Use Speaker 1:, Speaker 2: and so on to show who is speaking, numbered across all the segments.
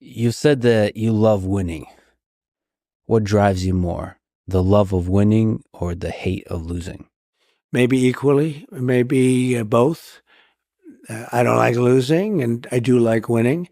Speaker 1: You said that you love winning. What drives you more, the love of winning or the hate of losing?
Speaker 2: Maybe equally, maybe both. I don't like losing, and I do like winning.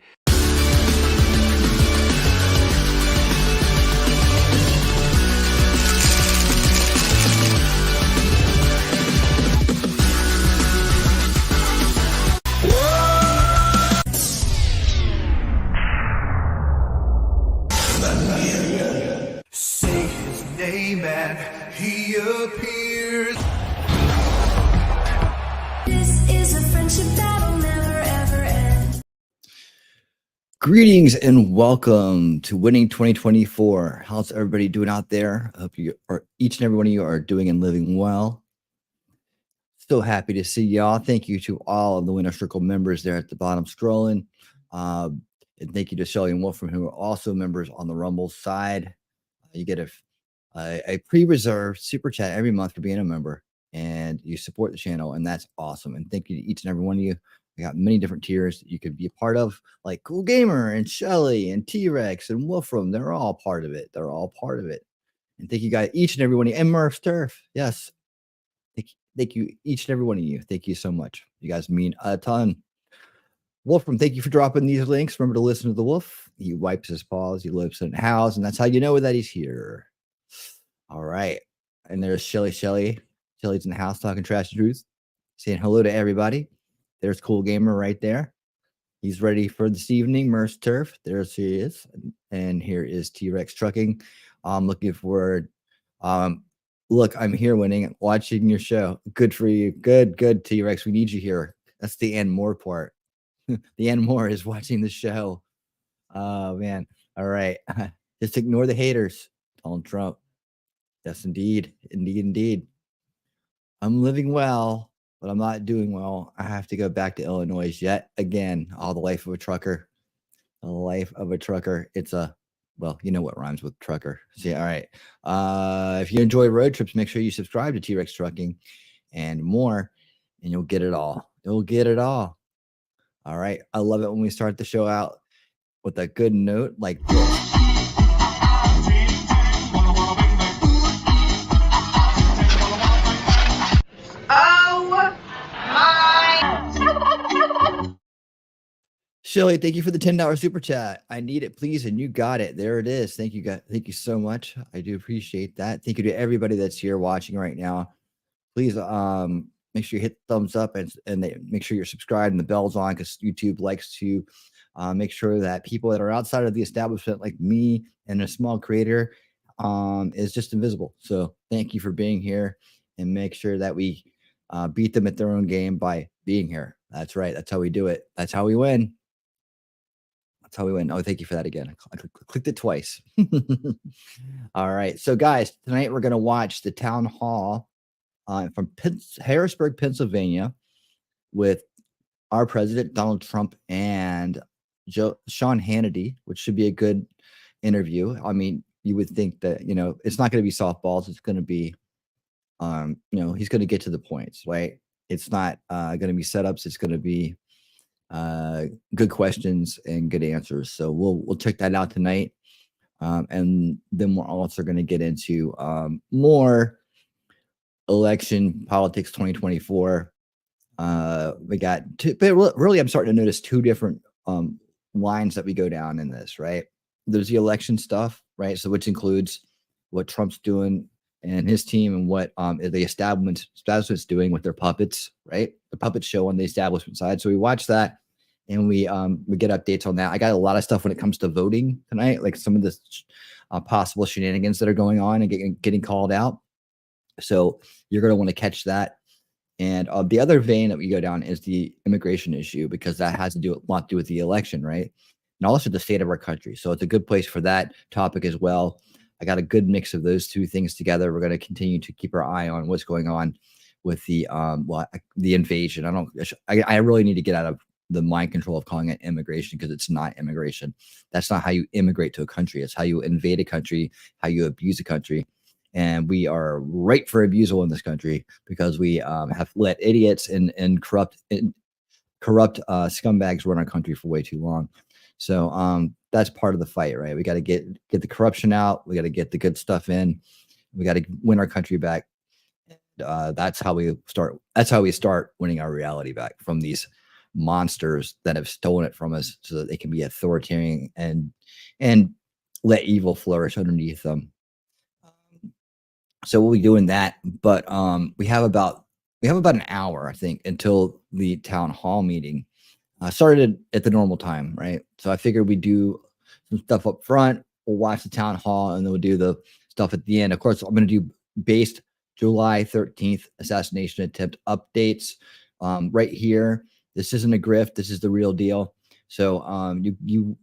Speaker 3: Say his name and he appears.
Speaker 4: This is a friendship that'll never ever end.
Speaker 5: Greetings and welcome to Winning 2024. How's everybody doing out there? I hope you are, each and every one of you are doing and living well. So happy to see y'all. Thank you to all of the Winner Circle members there at the bottom scrolling. And thank you to Shelly and Wolfram, who are also members on the Rumble side. You get a pre-reserved super chat every month for being a member, and you support the channel, and that's awesome. And thank you to each and every one of you. We got many different tiers that you could be a part of, like Cool Gamer and Shelly and T-Rex and Wolfram. They're all part of it. They're all part of it. And thank you guys, each and every one of you. And Murph Turf. Yes. Thank you, each and every one of you. Thank you so much. You guys mean a ton. Wolfram, thank you for dropping these links. Remember to listen to the wolf. He wipes his paws, he lives in the house, and that's how you know that he's here. All right. And there's Shelly. Shelly's in the house talking trash truth, saying hello to everybody. There's Cool Gamer right there. He's ready for this evening. Merce Turf, there she is. And here is T-Rex Trucking. I'm looking forward. Look, I'm here winning, watching your show. Good for you. Good, T-Rex. We need you here. That's the and more part. The and more is watching the show. Oh, man. All right. Just ignore the haters. Donald Trump. Yes, indeed. Indeed. I'm living well, but I'm not doing well. I have to go back to Illinois yet again. The life of a trucker. The life of a trucker. It's a, well, you know what rhymes with trucker. See, all right. If you enjoy road trips, make sure you subscribe to T-Rex Trucking and more, and you'll get it all. You'll get it all. All right. I love it when we start the show out with a good note like this. Shelly, thank you for the $10 super chat. I need it, please, and you got it. There it is. Thank you, guys. Thank you so much. I do appreciate that. Thank you to everybody that's here watching right now. Please make sure you hit the thumbs up and make sure you're subscribed and the bell's on, because YouTube likes to make sure that people that are outside of the establishment, like me and a small creator, is just invisible. So thank you for being here, and make sure that we beat them at their own game by being here. That's right. That's how we do it. That's how we win. That's how we win. Oh, thank you for that again. I clicked it twice. All right. So, guys, tonight we're going to watch the town hall from Harrisburg, Pennsylvania, with our president, Donald Trump, and Sean Hannity, which should be a good interview. I mean, you would think that, you know, it's not going to be softballs. It's going to be, you know, he's going to get to the points, right? It's not going to be setups. It's going to be good questions and good answers. So we'll check that out tonight. And then we're also going to get into more election politics 2024. We got two, but really I'm starting to notice two different lines that we go down in this, right? There's the election stuff, right? So which includes what Trump's doing and his team, and what the establishment's doing with their puppets, right? The puppet show on the establishment side. So we watch that, and we get updates on that. I got a lot of stuff when it comes to voting tonight, like some of the possible shenanigans that are going on and getting called out. So you're going to want to catch that. And the other vein that we go down is the immigration issue, because that has a lot to do with the election, right? And also the state of our country. So it's a good place for that topic as well. I got a good mix of those two things together. We're going to continue to keep our eye on what's going on with the invasion. I really need to get out of the mind control of calling it immigration, because it's not immigration. That's not how you immigrate to a country. It's how you invade a country, how you abuse a country. And we are ripe for abusal in this country, because we have let idiots and corrupt scumbags run our country for way too long. So that's part of the fight, right? We got to get the corruption out. We got to get the good stuff in. We got to win our country back. That's how we start. That's how we start winning our reality back from these monsters that have stolen it from us, so that they can be authoritarian and let evil flourish underneath them. So we'll be doing that, but we have about an hour, I think, until the town hall meeting. Started at the normal time, right? So I figured we'd do some stuff up front. We'll watch the town hall, and then we'll do the stuff at the end. Of course, I'm going to do based July 13th assassination attempt updates right here. This isn't a grift. This is the real deal. So you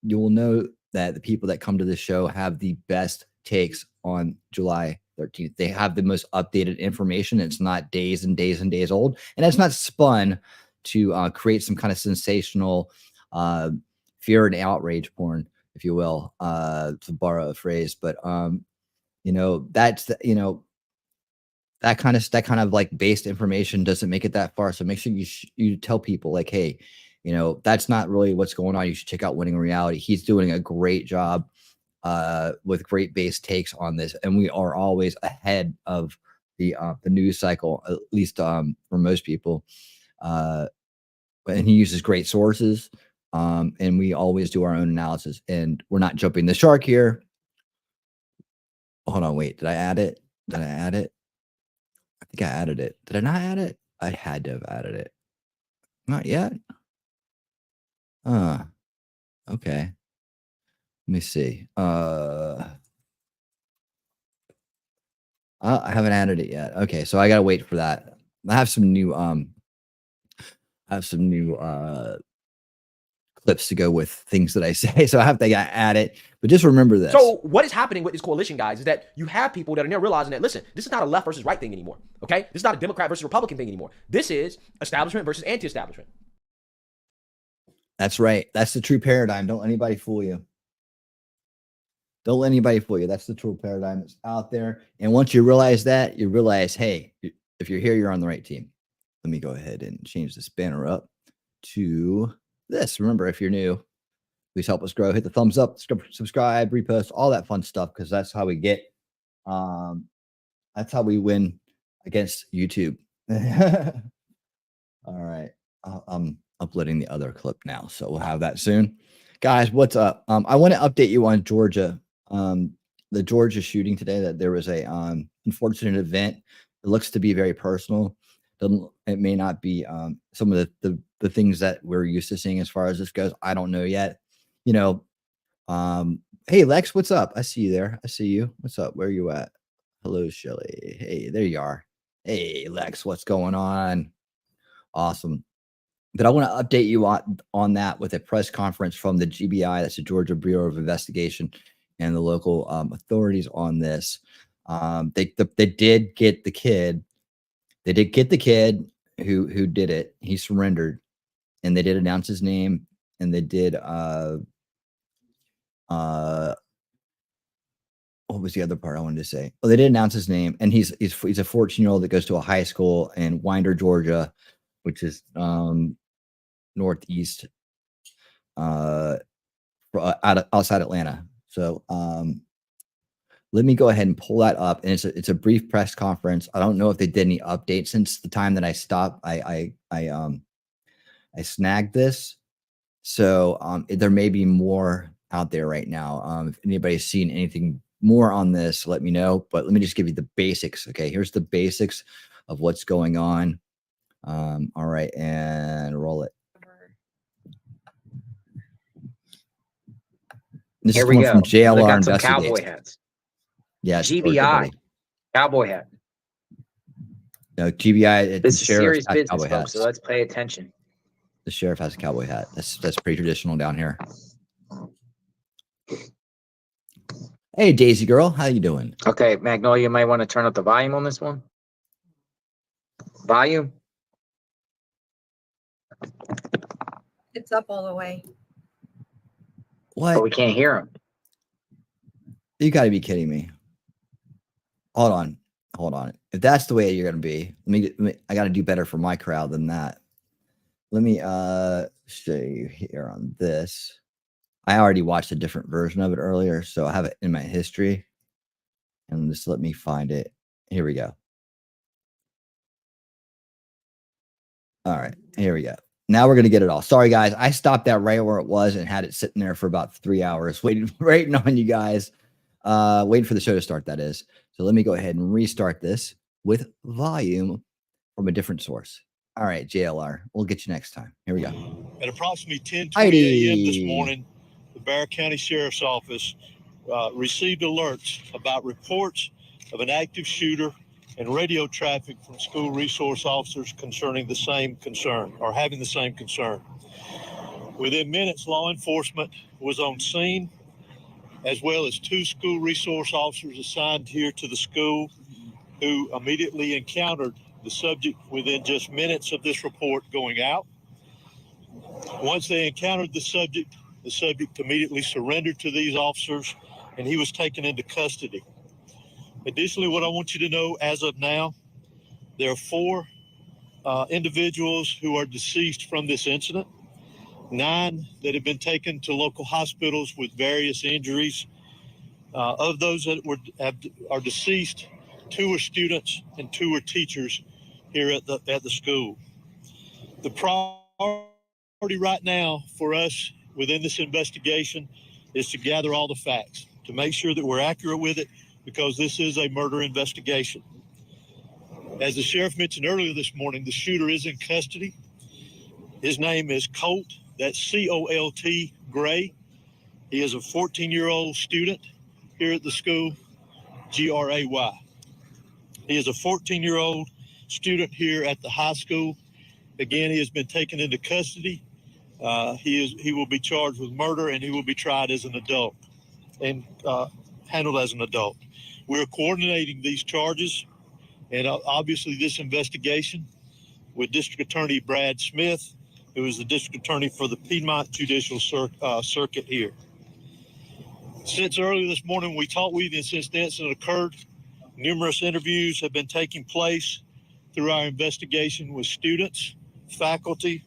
Speaker 5: will know that the people that come to this show have the best takes on July 13th. They have the most updated information. It's not days and days and days old, and it's not spun to create some kind of sensational fear and outrage porn, if you will, to borrow a phrase. But that's that kind of like based information doesn't make it that far. So make sure you tell people like, hey, that's not really what's going on. You should check out Winning Reality. He's doing a great job with great base takes on this, and we are always ahead of the news cycle, at least for most people. And he uses great sources, and we always do our own analysis, and we're not jumping the shark here. Hold on, wait, did I add it? I think I added it. Did I not add it? I had to have added it. Not yet. Okay. Let me see. I haven't added it yet. Okay, so I gotta wait for that. I have some new clips to go with things that I say, so I have to add it. But just remember this.
Speaker 6: So what is happening with this coalition, guys, is that you have people that are now realizing that, listen, this is not a left versus right thing anymore, okay? This is not a Democrat versus Republican thing anymore. This is establishment versus anti-establishment.
Speaker 5: That's right. That's the true paradigm. Don't let anybody fool you. Don't let anybody fool you. That's the true paradigm that's out there. And once you realize that, you realize, hey, if you're here, you're on the right team. Let me go ahead and change this banner up to this. Remember, if you're new, please help us grow. Hit the thumbs up, subscribe, repost, all that fun stuff, because that's how we get, that's how we win against YouTube. All right. I'm uploading the other clip now, so we'll have that soon. Guys, what's up? I want to update you on Georgia. The Georgia shooting today, that there was a unfortunate event. It looks to be very personal. It may not be some of the things that we're used to seeing as far as this goes. I don't know yet. Hey, Lex, what's up? I see you there. I see you. What's up? Where are you at? Hello, Shelly. Hey, there you are. Hey, Lex, what's going on? Awesome. But I want to update you on that with a press conference from the GBI, that's the Georgia Bureau of Investigation, and the local authorities on this. They did get the kid. They did get the kid who did it. He surrendered, and they did announce his name, and they did what was the other part I wanted to say? Well, they did announce his name, and he's a 14-year-old that goes to a high school in Winder, Georgia, which is northeast outside Atlanta. So let me go ahead and pull that up, and it's a brief press conference. I don't know if they did any updates since the time that I stopped. I snagged this, so there may be more out there right now. If anybody's seen anything more on this, let me know. But let me just give you the basics. Okay, here's the basics of what's going on. All right, and roll it. This
Speaker 7: Here
Speaker 5: is
Speaker 7: we
Speaker 5: coming
Speaker 7: go.
Speaker 5: from JLR
Speaker 7: They got some
Speaker 5: Investigates.
Speaker 7: cowboy hats.
Speaker 5: Yeah,
Speaker 7: GBI, cowboy hat.
Speaker 5: No, GBI.
Speaker 7: This is serious
Speaker 5: has
Speaker 7: business,
Speaker 5: cowboy
Speaker 7: folks,
Speaker 5: hats.
Speaker 7: so let's pay attention.
Speaker 5: The sheriff has a cowboy hat. That's pretty traditional down here. Hey, Daisy girl, how you doing?
Speaker 7: Okay, Magnolia, you might want to turn up the volume on this one. Volume.
Speaker 8: It's up all the way.
Speaker 5: What?
Speaker 7: But we can't hear him.
Speaker 5: You got to be kidding me. Hold on. If that's the way you're going to be, I got to do better for my crowd than that. Let me show you here on this. I already watched a different version of it earlier, so I have it in my history. And just let me find it. Here we go. All right, here we go. Now we're gonna get it all. Sorry, guys. I stopped that right where it was and had it sitting there for about 3 hours, waiting on you guys. Waiting for the show to start, that is. So let me go ahead and restart this with volume from a different source. All right, JLR. We'll get you next time. Here we go.
Speaker 9: At approximately 10:20
Speaker 5: Hannity.
Speaker 9: a.m. this morning, the Bexar County Sheriff's Office received alerts about reports of an active shooter and radio traffic from school resource officers concerning the same concern or having the same concern. Within minutes, law enforcement was on scene, as well as 2 school resource officers assigned here to the school who immediately encountered the subject within just minutes of this report going out. Once they encountered the subject immediately surrendered to these officers and he was taken into custody. Additionally, what I want you to know as of now, there are 4 individuals who are deceased from this incident, 9 that have been taken to local hospitals with various injuries. Of those that are deceased, 2 are students and 2 are teachers here at the school. The priority right now for us within this investigation is to gather all the facts, to make sure that we're accurate with it, because this is a murder investigation. As the sheriff mentioned earlier this morning, the shooter is in custody. His name is Colt, that's Colt Gray. He is a 14-year-old student here at the school, Gray. He is a 14-year-old student here at the high school. Again, he has been taken into custody. He will be charged with murder and he will be tried as an adult and handled as an adult. We're coordinating these charges and obviously this investigation with District Attorney Brad Smith, who is the District Attorney for the Piedmont Judicial Circuit here. Since earlier this morning we talked with you, and since the incident occurred, numerous interviews have been taking place through our investigation with students, faculty,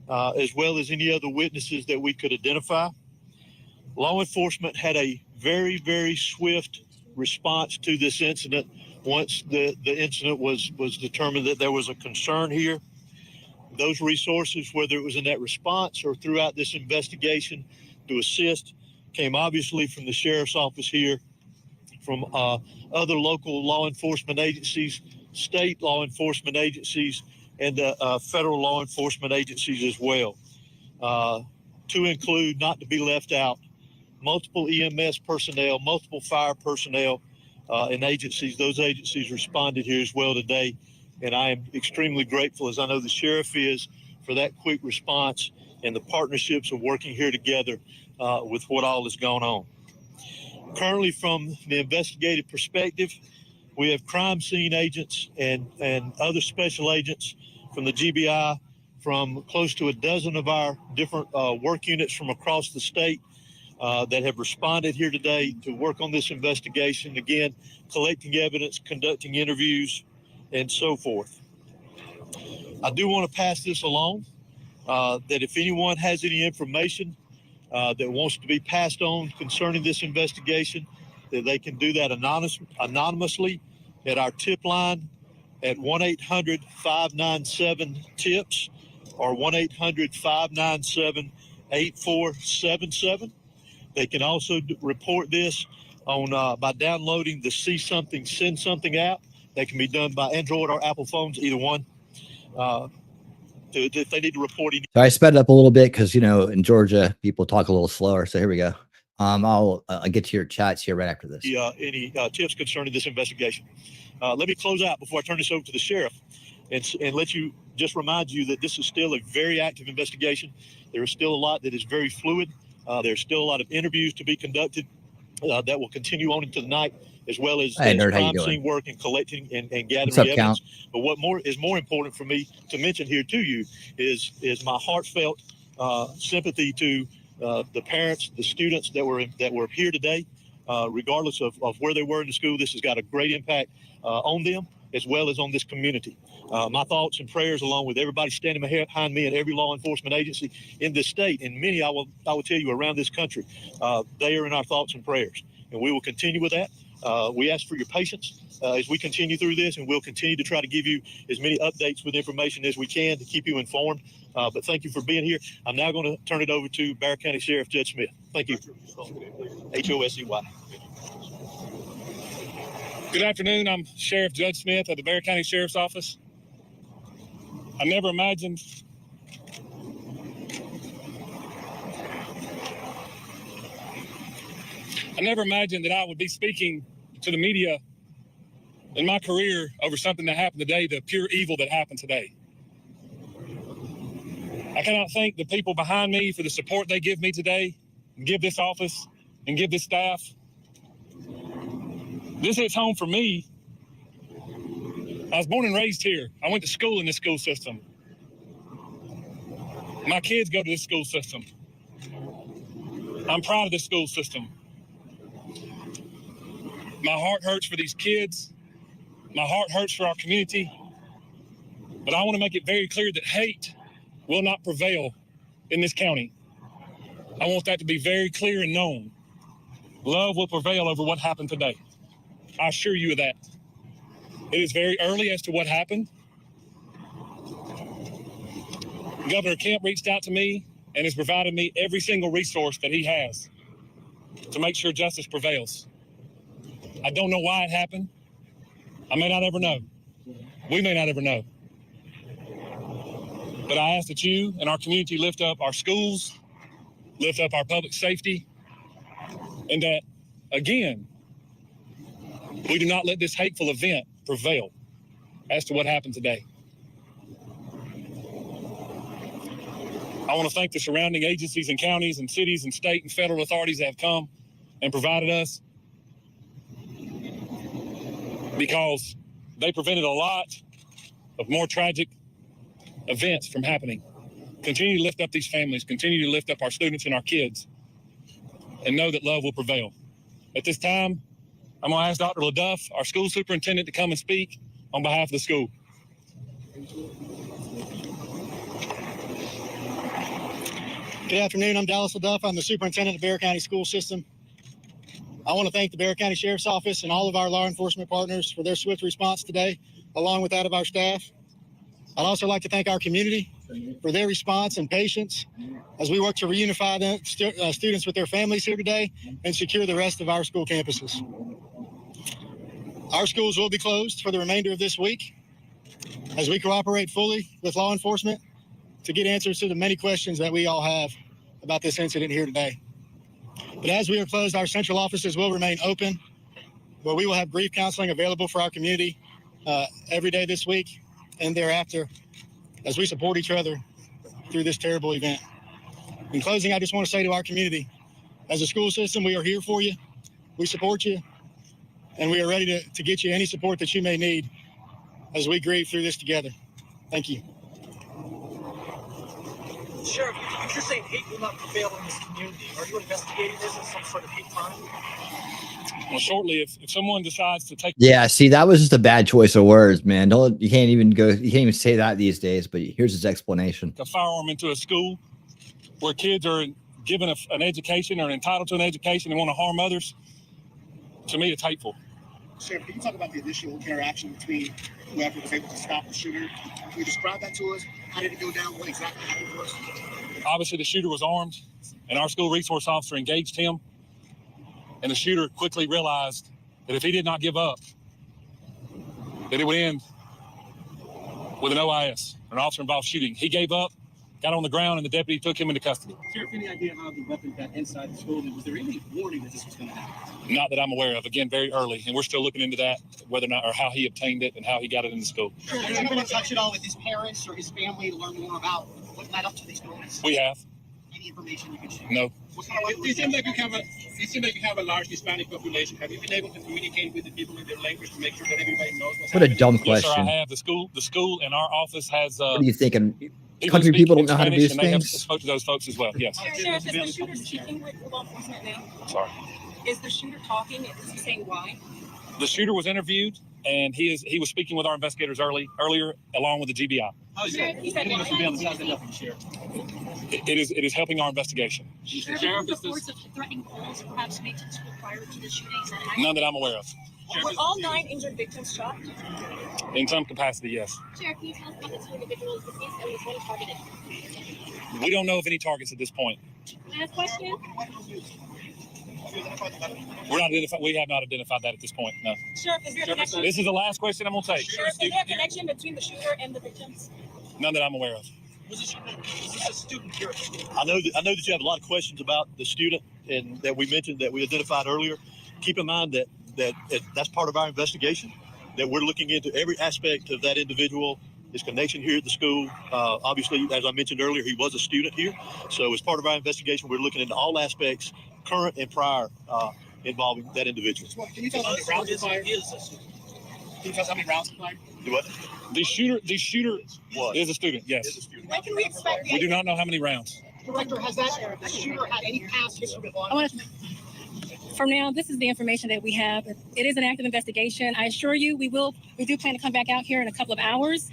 Speaker 9: as well as any other witnesses that we could identify. Law enforcement had a very, very swift response to this incident once the incident was determined that there was a concern here. Those resources, whether it was in that response or throughout this investigation to assist, came obviously from the sheriff's office here, from other local law enforcement agencies, state law enforcement agencies, and federal law enforcement agencies as well. To include, not to be left out, multiple EMS personnel, multiple fire personnel, and agencies. Those agencies responded here as well today, and I am extremely grateful, as I know the sheriff is, for that quick response and the partnerships of working here together with what all has gone on. Currently, from the investigative perspective, we have crime scene agents and other special agents from the GBI, from close to a dozen of our different work units from across the state that have responded here today to work on this investigation. Again, collecting evidence, conducting interviews, and so forth. I do want to pass this along, that if anyone has any information that wants to be passed on concerning this investigation, that they can do that anonymously at our tip line at 1-800-597-TIPS or 1-800-597-8477. They can also report this on by downloading the See Something, Send Something app. That can be done by Android or Apple phones, either one. If they need to report any.
Speaker 5: So I sped it up a little bit because, you know, in Georgia, people talk a little slower. So here we go. I'll get to your chats here right after this.
Speaker 9: Any tips concerning this investigation. Let me close out before I turn this over to the sheriff and let you just remind you that this is still a very active investigation. There is still a lot that is very fluid. There's still a lot of interviews to be conducted that will continue on into the night, as well as crime scene work and collecting and gathering evidence. Count? But what is more important for me to mention here to you is my heartfelt sympathy to the parents, the students that were here today, regardless of where they were in the school. This has got a great impact on them. as well as on this community. My thoughts and prayers, along with everybody standing behind me and every law enforcement agency in this state, and many I will tell you around this country, they are in our thoughts and prayers, and we will continue with that. We ask for your patience as we continue through this, and we'll continue to try to give you as many updates with information as we can to keep you informed. But thank you for being here. I'm now going to turn it over to Bexar County Sheriff Judge Smith. Thank you. HOSEY.
Speaker 10: Good afternoon. I'm Sheriff Judge Smith at the Bexar County Sheriff's Office. I never imagined that I would be speaking to the media in my career over something that happened today, the pure evil that happened today. I cannot thank the people behind me for the support they give me today, and give this office, and give this staff. This hits home for me. I was born and raised here. I went to school in this school system. My kids go to this school system. I'm proud of this school system. My heart hurts for these kids. My heart hurts for our community. But I want to make it very clear that hate will not prevail in this county. I want that to be very clear and known. Love will prevail over what happened today. I assure you of that. It is very early as to what happened. Governor Kemp reached out to me and has provided me every single resource that he has to make sure justice prevails. I don't know why it happened. I may not ever know. We may not ever know. But I ask that you and our community lift up our schools, lift up our public safety, and that, again, we do not let this hateful event prevail as to what happened today. I want to thank the surrounding agencies and counties and cities and state and federal authorities that have come and provided us, because they prevented a lot of more tragic events from happening. Continue to lift up these families, continue to lift up our students and our kids, and know that love will prevail. At this time, I'm going to ask Dr. LaDuff, our school superintendent, to come and speak on behalf of the school.
Speaker 11: Good afternoon. I'm Dallas LaDuff. I'm the superintendent of the Bexar County School System. I want to thank the Bexar County Sheriff's Office and all of our law enforcement partners for their swift response today, along with that of our staff. I'd also like to thank our community for their response and patience as we work to reunify the students with their families here today and secure the rest of our school campuses. Our schools will be closed for the remainder of this week as we cooperate fully with law enforcement to get answers to the many questions that we all have about this incident here today. But as we are closed, our central offices will remain open, where we will have grief counseling available for our community every day this week and thereafter as we support each other through this terrible event. In closing, I just want to say to our community, as a school system, we are here for you, we support you, and we are ready to get you any support that you may need as we grieve through this together. Thank you.
Speaker 12: Sheriff, if you're saying hate will not prevail in this community, are you investigating this as some sort of hate crime?
Speaker 10: Well, shortly, if someone decides to take...
Speaker 5: Yeah, see, that was just a bad choice of words, man. You can't even say that these days, but here's his explanation.
Speaker 10: A firearm into a school where kids are given an education or entitled to an education and want to harm others, to me, it's hateful.
Speaker 11: Sheriff, can you talk about the initial interaction between whoever was able to stop the shooter? Can you describe that to us? How did it go down? What exactly happened to us?
Speaker 10: Obviously, the shooter was armed, and our school resource officer engaged him. And the shooter quickly realized that if he did not give up, that it would end with an OIS, an officer-involved shooting. He gave up, got on the ground, and the deputy took him into custody.
Speaker 11: Sheriff, any idea how the weapon got inside the school? And was there any warning that this was going to happen?
Speaker 10: Not that I'm aware of. Again, very early, and we're still looking into that, whether or not, or how he obtained it and how he got it in the school.
Speaker 11: Has anyone been in touch at all with his parents or his family to learn more about what led up to these killings?
Speaker 10: We have.
Speaker 11: Any information you can share?
Speaker 10: No.
Speaker 11: It seems like you have a large Hispanic population. Have you been able to communicate with the people in their language to make sure that everybody knows what's
Speaker 5: What a
Speaker 11: happening?
Speaker 5: dumb
Speaker 10: Yes,
Speaker 5: question.
Speaker 10: sir, I have. The school and our office has...
Speaker 5: What are you thinking?
Speaker 10: people
Speaker 5: Country
Speaker 10: speak
Speaker 5: people
Speaker 10: in
Speaker 5: don't know how to do
Speaker 10: Spanish, and they have
Speaker 5: things?
Speaker 10: spoke to those folks as well, yes.
Speaker 8: Sheriff, is the shooter speaking with law enforcement now?
Speaker 10: Sorry.
Speaker 8: Is the shooter talking? Is he saying why?
Speaker 10: The shooter was interviewed, and he was speaking with our investigators earlier, along with the GBI.
Speaker 12: How is that? Anyone else will be able to tell us nothing to share?
Speaker 10: It is helping our investigation.
Speaker 8: Sheriff, reports of threatening calls perhaps made to the school prior to the shootings.
Speaker 10: None that I'm aware of.
Speaker 8: Were all 9 injured victims shot?
Speaker 10: In some capacity, yes.
Speaker 8: Sheriff, can you tell us about the 2 individuals deceased and was one targeted?
Speaker 10: We don't know of any targets at this point.
Speaker 8: Last question.
Speaker 10: We have not identified that at this point. No.
Speaker 8: Sheriff, is there a connection?
Speaker 10: This is the last question I'm gonna take.
Speaker 8: Sheriff, is there a connection between the shooter and the victims?
Speaker 10: None that I'm aware of.
Speaker 12: Was this a student here?
Speaker 9: I know that you have a lot of questions about the student and that we mentioned that we identified earlier. Keep in mind that that's part of our investigation, that we're looking into every aspect of that individual, his connection here at the school. Obviously, as I mentioned earlier, he was a student here. So as part of our investigation, we're looking into all aspects, current and prior, involving that individual.
Speaker 12: Can you tell us how many rounds were fired? Can you tell us how many rounds were fired?
Speaker 9: Do what?
Speaker 10: The shooter is a student, yes.
Speaker 8: When can we expect?
Speaker 10: We do not know how many rounds.
Speaker 12: Director, has that shooter had any past history with law enforcement?
Speaker 8: For now, this is the information that we have. It is an active investigation. I assure you, we do plan to come back out here in a couple of hours.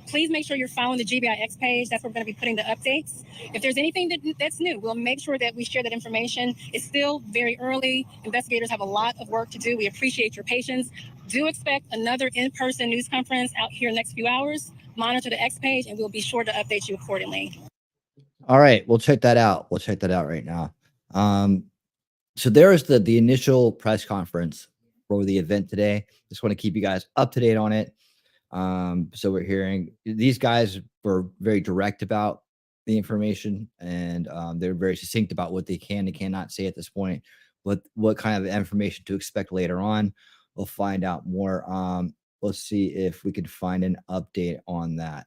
Speaker 8: Please make sure you're following the GBIX page. That's where we're going to be putting the updates. If there's anything that's new, we'll make sure that we share that information. It's still very early. Investigators have a lot of work to do. We appreciate your patience. Do expect another in-person news conference out here in the next few hours. Monitor the X page, and we'll be sure to update you accordingly.
Speaker 5: All right, we'll check that out. We'll check that out right now. So there is the initial press conference for the event today. Just want to keep you guys up to date on it. So we're hearing these guys were very direct about the information, and they're very succinct about what they can and cannot say at this point. What kind of information to expect later on. We'll find out more. Let's see if we could find an update on that.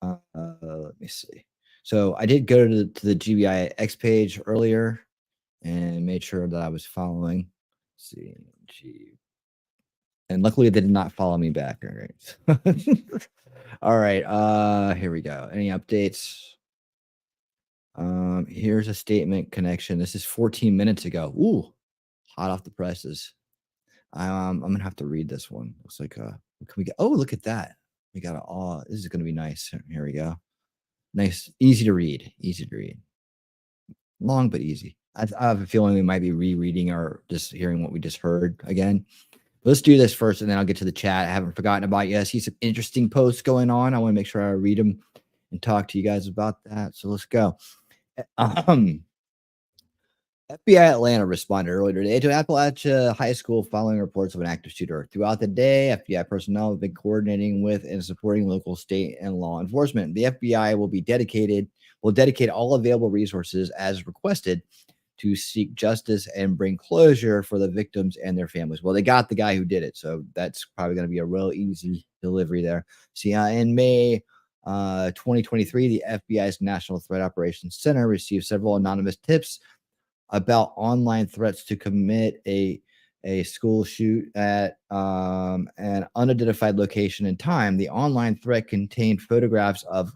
Speaker 5: Let me see. So I did go to the GBIX page earlier and made sure that I was following. Let's see. And luckily they did not follow me back. All right. All right. Here we go. Any updates? Here's a statement connection. This is 14 minutes ago. Ooh, hot off the presses. I'm gonna have to read this one. Looks like can we get, oh, look at that. We got this is gonna be nice. Here we go. Nice, easy to read. Long but easy. I have a feeling we might be rereading or just hearing what we just heard again. Let's do this first, and then I'll get to the chat. I haven't forgotten about you. I see some interesting posts going on. I want to make sure I read them and talk to you guys about that. So let's go. FBI Atlanta responded earlier today to Appalachia High School following reports of an active shooter. Throughout the day, FBI personnel have been coordinating with and supporting local, state, and law enforcement. The FBI will dedicate all available resources as requested to seek justice and bring closure for the victims and their families. Well, they got the guy who did it, so that's probably going to be a real easy delivery there. See, in May 2023, the FBI's National Threat Operations Center received several anonymous tips about online threats to commit a school shoot at an unidentified location and time. The online threat contained photographs of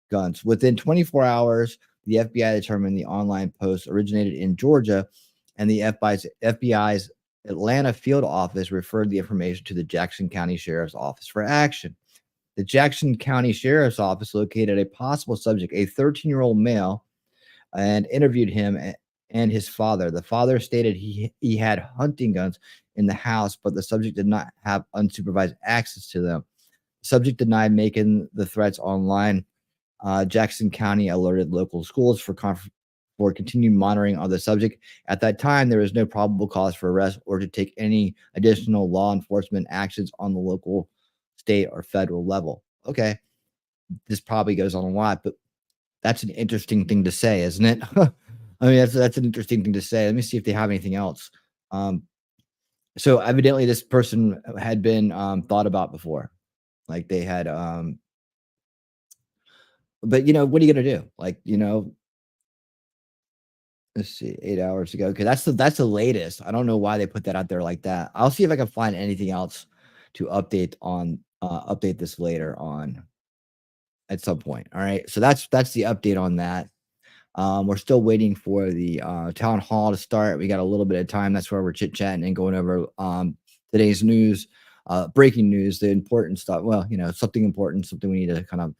Speaker 5: guns. Within 24 hours, the FBI determined the online post originated in Georgia, and the FBI's Atlanta field office referred the information to the Jackson County Sheriff's Office for action. The Jackson County Sheriff's Office located a possible subject, a 13-year-old male, and interviewed him and his father. The father stated he had hunting guns in the house, but the subject did not have unsupervised access to them. The subject denied making the threats online. Jackson County alerted local schools for continued monitoring of the subject. At that time, there was no probable cause for arrest or to take any additional law enforcement actions on the local, state, or federal level. Okay, this probably goes on a lot, but that's an interesting thing to say, isn't it? I mean, that's an interesting thing to say. Let me see if they have anything else. So evidently this person had been thought about before. Like they had, but you know, what are you going to do? Like, you know, let's see, 8 hours ago. Okay, that's the latest. I don't know why they put that out there like that. I'll see if I can find anything else to update this later on at some point. All right. So that's the update on that. We're still waiting for the town hall to start. We got a little bit of time. That's where we're chit-chatting and going over today's news. breaking news, the important stuff. Well, you know, something important, something we need to kind of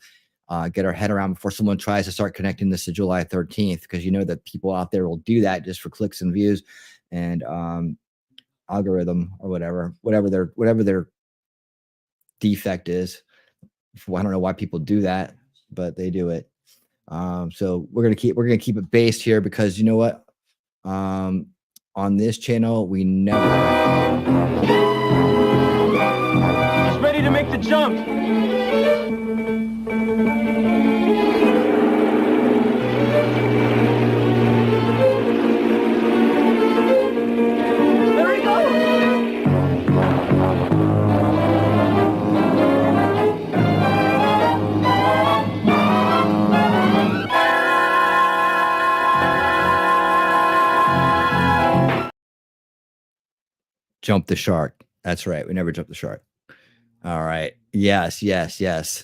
Speaker 5: get our head around before someone tries to start connecting this to July 13th, because you know that people out there will do that just for clicks and views and algorithm or whatever their defect is. I don't know why people do that, but they do it. So we're gonna keep it based here, because you know what? On this channel, we never.
Speaker 13: He's ready to make the jump. There he goes.
Speaker 5: Jump the shark. That's right. We never jump the shark. All right. Yes.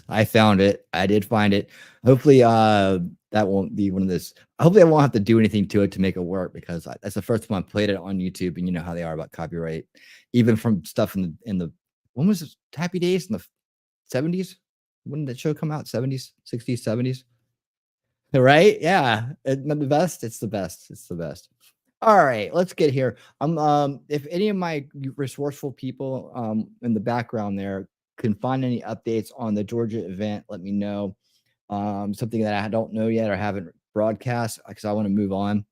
Speaker 5: I found it. I did find it. Hopefully, that won't be one of this. Hopefully, I won't have to do anything to it to make it work, because that's the first time I played it on YouTube, and you know how they are about copyright, even from stuff in the when was it? Happy Days in the 70s? When did that show come out? 70s, 60s, 70s? Right? Yeah. The best. It's the best. It's the best. All right, let's get here. If any of my resourceful people in the background there can find any updates on the Georgia event, let me know. Something that I don't know yet or haven't broadcast, because I want to move on.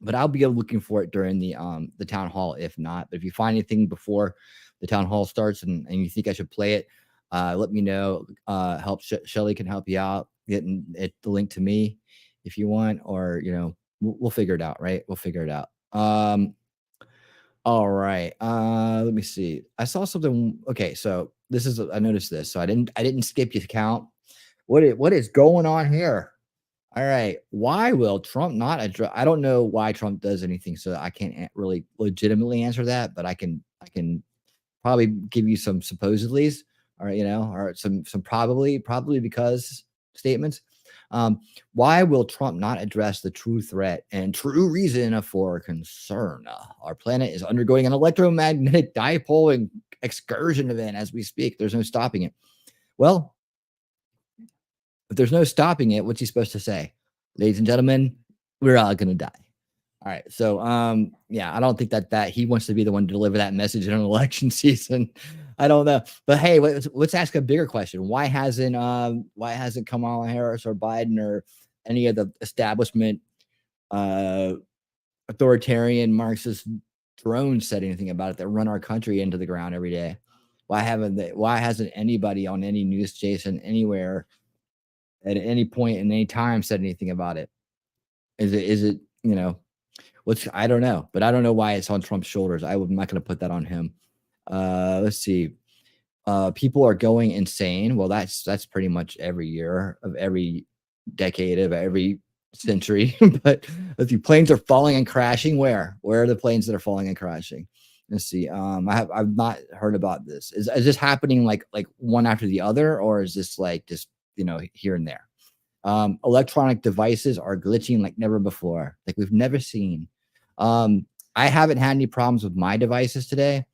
Speaker 5: But I'll be looking for it during the town hall, if not. But if you find anything before the town hall starts and you think I should play it, let me know. Shelly can help you out getting it the link to me if you want, or you know. We'll figure it out, right? We'll figure it out. All right. Let me see. I saw something. Okay, so this is. I noticed this. So I didn't skip your count. What is going on here? All right. Why will Trump not address? I don't know why Trump does anything, so I can't really legitimately answer that. But I can probably give you some supposedlys, or you know, or some probably because statements. Why will Trump not address the true threat and true reason for concern? Our planet is undergoing an electromagnetic dipole excursion event as we speak. There's no stopping it. Well, if there's no stopping it, what's he supposed to say? Ladies and gentlemen, we're all going to die. All right. So, yeah, I don't think that he wants to be the one to deliver that message in an election season. I don't know. But hey, let's ask a bigger question. Why hasn't Kamala Harris or Biden or any of the establishment authoritarian Marxist drones said anything about it that run our country into the ground every day? Why hasn't anybody on any news station anywhere at any point in any time said anything about it? Is it, you know, I don't know, but I don't know why it's on Trump's shoulders. I'm not going to put that on him. Let's see. People are going insane. Well, that's pretty much every year of every decade of every century. But let's see. Planes are falling and crashing. Where are the planes that are falling and crashing? Let's see. I've not heard about this. Is this happening like one after the other, or is this like just, you know, here and there? Electronic devices are glitching like never before, like we've never seen. I haven't had any problems with my devices today.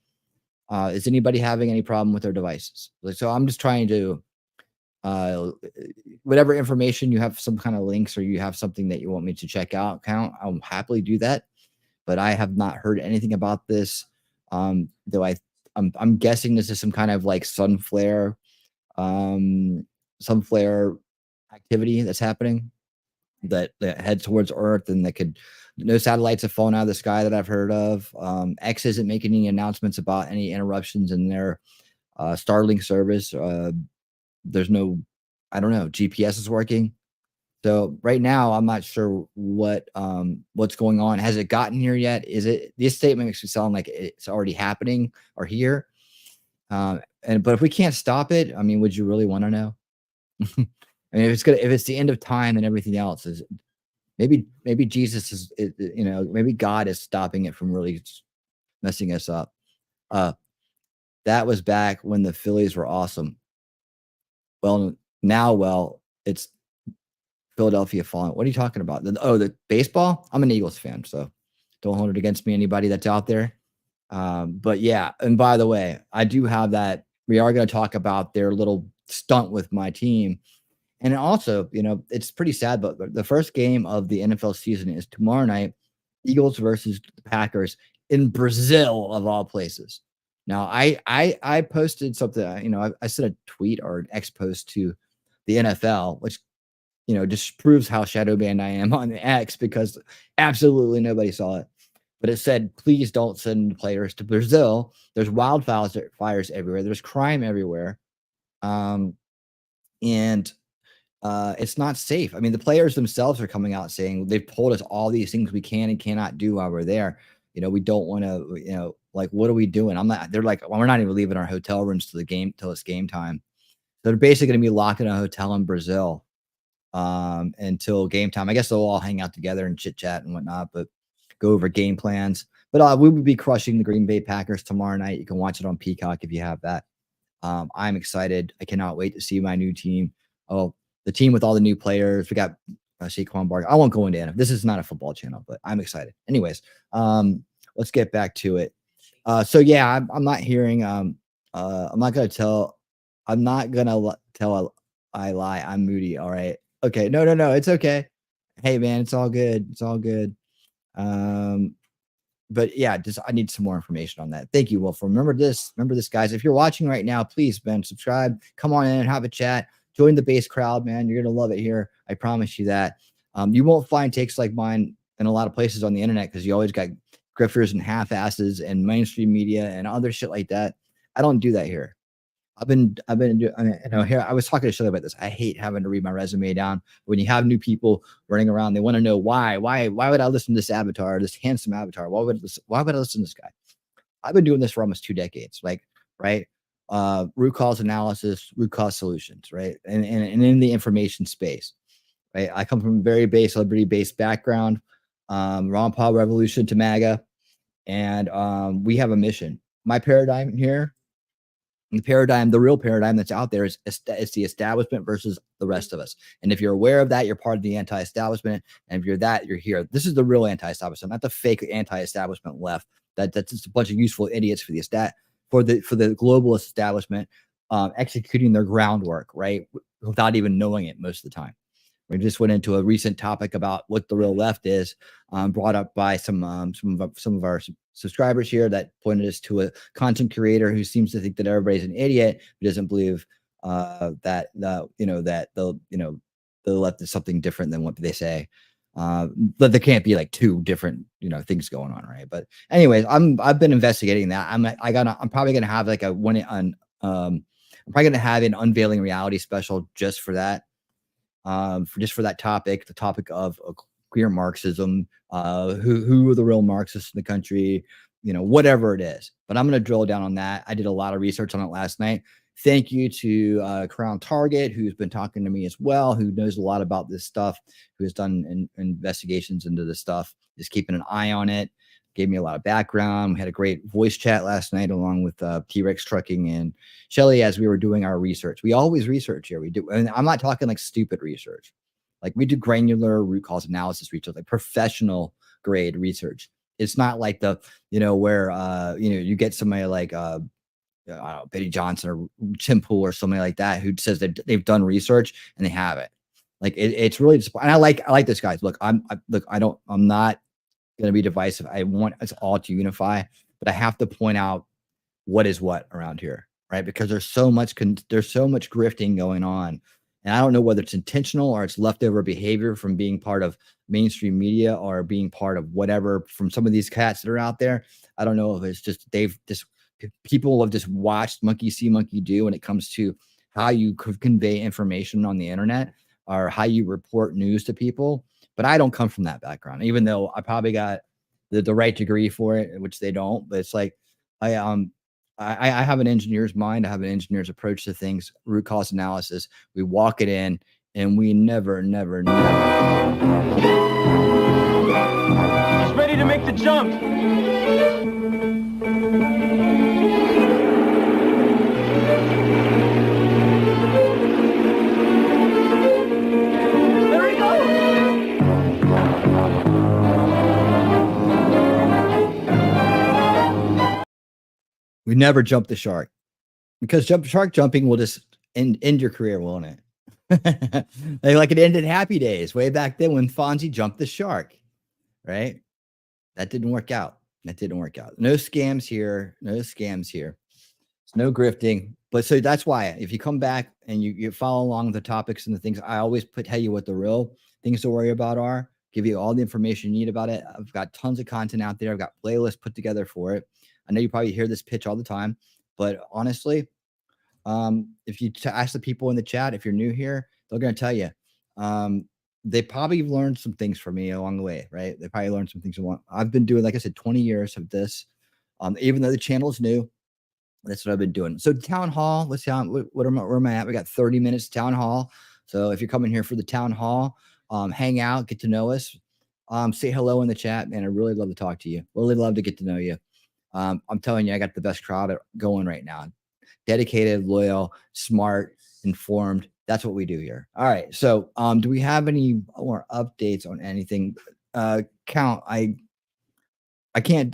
Speaker 5: Is anybody having any problem with their devices? So I'm just trying to, whatever information you have, some kind of links, or you have something that you want me to check out, I'll happily do that. But I have not heard anything about this. Though I'm guessing this is some kind of like sun flare activity that's happening that heads towards Earth, and that could. No satellites have fallen out of the sky that I've heard of. X isn't making any announcements about any interruptions in their Starlink service. There's no, I don't know, GPS is working. So right now, I'm not sure what's going on. Has it gotten here yet? This statement makes me sound like it's already happening or here. But if we can't stop it, I mean, would you really want to know? I mean, if it's the end of time and everything else, is maybe Jesus is, you know, maybe God is stopping it from really messing us up. That was back when the Phillies were awesome. Well, it's Philadelphia falling. What are you talking about? The baseball? I'm an Eagles fan, so don't hold it against me, anybody that's out there. But yeah, and by the way, I do have that. We are going to talk about their little stunt with my team. And also, it's pretty sad, but the first game of the NFL season is tomorrow night, Eagles versus the Packers in Brazil, of all places. Now, I posted something, I sent a tweet or an X post to the NFL, which, just proves how shadow banned I am on the X because absolutely nobody saw it. But it said, please don't send players to Brazil. There's wildfires everywhere. There's crime everywhere. And it's not safe. I mean, the players themselves are coming out saying they've told us all these things we can and cannot do while we're there. We don't want to, like, what are we doing? They're like, well, we're not even leaving our hotel rooms till it's game time. So they're basically going to be locked in a hotel in Brazil until game time. I guess they'll all hang out together and chit chat and whatnot, but go over game plans. But we will be crushing the Green Bay Packers tomorrow night. You can watch it on Peacock if you have that. I'm excited. I cannot wait to see my new team. Oh, the team with all the new players. We got Saquon Barkley. I won't go into it. This is not a football channel, but I'm excited. Anyways, let's get back to it. So yeah, I'm not hearing. I'm not gonna tell. I'm not gonna tell I lie. I'm moody. All right. Okay. No. It's okay. Hey man, it's all good. It's all good. But yeah, I need some more information on that. Thank you, Wolf. Remember this, guys. If you're watching right now, please, man, subscribe. Come on in and have a chat. Join the base crowd, man. You're gonna love it here. I promise you that. You won't find takes like mine in a lot of places on the internet because you always got grifters and half-asses and mainstream media and other shit like that. I don't do that here. I've been here. I was talking to Shelly about this. I hate having to read my resume down when you have new people running around. They want to know why would I listen to this avatar, this handsome avatar? Why would I listen to this guy? I've been doing this for almost 2 decades, right? Root cause analysis, root cause solutions, right? And in the information space, right? I come from a very celebrity-based background, Ron Paul revolution to MAGA, and we have a mission. My paradigm here, the real paradigm that's out there is the establishment versus the rest of us. And if you're aware of that, you're part of the anti-establishment. And if you're that, you're here. This is the real anti-establishment, not the fake anti-establishment left. That's just a bunch of useful idiots for the globalist establishment, executing their groundwork, right, without even knowing it most of the time. We just went into a recent topic about what the real left is, brought up by some of our subscribers here that pointed us to a content creator who seems to think that everybody's an idiot, who doesn't believe that the left is something different than what they say. But there can't be like 2 different things going on, right? But anyways, I've been investigating that. I'm probably gonna have like I'm probably gonna have an unveiling reality special just for that. For that topic, the topic of queer Marxism, who are the real Marxists in the country, whatever it is. But I'm going to drill down on that. I did a lot of research on it last night. Thank you to Crown Target, who's been talking to me as well, who knows a lot about this stuff, who has done investigations into this stuff, is keeping an eye on it. Gave me a lot of background. We had a great voice chat last night along with T-Rex Trucking and Shelly as we were doing our research. We always research here. We do, and I'm not talking like stupid research. Like we do granular root cause analysis research, like professional grade research. It's not like where you get somebody like I don't know, Betty Johnson or Tim Pool or somebody like that who says that they've done research and they have it. Like it's really disappointing. And I like this, guys. Look, I'm not going to be divisive. I want us all to unify, but I have to point out what is what around here, right? Because there's so much grifting going on, and I don't know whether it's intentional or it's leftover behavior from being part of mainstream media or being part of whatever from some of these cats that are out there. I don't know if it's just people have just watched monkey see, monkey do when it comes to how you could convey information on the internet or how you report news to people. But I don't come from that background, even though I probably got the right degree for it, which they don't. But it's like I have an engineer's mind. I have an engineer's approach to things, root cause analysis. We walk it in, and we never.
Speaker 13: He's ready to make the jump.
Speaker 5: We never jump the shark because shark jumping will just end your career, won't it? Like it ended Happy Days way back then when Fonzie jumped the shark, right? That didn't work out. That didn't work out. No scams here. No scams here. It's no grifting. But so that's why if you come back and you follow along the topics and the things, I always tell you what the real things to worry about are, give you all the information you need about it. I've got tons of content out there. I've got playlists put together for it. I know you probably hear this pitch all the time, but honestly, if you ask the people in the chat, if you're new here, they're going to tell you, they probably learned some things from me along the way, right? They probably learned some things. I've been doing, like I said, 20 years of this. Even though the channel is new, that's what I've been doing. So town hall, let's see, where am I at? We got 30 minutes town hall. So if you're coming here for the town hall, hang out, get to know us, say hello in the chat, man. I really love to talk to you. Really love to get to know you. I'm telling you, I got the best crowd going right now. Dedicated, loyal, smart, informed. That's what we do here. All right. So do we have any more updates on anything? Count, I can't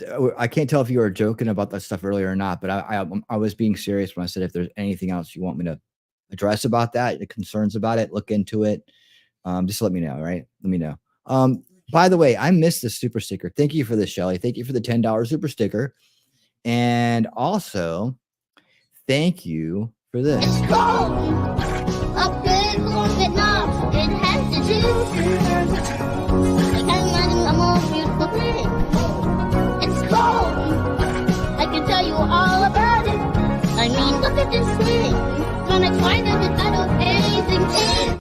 Speaker 5: tell if you were joking about that stuff earlier or not, but I was being serious when I said if there's anything else you want me to address about that, the concerns about it, look into it. Just let me know, right? Let me know. By the way, I missed this super sticker. Thank you for this, Shelly. Thank you for the $10 super sticker. And also, thank you for this.
Speaker 14: It's cold. A big long Vietnam. It has to do. I can't imagine a more beautiful thing. It's cold. I can tell you all about it. I mean, look at this thing. When I find it, I don't pay anything.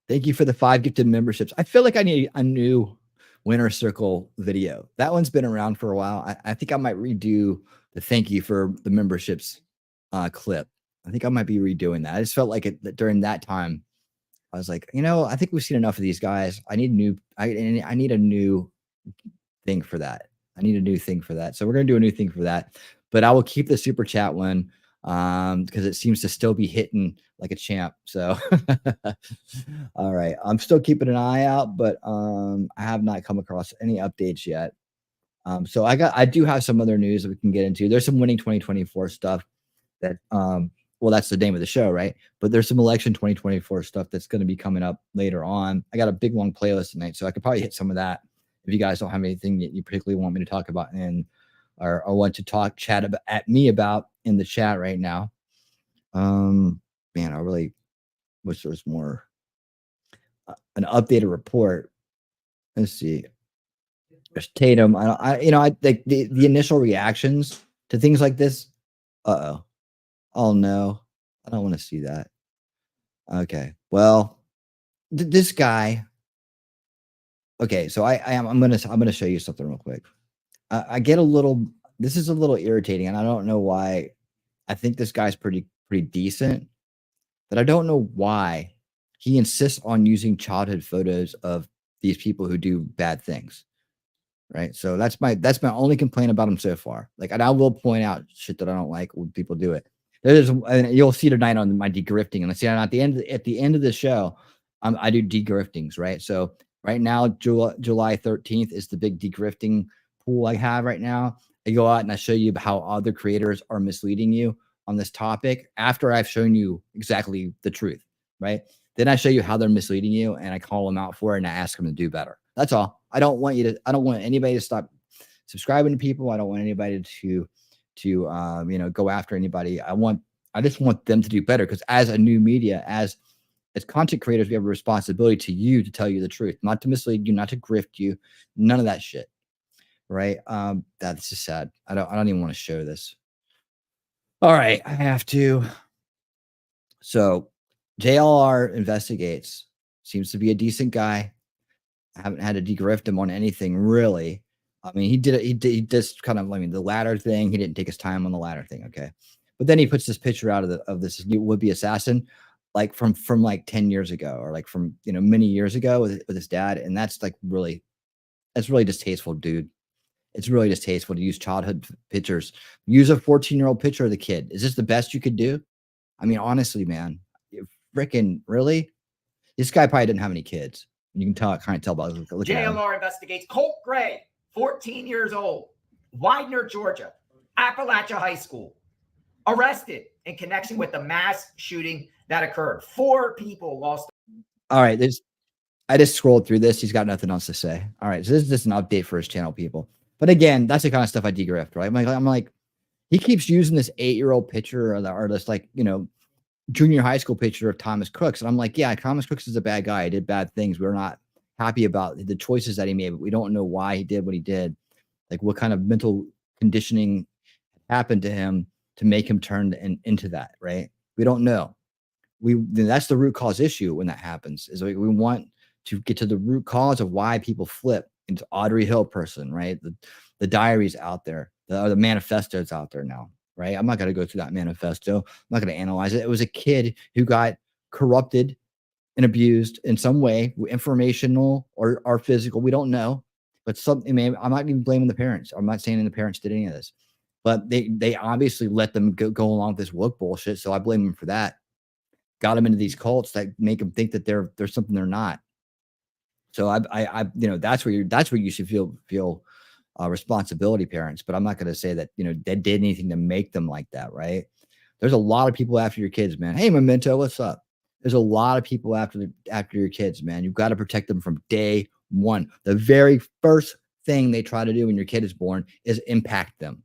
Speaker 5: Thank you for the 5 gifted memberships. I feel like I need a new winner circle video. That one's been around for a while. I think I might redo the thank you for the memberships clip. I think I might be redoing that. I just felt like it during that time. I was like, I think we've seen enough of these guys. I need I need a new thing for that. I need a new thing for that. So we're gonna do a new thing for that. But I will keep the super chat one because it seems to still be hitting like a champ. So all right, I'm still keeping an eye out, but I have not come across any updates yet. So I do have some other news that we can get into. There's some winning 2024 stuff that well, that's the name of the show, right? But there's some election 2024 stuff that's going to be coming up later on. I got a big long playlist tonight, so I could probably hit some of that if you guys don't have anything that you particularly want me to talk about or want to chat at me about in the chat right now. Man, I really wish there was more an updated report. Let's see. There's Tatum. I think the initial reactions to things like this. Oh no, I don't want to see that. Okay, well, this guy. Okay, so I'm gonna show you something real quick. I get a little. This is a little irritating, and I don't know why. I think this guy's pretty decent, but I don't know why he insists on using childhood photos of these people who do bad things. Right. So that's my only complaint about him so far. Like, and I will point out shit that I don't like when people do it. And you'll see tonight on my degrifting. And I see at the end of the show, I do degriftings, right? So right now, July 13th is the big degrifting pool I have right now. I go out and I show you how other creators are misleading you on this topic after I've shown you exactly the truth, right? Then I show you how they're misleading you and I call them out for it and I ask them to do better. That's all. I don't want anybody to stop subscribing to people. I don't want anybody to go after anybody. I just want them to do better because as a new media, as content creators, we have a responsibility to you to tell you the truth, not to mislead you, not to grift you, none of that shit. Right. That's just sad. I don't even want to show this. All right, I have to. So JLR investigates, seems to be a decent guy. I haven't had to degrift him on anything really. I mean, he just kind of, the ladder thing. He didn't take his time on the ladder thing. Okay. But then he puts this picture out of this would-be assassin, like from like 10 years ago, or like from, many years ago with his dad. And that's really distasteful, dude. It's really distasteful to use childhood pictures. Use a 14-year-old picture of the kid. Is this the best you could do? I mean, honestly, man, freaking really? This guy probably didn't have any kids. You can kind of tell by look at him.
Speaker 15: JLR investigates Colt Gray, 14 years old, Widener, Georgia. Appalachia High School, arrested in connection with the mass shooting that occurred. 4 people lost.
Speaker 5: All right, I just scrolled through this. He's got nothing else to say. All right, so this is just an update for his channel, people. But again, that's the kind of stuff I degrift, right? I'm like, he keeps using this 8-year-old picture or this, like, you know, junior high school picture of Thomas Crooks. And I'm like, yeah, Thomas Crooks is a bad guy. He did bad things. We're not happy about the choices that he made, but we don't know why he did what he did. Like, what kind of mental conditioning happened to him to make him turn into that, right? We don't know. That's the root cause issue when that happens, is we want to get to the root cause of why people flip into Audrey Hill person, right? The diaries out there, the manifestos out there now, right? I'm not going to go through that manifesto. I'm not going to analyze it. It was a kid who got corrupted and abused in some way, informational or physical. We don't know, but something. I'm not even blaming the parents. I'm not saying the parents did any of this, but they obviously let them go along with this woke bullshit. So I blame them for that. Got them into these cults that make them think that they're something they're not. So I you know, that's where you should feel responsibility, parents. But I'm not going to say that, you know, they did anything to make them like that, right? There's a lot of people after your kids, man. Hey, Memento, what's up? There's a lot of people after your kids, man. You've got to protect them from day one. The very first thing they try to do when your kid is born is impact them,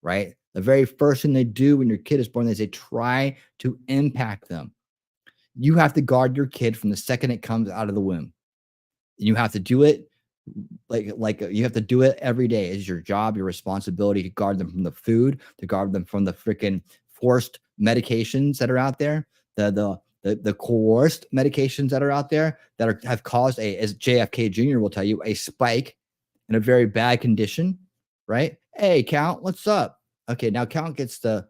Speaker 5: right? The very first thing they do when your kid is born is they try to impact them. You have to guard your kid from the second it comes out of the womb. And you have to do it like you have to do it every day. It's your job, your responsibility to guard them from the food, to guard them from the freaking forced medications that are out there, the coerced medications that are out there that have caused as JFK Jr. will tell you, a spike in a very bad condition, right? Hey, Count, what's up? Okay, now Count gets the,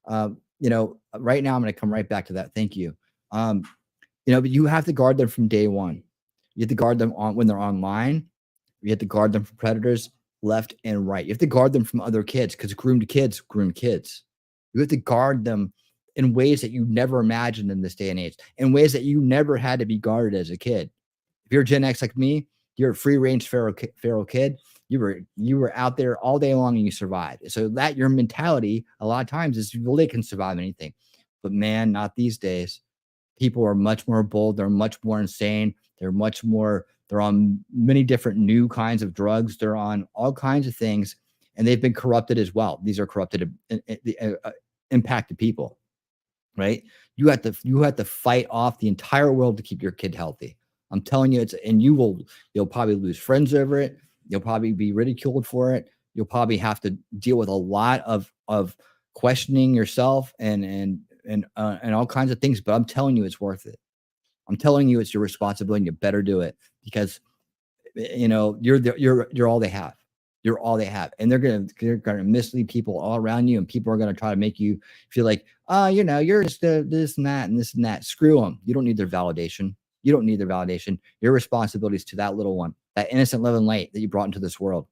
Speaker 5: you know, right now I'm going to come right back to that. Thank you. You know, but you have to guard them from day one. You have to guard them when they're online. You have to guard them from predators left and right. You have to guard them from other kids, because groomed kids groom kids. You have to guard them in ways that you never imagined in this day and age, in ways that you never had to be guarded as a kid. If you're Gen X like me, you're a free range feral kid. You were out there all day long and you survived. So that your mentality a lot of times is, well, they can survive anything. But man, not these days. People are much more bold. They're much more insane. They're on many different new kinds of drugs. They're on all kinds of things, and they've been corrupted as well. These are corrupted, impacted people, right? You have to fight off the entire world to keep your kid healthy. I'm telling you, you'll probably lose friends over it. You'll probably be ridiculed for it. You'll probably have to deal with a lot of questioning yourself and all kinds of things. But I'm telling you, it's worth it. I'm telling you, it's your responsibility, and you better do it, because, you know, you're all they have. You're all they have, and they're gonna mislead people all around you, and people are gonna try to make you feel like, you know, you're just this and that and this and that. Screw them. You don't need their validation. You don't need their validation. Your responsibility is to that little one, that innocent living light that you brought into this world.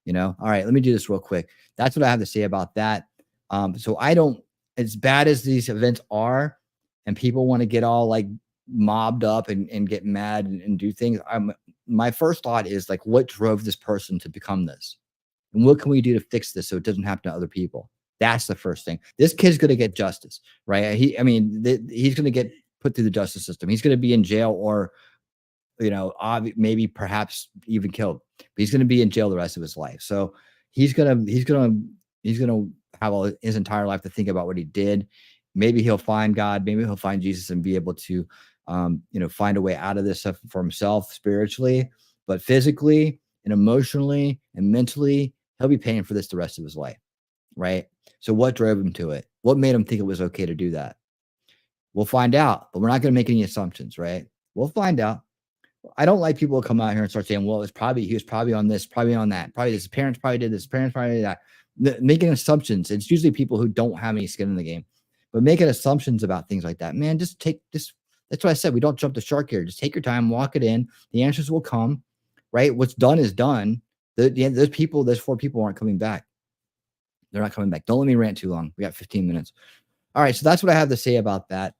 Speaker 5: You know. All right, let me do this real quick. That's what I have to say about that. So I don't, as bad as these events are, and people want to get all like mobbed up and get mad and do things, my first thought is, like, what drove this person to become this, and what can we do to fix this so it doesn't happen to other people? That's the first thing. This kid's going to get justice, right? He's going to get put through the justice system. He's going to be in jail, or, you know, maybe perhaps even killed, but he's going to be in jail the rest of his life. So he's going to have his entire life to think about what he did. Maybe he'll find God, maybe he'll find Jesus, and be able to, you know, find a way out of this stuff for himself spiritually, but physically and emotionally and mentally, he'll be paying for this the rest of his life, right? So what drove him to it? What made him think it was okay to do that? We'll find out, but we're not going to make any assumptions, right? We'll find out. I don't like people to come out here and start saying, well, he was probably on this, probably on that, probably his parents probably did this, parents probably did that. Making assumptions. It's usually people who don't have any skin in the game, but making assumptions about things like that, man, that's what I said. We don't jump the shark here. Just take your time, walk it in. The answers will come, right? What's done is done. Those 4 people aren't coming back. They're not coming back. Don't let me rant too long. We got 15 minutes. All right. So that's what I have to say about that.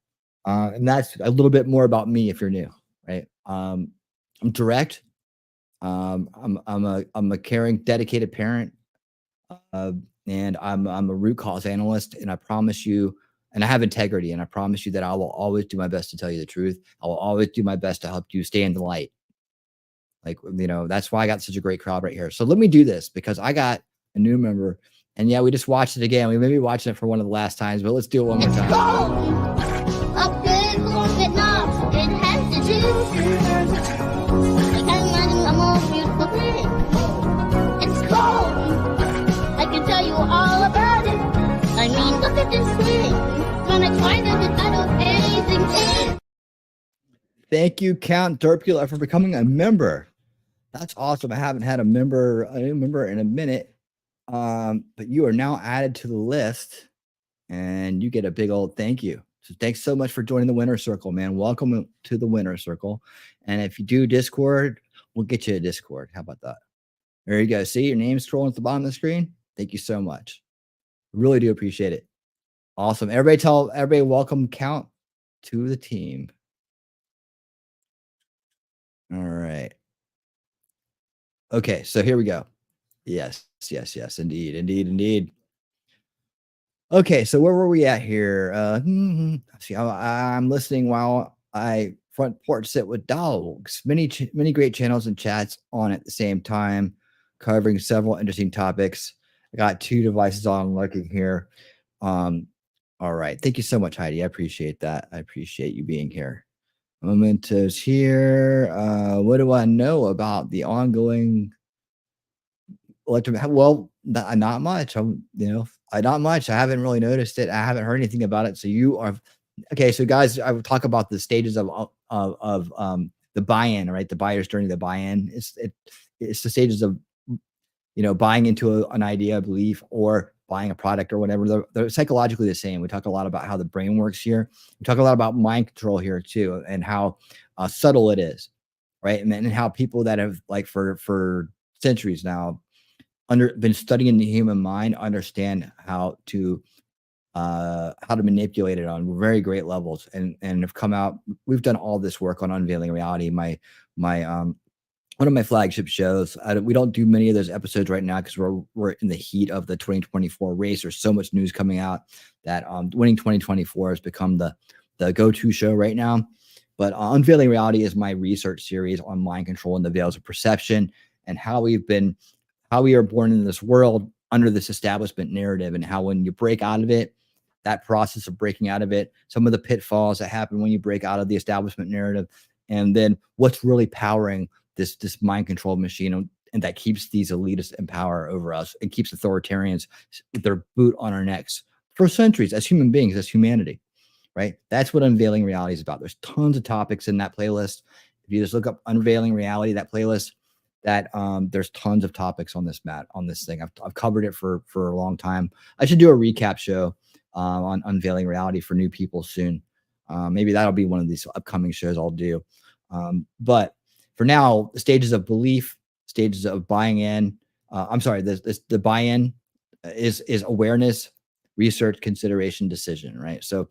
Speaker 5: And that's a little bit more about me if you're new, right? I'm direct. I'm a caring, dedicated parent. and I'm a root cause analyst, and I promise you, and I have integrity, and I promise you that I will always do my best to tell you the truth. I will always do my best to help you stay in the light. Like, that's why I got such a great crowd right here. So let me do this because I got a new member. And yeah, we just watched it again. We may be watching it for one of the last times, but let's do it one more time.
Speaker 14: Up good for Vietnam, it has to do. I can't imagine a more beautiful thing. It's cold. I can tell you all about it. I mean, look at this thing. When I try this, it's not amazing thing.
Speaker 5: Thank you, Count Derpula, for becoming a member. That's awesome. I haven't had a new member in a minute. But you are now added to the list, and you get a big old thank you. So thanks so much for joining the Winner Circle, man. Welcome to the Winner Circle. And if you do Discord, we'll get you a Discord. How about that? There you go. See your name scrolling at the bottom of the screen. Thank you so much. Really do appreciate it. Awesome. Everybody welcome Count to the team. All right. Okay, so here we go. Yes, indeed. Okay, so where were we at here? See, I'm listening while I front porch sit with dogs. Many great channels and chats on at the same time, covering several interesting topics. I got 2 devices on looking here. All right, thank you so much, Heidi. I appreciate that. I appreciate you being here. Mementos here. What do I know about the ongoing well, not much. Not much. I haven't really noticed it. I haven't heard anything about it. So you are okay. So guys, I will talk about the stages of the buy-in, right? The buyer's journey, the buy-in. It's the stages of buying into an idea, a belief, or buying a product or whatever. They're psychologically the same. We talk a lot about how the brain works here. We talk a lot about mind control here too, and how subtle it is, right? And how people that have for centuries now been studying the human mind understand how to manipulate it on very great levels and have come out. We've done all this work on Unveiling Reality, my one of my flagship shows. We don't do many of those episodes right now because we're in the heat of the 2024 race. There's so much news coming out that winning 2024 has become the go-to show right now. But Unveiling Reality is my research series on mind control and the veils of perception, and how we are born in this world under this establishment narrative, and how when you break out of it, that process of breaking out of it, some of the pitfalls that happen when you break out of the establishment narrative, and then what's really powering this mind control machine, and that keeps these elitists in power over us and keeps authoritarians with their boot on our necks for centuries as human beings, as humanity, right? That's what Unveiling Reality is about. There's tons of topics in that playlist. If you just look up Unveiling Reality, that playlist, that there's tons of topics on this thing. I've covered it for a long time. I should do a recap show on Unveiling Reality for new people soon. Maybe that'll be one of these upcoming shows I'll do. But for now, the stages of belief, stages of buying in. The buy-in is awareness, research, consideration, decision, right? So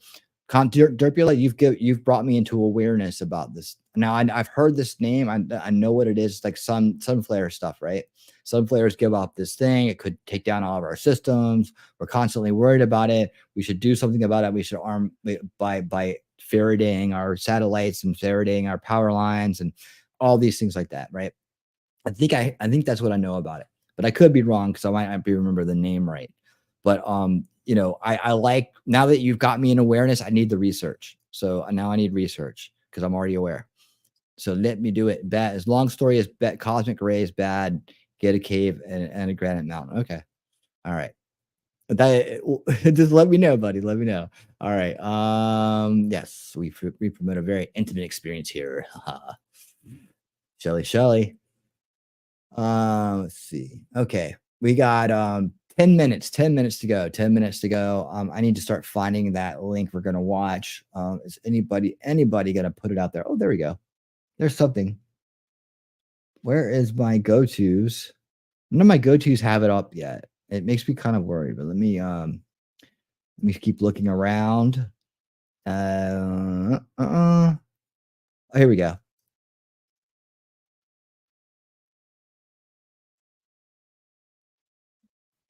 Speaker 5: Derpula, you've brought me into awareness about this. Now I've heard this name. I know what it is. It's like Sunflare stuff, right? Sunflares give off this thing. It could take down all of our systems. We're constantly worried about it. We should do something about it. We should arm by Faradaying our satellites and Faradaying our power lines and all these things like that, right? I think that's what I know about it, but I could be wrong because I might not remember the name right. But I like, now that you've got me in awareness, I need the research. So now I need research because I'm already aware. So let me do it. Bad. As long story as bad, cosmic rays bad. Get a cave and a granite mountain. Okay. All right. Just let me know, buddy. Let me know. All right. Yes, we promote a very intimate experience here. Shelly. Let's see. Okay. We got 10 minutes to go. 10 minutes to go. I need to start finding that link we're gonna watch. Is anybody gonna put it out there? Oh, there we go. There's something. Where is my go-tos? None of my go-tos have it up yet. It makes me kind of worried, but let me keep looking around. Oh, here we go.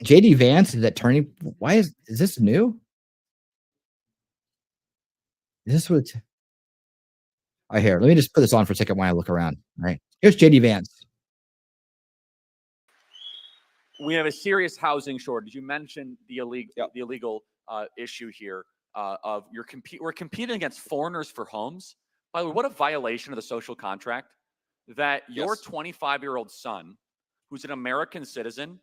Speaker 5: JD Vance is that turning. Why is this new? Is this what? All right, here. Let me just put this on for a second while I look around. All right, here's JD Vance.
Speaker 16: We have a serious housing shortage. You mentioned the illegal issue here of we're competing against foreigners for homes. By the way, what a violation of the social contract that your 25-year-old son, who's an American citizen,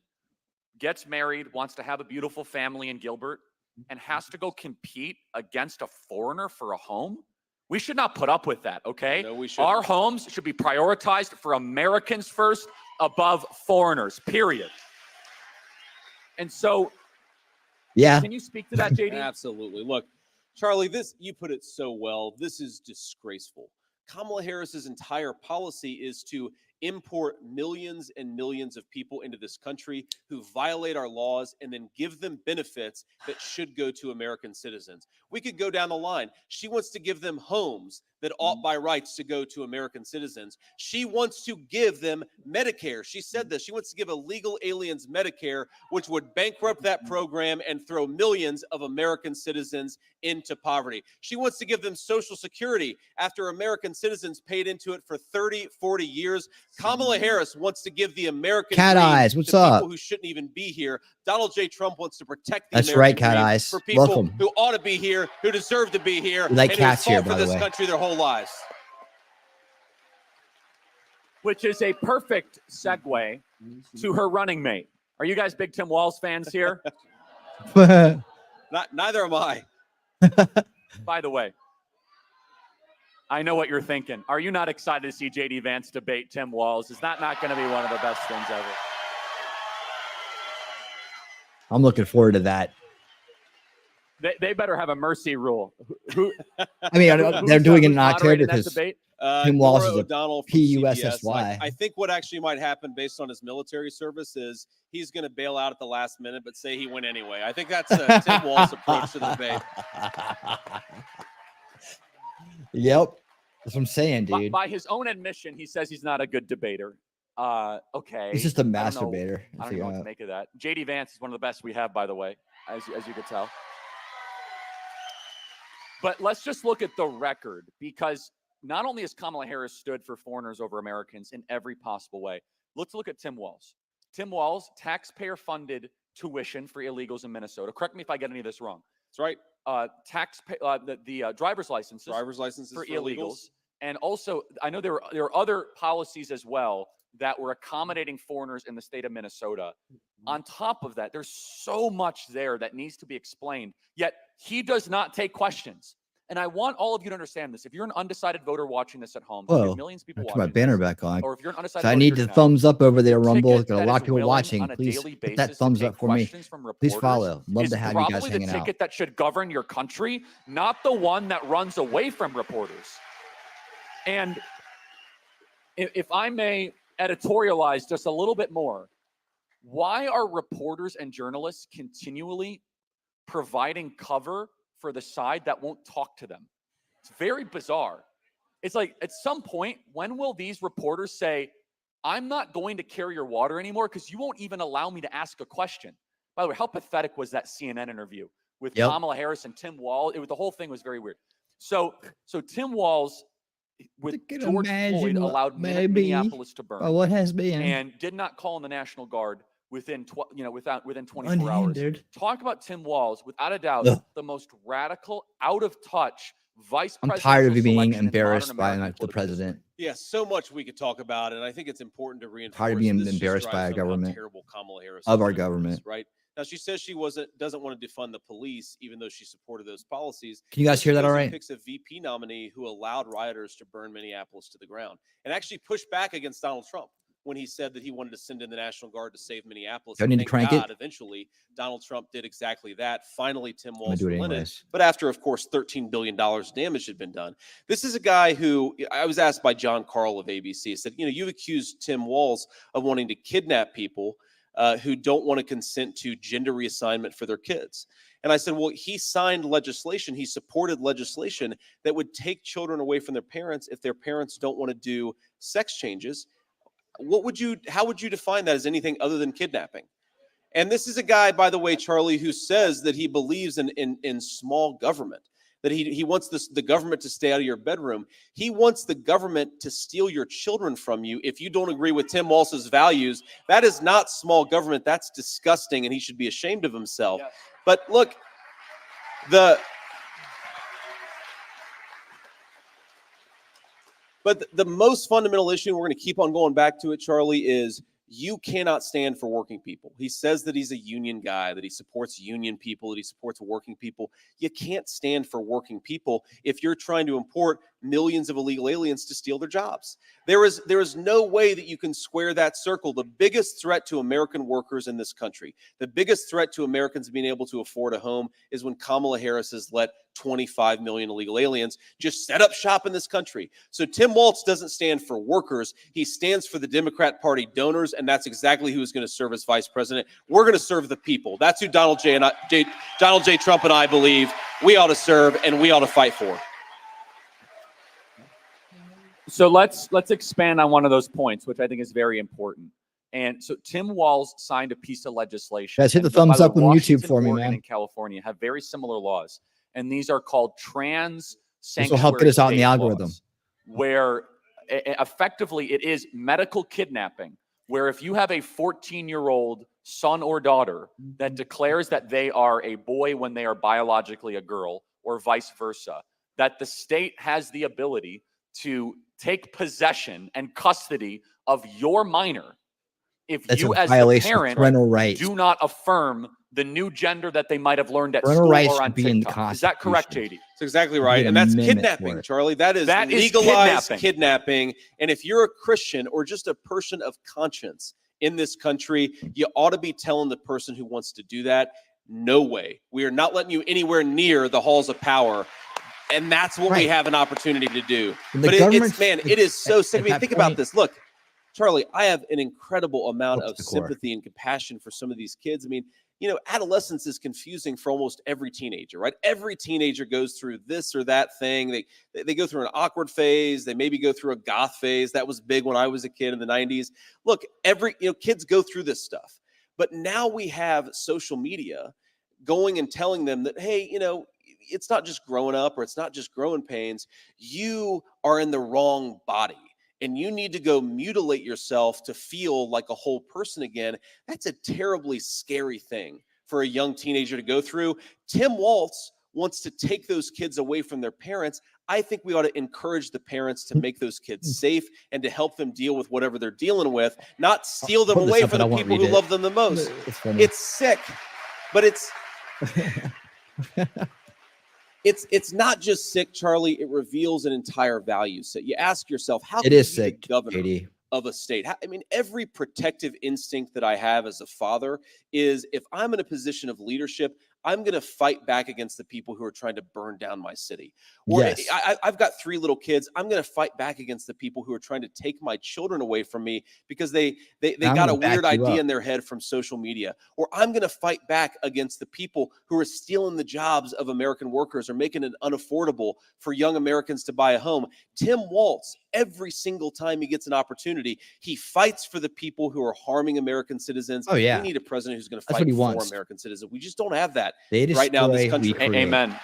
Speaker 16: gets married, wants to have a beautiful family in Gilbert, and has to go compete against a foreigner for a home. We should not put up with that, okay?
Speaker 17: No, we shouldn't.
Speaker 16: Our homes should be prioritized for Americans first above foreigners, period. And so, can you speak to that, JD?
Speaker 17: Absolutely. Look, Charlie, you put it so well. This is disgraceful. Kamala Harris's entire policy is to import millions and millions of people into this country who violate our laws and then give them benefits that should go to American citizens. We could go down the line. She wants to give them homes that ought by rights to go to American citizens. She wants to give them Medicare. She said this. She wants to give illegal aliens Medicare, which would bankrupt that program and throw millions of American citizens into poverty. She wants to give them Social Security after American citizens paid into it for 30, 40 years. Kamala Harris wants to give the American
Speaker 5: Cat
Speaker 17: dream
Speaker 5: Eyes, what's
Speaker 17: to
Speaker 5: up?
Speaker 17: people who shouldn't even be here. Donald J. Trump wants to protect the
Speaker 5: That's
Speaker 17: American
Speaker 5: right, Cat
Speaker 17: dream
Speaker 5: Eyes.
Speaker 17: for people
Speaker 5: Welcome.
Speaker 17: who ought to be here, who deserve to be here,
Speaker 5: We like
Speaker 17: and
Speaker 5: cats
Speaker 17: who
Speaker 5: here,
Speaker 17: fought
Speaker 5: by
Speaker 17: for
Speaker 5: the
Speaker 17: this
Speaker 5: way.
Speaker 17: country their whole lives.
Speaker 16: Which is a perfect segue to her running mate. Are you guys big Tim Walz fans here?
Speaker 17: Neither am I.
Speaker 16: By the way, I know what you're thinking. Are you not excited to see JD Vance debate Tim Walz? Is that not going to be one of the best things ever?
Speaker 5: I'm looking forward to that.
Speaker 16: They better have a mercy rule.
Speaker 5: I mean, they're doing it in October because
Speaker 16: debate?
Speaker 5: Tim Walz
Speaker 17: Nora
Speaker 5: is a
Speaker 17: O'Donnell from CBS.
Speaker 5: PUSSY.
Speaker 17: I think what actually might happen based on his military service is he's going to bail out at the last minute, but say he went anyway. I think that's Tim Walz's approach to the debate.
Speaker 5: Yep. That's what I'm saying, dude.
Speaker 16: By his own admission, he says he's not a good debater. Okay.
Speaker 5: He's just a
Speaker 16: I don't
Speaker 5: masturbator.
Speaker 16: know what to make of that. JD Vance is one of the best we have, by the way, as you could tell. But let's just look at the record, because not only has Kamala Harris stood for foreigners over Americans in every possible way. Let's look at Tim Walz. Tim Walz, taxpayer-funded tuition for illegals in Minnesota. Correct me if I get any of this wrong.
Speaker 17: That's right.
Speaker 16: The driver's licenses.
Speaker 17: Driver's licenses
Speaker 16: for
Speaker 17: illegals.
Speaker 16: illegals. And also, I know there were other policies as well that were accommodating foreigners in the state of Minnesota. On top of that, there's so much there that needs to be explained. Yet he does not take questions. And I want all of you to understand this. If you're an undecided voter watching this at home,
Speaker 5: Whoa.
Speaker 16: millions of people
Speaker 5: Turn
Speaker 16: watching
Speaker 5: my banner
Speaker 16: this,
Speaker 5: back on.
Speaker 16: or if you're an undecided
Speaker 5: So I
Speaker 16: voter
Speaker 5: need
Speaker 16: here
Speaker 5: the
Speaker 16: tonight,
Speaker 5: thumbs up over there,
Speaker 16: a
Speaker 5: Rumble.
Speaker 16: ticket
Speaker 5: Got a
Speaker 16: that
Speaker 5: lot
Speaker 16: is
Speaker 5: of people
Speaker 16: willing
Speaker 5: watching.
Speaker 16: on a
Speaker 5: Please
Speaker 16: daily
Speaker 5: hit that
Speaker 16: basis to
Speaker 5: thumbs
Speaker 16: take
Speaker 5: up for me.
Speaker 16: questions from
Speaker 5: Please
Speaker 16: reporters
Speaker 5: follow. Love
Speaker 16: is
Speaker 5: to have you guys
Speaker 16: probably
Speaker 5: hanging
Speaker 16: the
Speaker 5: out.
Speaker 16: ticket that should govern your country, not the one that runs away from reporters. And if I may editorialize just a little bit more, why are reporters and journalists continually providing cover for the side that won't talk to them? It's very bizarre. It's like, at some point, when will these reporters say, I'm not going to carry your water anymore because you won't even allow me to ask a question? By the way, how pathetic was that CNN interview with Kamala Harris and Tim Walz? The whole thing was very weird. So Tim Walz, with George Floyd, allowed Minneapolis to burn.
Speaker 5: What has been.
Speaker 16: And did not call in the National Guard within 24 hours.
Speaker 5: Unhindered.
Speaker 16: Talk about Tim Walz, without a doubt, the most radical, out of touch vice
Speaker 5: I'm
Speaker 16: presidential
Speaker 5: tired of you being
Speaker 16: selection in
Speaker 5: embarrassed
Speaker 16: modern
Speaker 5: by
Speaker 16: American
Speaker 5: the president.
Speaker 17: Yeah, so much we could talk about, and I think it's important to reinforce.
Speaker 5: Tired of being
Speaker 17: this just
Speaker 5: embarrassed by
Speaker 17: drives
Speaker 5: our
Speaker 17: home how
Speaker 5: government.
Speaker 17: terrible Kamala Harris
Speaker 5: Of
Speaker 17: is
Speaker 5: our
Speaker 17: doing this,
Speaker 5: government.
Speaker 17: right? Now, she says she doesn't want to defund the police, even though she supported those policies.
Speaker 5: Can you guys
Speaker 17: She
Speaker 5: hear that
Speaker 17: goes
Speaker 5: all
Speaker 17: and
Speaker 5: right?
Speaker 17: Picks a VP nominee who allowed rioters to burn Minneapolis to the ground, and actually pushed back against Donald Trump when he said that he wanted to send in the National Guard to save Minneapolis.
Speaker 5: Do I need to
Speaker 17: Thank
Speaker 5: crank
Speaker 17: God,
Speaker 5: it?
Speaker 17: eventually, Donald Trump did exactly that. Finally, Tim
Speaker 5: gonna
Speaker 17: Walz
Speaker 5: do it
Speaker 17: relented.
Speaker 5: anyways.
Speaker 17: But after, of course, $13 billion damage had been done. This is a guy who, I was asked by John Carl of ABC, he said, you've accused Tim Walz of wanting to kidnap people who don't want to consent to gender reassignment for their kids. And I said, well, he signed legislation. He supported legislation that would take children away from their parents if their parents don't want to do sex changes. How would you define that as anything other than kidnapping? And this is a guy, by the way, Charlie, who says that he believes in small government, that he wants the government to stay out of your bedroom. He wants the government to steal your children from you if you don't agree with Tim Walz's values. That is not small government. That's disgusting, and he should be ashamed of himself. Yes. But look, the most fundamental issue, and we're going to keep on going back to it, Charlie, is you cannot stand for working people. He says that he's a union guy, that he supports union people, that he supports working people. You can't stand for working people if you're trying to import millions of illegal aliens to steal their jobs. There is no way that you can square that circle. The biggest threat to American workers in this country, the biggest threat to Americans being able to afford a home is when Kamala Harris has let 25 million illegal aliens just set up shop in this country. So Tim Walz doesn't stand for workers. He stands for the Democrat Party donors, and that's exactly who's going to serve as vice president. We're going to serve the people. That's who Donald J. Trump and I believe we ought to serve and we ought to fight for.
Speaker 16: So let's expand on one of those points, which I think is very important. And so Tim Walz signed a piece of legislation.
Speaker 5: Guys, hit the
Speaker 16: And by
Speaker 5: thumbs
Speaker 16: way,
Speaker 5: up on
Speaker 16: Washington,
Speaker 5: YouTube for me,
Speaker 16: Oregon,
Speaker 5: man.
Speaker 16: and California have very similar laws. And these are called trans
Speaker 5: This will help get us out in the
Speaker 16: state
Speaker 5: algorithm.
Speaker 16: laws, where effectively it is medical kidnapping, where if you have a 14-year-old son or daughter that declares that they are a boy when they are biologically a girl, or vice versa, that the state has the ability to take possession and custody of your minor if
Speaker 5: That's
Speaker 16: you
Speaker 5: a
Speaker 16: as the
Speaker 5: violation of
Speaker 16: parent
Speaker 5: parental rights.
Speaker 16: do not affirm the new gender that they might have learned at
Speaker 5: Parental
Speaker 16: school
Speaker 5: rights
Speaker 16: or on
Speaker 5: should be in the
Speaker 16: TikTok. Is that correct,
Speaker 5: Constitution.
Speaker 16: JD?
Speaker 17: That's exactly right. And that's kidnapping, Charlie. That is legalized kidnapping. And if you're a Christian or just a person of conscience in this country, you ought to be telling the person who wants to do that, no way. We are not letting you anywhere near the halls of power. And that's what we have an opportunity to do. But it is so sick. I mean, think about this. Look, Charlie, I have an incredible amount of sympathy and compassion for some of these kids. I mean, you know, adolescence is confusing for almost every teenager, right? Every teenager goes through this or that thing. They go through an awkward phase. They maybe go through a goth phase. That was big when I was a kid in the 90s. Look, kids go through this stuff. But now we have social media going and telling them that, hey, it's not just growing up or it's not just growing pains. You are in the wrong body and you need to go mutilate yourself to feel like a whole person again. That's a terribly scary thing for a young teenager to go through. Tim Walz wants to take those kids away from their parents. I think we ought to encourage the parents to make those kids safe and to help them deal with whatever they're dealing with, not steal them away from the people who love them the most. It's sick, but it's not just sick, Charlie. It reveals an entire value set. You ask yourself, how can you be the governor of a state? I mean, every protective instinct that I have as a father is if I'm in a position of leadership, I'm going to fight back against the people who are trying to burn down my city. Or
Speaker 5: Yes.
Speaker 17: I've got 3 little kids. I'm going to fight back against the people who are trying to take my children away from me because they got a weird idea in their head from social media. Or I'm going to fight back against the people who are stealing the jobs of American workers or making it unaffordable for young Americans to buy a home. Tim Walz, every single time he gets an opportunity, he fights for the people who are harming American citizens.
Speaker 5: Oh, yeah.
Speaker 17: We need a president who's going to
Speaker 5: That's
Speaker 17: fight
Speaker 5: what he
Speaker 17: for
Speaker 5: wants.
Speaker 17: American citizens. We just don't have that
Speaker 5: They
Speaker 17: right now in this
Speaker 5: destroy, we
Speaker 17: country.
Speaker 5: create.
Speaker 16: Amen.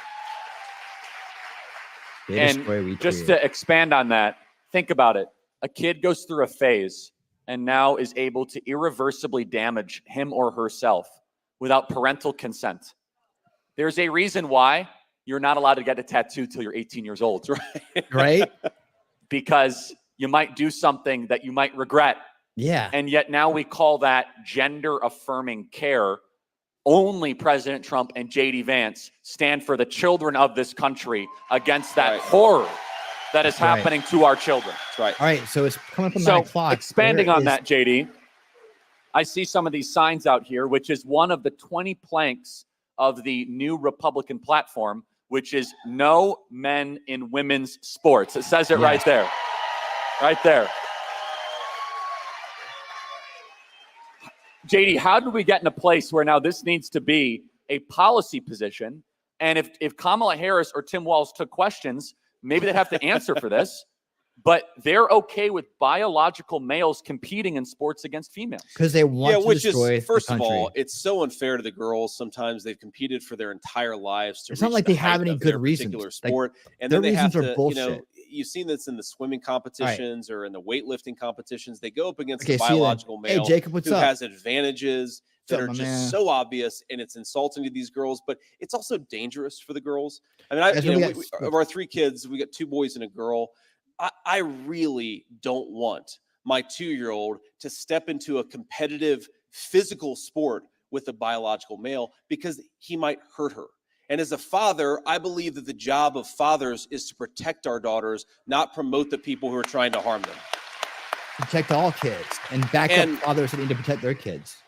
Speaker 5: They
Speaker 16: And
Speaker 5: destroy, we
Speaker 16: just
Speaker 5: create.
Speaker 16: to expand on that, think about it. A kid goes through a phase and now is able to irreversibly damage him or herself without parental consent. There's a reason why you're not allowed to get a tattoo till you're 18 years old.
Speaker 5: Right?
Speaker 16: Because you might do something that you might regret.
Speaker 5: Yeah.
Speaker 16: And yet now we call that gender affirming care. Only President Trump and JD Vance stand for the children of this country against that horror that is happening to our children.
Speaker 17: That's right.
Speaker 5: All right. So it's coming up on
Speaker 16: So
Speaker 5: 9 o'clock.
Speaker 16: expanding
Speaker 5: There
Speaker 16: on
Speaker 5: is-
Speaker 16: that, JD, I see some of these signs out here, which is one of the 20 planks of the new Republican platform, which is no men in women's sports. It says it right there. Right there. JD, how did we get in a place where now this needs to be a policy position? And if Kamala Harris or Tim Walz took questions, maybe they'd have to answer for this. but they're okay with biological males competing in sports against females
Speaker 5: because they want to
Speaker 17: which
Speaker 5: destroy
Speaker 17: is, first
Speaker 5: the
Speaker 17: of
Speaker 5: country.
Speaker 17: all, it's so unfair to the girls. Sometimes they've competed for their entire lives to
Speaker 5: It's
Speaker 17: reach
Speaker 5: not like
Speaker 17: the
Speaker 5: they have
Speaker 17: height
Speaker 5: any
Speaker 17: of
Speaker 5: good
Speaker 17: their
Speaker 5: reasons.
Speaker 17: particular
Speaker 5: Like,
Speaker 17: sport, and
Speaker 5: their
Speaker 17: then they have
Speaker 5: reasons are
Speaker 17: to,
Speaker 5: bullshit.
Speaker 17: you've seen this in the swimming competitions or in the weightlifting competitions. They go up against
Speaker 5: Okay,
Speaker 17: a
Speaker 5: see you then.
Speaker 17: biological
Speaker 5: Hey,
Speaker 17: male
Speaker 5: Jacob, what's
Speaker 17: who
Speaker 5: up?
Speaker 17: has advantages that
Speaker 5: What's
Speaker 17: are
Speaker 5: up, my
Speaker 17: just
Speaker 5: man?
Speaker 17: so obvious, and it's insulting to these girls. But it's also dangerous for the girls. I mean,
Speaker 5: Guys, we got-
Speaker 17: of our 3 kids, we got 2 boys and a girl. I really don't want my 2-year-old to step into a competitive physical sport with a biological male because he might hurt her. And as a father, I believe that the job of fathers is to protect our daughters, not promote the people who are trying to harm them.
Speaker 5: Protect all kids and back up fathers that need to protect their kids.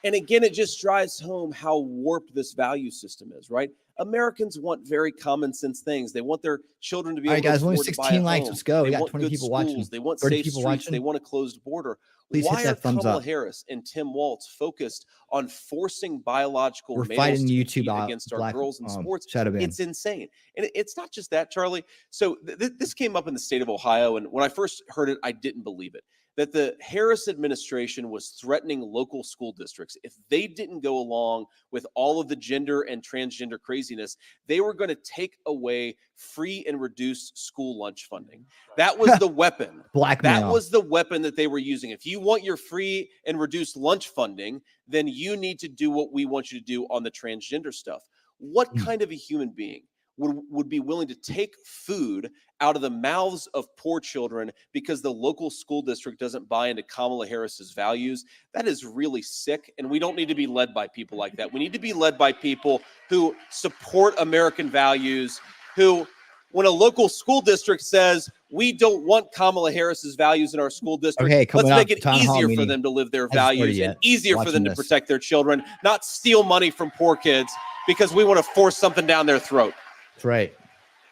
Speaker 17: And again, it just drives home how warped this value system is, right? Americans want very common sense things. They want their children to be
Speaker 5: All
Speaker 17: able
Speaker 5: right, guys,
Speaker 17: to
Speaker 5: only
Speaker 17: afford to buy a
Speaker 5: 16 likes.
Speaker 17: home.
Speaker 5: Let's go. We
Speaker 17: They
Speaker 5: got
Speaker 17: want
Speaker 5: 20
Speaker 17: good
Speaker 5: people
Speaker 17: schools.
Speaker 5: watching.
Speaker 17: They want
Speaker 5: 30
Speaker 17: safe
Speaker 5: people
Speaker 17: streets.
Speaker 5: watching.
Speaker 17: They want a closed border.
Speaker 5: Please hit
Speaker 17: Why
Speaker 5: that
Speaker 17: are
Speaker 5: thumbs
Speaker 17: Kamala
Speaker 5: up.
Speaker 17: Harris and Tim Walz focused on forcing biological
Speaker 5: We're
Speaker 17: males
Speaker 5: fighting
Speaker 17: to
Speaker 5: YouTube
Speaker 17: compete against our girls in sports?
Speaker 5: shadow ban.
Speaker 17: It's insane. And it's not just that, Charlie. So this came up in the state of Ohio, and when I first heard it, I didn't believe it. That the Harris administration was threatening local school districts. If they didn't go along with all of the gender and transgender craziness, they were going to take away free and reduced school lunch funding. That was the weapon.
Speaker 5: Blackmail.
Speaker 17: That was the weapon that they were using. If you want your free and reduced lunch funding, then you need to do what we want you to do on the transgender stuff. What kind of a human being would be willing to take food out of the mouths of poor children because the local school district doesn't buy into Kamala Harris's values? That is really sick, and we don't need to be led by people like that. We need to be led by people who support American values, who, when a local school district says, we don't want Kamala Harris's values in our school district,
Speaker 5: Okay,
Speaker 17: let's
Speaker 5: coming
Speaker 17: make
Speaker 5: up,
Speaker 17: it
Speaker 5: town hall
Speaker 17: easier for
Speaker 5: meeting.
Speaker 17: them to live their
Speaker 5: Hasn't started
Speaker 17: values and
Speaker 5: yet.
Speaker 17: easier for them
Speaker 5: Watching
Speaker 17: to
Speaker 5: this.
Speaker 17: protect their children, not steal money from poor kids because we want to force something down their throat.
Speaker 5: That's right.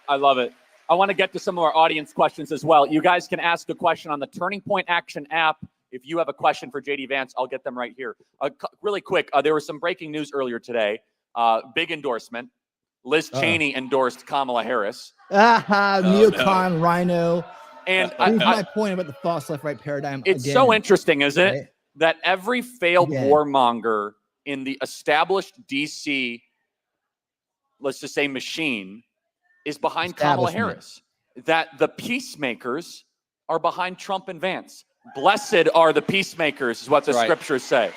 Speaker 16: I love it. I want to get to some of our audience questions as well. You guys can ask a question on the Turning Point Action app. If you have a question for JD Vance, I'll get them right here. Really quick, there was some breaking news earlier today. Big endorsement. Liz Cheney endorsed Kamala Harris.
Speaker 5: Neocon, Rhino.
Speaker 16: And
Speaker 5: Proves my point about the false left-right paradigm.
Speaker 16: It's
Speaker 5: again.
Speaker 16: so interesting, isn't it?
Speaker 5: Right?
Speaker 16: That every failed
Speaker 5: Again.
Speaker 16: warmonger in the established DC, let's just say machine, is behind Kamala
Speaker 5: Establishment.
Speaker 16: Harris. That the peacemakers are behind Trump and Vance. Blessed are the peacemakers, is what the
Speaker 17: That's right.
Speaker 16: scriptures say.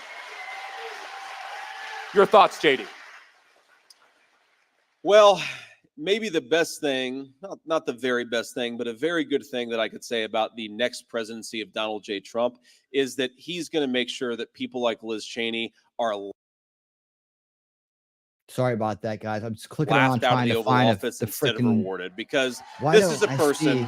Speaker 16: Your thoughts, JD?
Speaker 17: Well, maybe the best thing, not the very best thing, but a very good thing that I could say about the next presidency of Donald J. Trump is that he's going to make sure that people like Liz Cheney are
Speaker 5: Sorry about that, guys. I'm just clicking around
Speaker 17: laughed out of
Speaker 5: trying
Speaker 17: the
Speaker 5: to
Speaker 17: Oval
Speaker 5: find
Speaker 17: Office
Speaker 5: the
Speaker 17: instead of
Speaker 5: freaking.
Speaker 17: rewarded, because
Speaker 5: Why
Speaker 17: this
Speaker 5: don't
Speaker 17: is a
Speaker 5: I
Speaker 17: person.
Speaker 5: see-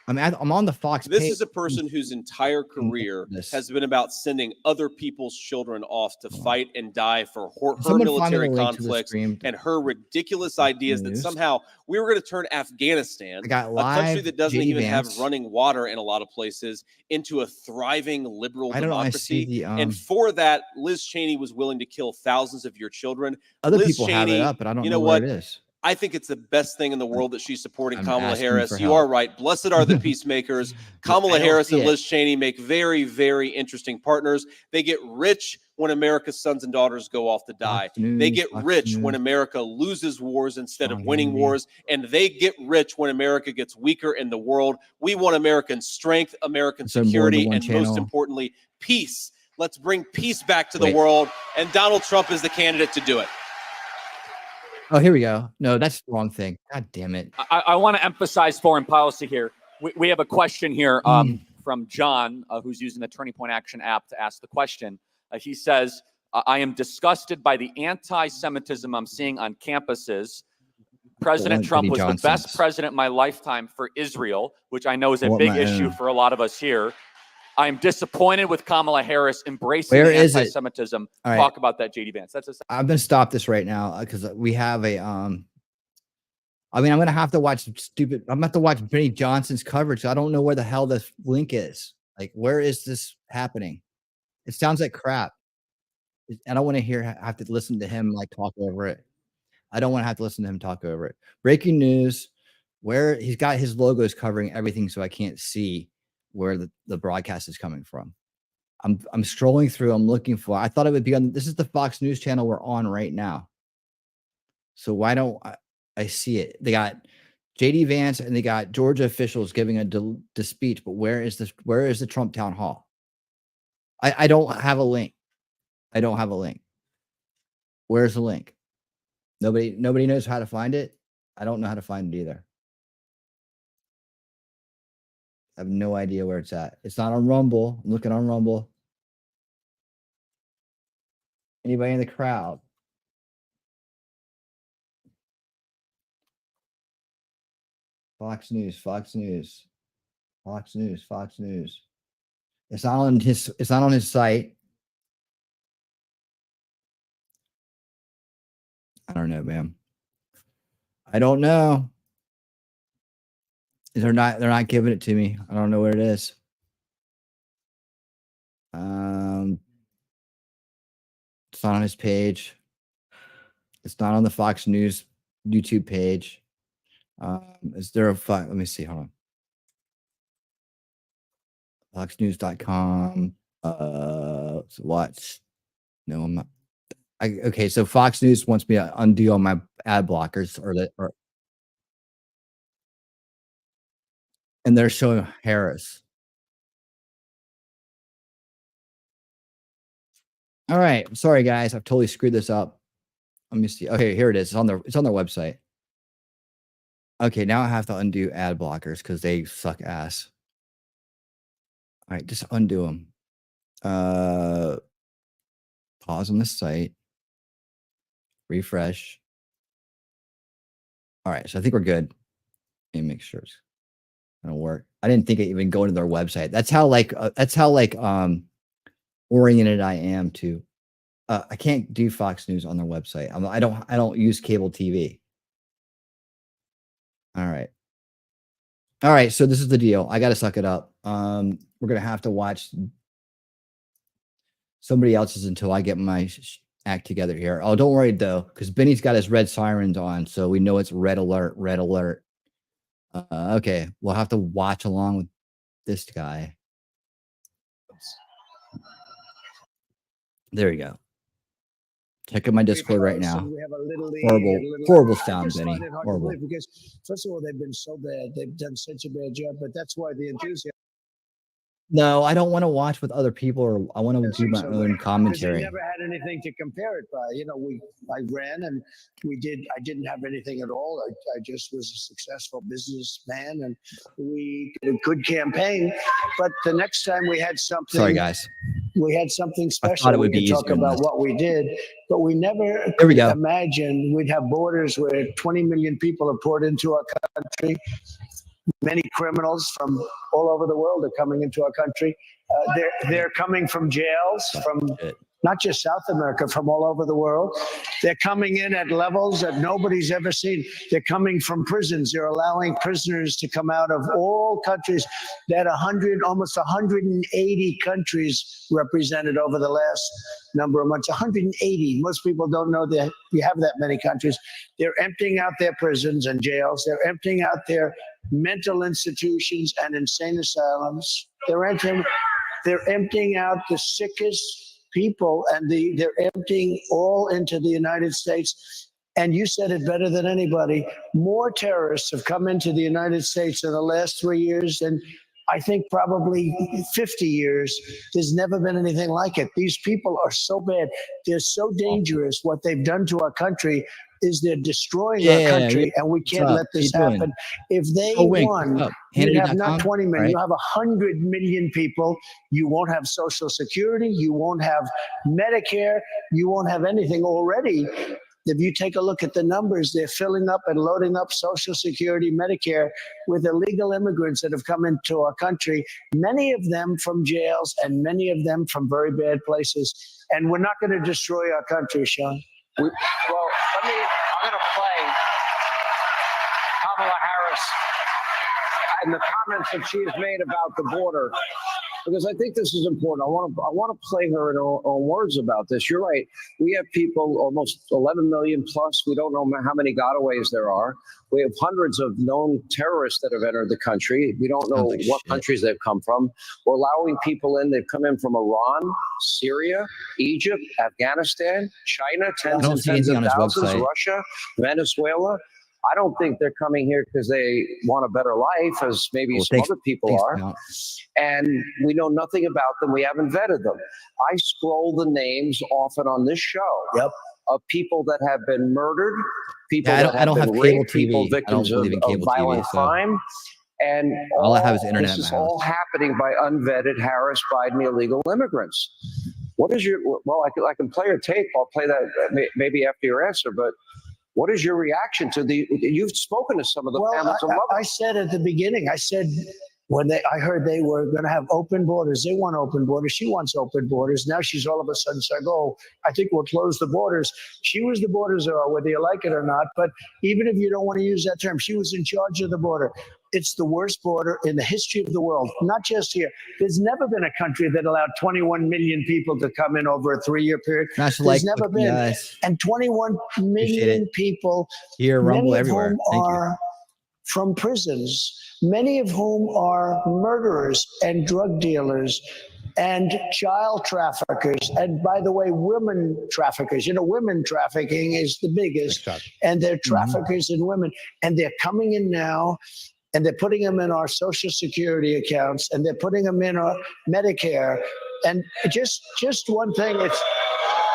Speaker 5: I'm on the Fox
Speaker 17: This
Speaker 5: page.
Speaker 17: is a person whose entire career has been about sending other people's children off to fight and die for her
Speaker 5: Someone find me
Speaker 17: military
Speaker 5: the link to the
Speaker 17: conflicts
Speaker 5: stream.
Speaker 17: and her ridiculous ideas that
Speaker 5: News.
Speaker 17: somehow we were going to turn Afghanistan,
Speaker 5: I got
Speaker 17: a country
Speaker 5: live
Speaker 17: that doesn't
Speaker 5: JD
Speaker 17: even have
Speaker 5: Vance.
Speaker 17: running water in a lot of places, into a thriving liberal
Speaker 5: I don't know, I
Speaker 17: democracy.
Speaker 5: see the,
Speaker 17: And for that, Liz Cheney was willing to kill thousands of your children.
Speaker 5: Other
Speaker 17: Liz
Speaker 5: people have it
Speaker 17: Cheney,
Speaker 5: up, but I don't
Speaker 17: you
Speaker 5: know
Speaker 17: know
Speaker 5: where
Speaker 17: what?
Speaker 5: it is.
Speaker 17: I think it's the best thing in the world that she's supporting
Speaker 5: I'm
Speaker 17: Kamala
Speaker 5: asking
Speaker 17: Harris.
Speaker 5: for
Speaker 17: You
Speaker 5: help.
Speaker 17: are right. Blessed are the peacemakers. Kamala
Speaker 5: I don't
Speaker 17: Harris
Speaker 5: see
Speaker 17: and
Speaker 5: it.
Speaker 17: Liz Cheney make very, very interesting partners. They get rich when America's sons and daughters go off to die.
Speaker 5: Fox News,
Speaker 17: They get
Speaker 5: Fox
Speaker 17: rich when
Speaker 5: News.
Speaker 17: America loses wars instead of
Speaker 5: Sean
Speaker 17: winning
Speaker 5: Hannity.
Speaker 17: wars. And they get rich when America gets weaker in the world. We want American strength, American
Speaker 5: So more than
Speaker 17: security,
Speaker 5: one
Speaker 17: and most
Speaker 5: channel.
Speaker 17: importantly, peace. Let's bring peace back to the
Speaker 5: Wait.
Speaker 17: world. And Donald Trump is the candidate to do it.
Speaker 5: Oh, here we go. No, that's the wrong thing. God damn it.
Speaker 16: I want to emphasize foreign policy here. We have a question here from John, who's using the Turning Point Action app to ask the question. He says, I am disgusted by the anti-Semitism I'm seeing on campuses. President
Speaker 5: want
Speaker 16: Trump
Speaker 5: Eddie
Speaker 16: was the best
Speaker 5: Johnson's.
Speaker 16: president in my lifetime for Israel, which I know is
Speaker 5: I
Speaker 16: a
Speaker 5: want
Speaker 16: big
Speaker 5: my
Speaker 16: issue
Speaker 5: own.
Speaker 16: for a lot of us here. I'm disappointed with Kamala Harris embracing
Speaker 5: Where is it?
Speaker 16: anti-Semitism.
Speaker 5: All right.
Speaker 16: Talk about that, JD Vance. That's
Speaker 5: I'm gonna stop this right now because we have a I mean, I'm gonna have to watch stupid. I'm gonna have to watch Benny Johnson's coverage. I don't know where the hell this link is. Like, where is this happening? It sounds like crap. I don't want to have to listen to him like talk over it. I don't want to have to listen to him talk over it. Breaking news: Where he's got his logos covering everything, so I can't see where the broadcast is coming from. I'm scrolling through. I'm looking for. I thought it would be on. This is the Fox News channel we're on right now. So why don't I see it? They got JD Vance and they got Georgia officials giving a speech. But where is the Trump town hall? I don't have a link. I don't have a link. Where's the link? Nobody knows how to find it. I don't know how to find it either. I have no idea where it's at. It's not on Rumble. I'm looking on Rumble. Anybody in the crowd? Fox News, Fox News, Fox News, Fox News. It's not on his site. I don't know, man. I don't know. They're not giving it to me. I don't know where it is. It's not on his page. It's not on the Fox News YouTube page. Is there a let me see. Hold on. Foxnews.com. What? No, I'm not. Okay, so Fox News wants me to undo all my ad blockers and they're showing Harris. All right. I'm sorry, guys. I've totally screwed this up. Let me see. Okay, here it is. It's on their website. Okay, now I have to undo ad blockers because they suck ass. All right, just undo them. Pause on the site. Refresh. All right, so I think we're good. Let me make sure it's gonna work. I didn't think it even go into their website. That's how oriented I am to. I can't do Fox News on their website. I don't use cable TV. All right. So this is the deal. I got to suck it up. We're gonna have to watch somebody else's until I get my act together here. Oh, don't worry though, because Benny's got his red sirens on, so we know it's red alert. Red alert. Okay, we'll have to watch along with this guy. There you go. Check out my Discord right now.
Speaker 18: We have a little lead,
Speaker 5: Horrible sound, Benny. Horrible.
Speaker 18: Because first of all, they've been so bad. They've done such a bad job, but that's why the enthusiasm.
Speaker 5: No, I don't want to watch with other people, or I want to do my own commentary.
Speaker 18: Because they never had anything to compare it by. You know, I ran and I didn't have anything at all. I just was a successful businessman and we did a good campaign. But the next time we had something.
Speaker 5: Sorry, guys.
Speaker 18: We had something special.
Speaker 5: I thought it would be
Speaker 18: talk
Speaker 5: easier
Speaker 18: about what we did, but we never
Speaker 5: There we go.
Speaker 18: imagined we'd have borders where 20 million people are poured into our country. Many criminals from all over the world are coming into our country. They're coming from jails, from not just South America, from all over the world. They're coming in at levels that nobody's ever seen. They're coming from prisons. They're allowing prisoners to come out of all countries. They had almost 180 countries represented over the last number of months. 180. Most people don't know that you have that many countries. They're emptying out their prisons and jails. They're emptying out their mental institutions and insane asylums. They're emptying out the sickest people, and they're emptying all into the United States. And you said it better than anybody. More terrorists have come into the United States in the last 3 years than I think probably 50 years. There's never been anything like it. These people are so bad. They're so dangerous. What they've done to our country is they're destroying our country, and we can't let this happen. If they won, you have not 20 million, you have 100 million people. You won't have Social Security, you won't have Medicare, you won't have anything already. If you take a look at the numbers, they're filling up and loading up Social Security, Medicare with illegal immigrants that have come into our country, many of them from jails and many of them from very bad places. And we're not going to destroy our country, Sean.
Speaker 7: I'm going to play Kamala Harris and the comments that she has made about the border.
Speaker 18: because I think this is important. I want to play her in her own words about this. You're right. We have people, almost 11 million plus. We don't know how many gotaways there are. We have hundreds of known terrorists that have entered the country. We don't know what countries they've come from. We're allowing people in. They've come in from Iran, Syria, Egypt, Afghanistan, China, tens and tens of thousands, Russia, Venezuela. I don't think they're coming here because they want a better life, as maybe some other people are. And we know nothing about them. We haven't vetted them. I scroll the names often on this show of people that have been murdered, people that have been raped, people victims of violent crime. And
Speaker 5: all I have is internet.
Speaker 18: This is all happening by unvetted, harassed Biden illegal immigrants. What is your, well, I can play a tape. I'll play that maybe after your answer, but what is your reaction to you've spoken to some of the families of loved ones.
Speaker 11: I said at the beginning, I said, when I heard they were going to have open borders, they want open borders. She wants open borders. Now she's all of a sudden saying, oh, I think we'll close the borders. She was the border czar, whether you like it or not. But even if you don't want to use that term, she was in charge of the border. It's the worst border in the history of the world, not just here. There's never been a country that allowed 21 million people to come in over a 3-year period. There's never been.
Speaker 5: Yes.
Speaker 11: And 21 million people,
Speaker 5: here, rumble everywhere.
Speaker 11: Are from prisons, many of whom are murderers and drug dealers and child traffickers. And by the way, women traffickers. You know, women trafficking is the biggest. And they're traffickers in women. And they're coming in now, and they're putting them in our Social Security accounts, and they're putting them in our Medicare. And just one thing, it's,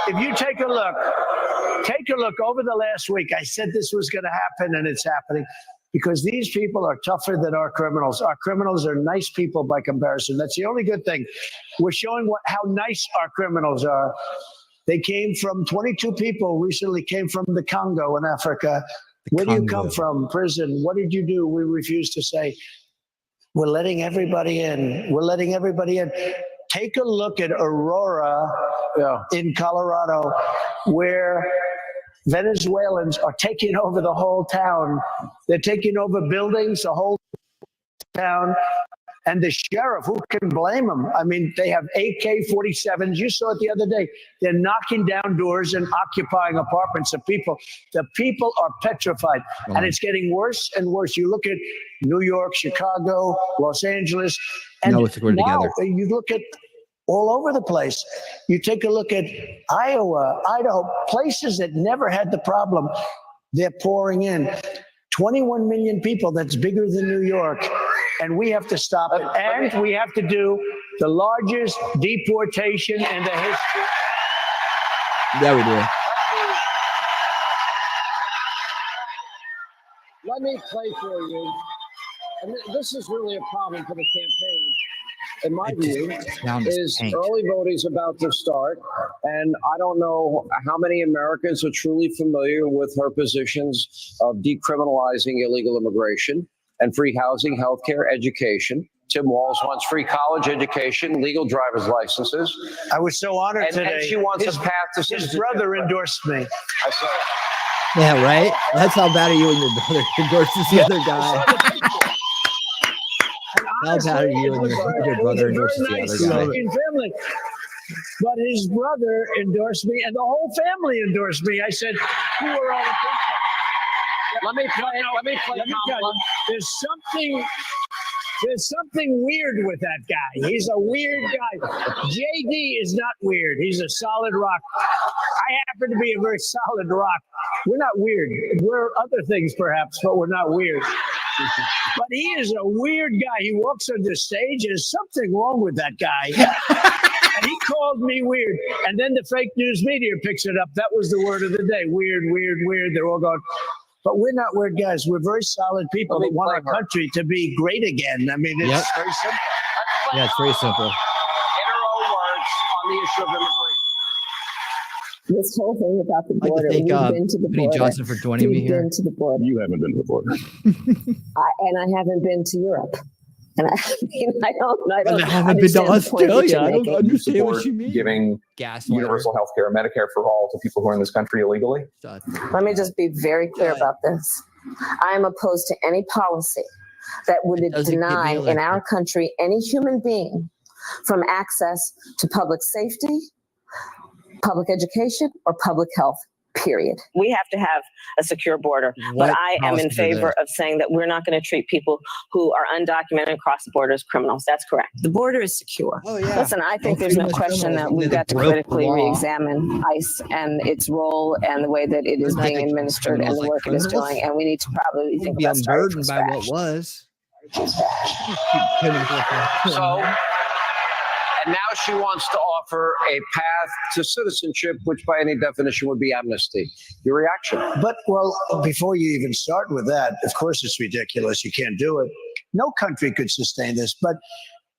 Speaker 11: if you take a look over the last week, I said this was going to happen, and it's happening. Because these people are tougher than our criminals. Our criminals are nice people by comparison. That's the only good thing. We're showing how nice our criminals are. They came from 22 people recently came from the Congo in Africa. Where do you come from? Prison. What did you do? We refuse to say. We're letting everybody in. We're letting everybody in. Take a look at Aurora in Colorado, where Venezuelans are taking over the whole town. They're taking over buildings, the whole town. And the sheriff, who can blame them? I mean, they have AK-47s. You saw it the other day. They're knocking down doors and occupying apartments of people. The people are petrified. And it's getting worse and worse. You look at New York, Chicago, Los Angeles. And now you look at all over the place. You take a look at Iowa, Idaho, places that never had the problem. They're pouring in. 21 million people, that's bigger than New York. And we have to stop it. And we have to do the largest deportation in the history.
Speaker 5: Yeah, we do.
Speaker 18: Let me play for you. And this is really a problem for the campaign. In my view, is early voting is about to start, and I don't know how many Americans are truly familiar with her positions of decriminalizing illegal immigration and free housing, healthcare, education. Tim Walz wants free college education, legal driver's licenses.
Speaker 11: I was so honored today.
Speaker 18: And she wants a path to
Speaker 11: his brother endorsed me.
Speaker 18: I saw it.
Speaker 5: Yeah, right? That's how bad are you and your brother endorses the other guy. How bad are you and your brother endorses the other guy?
Speaker 11: Family. But his brother endorsed me, and the whole family endorsed me. I said, who are all the people? Let me tell you, there's something weird with that guy. He's a weird guy. JD is not weird. He's a solid rock. I happen to be a very solid rock. We're not weird. We're other things perhaps, but we're not weird. But he is a weird guy. He walks on the stage. There's something wrong with that guy. And he called me weird. And then the fake news media picks it up. That was the word of the day. Weird, weird, weird. They're all going, but we're not weird guys. We're very solid people that want our country to be great again. I mean, it's very simple.
Speaker 5: Yeah, it's very simple.
Speaker 18: In her own words on the issue of immigration.
Speaker 19: This whole thing about the border, we've been to the border.
Speaker 5: Johnson for joining me here.
Speaker 19: Been to the border.
Speaker 20: You haven't been to the border.
Speaker 19: And I haven't been to Europe. And I
Speaker 5: haven't been to Australia. I don't understand what you mean.
Speaker 20: Giving universal health care, Medicare for all to people who are in this country illegally.
Speaker 19: Let me just be very clear about this. I am opposed to any policy that would deny in our country any human being from access to public safety, public education, or public health. Period. We have to have a secure border, but I am in favor of saying that we're not going to treat people who are undocumented and cross the border as criminals. That's correct. The border is secure.
Speaker 5: Oh, yeah.
Speaker 19: Listen, I think there's no question that we've got to critically re-examine ICE and its role and the way that it is being administered and the work it is doing, and we need to probably think about starting from
Speaker 5: by what
Speaker 19: scratch.
Speaker 5: was.
Speaker 21: So, and now she wants to offer a path to citizenship, which by any definition would be amnesty. Your reaction?
Speaker 18: But, well, before you even start with that, of course it's ridiculous. You can't do it. No country could sustain this. But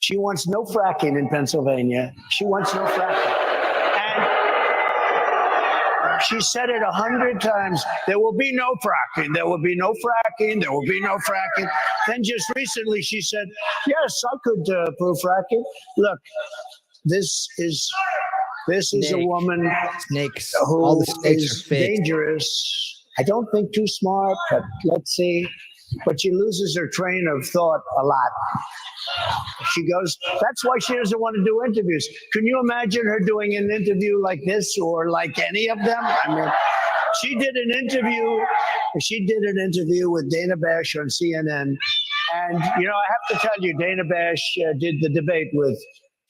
Speaker 18: she wants no fracking in Pennsylvania. She wants no fracking. And she said it 100 times. There will be no fracking. There will be no fracking. There will be no fracking. Then just recently she said, yes, I could approve fracking. Look, this is a woman who is dangerous. I don't think too smart, but let's see. But she loses her train of thought a lot. She goes, that's why she doesn't want to do interviews. Can you imagine her doing an interview like this or like any of them? I mean, she did an interview with Dana Bash on CNN. And, you know, I have to tell you, Dana Bash did the debate with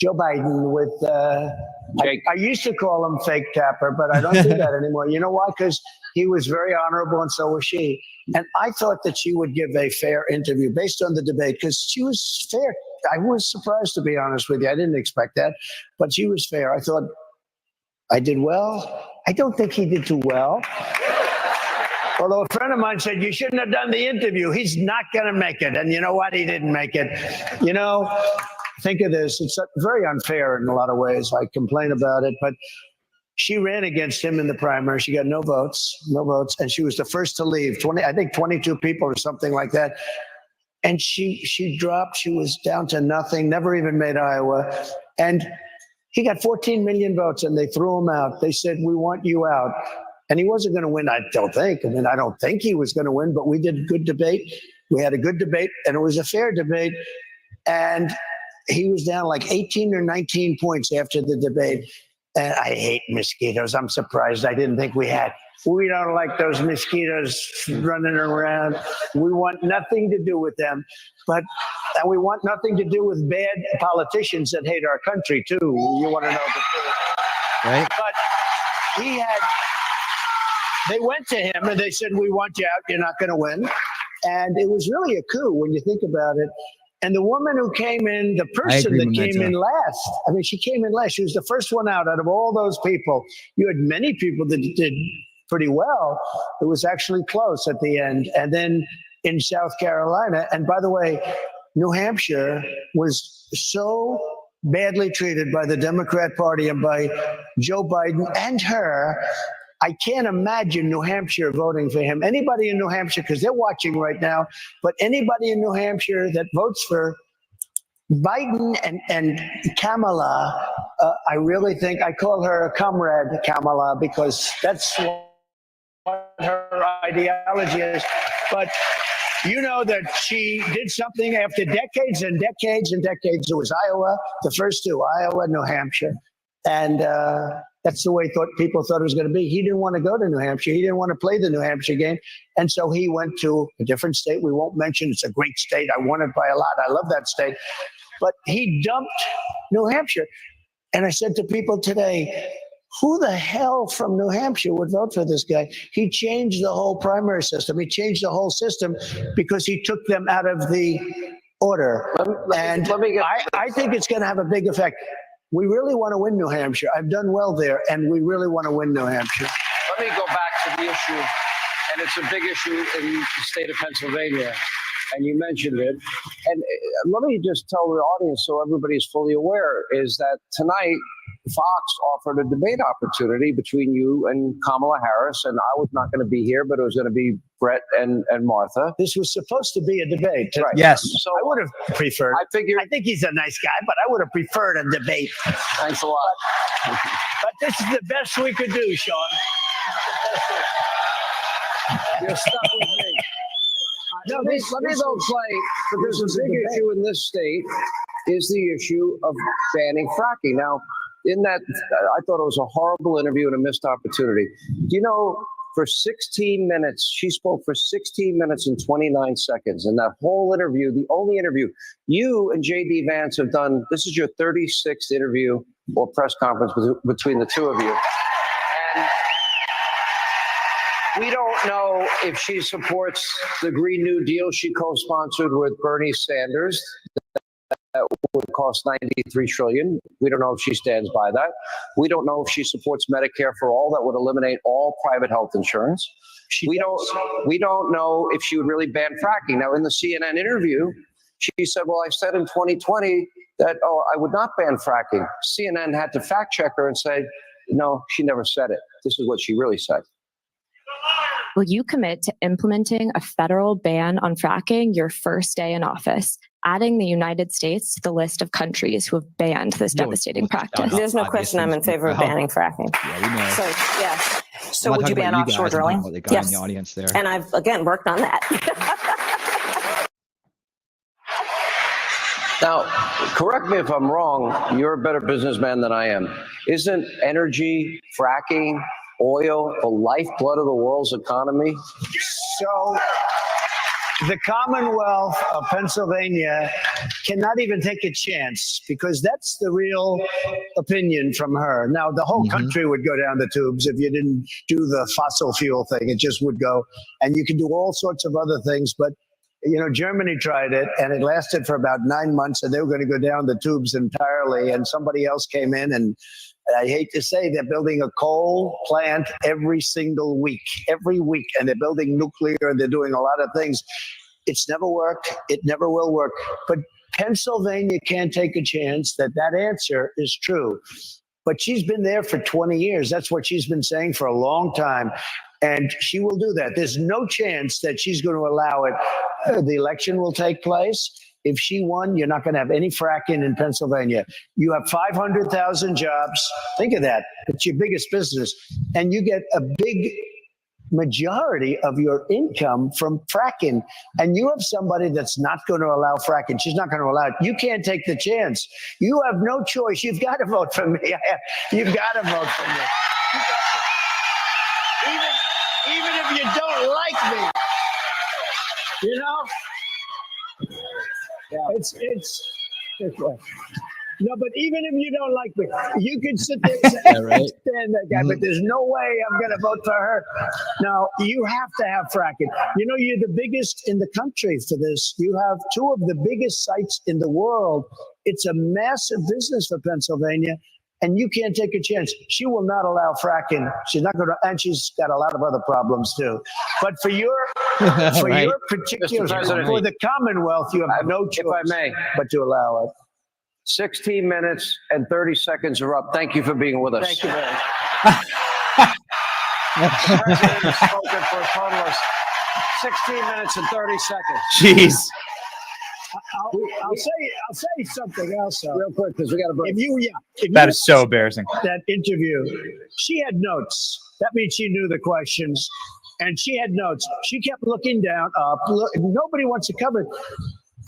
Speaker 18: Joe Biden with, I used to call him Fake Tapper, but I don't do that anymore. You know why? Because he was very honorable and so was she. And I thought that she would give a fair interview based on the debate because she was fair. I was surprised, to be honest with you. I didn't expect that, but she was fair. I thought I did well. I don't think he did too well. Although a friend of mine said, you shouldn't have done the interview. He's not going to make it. And you know what? He didn't make it. You know, think of this. It's very unfair in a lot of ways. I complain about it, but she ran against him in the primary. She got no votes. And she was the first to leave, 22 people or something like that. And she dropped. She was down to nothing, never even made Iowa. And he got 14 million votes and they threw him out. They said, we want you out. And he wasn't going to win, I don't think. I mean, I don't think he was going to win, but we did a good debate. We had a good debate, and it was a fair debate. And he was down like 18 or 19 points after the debate. And I hate mosquitoes. I'm surprised I didn't think we had. We don't like those mosquitoes running around. We want nothing to do with them. And we want nothing to do with bad politicians that hate our country, too. You want to know the truth.
Speaker 5: Right.
Speaker 18: But they went to him and they said, we want you out. You're not going to win. And it was really a coup when you think about it. And the woman who came in, the person that came in last, I mean, she came in last. She was the first one out of all those people. You had many people that did pretty well. It was actually close at the end. And then in South Carolina, and by the way, New Hampshire was so badly treated by the Democrat Party and by Joe Biden and her. I can't imagine New Hampshire voting for him. Anybody in New Hampshire, because they're watching right now, but anybody in New Hampshire that votes for Biden and Kamala, I really think, I call her a comrade Kamala because that's what her ideology is. But you know that she did something after decades and decades and decades. It was Iowa, the first two, Iowa, New Hampshire. And that's the way people thought it was going to be. He didn't want to go to New Hampshire. He didn't want to play the New Hampshire game. And so he went to a different state. We won't mention. It's a great state. I won it by a lot. I love that state. But he dumped New Hampshire. And I said to people today, who the hell from New Hampshire would vote for this guy? He changed the whole primary system. He changed the whole system because he took them out of the order. I think it's going to have a big effect. We really want to win New Hampshire. I've done well there, and we really want to win New Hampshire.
Speaker 21: Let me go back to the issue, and it's a big issue in the state of Pennsylvania, and you mentioned it. And let me just tell the audience so everybody's fully aware, is that tonight Fox offered a debate opportunity between you and Kamala Harris, and I was not going to be here, but it was going to be Brett and Martha.
Speaker 18: This was supposed to be a debate.
Speaker 21: Right.
Speaker 18: Yes.
Speaker 21: So
Speaker 18: I would have preferred.
Speaker 21: I think
Speaker 18: he's a nice guy, but I would have preferred a debate.
Speaker 21: Thanks a lot.
Speaker 18: But this is the best we could do, Sean.
Speaker 21: You're stuck with me. Let me though play, because there's a big issue in this state, is the issue of banning fracking. Now, in that, I thought it was a horrible interview and a missed opportunity. Do you know, for 16 minutes, she spoke for 16 minutes and 29 seconds. In that whole interview, the only interview, you and J.D. Vance have done, this is your 36th interview or press conference between the two of you. And we don't know if she supports the Green New Deal she co-sponsored with Bernie Sanders. That would cost $93 trillion. We don't know if she stands by that. We don't know if she supports Medicare for all. That would eliminate all private health insurance. We don't know if she would really ban fracking. Now, in the CNN interview, she said, well, I said in 2020 that, I would not ban fracking. CNN had to fact check her and say, no, she never said it. This is what she really said.
Speaker 1: Will you commit to implementing a federal ban on fracking your first day in office, adding the United States to the list of countries who have banned this devastating practice?
Speaker 19: There's no question I'm in favor of banning fracking.
Speaker 22: Yeah, we know.
Speaker 19: So, yes.
Speaker 22: So would you ban offshore drilling? The guy in the audience there.
Speaker 19: And I've, again, worked on that.
Speaker 21: Now, correct me if I'm wrong, you're a better businessman than I am. Isn't energy, fracking, oil the lifeblood of the world's economy?
Speaker 18: So the Commonwealth of Pennsylvania cannot even take a chance because that's the real opinion from her. Now, the whole country would go down the tubes if you didn't do the fossil fuel thing. It just would go. And you can do all sorts of other things. But, Germany tried it and it lasted for about 9 months and they were going to go down the tubes entirely. And somebody else came in and I hate to say they're building a coal plant every single week, and they're building nuclear and they're doing a lot of things. It's never worked. It never will work. But Pennsylvania can't take a chance that answer is true. But she's been there for 20 years. That's what she's been saying for a long time. And she will do that. There's no chance that she's going to allow it. The election will take place. If she won, you're not going to have any fracking in Pennsylvania. You have 500,000 jobs. Think of that. It's your biggest business. And you get a big majority of your income from fracking. And you have somebody that's not going to allow fracking. She's not going to allow it. You can't take the chance. You have no choice. You've got to vote for me. You've got to vote for me. Even if you don't like me, It's no, but even if you don't like me, you can sit there and say, I can't stand that guy, but there's no way I'm going to vote for her. Now, you have to have fracking. You're the biggest in the country for this. You have two of the biggest sites in the world. It's a massive business for Pennsylvania, and you can't take a chance. She will not allow fracking. She's not going to, and she's got a lot of other problems too. But for your your particular, for the Commonwealth, you have no choice, if I may, but to allow it.
Speaker 21: 16 minutes and 30 seconds are up. Thank you for being with us.
Speaker 18: Thank you very much.
Speaker 21: The president has spoken for a total of 16 minutes and 30 seconds.
Speaker 22: Jeez.
Speaker 18: I'll say something else
Speaker 21: real quick because we got to break.
Speaker 22: That is so embarrassing.
Speaker 18: That interview, she had notes. That means she knew the questions, and she had notes. She kept looking down, up. Nobody wants to cover it.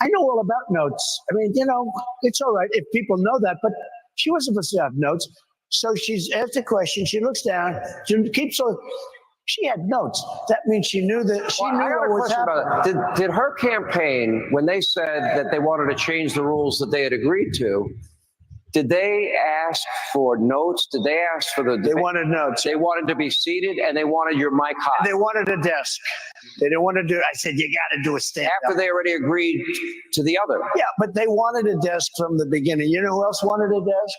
Speaker 18: I know all about notes. I mean, it's all right if people know that, but she wasn't supposed to have notes. So she's asked a question. She looks down. She keeps on. She had notes. That means she knew that she knew what was happening.
Speaker 21: Did her campaign, when they said that they wanted to change the rules that they had agreed to, did they ask for notes? Did they ask for
Speaker 18: They wanted notes.
Speaker 21: They wanted to be seated and they wanted your mic hot.
Speaker 18: They wanted a desk. They didn't want to do. I said you got to do a stand.
Speaker 21: After they already agreed to the other.
Speaker 18: Yeah, but they wanted a desk from the beginning. You know who else wanted a desk?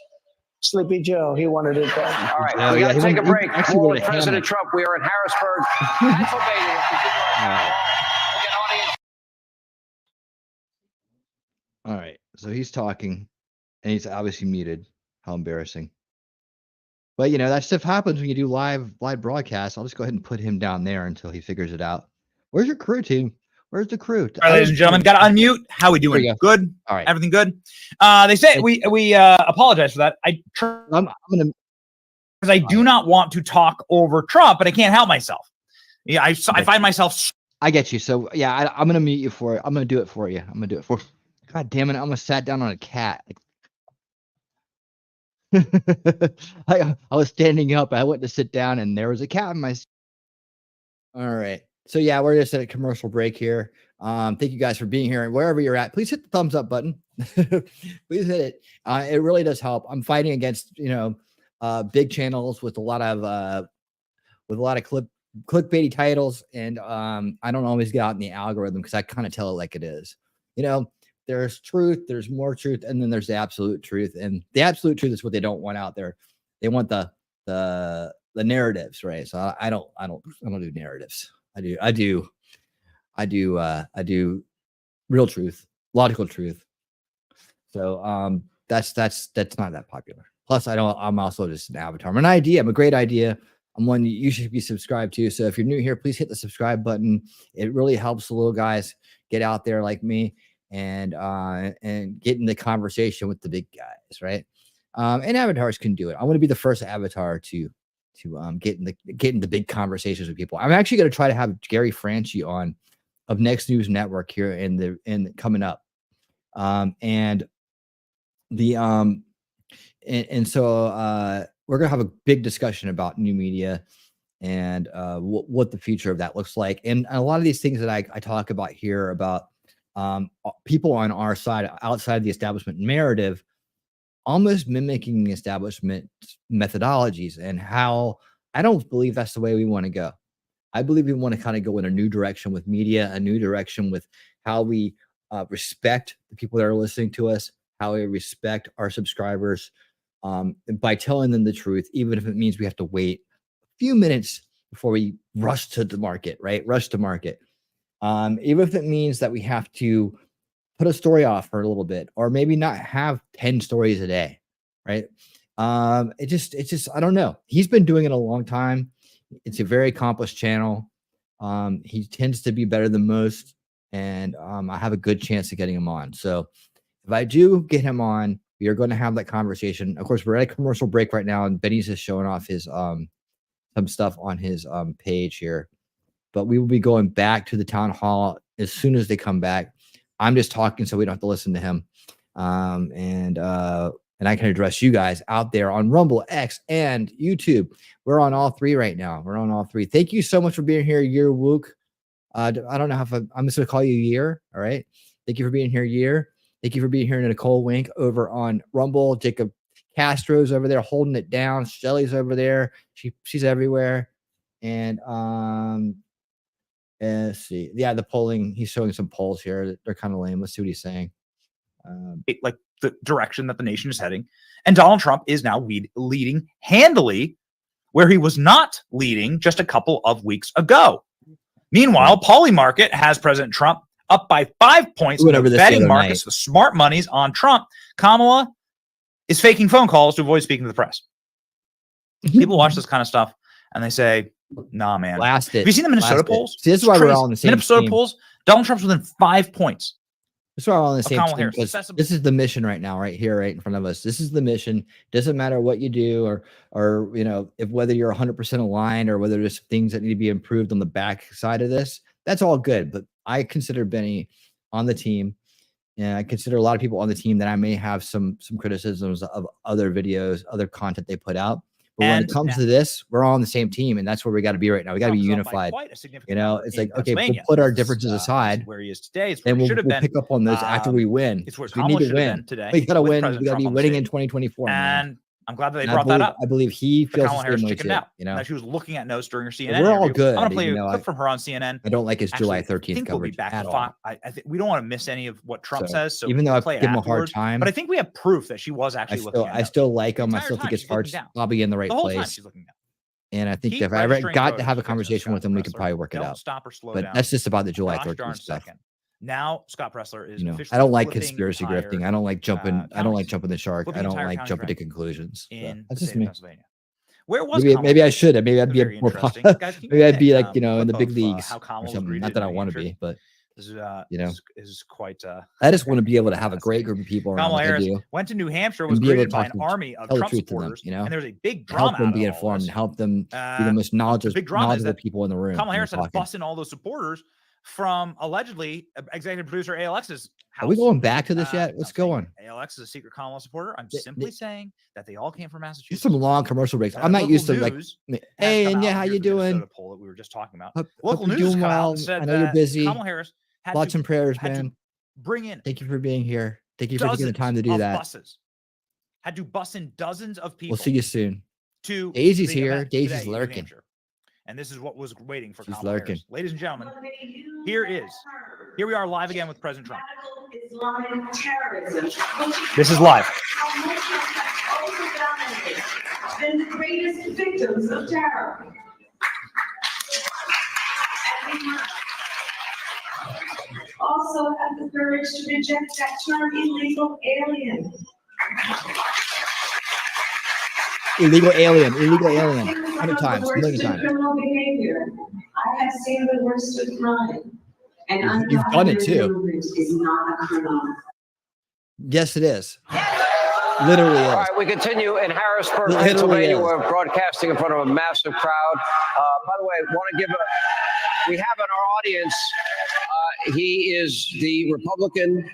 Speaker 18: Sleepy Joe. He wanted it done.
Speaker 21: All right, we got to take a break. More with President Trump. We are in Harrisburg, Pennsylvania.
Speaker 5: All right, so he's talking, and he's obviously muted. How embarrassing! But that stuff happens when you do live broadcasts. I'll just go ahead and put him down there until he figures it out. Where's your crew, team? Where's the crew?
Speaker 22: All right, ladies and gentlemen, got to unmute. How we doing? Good. All right. Everything good? They say we apologize for that. I'm gonna because I do not want to talk over Trump, but I can't help myself. Yeah, I find myself.
Speaker 5: I get you. So yeah, I'm gonna mute you for it. I'm gonna do it for you. I'm gonna do it for. God damn it! I almost sat down on a cat. I was standing up. I went to sit down, and there was a cat in my. All right. So yeah, we're just at a commercial break here. Thank you guys for being here, and wherever you're at, please hit the thumbs up button. Please hit it. It really does help. I'm fighting against big channels with a lot of clickbaity titles, and I don't always get out in the algorithm because I kind of tell it like it is. There's truth, there's more truth, and then there's the absolute truth. And the absolute truth is what they don't want out there. They want the narratives, right? So I don't do narratives. I do real truth, logical truth. So that's not that popular. Plus, I'm also just an avatar. I'm an idea. I'm a great idea. I'm one you should be subscribed to. So if you're new here, please hit the subscribe button. It really helps the little guys get out there like me and get in the conversation with the big guys, right? And avatars can do it. I want to be the first avatar to get in the big conversations with people. I'm actually going to try to have Gary Franchi on of Next News Network here in coming up. And so we're going to have a big discussion about new media and what the future of that looks like. And a lot of these things that I talk about here about people on our side, outside the establishment narrative, almost mimicking the establishment methodologies, and how I don't believe that's the way we want to go. I believe we want to kind of go in a new direction with media, a new direction with how we respect the people that are listening to us, how we respect our subscribers, by telling them the truth, even if it means we have to wait a few minutes before we rush to the market, right? Rush to market. Even if it means that we have to put a story off for a little bit, or maybe not have 10 stories a day, right? It's just, I don't know. He's been doing it a long time. It's a very accomplished channel. He tends to be better than most, and I have a good chance of getting him on. So if I do get him on, we are going to have that conversation. Of course, we're at a commercial break right now, and Benny's just showing off his some stuff on his page here. But we will be going back to the town hall as soon as they come back. I'm just talking so we don't have to listen to him. And I can address you guys out there on Rumble, X, and YouTube. We're on all three right now. We're on all three. Thank you so much for being here, Year Wook. I don't know if I'm just going to call you Year. All right. Thank you for being here, Year. Thank you for being here, Nicole Wink over on Rumble. Jacob Castro's over there holding it down. Shelly's over there. She's everywhere. And let's see. Yeah, the polling. He's showing some polls here. They're kind of lame. Let's see what he's saying.
Speaker 22: Like the direction that the nation is heading. And Donald Trump is now leading handily where he was not leading just a couple of weeks ago. Meanwhile, Polymarket has President Trump up by 5 points.
Speaker 5: Whatever
Speaker 22: the betting markets, the smart money's on Trump. Kamala is faking phone calls to avoid speaking to the press. People watch this kind of stuff and they say, nah, man.
Speaker 5: Blast it.
Speaker 22: Have you seen the Minnesota polls?
Speaker 5: See, this is why we're all on the same
Speaker 22: Minnesota
Speaker 5: team.
Speaker 22: polls, Donald Trump's within 5 points.
Speaker 5: That's why we're all on the same
Speaker 22: Kamala
Speaker 5: team.
Speaker 22: Harris.
Speaker 5: This is the mission right now, right here, right in front of us. This is the mission. Doesn't matter what you do, or if whether you're 100% aligned or whether there's things that need to be improved on the back side of this. That's all good. But I consider Benny on the team, and I consider a lot of people on the team that I may have some criticisms of other videos, other content they put out. But when it comes to this, we're all on the same team, and that's where we got to be right now. We got to be unified. It's like, okay, we'll put our differences aside,
Speaker 22: where he is today,
Speaker 5: and we'll pick up on those after we win.
Speaker 22: It's where
Speaker 5: we need to win
Speaker 22: today.
Speaker 5: We got to win. We got to be winning in 2024.
Speaker 22: And I'm glad that they brought that up.
Speaker 5: I believe he feels
Speaker 22: Kamala Harris chickened out.
Speaker 5: That
Speaker 22: she was looking at notes during her CNN
Speaker 5: we're all
Speaker 22: interview.
Speaker 5: good.
Speaker 22: I'm going to play a clip from her on CNN.
Speaker 5: I don't like his July 13th
Speaker 22: I think
Speaker 5: coverage
Speaker 22: we'll be back
Speaker 5: at
Speaker 22: to
Speaker 5: all.
Speaker 22: I think we don't want to miss any of what Trump says. So
Speaker 5: even though I've
Speaker 22: play
Speaker 5: given him a hard
Speaker 22: afterwards.
Speaker 5: time,
Speaker 22: but I think we have proof that she was actually looking at
Speaker 5: I still like him. I still think
Speaker 22: time
Speaker 5: his heart's
Speaker 22: she's looking down.
Speaker 5: probably in the right
Speaker 22: The whole time
Speaker 5: place.
Speaker 22: she's looking down.
Speaker 5: And I think
Speaker 22: Keep
Speaker 5: if I ever
Speaker 22: registering
Speaker 5: got to
Speaker 22: voters
Speaker 5: have a
Speaker 22: to
Speaker 5: conversation with him, we could probably work it
Speaker 22: Don't
Speaker 5: out.
Speaker 22: stop or slow
Speaker 5: But
Speaker 22: down.
Speaker 5: that's just about the July
Speaker 22: Gosh
Speaker 5: 13th
Speaker 22: darn
Speaker 5: stuff.
Speaker 22: second. Now Scott Pressler is officially
Speaker 5: I don't like
Speaker 22: flipping
Speaker 5: conspiracy
Speaker 22: entire,
Speaker 5: grifting. I don't like jumping. I don't like jumping the shark.
Speaker 22: flipping
Speaker 5: I don't
Speaker 22: entire
Speaker 5: like
Speaker 22: county
Speaker 5: jumping to
Speaker 22: direction
Speaker 5: conclusions. So
Speaker 22: in
Speaker 5: that's
Speaker 22: the
Speaker 5: just
Speaker 22: state of
Speaker 5: me.
Speaker 22: Pennsylvania. Where was
Speaker 5: Maybe I should. Maybe I'd be
Speaker 22: Very
Speaker 5: more
Speaker 22: interesting. Guys, can you
Speaker 5: maybe I'd be
Speaker 22: get,
Speaker 5: like in the
Speaker 22: clip
Speaker 5: big
Speaker 22: of,
Speaker 5: leagues
Speaker 22: how
Speaker 5: or
Speaker 22: Kamala was
Speaker 5: something.
Speaker 22: greeted
Speaker 5: Not that
Speaker 22: in
Speaker 5: I
Speaker 22: New
Speaker 5: want to
Speaker 22: Hampshire.
Speaker 5: be, but
Speaker 22: is quite.
Speaker 5: I just want to be able to have a great group of people around
Speaker 22: Kamala
Speaker 5: like I
Speaker 22: Harris
Speaker 5: do.
Speaker 22: went to New Hampshire,
Speaker 5: and
Speaker 22: was
Speaker 5: be able to
Speaker 22: greeted by
Speaker 5: talk
Speaker 22: an
Speaker 5: to-
Speaker 22: army of
Speaker 5: tell the
Speaker 22: Trump
Speaker 5: truth to them,
Speaker 22: supporters,
Speaker 5: you know?
Speaker 22: and there was a big drama
Speaker 5: Help them
Speaker 22: out
Speaker 5: be
Speaker 22: of all
Speaker 5: informed
Speaker 22: this.
Speaker 5: and help them be the most
Speaker 22: The big drama is
Speaker 5: knowledgeable
Speaker 22: that
Speaker 5: people in the room.
Speaker 22: Kamala
Speaker 5: when
Speaker 22: Harris
Speaker 5: they're
Speaker 22: had to
Speaker 5: talking.
Speaker 22: bust in all those supporters from allegedly executive producer ALX's house.
Speaker 5: Are we going back to this yet? What's going?
Speaker 22: ALX is a secret Kamala supporter. I'm simply saying that they all came from
Speaker 5: There's
Speaker 22: Massachusetts.
Speaker 5: some long commercial breaks. I'm not used to like, hey, and yeah, how you doing?
Speaker 22: Minnesota poll that we were just talking about.
Speaker 5: Hope
Speaker 22: Local
Speaker 5: you're
Speaker 22: news
Speaker 5: doing
Speaker 22: come out
Speaker 5: well.
Speaker 22: and said
Speaker 5: I know you're
Speaker 22: that
Speaker 5: busy.
Speaker 22: Kamala Harris had
Speaker 5: Thoughts
Speaker 22: to,
Speaker 5: and prayers,
Speaker 22: had to
Speaker 5: man.
Speaker 22: bring in
Speaker 5: Thank you for being here. Thank you for taking the
Speaker 22: dozens
Speaker 5: time to do
Speaker 22: of
Speaker 5: that.
Speaker 22: buses. Had to bus in dozens of people.
Speaker 5: We'll see you soon.
Speaker 22: To
Speaker 5: Daisy's
Speaker 22: the
Speaker 5: here.
Speaker 22: event
Speaker 5: Daisy's
Speaker 22: today in New
Speaker 5: lurking.
Speaker 22: Hampshire. And this is what was waiting for
Speaker 5: She's
Speaker 22: Kamala
Speaker 5: lurking.
Speaker 22: Harris. Ladies and gentlemen, here we are live again with President Trump. This is live.
Speaker 4: Been the greatest victims of terror. Also have the courage to reject that term illegal alien.
Speaker 5: Illegal alien. Illegal alien. 100 times. A million times.
Speaker 4: Criminal behavior. I have seen the worst of crime. And
Speaker 5: You've done it too.
Speaker 4: Is not a criminal.
Speaker 5: Yes, it is. Literally is.
Speaker 21: All right, we continue in Harrisburg,
Speaker 5: Literally
Speaker 21: Pennsylvania.
Speaker 5: is.
Speaker 21: We're broadcasting in front of a massive crowd. By the way, I want to give we have in our audience, he is the Republican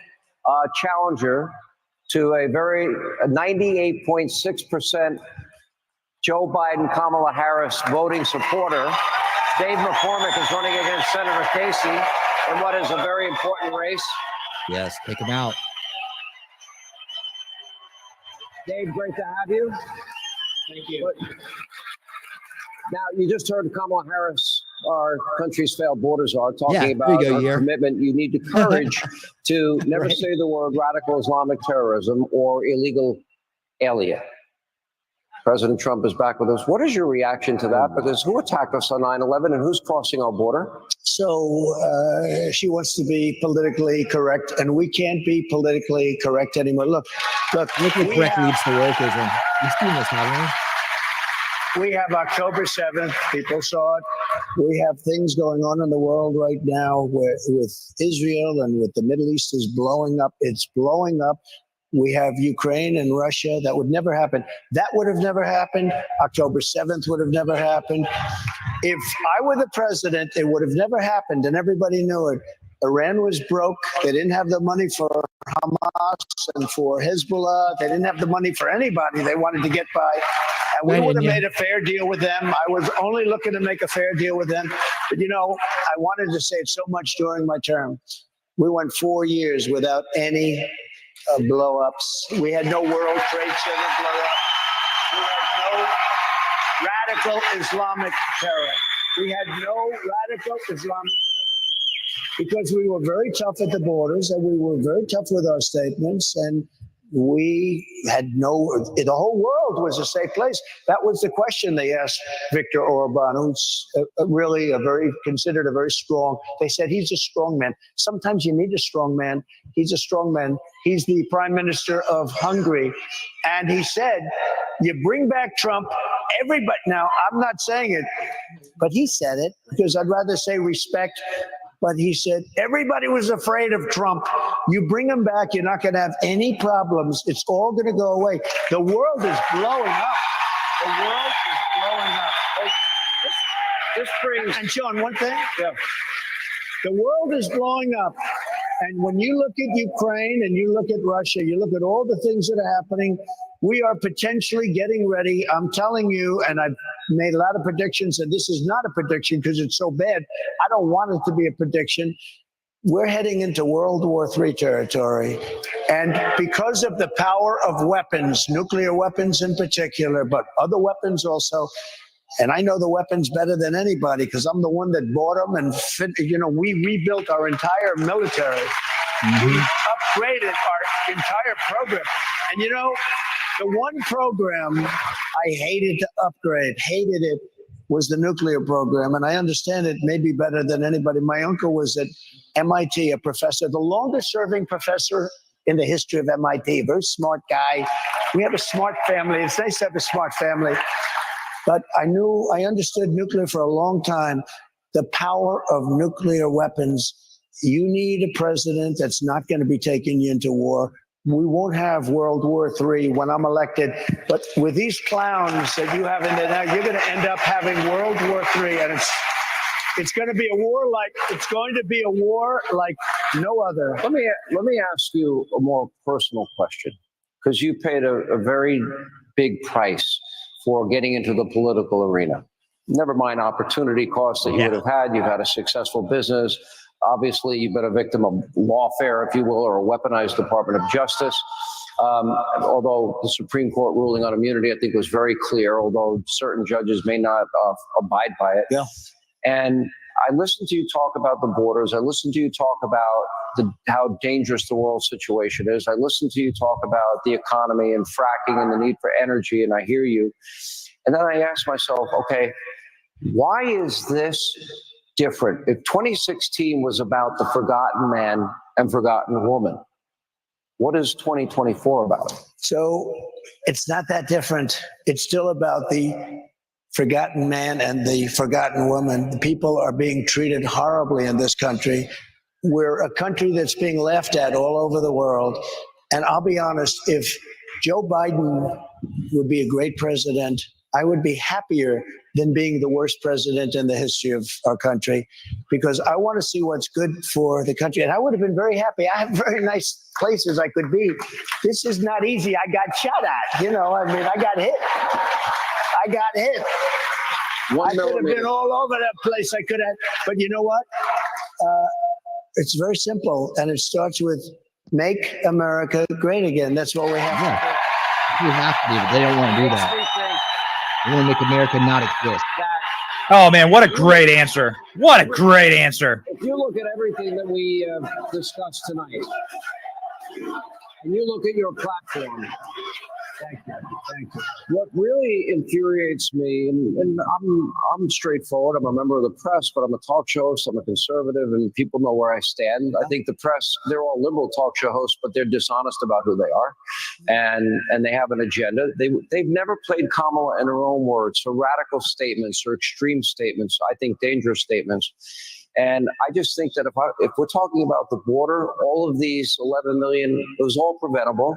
Speaker 21: challenger to a 98.6% Joe Biden, Kamala Harris voting supporter. Dave McCormick is running against Senator Casey in what is a very important race.
Speaker 5: Yes, take him out.
Speaker 21: Dave, great to have you.
Speaker 12: Thank you.
Speaker 21: Now, you just heard Kamala Harris, our country's failed border czar, talking about her commitment. You need the courage to never say the word radical Islamic terrorism or illegal alien. President Trump is back with us. What is your reaction to that? Because who attacked us on 9/11 and who's crossing our border?
Speaker 18: So she wants to be politically correct, and we can't be politically correct anymore. Look.
Speaker 5: Politically correct leads to wokeism. You've seen this, haven't
Speaker 18: we have October 7th. People saw it. We have things going on in the world right now with Israel and with the Middle East is blowing up. It's blowing up. We have Ukraine and Russia. That would never happen. That would have never happened. October 7th would have never happened. If I were the president, it would have never happened, and everybody knew it. Iran was broke. They didn't have the money for Hamas and for Hezbollah. They didn't have the money for anybody. They wanted to get by. And we would have made a fair deal with them. I was only looking to make a fair deal with them. But, I wanted to say it so much during my term. We went 4 years without any blow-ups. We had no World Trade Center blow-up. We had no radical Islamic terror. We had no radical Islamic terror because we were very tough at the borders and we were very tough with our statements, and we had the whole world was a safe place. That was the question they asked Viktor Orban, who's really considered a very strong. They said he's a strong man. Sometimes you need a strong man. He's a strong man. He's the prime minister of Hungary. And he said, you bring back Trump, everybody. Now, I'm not saying it, but he said it because I'd rather say respect. But he said, everybody was afraid of Trump. You bring him back, you're not going to have any problems. It's all going to go away. The world is blowing up. The world is blowing up. This brings. And Sean, one thing. Yeah. The world is blowing up. And when you look at Ukraine and you look at Russia, you look at all the things that are happening, we are potentially getting ready. I'm telling you, and I've made a lot of predictions, and this is not a prediction because it's so bad. I don't want it to be a prediction. We're heading into World War III territory. And because of the power of weapons, nuclear weapons in particular, but other weapons also, and I know the weapons better than anybody because I'm the one that bought them and we rebuilt our entire military. We upgraded our entire program. And the one program I hated to upgrade, hated it, was the nuclear program. And I understand it maybe better than anybody. My uncle was at MIT, a professor, the longest serving professor in the history of MIT, very smart guy. We have a smart family. It's nice to have a smart family. But I understood nuclear for a long time, the power of nuclear weapons. You need a president that's not going to be taking you into war. We won't have World War III when I'm elected. But with these clowns that you have in there now, you're going to end up having World War III. And It's going to be a war like no other.
Speaker 21: Let me ask you a more personal question, because you paid a very big price for getting into the political arena. Never mind opportunity costs that you would have had. You've had a successful business. Obviously, you've been a victim of lawfare, if you will, or a weaponized Department of Justice. Although the Supreme Court ruling on immunity, I think, was very clear, although certain judges may not abide by it.
Speaker 18: Yeah.
Speaker 21: And I listened to you talk about the borders. I listened to you talk about how dangerous the world situation is. I listened to you talk about the economy and fracking and the need for energy, and I hear you. And then I ask myself, okay, why is this different? If 2016 was about the forgotten man and forgotten woman, what is 2024 about?
Speaker 18: So it's not that different. It's still about the forgotten man and the forgotten woman. The people are being treated horribly in this country. We're a country that's being laughed at all over the world. And I'll be honest, if Joe Biden would be a great president, I would be happier than being the worst president in the history of our country, because I want to see what's good for the country. And I would have been very happy. I have very nice places I could be. This is not easy. I got shot at, I got hit. I could have been all over that place. I could have, but you know what? It's very simple, and it starts with make America great again. That's what we have to do.
Speaker 5: You have to do it. They don't want to do that. They want to make America not exist.
Speaker 22: Oh man, what a great answer. What a great answer.
Speaker 21: If you look at everything that we discussed tonight, and you look at your platform, thank you. What really infuriates me, and I'm straightforward. I'm a member of the press, but I'm a talk show host. I'm a conservative, and people know where I stand. I think the press, they're all liberal talk show hosts, but they're dishonest about who they are, and they have an agenda. They've never played Kamala in her own words, her radical statements, her extreme statements, I think dangerous statements. And I just think that if we're talking about the border, all of these 11 million, it was all preventable.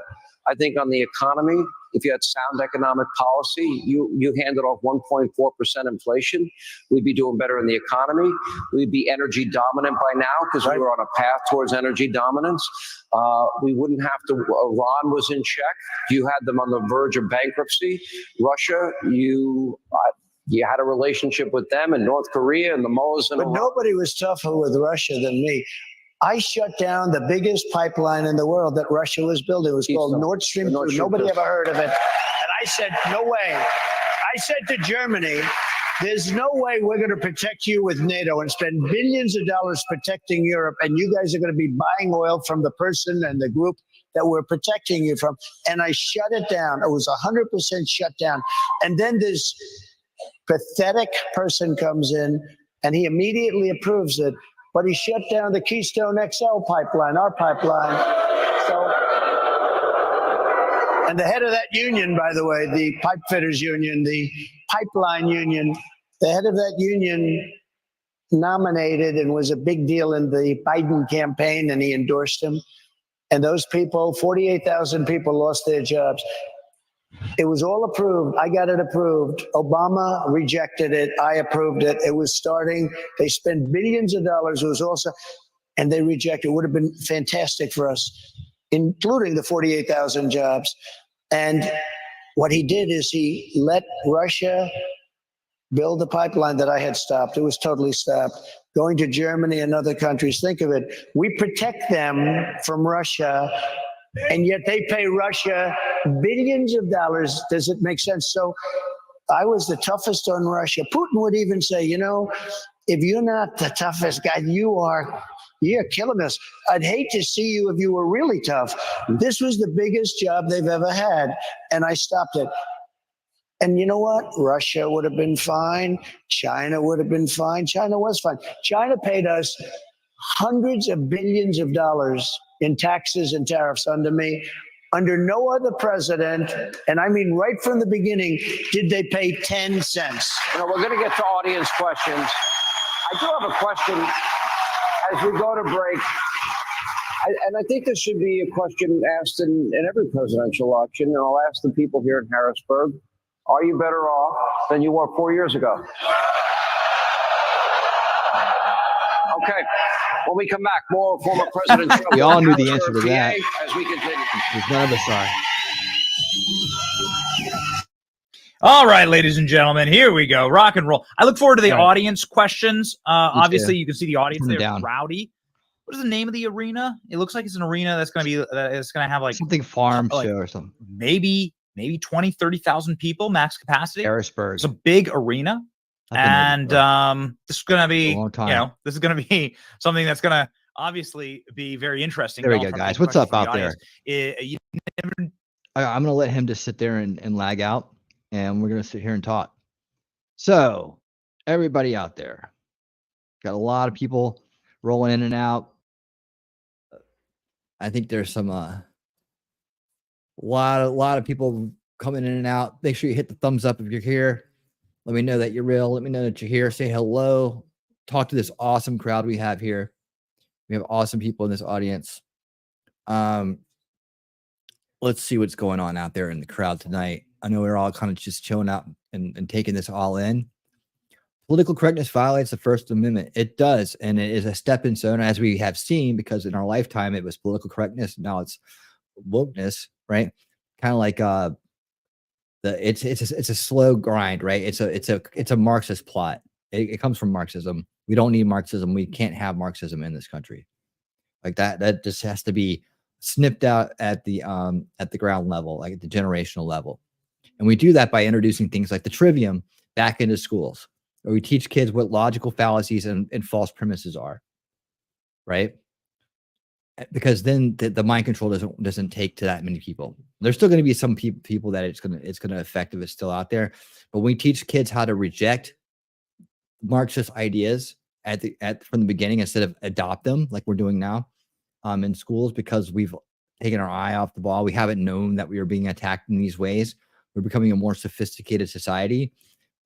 Speaker 21: I think on the economy, if you had sound economic policy, you handed off 1.4% inflation, we'd be doing better in the economy. We'd be energy dominant by now because we were on a path towards energy dominance. We wouldn't have to, Iran was in check. You had them on the verge of bankruptcy. Russia, you had a relationship with them, and North Korea and the Moas and Iran.
Speaker 18: Nobody was tougher with Russia than me. I shut down the biggest pipeline in the world that Russia was building. It was called Nord Stream 2. Nobody ever heard of it. And I said, no way. I said to Germany, there's no way we're going to protect you with NATO and spend billions of dollars protecting Europe, and you guys are going to be buying oil from the person and the group that we're protecting you from. And I shut it down. It was 100% shut down. And then this pathetic person comes in, and he immediately approves it. But he shut down the Keystone XL pipeline, our pipeline. And the head of that union, by the way, the pipe fitters union, the pipeline union, the head of that union nominated and was a big deal in the Biden campaign, and he endorsed him. And those people, 48,000 people lost their jobs. It was all approved. I got it approved. Obama rejected it. I approved it. It was starting. They spent billions of dollars. It was also, and they rejected it. It would have been fantastic for us, including the 48,000 jobs. And what he did is he let Russia build the pipeline that I had stopped. It was totally stopped. Going to Germany and other countries. Think of it. We protect them from Russia, and yet they pay Russia billions of dollars. Does it make sense? So I was the toughest on Russia. Putin would even say, if you're not the toughest guy, you're killing us. I'd hate to see you if you were really tough. This was the biggest job they've ever had, and I stopped it. And you know what? Russia would have been fine. China would have been fine. China was fine. China paid us hundreds of billions of dollars in taxes and tariffs under me. Under no other president, and I mean right from the beginning, did they pay 10 cents.
Speaker 21: We're going to get to audience questions. I do have a question as we go to break. And I think this should be a question asked in every presidential election. And I'll ask the people here in Harrisburg, are you better off than you were 4 years ago? Okay. When we come back, more former President Trump.
Speaker 2: We all knew the
Speaker 21: Harrisburg,
Speaker 2: answer to
Speaker 21: PA,
Speaker 2: that.
Speaker 21: As we continue.
Speaker 2: Because none of us are.
Speaker 22: All right, ladies and gentlemen, here we go. Rock and roll. I look forward to the
Speaker 2: All right.
Speaker 22: audience questions. Obviously,
Speaker 2: too.
Speaker 22: you can see the audience
Speaker 2: Turn it
Speaker 22: there.
Speaker 2: down.
Speaker 22: Rowdy. What is the name of the arena? It looks like it's an arena that's going to be, it's going to have like
Speaker 2: Something farm
Speaker 22: like
Speaker 2: show or something.
Speaker 22: maybe 20, 30,000 people max capacity.
Speaker 2: Harrisburg.
Speaker 22: It's a big arena.
Speaker 2: I've been there
Speaker 22: And this is going to be,
Speaker 2: a long time.
Speaker 22: you know, this is going to be something that's going to obviously be very interesting.
Speaker 2: There we
Speaker 22: Donald
Speaker 2: go,
Speaker 22: Trump
Speaker 2: guys.
Speaker 22: taking
Speaker 2: What's up
Speaker 22: questions
Speaker 2: out
Speaker 22: from
Speaker 2: there?
Speaker 22: the audience. You never
Speaker 2: I'm going to let him just sit there and lag out, and we're going to sit here and talk. So, everybody out there, got a lot of people rolling in and out. I think there's some lot of people coming in and out. Make sure you hit the thumbs up if you're here. Let me know that you're real. Let me know that you're here. Say hello. Talk to this awesome crowd we have here. We have awesome people in this audience. Let's see what's going on out there in the crowd tonight. I know we're all kind of just chilling out and taking this all in. Political correctness violates the First Amendment. It does, and it is a stepping stone, as we have seen, because in our lifetime it was political correctness. Now it's wokeness, right? Kind of like it's a slow grind, right? It's a Marxist plot. It comes from Marxism. We don't need Marxism. We can't have Marxism in this country. Like that just has to be snipped out at the ground level, like at the generational level. And we do that by introducing things like the trivium back into schools, where we teach kids what logical fallacies and false premises are, right? Because then the mind control doesn't take to that many people. There's still going to be some people that it's going to affect if it's still out there. But we teach kids how to reject Marxist ideas from the beginning instead of adopt them like we're doing now in schools, because we've taken our eye off the ball. We haven't known that we were being attacked in these ways. We're becoming a more sophisticated society.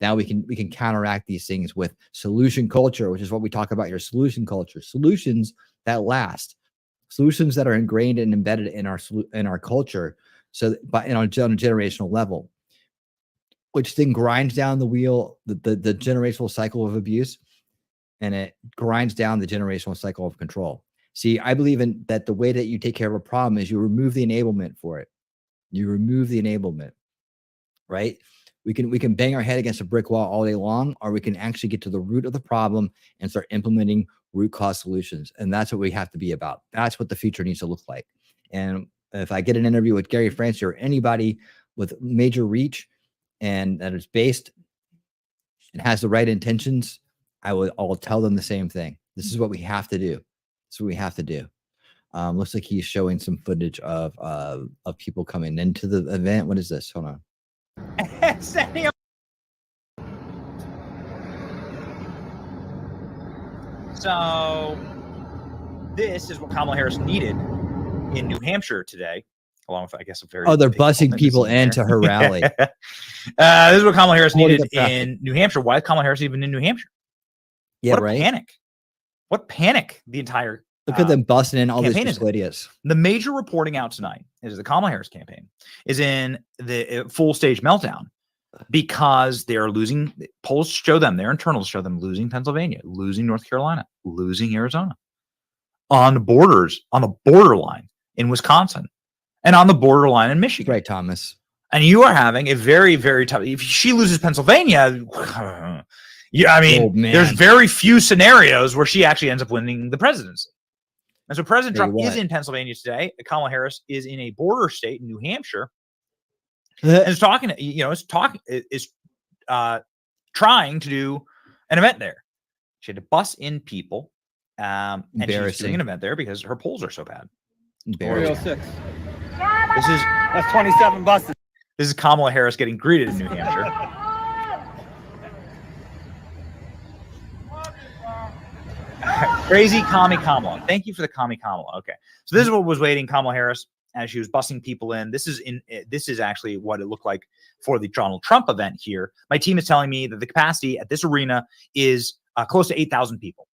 Speaker 2: Now we can counteract these things with solution culture, which is what we talk about here. Solution culture, solutions that last, solutions that are ingrained and embedded in our culture. So, on a generational level, which then grinds down the wheel, the generational cycle of abuse, and it grinds down the generational cycle of control. See, I believe in that the way that you take care of a problem is you remove the enablement for it. You remove the enablement, right? We can bang our head against a brick wall all day long, or we can actually get to the root of the problem and start implementing root cause solutions. And that's what we have to be about. That's what the future needs to look like. And if I get an interview with Gary Francis or anybody with major reach and that is based and has the right intentions, I'll tell them the same thing. This is what we have to do. This is what we have to do. Looks like he's showing some footage of people coming into the event. What is this? Hold on.
Speaker 22: So this is what Kamala Harris needed in New Hampshire today, along with, I guess, a very
Speaker 5: they're busing people into her rally.
Speaker 22: This is what Kamala Harris needed in New Hampshire. Why is Kamala Harris even in New Hampshire?
Speaker 5: Yeah,
Speaker 22: what a
Speaker 5: right.
Speaker 22: Panic! What panic! The entire
Speaker 5: look at them busting in all these
Speaker 22: campaign is in.
Speaker 5: idiots.
Speaker 22: The major reporting out tonight is the Kamala Harris campaign is in the full stage meltdown because they are losing. Polls show them, their internals show them losing Pennsylvania, losing North Carolina, losing Arizona, on the borders, on the borderline in Wisconsin, and on the borderline in Michigan.
Speaker 5: Right, Thomas.
Speaker 22: And you are having a very, very tough. If she loses Pennsylvania, yeah, I mean, there's very few scenarios where she actually ends up winning the presidency. And so President Trump is in Pennsylvania today. Kamala Harris is in a border state in New Hampshire. And is talking, is trying to do an event there. She had to bus in people. And she's doing an event there because her polls are so bad.
Speaker 13: 306.
Speaker 22: That's 27 buses. This is Kamala Harris getting greeted in New Hampshire. Crazy commie Kamala. Thank you for the commie Kamala. Okay, so this is what was waiting Kamala Harris as she was busing people in. This is actually what it looked like for the Donald Trump event here. My team is telling me that the capacity at this arena is close to 8,000 people.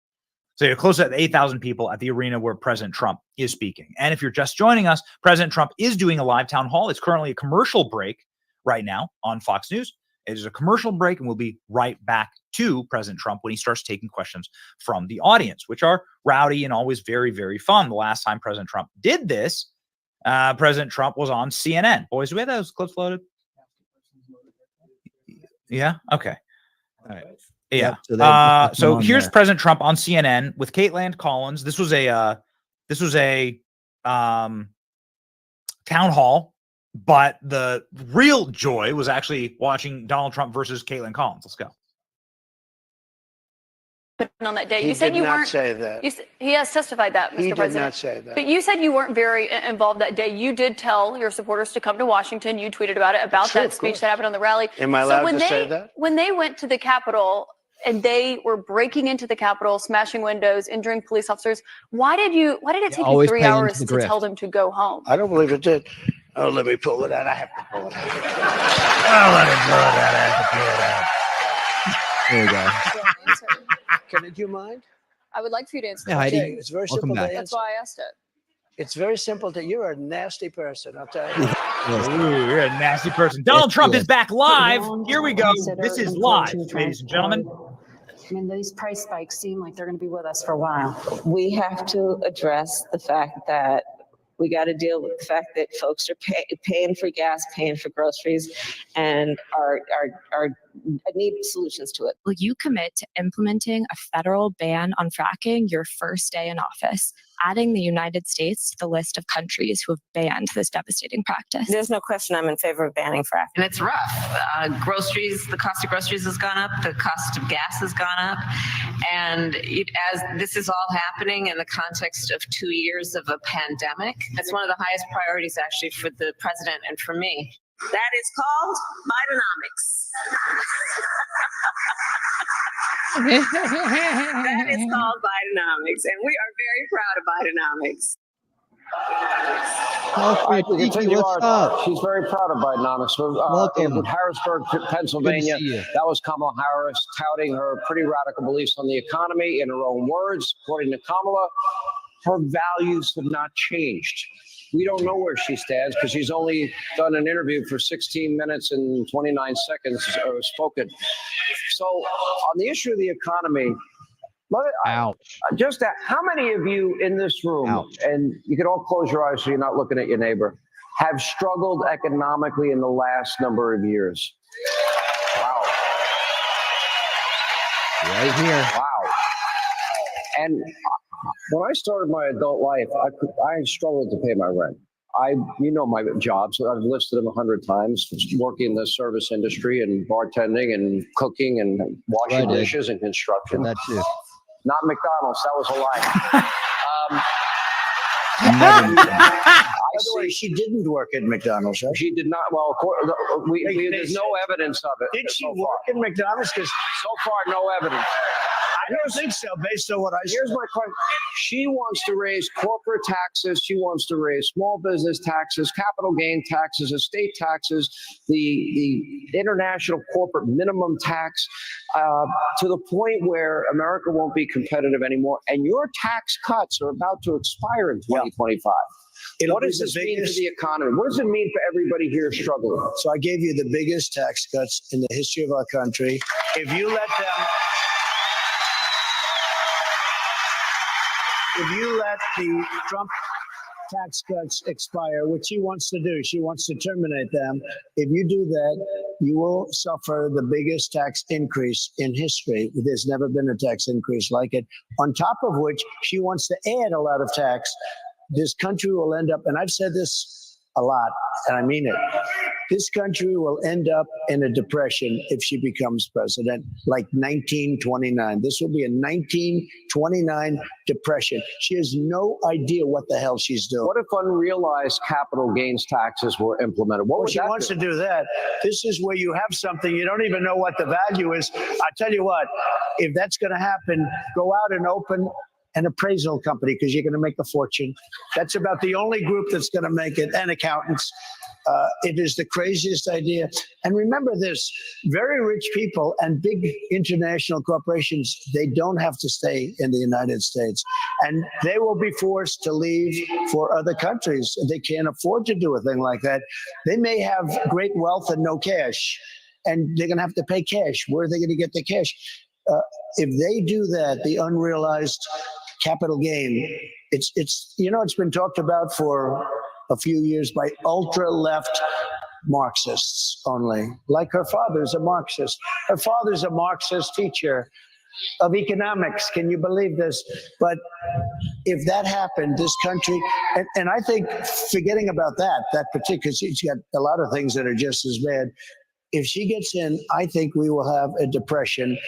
Speaker 22: So you're close to 8,000 people at the arena where President Trump is speaking. And if you're just joining us, President Trump is doing a live town hall. It's currently a commercial break right now on Fox News. It is a commercial break, and we'll be right back to President Trump when he starts taking questions from the audience, which are rowdy and always very, very fun. The last time President Trump did this, President Trump was on CNN. Boys, do we have those clips loaded? Yeah. Okay. All right. Yeah. So here's President Trump on CNN with Caitlin Collins. This was a town hall, but the real joy was actually watching Donald Trump versus Caitlin Collins. Let's go.
Speaker 3: On that day,
Speaker 6: He
Speaker 3: you said
Speaker 6: did
Speaker 3: you
Speaker 6: not
Speaker 3: weren't.
Speaker 6: say that.
Speaker 3: He has testified that, Mr.
Speaker 6: He did
Speaker 3: President.
Speaker 6: not say that.
Speaker 3: But you said you weren't very involved that day. You did tell your supporters to come to Washington. You tweeted about it, about
Speaker 6: True,
Speaker 3: that
Speaker 6: of
Speaker 3: speech
Speaker 6: course.
Speaker 3: that happened on the rally.
Speaker 6: Am I allowed to say that?
Speaker 3: When they went to the Capitol and they were breaking into the Capitol, smashing windows, injuring police officers, why did it take you
Speaker 2: always
Speaker 3: 3
Speaker 2: play into
Speaker 3: hours
Speaker 2: the
Speaker 3: to
Speaker 2: grift.
Speaker 3: tell them to go home?
Speaker 6: I don't believe it did. Oh, let me pull it out. I have to pull it out.
Speaker 22: Oh, let me pull it out. I have to pull it out.
Speaker 2: There you go.
Speaker 6: Can you mind?
Speaker 3: I would like for you to answer.
Speaker 2: Yeah,
Speaker 3: that.
Speaker 2: Heidi.
Speaker 6: Okay, it's very
Speaker 2: Welcome
Speaker 6: simple to
Speaker 2: back.
Speaker 6: answer.
Speaker 3: That's why I asked it.
Speaker 6: It's very simple to you're a nasty person, I'll tell you.
Speaker 22: Ooh, you're a nasty person. Donald Trump is back live. Here we go. This is live, ladies and gentlemen.
Speaker 23: I mean, these price spikes seem like they're going to be with us for a while.
Speaker 19: We have to address the fact that we got to deal with the fact that folks are paying for gas, paying for groceries, and are need solutions to it.
Speaker 1: Will you commit to implementing a federal ban on fracking your first day in office, adding the United States to the list of countries who have banned this devastating practice?
Speaker 19: There's no question I'm in favor of banning fracking.
Speaker 24: And it's rough. Groceries, the cost of groceries has gone up, the cost of gas has gone up. And as this is all happening in the context of 2 years of a pandemic, it's one of the highest priorities actually for the president and for me.
Speaker 19: That is called Bidenomics. That is called Bidenomics, and we are very proud of Bidenomics.
Speaker 2: What's up?
Speaker 21: She's very proud of Bidenomics.
Speaker 2: Welcome.
Speaker 21: In Harrisburg, Pennsylvania,
Speaker 2: Good to see you.
Speaker 21: that was Kamala Harris touting her pretty radical beliefs on the economy in her own words. According to Kamala, her values have not changed. We don't know where she stands because she's only done an interview for 16 minutes and 29 seconds spoken. So on the issue of the economy, just that, how many of you in this room, and you can all close your eyes so you're not looking at your neighbor, have struggled economically in the last number of years? Wow.
Speaker 2: Right here.
Speaker 21: Wow. And when I started my adult life, I struggled to pay my rent. My job, so I've listed them 100 times, working in the service industry and bartending and cooking and washing dishes and construction.
Speaker 2: That too.
Speaker 21: Not McDonald's, that was a lie.
Speaker 18: By the way, she didn't work at McDonald's, right?
Speaker 21: She did not. Well, there's no evidence of it.
Speaker 18: Did she
Speaker 21: so
Speaker 18: work
Speaker 21: far.
Speaker 18: at McDonald's? Because
Speaker 21: So far, no evidence.
Speaker 18: I don't think so, based on what I saw.
Speaker 21: Here's my question. She wants to raise corporate taxes. She wants to raise small business taxes, capital gain taxes, estate taxes, the international corporate minimum tax, to the point where America won't be competitive anymore. And your tax cuts are about to expire in 2025. What does this mean for the economy? What does it mean for everybody here struggling?
Speaker 18: So I gave you the biggest tax cuts in the history of our country. If you let the Trump tax cuts expire, which she wants to do, she wants to terminate them. If you do that, you will suffer the biggest tax increase in history. There's never been a tax increase like it. On top of which, she wants to add a lot of tax. This country will end up, and I've said this a lot, and I mean it. This country will end up in a depression if she becomes president, like 1929. This will be a 1929 depression. She has no idea what the hell she's doing.
Speaker 21: What if unrealized capital gains taxes were implemented? What would
Speaker 18: she wants to do that. This is where you have something, you don't even know what the value is. I tell you what, if that's going to happen, go out and open an appraisal company because you're going to make a fortune. That's about the only group that's going to make it, and accountants. It is the craziest idea. And remember this, very rich people and big international corporations, they don't have to stay in the United States. And they will be forced to leave for other countries. They can't afford to do a thing like that. They may have great wealth and no cash. and they're going to have to pay cash. Where are they going to get the cash? If they do that, the unrealized capital gain, it's it's been talked about for a few years by ultra-left Marxists only. Like her father's a Marxist. Her father's a Marxist teacher of economics. Can you believe this? But if that happened, this country, and I think forgetting about that particular, she's got a lot of things that are just as bad. If she gets in, I think we will have a depression,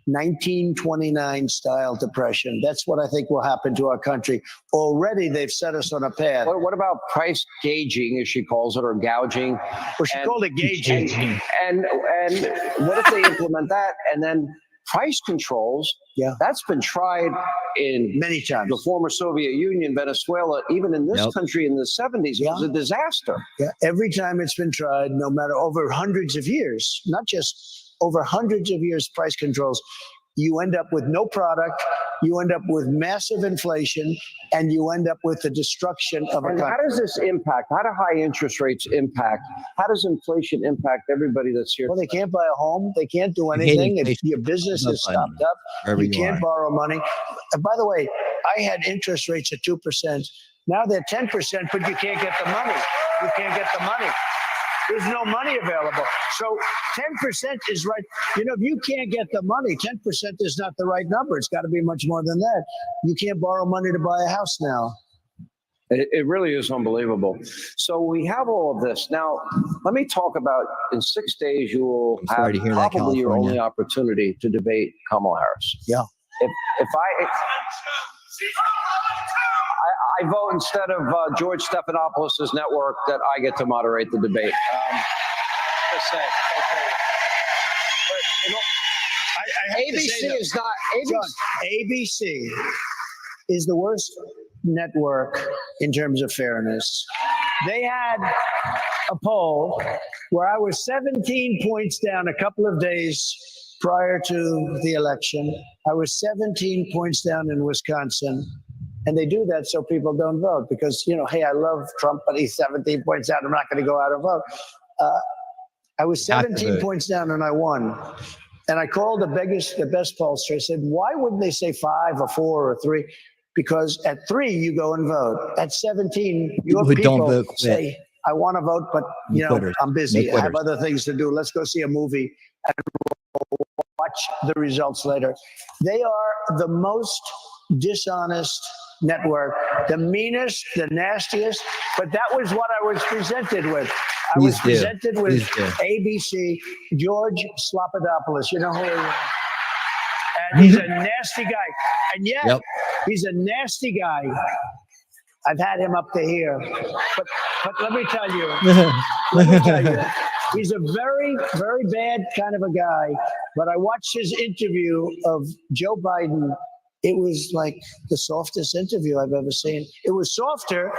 Speaker 18: 1929 style depression. That's what I think will happen to our country. Already they've set us on a path.
Speaker 21: What about price gauging, as she calls it, or gouging?
Speaker 18: Well, she called it gauging.
Speaker 21: And what if they implement that and then price controls?
Speaker 18: Yeah,
Speaker 21: that's been tried in
Speaker 18: many times.
Speaker 21: The former Soviet Union, Venezuela, even in this country in the 70s, it was a disaster.
Speaker 18: Yeah, every time it's been tried, no matter over hundreds of years, not just over hundreds of years, price controls, you end up with no product, you end up with massive inflation, and you end up with the destruction of a country.
Speaker 21: How does this impact? How do high interest rates impact? How does inflation impact everybody that's here?
Speaker 18: Well, they can't buy a home. They can't do anything. If your business is stopped up, you can't borrow money. And by the way, I had interest rates at 2%. Now they're 10%, but you can't get the money. You can't get the money. There's no money available. So 10% is right. If you can't get the money, 10% is not the right number. It's got to be much more than that. You can't borrow money to buy a house now.
Speaker 21: It really is unbelievable. So we have all of this. Now, let me talk about, in 6 days, you will have probably your only opportunity to debate Kamala Harris.
Speaker 18: Yeah.
Speaker 21: If I vote instead of George Stephanopoulos' network that I get to moderate the debate. Just say, okay. But, ABC is not.
Speaker 18: ABC is the worst network in terms of fairness. They had a poll where I was 17 points down a couple of days prior to the election. I was 17 points down in Wisconsin. And they do that so people don't vote because, hey, I love Trump, but he's 17 points down. I'm not going to go out and vote. I was 17 points down and I won. And I called the best pollster. I said, why wouldn't they say 5 or 4 or 3? Because at 3, you go and vote. At 17, your people say, I want to vote, but, I'm busy. I have other things to do. Let's go see a movie and watch the results later. They are the most dishonest network, the meanest, the nastiest, but that was what I was presented with. I was presented with ABC, George Slopadopoulos. You know who he is? And he's a nasty guy. And yet, he's a nasty guy. I've had him up to here. But let me tell you, he's a very, very bad kind of a guy. But I watched his interview of Joe Biden. It was like the softest interview I've ever seen. It was softer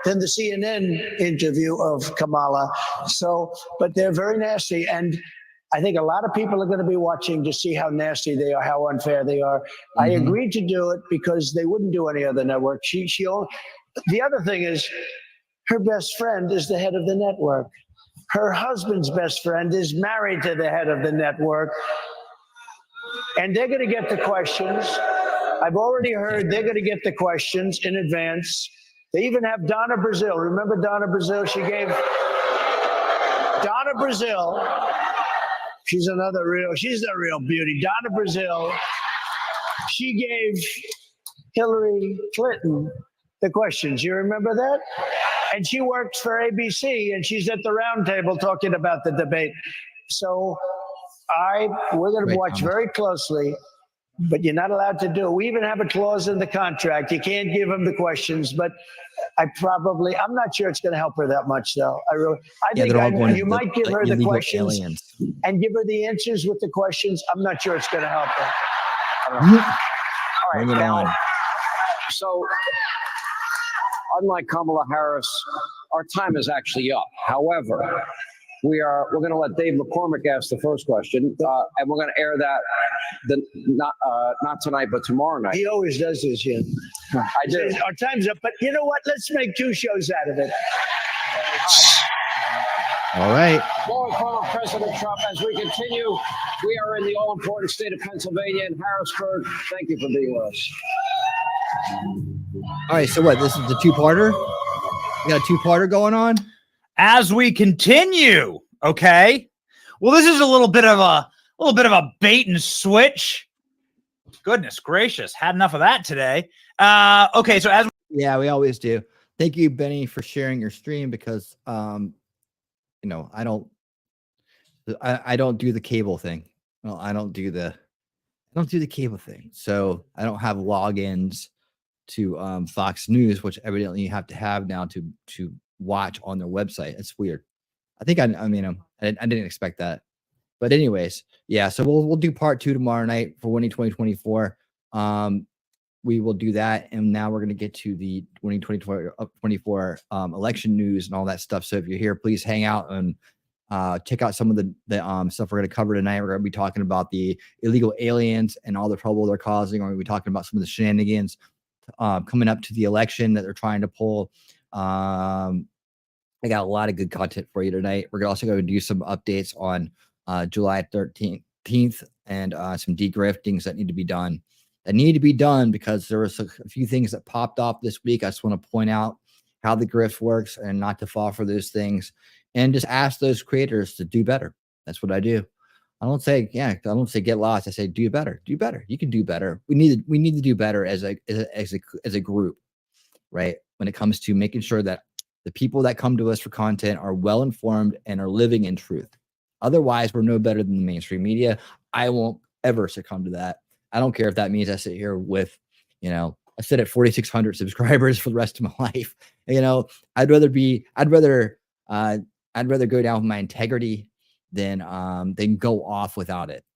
Speaker 18: than the CNN interview of Kamala. But they're very nasty. And I think a lot of people are going to be watching to see how nasty they are, how unfair they are. Mm-hmm. I agreed to do it because they wouldn't do any other network. The other thing is her best friend is the head of the network. Her husband's best friend is married to the head of the network. And they're going to get the questions. I've already heard they're going to get the questions in advance. They even have Donna Brazil. Remember Donna Brazil? She gave Donna Brazil. She's the real beauty. Donna Brazil. She gave Hillary Clinton the questions. You remember that? And she works for ABC, and she's at the round table talking about the debate. So we're going to watch very closily. But you're not allowed to do it. We even have a clause in the contract. You can't give them the questions, but I'm not sure it's going to help her that much, though. I think you might give her the questions and give her the answers with the questions. I'm not sure it's going to help her.
Speaker 21: All right, now, so unlike Kamala Harris, our time is actually up. However, we're going to let Dave McCormick ask the first question, and we're going to air that not tonight, but tomorrow night.
Speaker 18: He always does this, yeah.
Speaker 21: I do.
Speaker 18: Our time's up, but you know what? Let's make 2 shows out of it.
Speaker 5: All right.
Speaker 21: Going former President Trump, as we continue, we are in the all-important state of Pennsylvania in Harrisburg. Thank you for being with us.
Speaker 5: All right. So what? This is the two-parter? We got a two-parter going on?
Speaker 22: As we continue, okay. Well, this is a little bit of a bait and switch. Goodness gracious, had enough of that today. Okay, so as
Speaker 5: yeah, we always do. Thank you, Benny, for sharing your stream because you know, I don't do the cable thing. Well, I don't do the cable thing. So I don't have logins to Fox News, which evidently you have to have now to watch on their website. It's weird. I think I didn't expect that. But anyways, yeah, so we'll do part 2 tomorrow night for winning 2024. We will do that, and now we're going to get to the winning 2024 election news and all that stuff. So if you're here, please hang out and check out some of the stuff we're going to cover tonight. We're going to be talking about the illegal aliens and all the trouble they're causing. We're going to be talking about some of the shenanigans coming up to the election that they're trying to pull. I got a lot of good content for you tonight. We're also going to do some updates on July 13th and some de-griftings that need to be done. Because there was a few things that popped off this week. I just want to point out how the grift works and not to fall for those things, and just ask those creators to do better. That's what I do. I don't say get lost. I say do better. Do better. You can do better. We need to do better as a group, right? When it comes to making sure that the people that come to us for content are well informed and are living in truth. Otherwise, we're no better than the mainstream media. I won't ever succumb to that. I don't care if that means I sit here with, I sit at 4,600 subscribers for the rest of my life. I'd rather go down with my integrity than go off without it.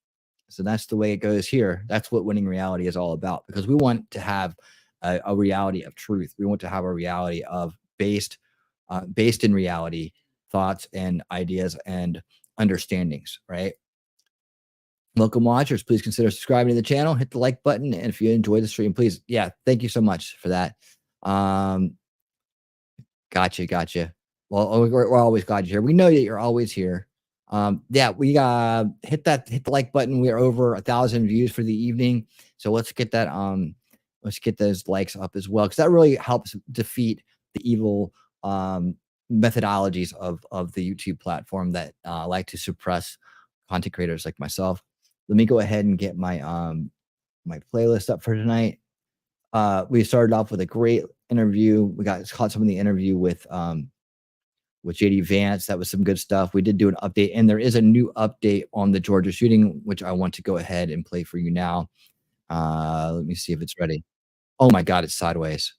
Speaker 5: So that's the way it goes here. That's what winning reality is all about, because we want to have a reality of truth. We want to have a reality of based in reality, thoughts and ideas and understandings, right? Welcome watchers, please consider subscribing to the channel, hit the like button, and if you enjoy the stream, please, thank you so much for that. Gotcha. Well, we're always glad you're here. We know that you're always here. We hit the like button. We are over 1,000 views for the evening, so let's get that let's get those likes up as well, because that really helps defeat the evil methodologies of the YouTube platform that like to suppress content creators like myself. Let me go ahead and get my my playlist up for tonight. We started off with a great interview. We caught some of the interview with JD Vance. That was some good stuff. We did do an update, and there is a new update on the Georgia shooting, which I want to go ahead and play for you now. Let me see if it's ready. Oh my God, it's sideways.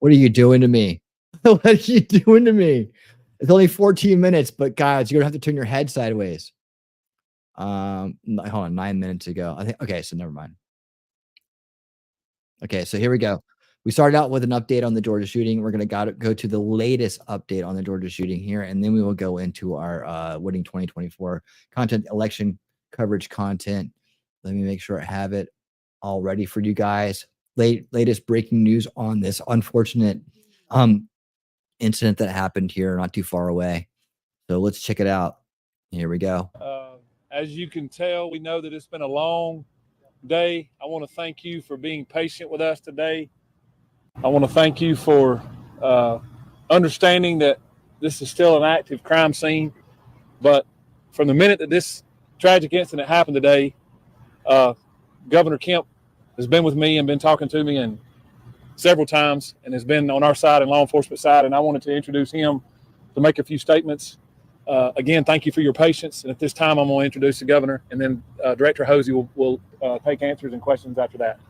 Speaker 5: What are you doing to me? What are you doing to me? It's only 14 minutes, but guys, you're gonna have to turn your head sideways. Hold on, 9 minutes ago. I think, okay, so never mind. Okay, so here we go. We started out with an update on the Georgia shooting. We're gonna go to the latest update on the Georgia shooting here, and then we will go into our winning 2024 content, election coverage content. Let me make sure I have it all ready for you guys. Latest breaking news on this unfortunate incident that happened here not too far away. So let's check it out. Here we go.
Speaker 8: As you can tell, we know that it's been a long day. I want to thank you for being patient with us today. I want to thank you for understanding that this is still an active crime scene. But from the minute that this tragic incident happened today, Governor Kemp has been with me and been talking to me and several times, and has been on our side and law enforcement side. And I wanted to introduce him to make a few statements. Again, thank you for your patience. And at this time, I'm going to introduce the governor, and then Director Hosey will take answers and questions after that.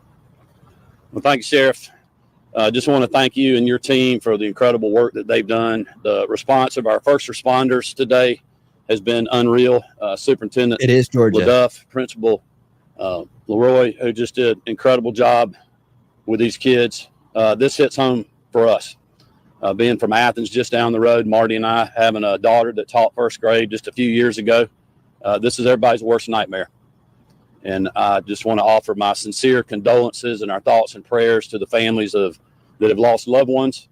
Speaker 9: Well, thank you, Sheriff. Just want to thank you and your team for the incredible work that they've done. The response of our first responders today has been unreal. Superintendent
Speaker 5: it is Georgia.
Speaker 9: LaDuff, Principal Leroy, who just did an incredible job with these kids. This hits home for us. Being from Athens, just down the road, Marty and I having a daughter that taught first grade just a few years ago. This is everybody's worst nightmare. And I just want to offer my sincere condolences and our thoughts and prayers to the families that have lost loved ones,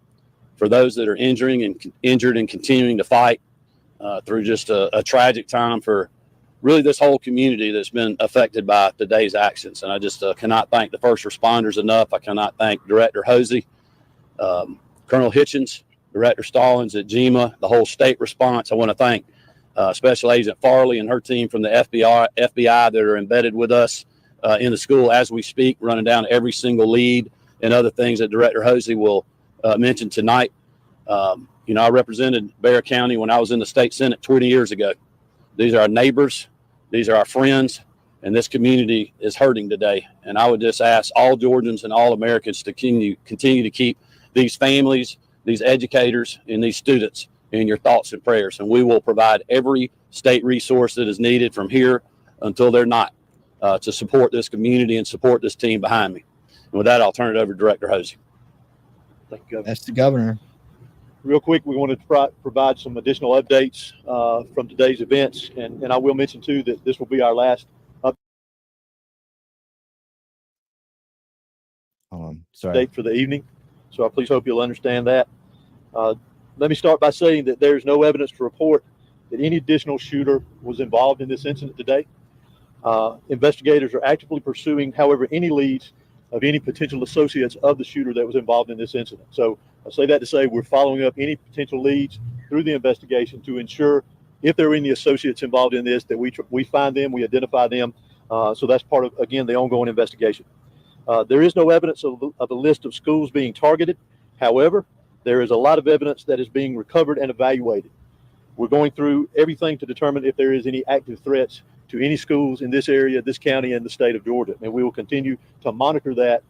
Speaker 9: for those that are injured and continuing to fight. through just a tragic time for really this whole community that's been affected by today's actions. And I just cannot thank the first responders enough. I cannot thank Director Hosey, Colonel Hitchens, Director Stallings at GEMA, the whole state response. I want to thank Special Agent Farley and her team from the FBI that are embedded with us in the school as we speak, running down every single lead and other things that Director Hosey will mention tonight. You know, I represented Bexar County when I was in the state Senate 20 years ago. These are our neighbors. These are our friends. And this community is hurting today. And I would just ask all Georgians and all Americans to continue to keep these families, these educators, and these students in your thoughts and prayers. And we will provide every state resource that is needed from here until they're not to support this community and support this team behind me. And with that, I'll turn it over to Director Hosey.
Speaker 10: Thank you, Governor.
Speaker 2: That's the governor.
Speaker 10: Real quick, we wanted to provide some additional updates from today's events. And I will mention, too, that this will be our last update for the evening. So I please hope you'll understand that. Let me start by saying that there's no evidence to report that any additional shooter was involved in this incident today. Investigators are actively pursuing, however, any leads of any potential associates of the shooter that was involved in this incident. So I say that to say we're following up any potential leads through the investigation to ensure if there are any associates involved in this, that we find them, we identify them. So that's part of, again, the ongoing investigation. There is no evidence of a list of schools being targeted. However, there is a lot of evidence that is being recovered and evaluated. We're going through everything to determine if there is any active threats to any schools in this area, this county, and the state of Georgia. And we will continue to monitor that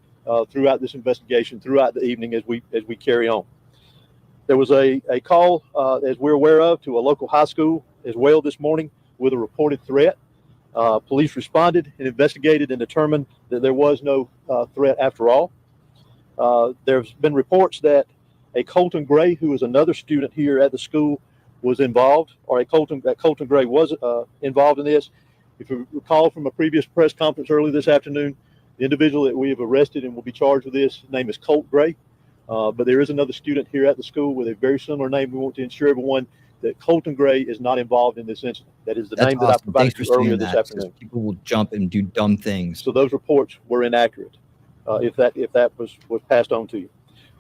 Speaker 10: throughout this investigation, throughout the evening as we carry on. There was a call, as we're aware of, to a local high school as well this morning with a reported threat. Police responded and investigated and determined that there was no threat after all. There's been reports that a Colton Gray, who is another student here at the school, was involved, or Colton Gray was involved in this. If you recall from a previous press conference earlier this afternoon, the individual that we have arrested and will be charged with this, his name is Colt Gray. But there is another student here at the school with a very similar name. We want to ensure everyone that Colton Gray is not involved in this incident. That is the name that I provided you earlier this afternoon.
Speaker 2: People will jump and do dumb things.
Speaker 10: So those reports were inaccurate, if that was passed on to you.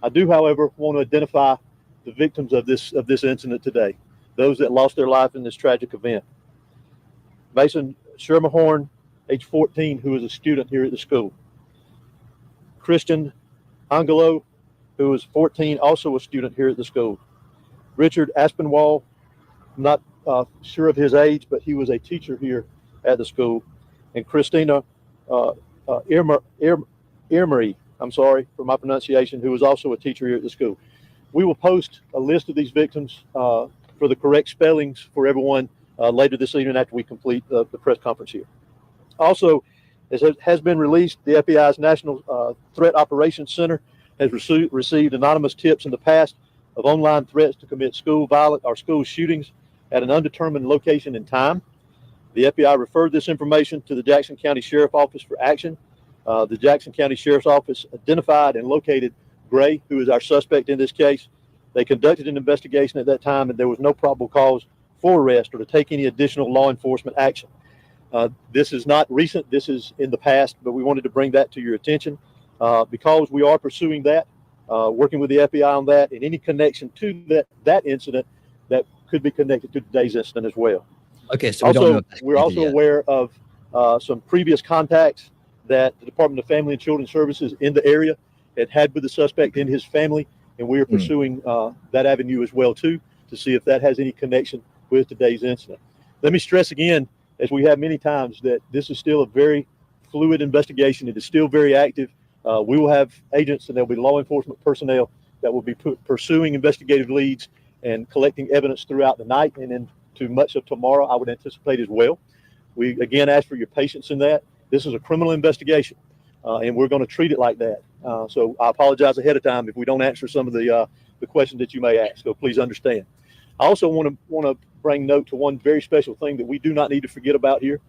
Speaker 10: I do, however, want to identify the victims of this incident today, those that lost their life in this tragic event. Mason Schermerhorn, age 14, who is a student here at the school. Christian Angelo, who is 14, also a student here at the school. Richard Aspinwall, I'm not sure of his age, but he was a teacher here at the school. And Christina Irmery, I'm sorry for my pronunciation, who was also a teacher here at the school. We will post a list of these victims for the correct spellings for everyone later this evening after we complete the press conference here. Also, as it has been released, the FBI's National Threat Operations Center has received anonymous tips in the past of online threats to commit school violence or school shootings at an undetermined location and time. The FBI referred this information to the Jackson County Sheriff's Office for action. The Jackson County Sheriff's Office identified and located Gray, who is our suspect in this case. They conducted an investigation at that time, and there was no probable cause for arrest or to take any additional law enforcement action. This is not recent. This is in the past, but we wanted to bring that to your attention because we are pursuing that, working with the FBI on that, and any connection to that incident that could be connected to today's incident as well.
Speaker 2: Okay, so
Speaker 10: we're also aware of some previous contacts that the Department of Family and Children Services in the area had with the suspect and his family, and we are pursuing that avenue as well too to see if that has any connection with today's incident. Let me stress again, as we have many times, that this is still a very fluid investigation. It is still very active. We will have agents and there'll be law enforcement personnel that will be pursuing investigative leads and collecting evidence throughout the night and into much of tomorrow, I would anticipate as well. We again ask for your patience in that. This is a criminal investigation, and we're going to treat it like that. So I apologize ahead of time if we don't answer some of the questions that you may ask. So please understand. I also want to bring note to one very special thing that we do not need to forget about here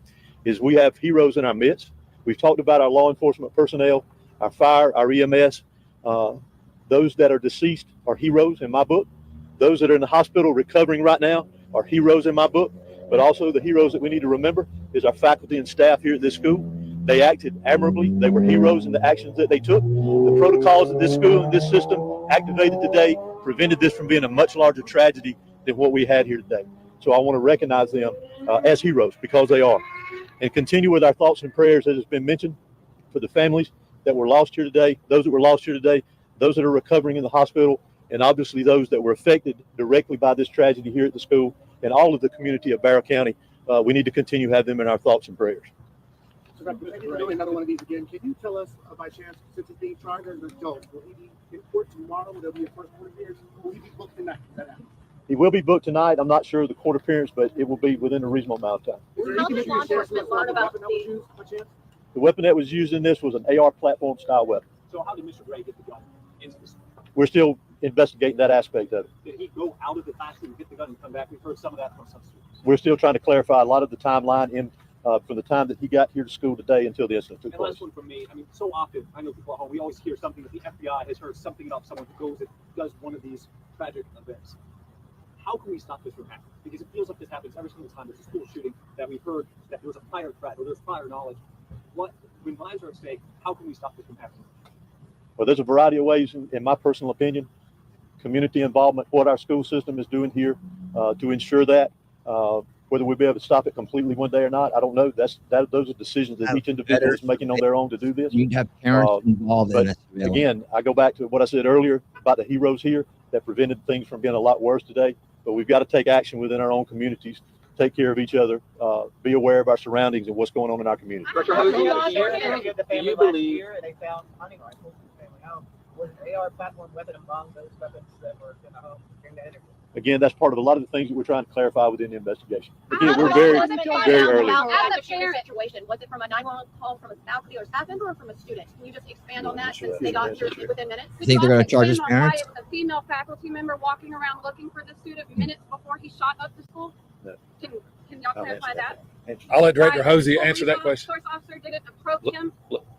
Speaker 10: is we have heroes in our midst. We've talked about our law enforcement personnel, our fire, our EMS. Those that are deceased are heroes in my book. Those that are in the hospital recovering right now are heroes in my book, but also the heroes that we need to remember is our faculty and staff here at this school. They acted admirably. They were heroes in the actions that they took. The protocols that this school and this system activated today prevented this from being a much larger tragedy than what we had here today. So I want to recognize them as heroes, because they are, and continue with our thoughts and prayers, as has been mentioned, for the families that were lost here today, those that were lost here today, those that are recovering in the hospital, and obviously those that were affected directly by this tragedy here at the school and all of the community of Barrow County. We need to continue to have them in our thoughts and prayers.
Speaker 12: So, Dr. Maybe doing another one of these again. Can you tell us, by chance, since he's being tried as an adult, will he be in court tomorrow? Will there be a first court appearance? Will he be booked tonight?
Speaker 10: He will be booked tonight. I'm not sure of the court appearance, but it will be within a reasonable amount of time.
Speaker 12: How does law enforcement learn about the
Speaker 10: The weapon that was used in this was an AR platform style weapon.
Speaker 12: So how did Mr. Gray get the gun into the school?
Speaker 10: We're still investigating that aspect of it.
Speaker 12: Did he go out of the classroom, get the gun, and come back? We've heard some of that from some students.
Speaker 10: We're still trying to clarify a lot of the timeline from the time that he got here to school today until the incident took
Speaker 12: And
Speaker 10: place.
Speaker 12: last one from me. I mean, so often, I know people at home, we always hear something that the FBI has heard something about someone who goes and does one of these tragic events. How can we stop this from happening? Because it feels like this happens every single time there's a school shooting that we've heard that there was a prior threat or there's prior knowledge. When lives are at stake, how can we stop this from happening?
Speaker 10: Well, there's a variety of ways, in my personal opinion. Community involvement, what our school system is doing here to ensure that. Whether we'll be able to stop it completely one day or not, I don't know. Those are decisions that each individual is making on their own to do this.
Speaker 2: You have parents involved in
Speaker 10: But
Speaker 2: this.
Speaker 10: again, I go back to what I said earlier about the heroes here that prevented things from being a lot worse today. But we've got to take action within our own communities, take care of each other, be aware of our surroundings and what's going on in our community.
Speaker 12: Do you believe they found hunting rifles in the family home? Was an AR platform weapon among those weapons that were in the home during the interview?
Speaker 10: Again, that's part of a lot of the things that we're trying to clarify within the investigation. Again, we're very early.
Speaker 14: As the situation, was it from a 911 call from a faculty or staff member or from a student? Can you just expand on that since they got here within minutes?
Speaker 2: You think they're going to charge his parents?
Speaker 14: Why it was a female faculty member walking around looking for the student minutes before he shot up the school?
Speaker 10: No.
Speaker 14: Can y'all clarify that?
Speaker 8: I'll let Director Hosey answer that question.
Speaker 14: Source officer didn't approach him.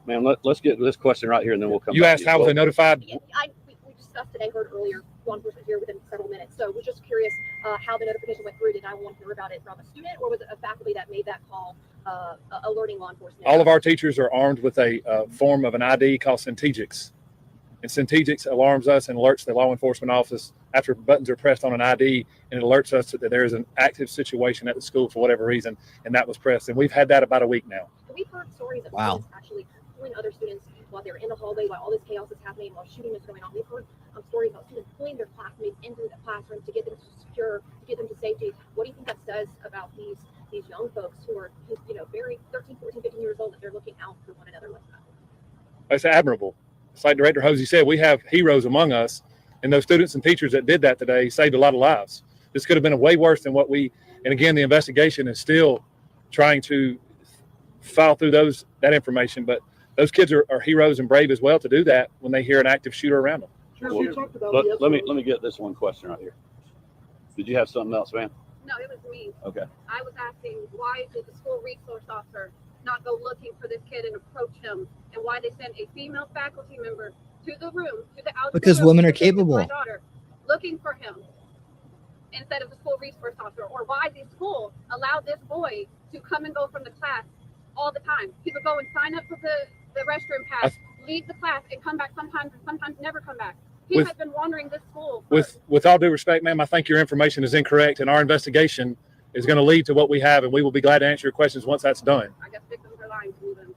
Speaker 9: Ma'am, let's get this question right here, and then we'll come
Speaker 8: You
Speaker 9: back
Speaker 8: asked
Speaker 9: to
Speaker 8: how was they notified?
Speaker 14: We discussed it and heard earlier. Law enforcement here within several minutes. So we're just curious how the notification went through. Did I want to hear about it from a student, or was it a faculty that made that call alerting law enforcement?
Speaker 8: All of our teachers are armed with a form of an ID called Centegix. And Centegix alarms us and alerts the law enforcement office after buttons are pressed on an ID, and it alerts us that there is an active situation at the school for whatever reason, and that was pressed. And we've had that about a week now.
Speaker 14: We've heard stories of students actually pulling other students while they're in the hallway, while all this chaos is happening, while shooting is going on. We've heard stories about students pulling their classmates into the classroom to get them to secure, to get them to safety. What do you think that says about these young folks who are, very 13, 14, 15 years old, that they're looking out for one another like that?
Speaker 8: It's admirable. It's like Director Hosey said, we have heroes among us, and those students and teachers that did that today saved a lot of lives. This could have been way worse than what and again, the investigation is still trying to file through that information, but those kids are heroes and brave as well to do that when they hear an active shooter around them.
Speaker 9: Let me get this one question right here. Did you have something else, ma'am?
Speaker 14: No, it was me.
Speaker 9: Okay.
Speaker 14: I was asking, why did the school resource officer not go looking for this kid and approach him, and why they sent a female faculty member to the room, to the outside
Speaker 2: Because women are capable.
Speaker 14: my daughter, looking for him instead of the school resource officer, or why the school allowed this boy to come and go from the class all the time. He would go and sign up for the restroom pass, leave the class, and come back sometimes, and sometimes never come back. He has been wandering this school.
Speaker 8: With all due respect, ma'am, I think your information is incorrect, and our investigation is going to lead to what we have, and we will be glad to answer your questions once that's done.
Speaker 14: I guess victims are lying to me then.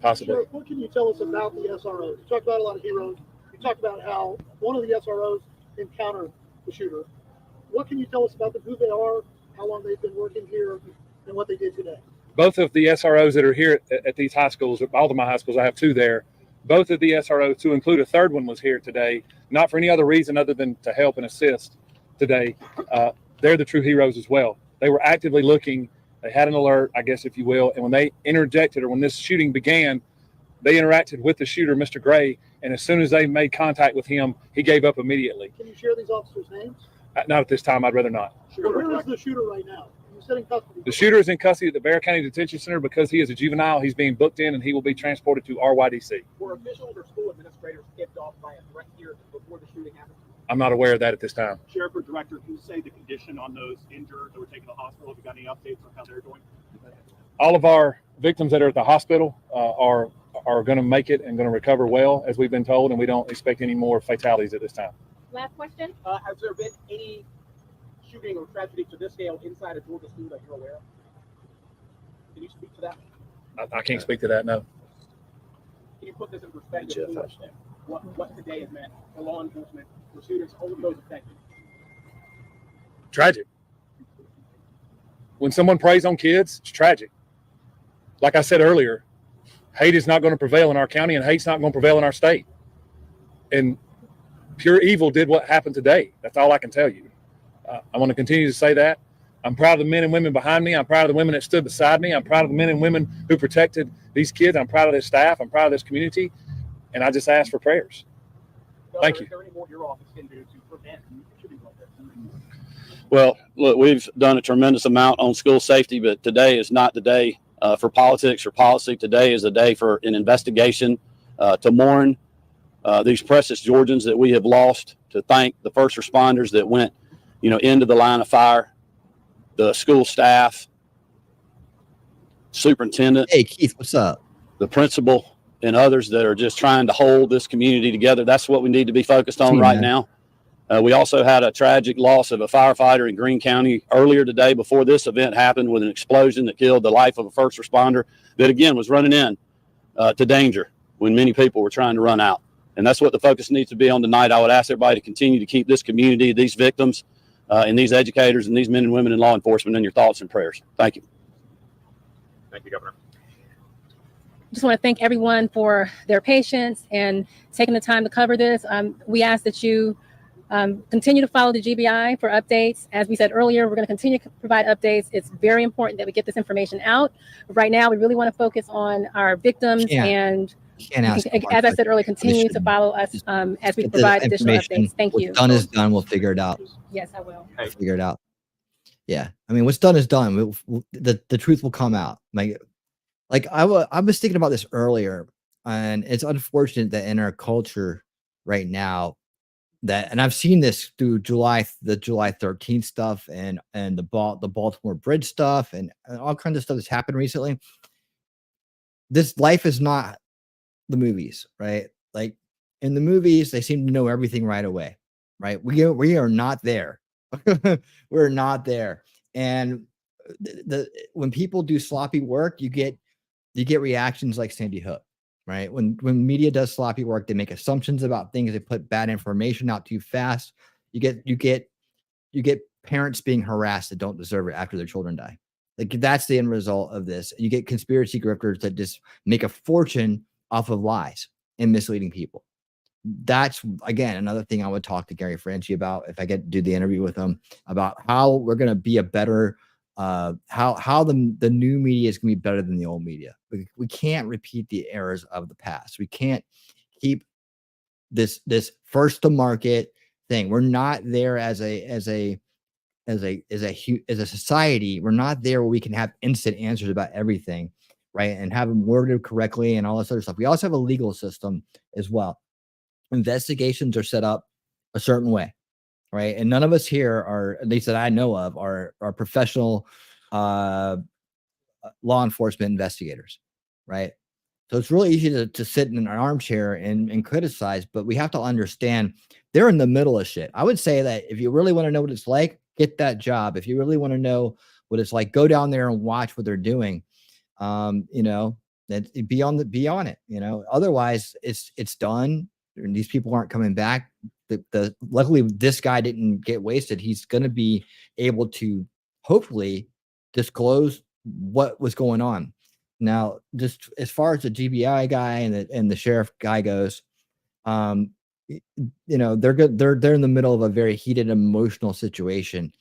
Speaker 8: Possibly.
Speaker 12: Sure. What can you tell us about the SROs? You talked about a lot of heroes. You talked about how one of the SROs encountered the shooter. What can you tell us about them, who they are, how long they've been working here, and what they did today?
Speaker 8: Both of the SROs that are here at these high schools, all of my high schools, I have two there. Both of the SROs, to include a third one, was here today, not for any other reason other than to help and assist today. They're the true heroes as well. They were actively looking. They had an alert, I guess, if you will. And when they interjected, or when this shooting began, they interacted with the shooter, Mr. Gray. And as soon as they made contact with him, he gave up immediately.
Speaker 12: Can you share these officers' names?
Speaker 8: Not at this time. I'd rather not.
Speaker 12: Sure. Where is the shooter right now? You said in custody.
Speaker 8: The shooter is in custody at the Barrow County Detention Center because he is a juvenile. He's being booked in, and he will be transported to RYDC.
Speaker 12: Were officials or school administrators tipped off by a threat here before the shooting happened?
Speaker 8: I'm not aware of that at this time.
Speaker 12: Sheriff or Director, can you say the condition on those injured that were taken to the hospital? Have you got any updates on how they're doing?
Speaker 8: All of our victims that are at the hospital are going to make it and going to recover well, as we've been told, and we don't expect any more fatalities at this time.
Speaker 14: Last question.
Speaker 12: Has there been any shooting or tragedy to this scale inside a Georgia school that you're aware of? Can you speak to that?
Speaker 8: I can't speak to that, no.
Speaker 12: Can you put this in perspective? What today has meant for law enforcement, for students, all of those affected?
Speaker 8: Tragic. When someone preys on kids, it's tragic. Like I said earlier, hate is not going to prevail in our county, and hate's not going to prevail in our state. And pure evil did what happened today. That's all I can tell you. I want to continue to say that. I'm proud of the men and women behind me. I'm proud of the women that stood beside me. I'm proud of the men and women who protected these kids. I'm proud of their staff. I'm proud of this community. And I just ask for prayers. Thank you.
Speaker 12: Is there any more your office can do to prevent shooting like this?
Speaker 9: Well, look, we've done a tremendous amount on school safety, but today is not the day for politics or policy. Today is a day for an investigation to mourn these precious Georgians that we have lost, to thank the first responders that went, into the line of fire, the school staff, superintendent.
Speaker 2: Hey, Keith, what's up?
Speaker 9: The principal and others that are just trying to hold this community together. That's what we need to be focused on right now. We also had a tragic loss of a firefighter in Greene County earlier today before this event happened, with an explosion that killed the life of a first responder that, again, was running in to danger when many people were trying to run out. And that's what the focus needs to be on tonight. I would ask everybody to continue to keep this community, these victims, and these educators and these men and women in law enforcement in your thoughts and prayers. Thank you.
Speaker 12: Thank you, Governor.
Speaker 23: Just want to thank everyone for their patience and taking the time to cover this. We ask that you continue to follow the GBI for updates. As we said earlier, we're going to continue to provide updates. It's very important that we get this information out. Right now, we really want to focus on our victims and, as I said earlier, continue to follow us as we provide additional updates. Thank you.
Speaker 2: What's done is done. We'll figure it out.
Speaker 23: Yes, I will.
Speaker 2: We'll figure it out. Yeah. I mean, what's done is done. The truth will come out. Like I was thinking about this earlier, and it's unfortunate that in our culture right now, and I've seen this through the July 13th stuff and the Baltimore Bridge stuff and all kinds of stuff that's happened recently. This life is not the movies, right? Like in the movies, they seem to know everything right away, right? We are not there. We're not there. And when people do sloppy work, you get reactions like Sandy Hook, right? When media does sloppy work, they make assumptions about things. They put bad information out too fast. You get parents being harassed that don't deserve it after their children die. Like that's the end result of this. You get conspiracy grifters that just make a fortune off of lies and misleading people. That's, again, another thing I would talk to Gary Franchi about if I get to do the interview with him, about how we're going to be a better how the new media is going to be better than the old media. We can't repeat the errors of the past. We can't keep this first to market thing. We're not there as a society. We're not there where we can have instant answers about everything, right? And have them worded correctly and all this other stuff. We also have a legal system as well. Investigations are set up a certain way, right? And none of us here are, at least that I know of, are professional law enforcement investigators, right? So it's really easy to sit in an armchair and criticize, but we have to understand they're in the middle of shit. I would say that if you really want to know what it's like, get that job. If you really want to know what it's like, go down there and watch what they're doing. That be on it. Otherwise it's done. And these people aren't coming back. Luckily, this guy didn't get wasted. He's going to be able to hopefully disclose what was going on. Now, just as far as the GBI guy and the sheriff guy goes, they're good. They're in the middle of a very heated, emotional situation.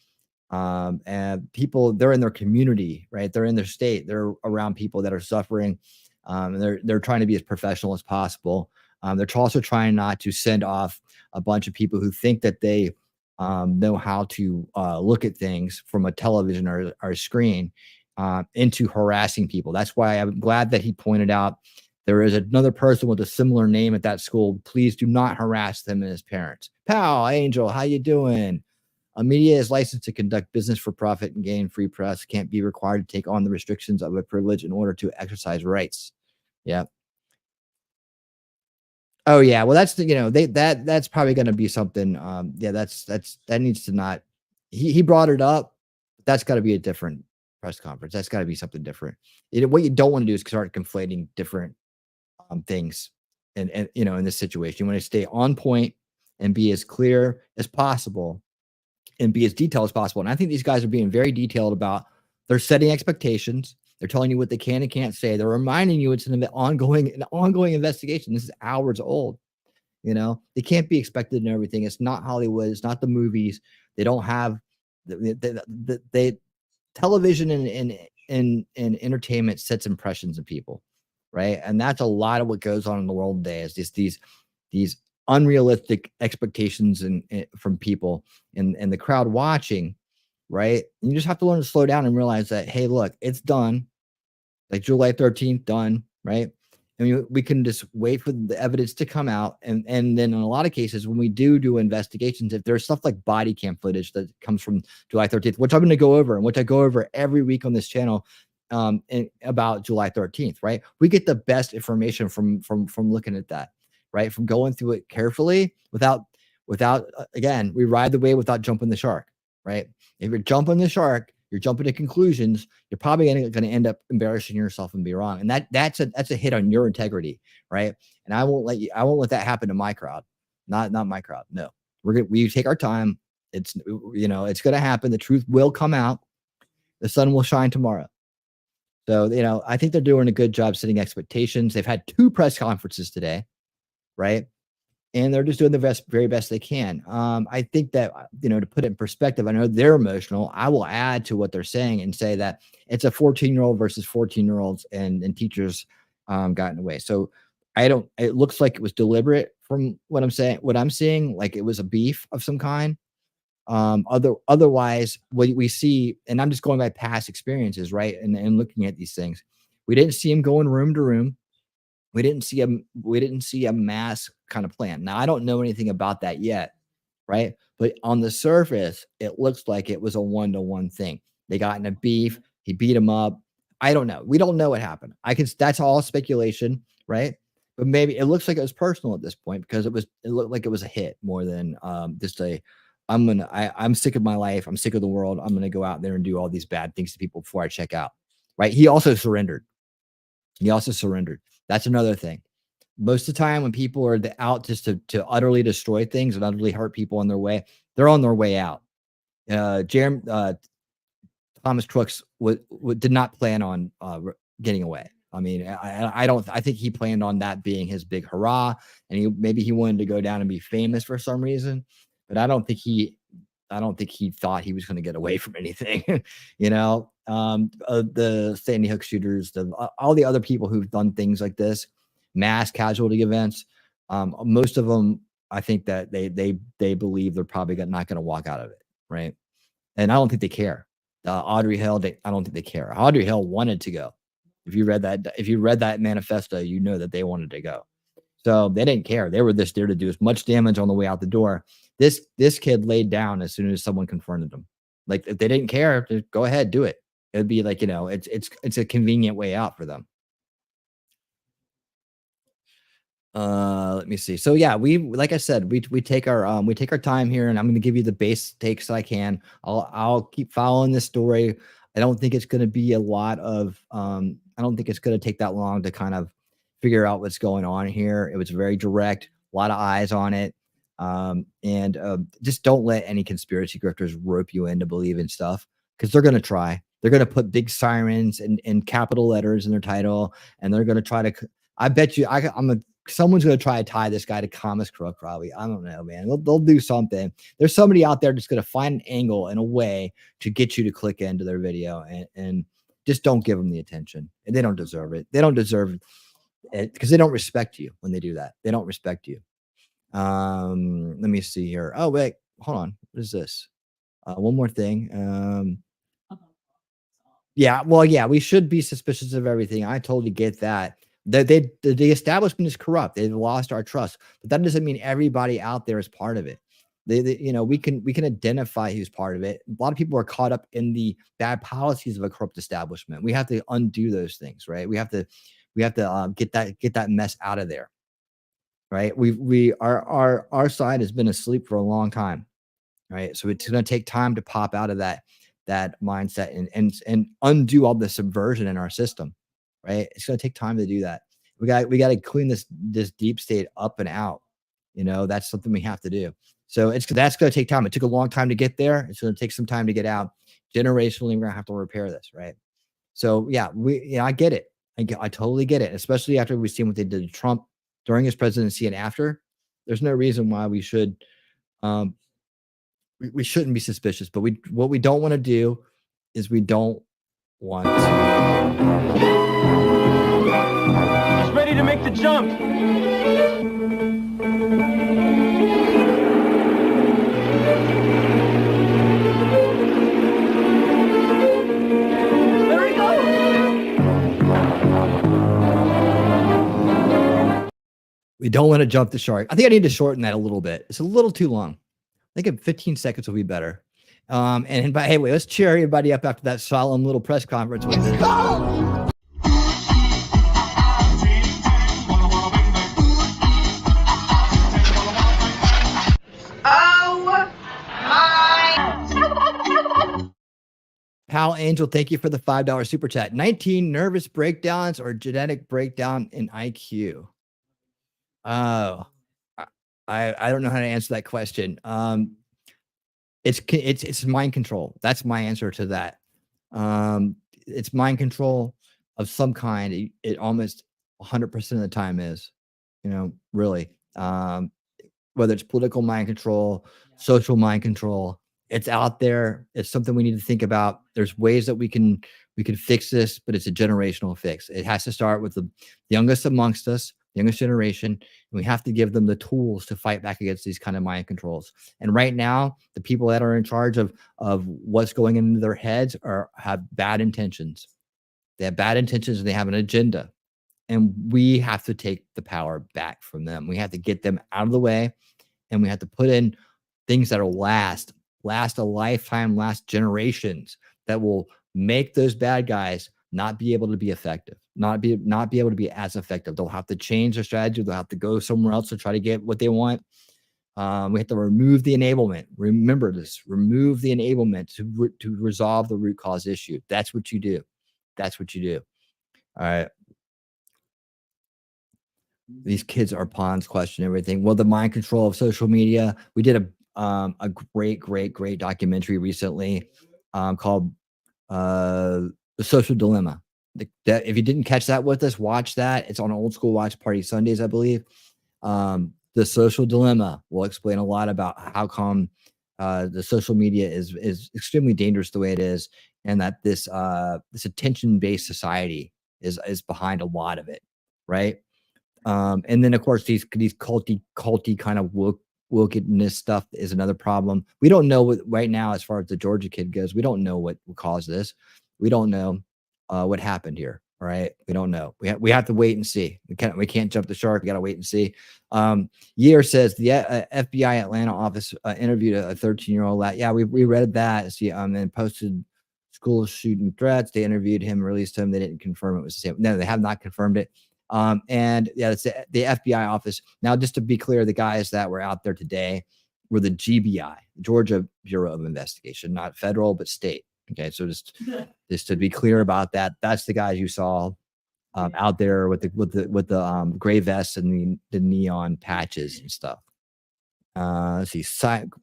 Speaker 2: And people, they're in their community, right? They're in their state. They're around people that are suffering. And they're trying to be as professional as possible. They're also trying not to send off a bunch of people who think that they know how to look at things from a television or screen into harassing people. That's why I'm glad that he pointed out There is another person with a similar name at that school. Please do not harass them and his parents. Pal, Angel, how you doing? A media is licensed to conduct business for profit and gain. Free press can't be required to take on the restrictions of a privilege in order to exercise rights. Yeah. Oh yeah. Well, that's that's probably going to be something. Yeah, that needs to not. He brought it up. That's got to be a different press conference. That's got to be something different. What you don't want to do is start conflating different things, and in this situation, you want to stay on point and be as clear as possible and be as detailed as possible. And I think these guys are being very detailed about. They're setting expectations. They're telling you what they can and can't say. They're reminding you it's an ongoing investigation. This is hours old. They can't be expected in everything. It's not Hollywood. It's not the movies. They don't have the television and entertainment sets impressions of people, right? And that's a lot of what goes on in the world today. Is just these unrealistic expectations from people and the crowd watching, right? And you just have to learn to slow down and realize that, hey, look, it's done. Like July 13th, done, right? And we can just wait for the evidence to come out. And then in a lot of cases, when we do investigations, if there's stuff like body cam footage that comes from July 13th, which I'm going to go over and which I go over every week on this channel, about July 13th, right? We get the best information from looking at that, right? From going through it carefully without again, we ride the wave without jumping the shark, right? If you're jumping the shark, you're jumping to conclusions, you're probably going to end up embarrassing yourself and be wrong. And that's a hit on your integrity, right? And I won't let that happen to my crowd. Not my crowd. No. We take our time. It's it's going to happen. The truth will come out. The sun will shine tomorrow. So, I think they're doing a good job setting expectations. They've had 2 press conferences today, right? And they're just doing the very best they can. I think that, to put it in perspective, I know they're emotional. I will add to what they're saying and say that it's a 14-year-old versus 14-year-olds and teachers got in the way. So it looks like it was deliberate from what I'm seeing, like it was a beef of some kind. Otherwise, what we see, and I'm just going by past experiences, right? And looking at these things, we didn't see him going room to room. We didn't see a mass kind of plan. Now, I don't know anything about that yet, right? But on the surface, it looks like it was a 1-to-1 thing. They got in a beef. He beat him up. I don't know. We don't know what happened. That's all speculation, right? But maybe it looks like it was personal at this point because it looked like it was a hit more than just I'm sick of my life. I'm sick of the world. I'm going to go out there and do all these bad things to people before I check out, right? He also surrendered. That's another thing. Most of the time when people are out just to utterly destroy things and utterly hurt people on their way, they're on their way out. Thomas Crooks did not plan on getting away. I mean, I think he planned on that being his big hurrah, and maybe he wanted to go down and be famous for some reason, but I don't think he thought he was going to get away from anything. The Sandy Hook shooters, all the other people who've done things like this, mass casualty events, most of them, I think that they believe they're probably not going to walk out of it, right? And I don't think they care. Audrey Hill, I don't think they care. Audrey Hill wanted to go. If you read that manifesto, you know that they wanted to go. So they didn't care. They were just there to do as much damage on the way out the door. This kid laid down as soon as someone confronted him. Like, if they didn't care, just go ahead, do it. It'd be like, it's a convenient way out for them. Let me see. So yeah, like I said, we take our time here, and I'm going to give you the base takes that I can. I'll keep following this story. I don't think it's going to be a lot of, I don't think it's going to take that long to kind of figure out what's going on here. It was very direct, a lot of eyes on it. Just don't let any conspiracy grifters rope you in to believe in stuff, because they're going to try. They're going to put big sirens and capital letters in their title, and they're going to try to, I bet you, someone's going to try to tie this guy to Thomas Crook, probably. I don't know, man. They'll do something. There's somebody out there that's going to find an angle and a way to get you to click into their video, and just don't give them the attention. And they don't deserve it. They don't deserve it because they don't respect you when they do that. They don't respect you. Let me see here. Oh, wait, hold on. What is this? One more thing. Yeah, well, yeah, we should be suspicious of everything. I totally get that.
Speaker 5: The establishment is corrupt. They've lost our trust, but that doesn't mean everybody out there is part of it. We can identify who's part of it. A lot of people are caught up in the bad policies of a corrupt establishment. We have to undo those things, right? We have to get that mess out of there, right? Our side has been asleep for a long time, right? So it's going to take time to pop out of that mindset and undo all the subversion in our system, right? It's going to take time to do that. We got to clean this deep state up and out. That's something we have to do. So that's going to take time. It took a long time to get there. It's going to take some time to get out. Generationally, we're going to have to repair this, right? So yeah, I get it. I totally get it, especially after we've seen what they did to Trump during his presidency and after. There's no reason why we should we shouldn't be suspicious. But what we don't want to do is we don't want
Speaker 13: He's ready to make the jump.
Speaker 3: There he goes.
Speaker 5: We don't want to jump the shark. I think I need to shorten that a little bit. It's a little too long. I think 15 seconds will be better. Hey, wait, let's cheer everybody up after that solemn little press conference. Pal Angel, thank you for the $5 super chat. 19 nervous breakdowns or genetic breakdown in IQ. Oh, I don't know how to answer that question. It's mind control. That's my answer to that. It's mind control of some kind. It almost 100% of the time is, really. Whether it's political mind control, social mind control, it's out there. It's something we need to think about. There's ways that we can fix this, but it's a generational fix. It has to start with the youngest amongst us, youngest generation, and we have to give them the tools to fight back against these kind of mind controls. And right now, the people that are in charge of what's going into their heads have bad intentions. They have bad intentions and they have an agenda. And we have to take the power back from them. We have to get them out of the way, and we have to put in things that will last a lifetime, last generations, that will make those bad guys not be able to be effective, not be able to be as effective. They'll have to change their strategy. They'll have to go somewhere else to try to get what they want. We have to remove the enablement. Remember this: remove the enablement to resolve the root cause issue. That's what you do. That's what you do. All right. These kids are pawns, question everything. Well, the mind control of social media. We did a great documentary recently called The Social Dilemma. If you didn't catch that with us, watch that. It's on Old School Watch Party Sundays, I believe. The Social Dilemma will explain a lot about how come the social media is extremely dangerous the way it is, and that this attention-based society is behind a lot of it, right? And then of course these culty kind of wokeness stuff is another problem. We don't know what right now, as far as the Georgia kid goes, we don't know what caused this. We don't know what happened here. All right, we don't know. We have to wait and see. We can't jump the shark. We got to wait and see. Year says the FBI Atlanta office interviewed a 13-year-old lad. Yeah, we read that. See, and posted school shooting threats. They interviewed him, released him. They didn't confirm it was the same. No, they have not confirmed it. And yeah, it's the FBI office. Now, just to be clear, the guys that were out there today were the GBI, Georgia Bureau of Investigation, not federal, but state. Okay, so just to be clear about that, that's the guys you saw out there with the gray vests and the neon patches and stuff. Let's see.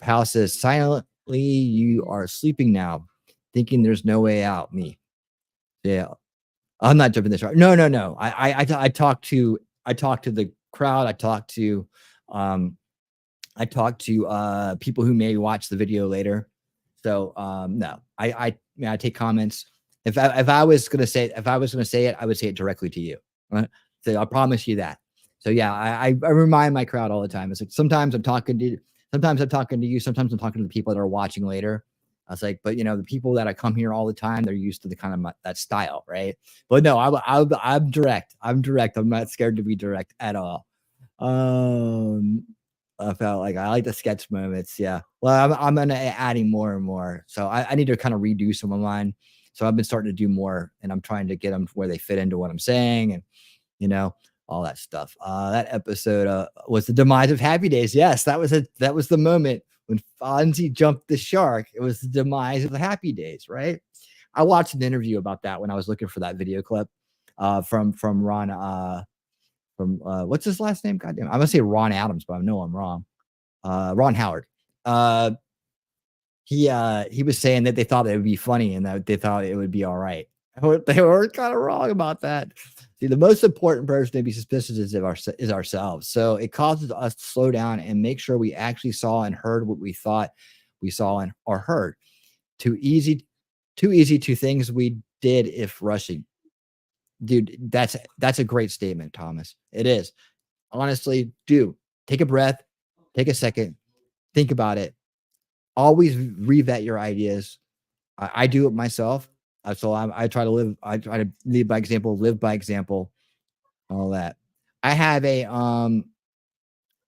Speaker 5: Pal says, silently, you are sleeping now, thinking there's no way out. Me, yeah. I'm not jumping this. No. I talked to the crowd. I talked to people who may watch the video later. So no, I take comments. If I was gonna say it, I would say it directly to you. Right? So I promise you that. So yeah, I remind my crowd all the time. It's like sometimes I'm talking to you. Sometimes I'm talking to the people that are watching later.
Speaker 2: I was like, but you know, the people that I come here all the time, they're used to the kind of that style, right? But no, I'm direct. I'm direct. I'm not scared to be direct at all. I felt like I like the sketch moments. Yeah. Well, I'm gonna adding more and more. So I need to kind of redo some of mine. So I've been starting to do more, and I'm trying to get them where they fit into what I'm saying, and you know, all that stuff. That episode was the demise of Happy Days. Yes, that was the moment when Fonzie jumped the shark. It was the demise of the Happy Days, right? I watched an interview about that when I was looking for that video clip from Ron what's his last name? Goddamn, I'm gonna say Ron Adams, but I know I'm wrong. Ron Howard. He was saying that they thought it would be funny and that they thought it would be all right. They were kind of wrong about that. See, the most important person to be suspicious is ourselves. So it causes us to slow down and make sure we actually saw and heard what we thought we saw or heard. Too easy to things we did if rushing. Dude, that's a great statement, Thomas. It is. Honestly, take a breath, take a second, think about it. Always revet your ideas. I do it myself. So I try to lead by example, live by example, all that. I have a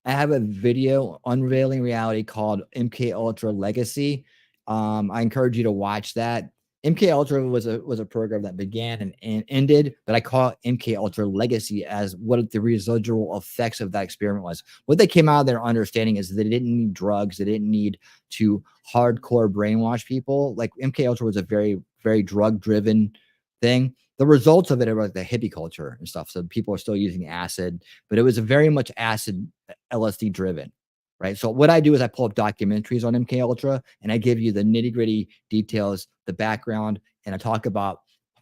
Speaker 2: video unveiling reality called MK Ultra Legacy. I encourage you to watch that. MK Ultra was a program that began and ended, but I call it MK Ultra Legacy as what the residual effects of that experiment was. What they came out of their understanding is they didn't need drugs. They didn't need to hardcore brainwash people. Like MK Ultra was a very, very drug-driven thing. The results of it are like the hippie culture and stuff. So people are still using acid, but it was a very much acid LSD driven. Right. So what I do is I pull up documentaries on MK Ultra and I give you the nitty-gritty details, the background, and I talk about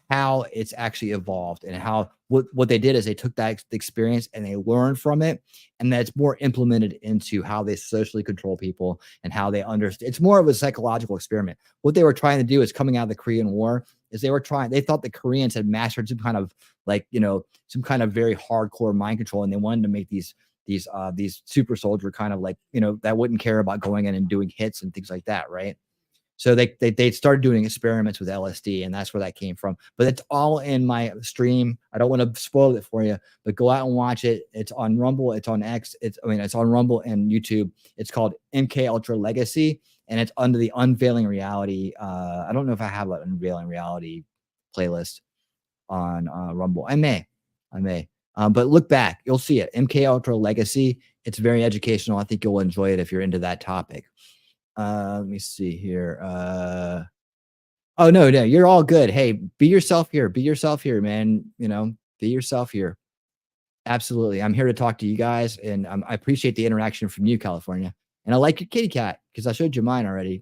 Speaker 2: how it's actually evolved and how what they did is they took that experience and they learned from it, and that's more implemented into how they socially control people and how they understand. It's more of a psychological experiment. What they were trying to do is coming out of the Korean War is they thought the Koreans had mastered some kind of some kind of very hardcore mind control, and they wanted to make these super soldier kind of like, that wouldn't care about going in and doing hits and things like that, right? So they started doing experiments with LSD, and that's where that came from. But it's all in my stream. I don't want to spoil it for you, but go out and watch it. It's on Rumble, it's on X, it's on Rumble and YouTube. It's called MK Ultra Legacy, and it's under the Unveiling Reality. I don't know if I have an Unveiling Reality playlist on Rumble. I may. But look back, you'll see it. MK Ultra Legacy. It's very educational. I think you'll enjoy it if you're into that topic. Let me see here. Oh no, you're all good. Hey, be yourself here. Be yourself here, man. Be yourself here. Absolutely. I'm here to talk to you guys, and I appreciate the interaction from you, California. And I like your kitty cat because I showed you mine already.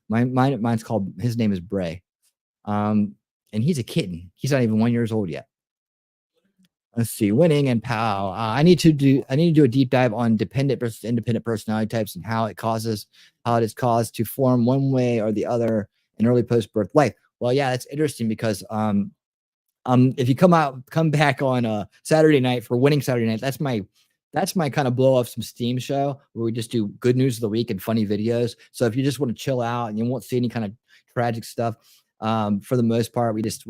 Speaker 2: Mine's called. His name is Bray. And he's a kitten. He's not even 1 year old yet. Let's see, winning and pow. I need to do a deep dive on dependent versus independent personality types and how it is caused to form one way or the other in early post-birth life. Well, yeah, that's interesting because if you come back on Saturday night for Winning Saturday Night, that's my kind of blow off some steam show where we just do good news of the week and funny videos. So if you just want to chill out and you won't see any kind of tragic stuff, for the most part, we just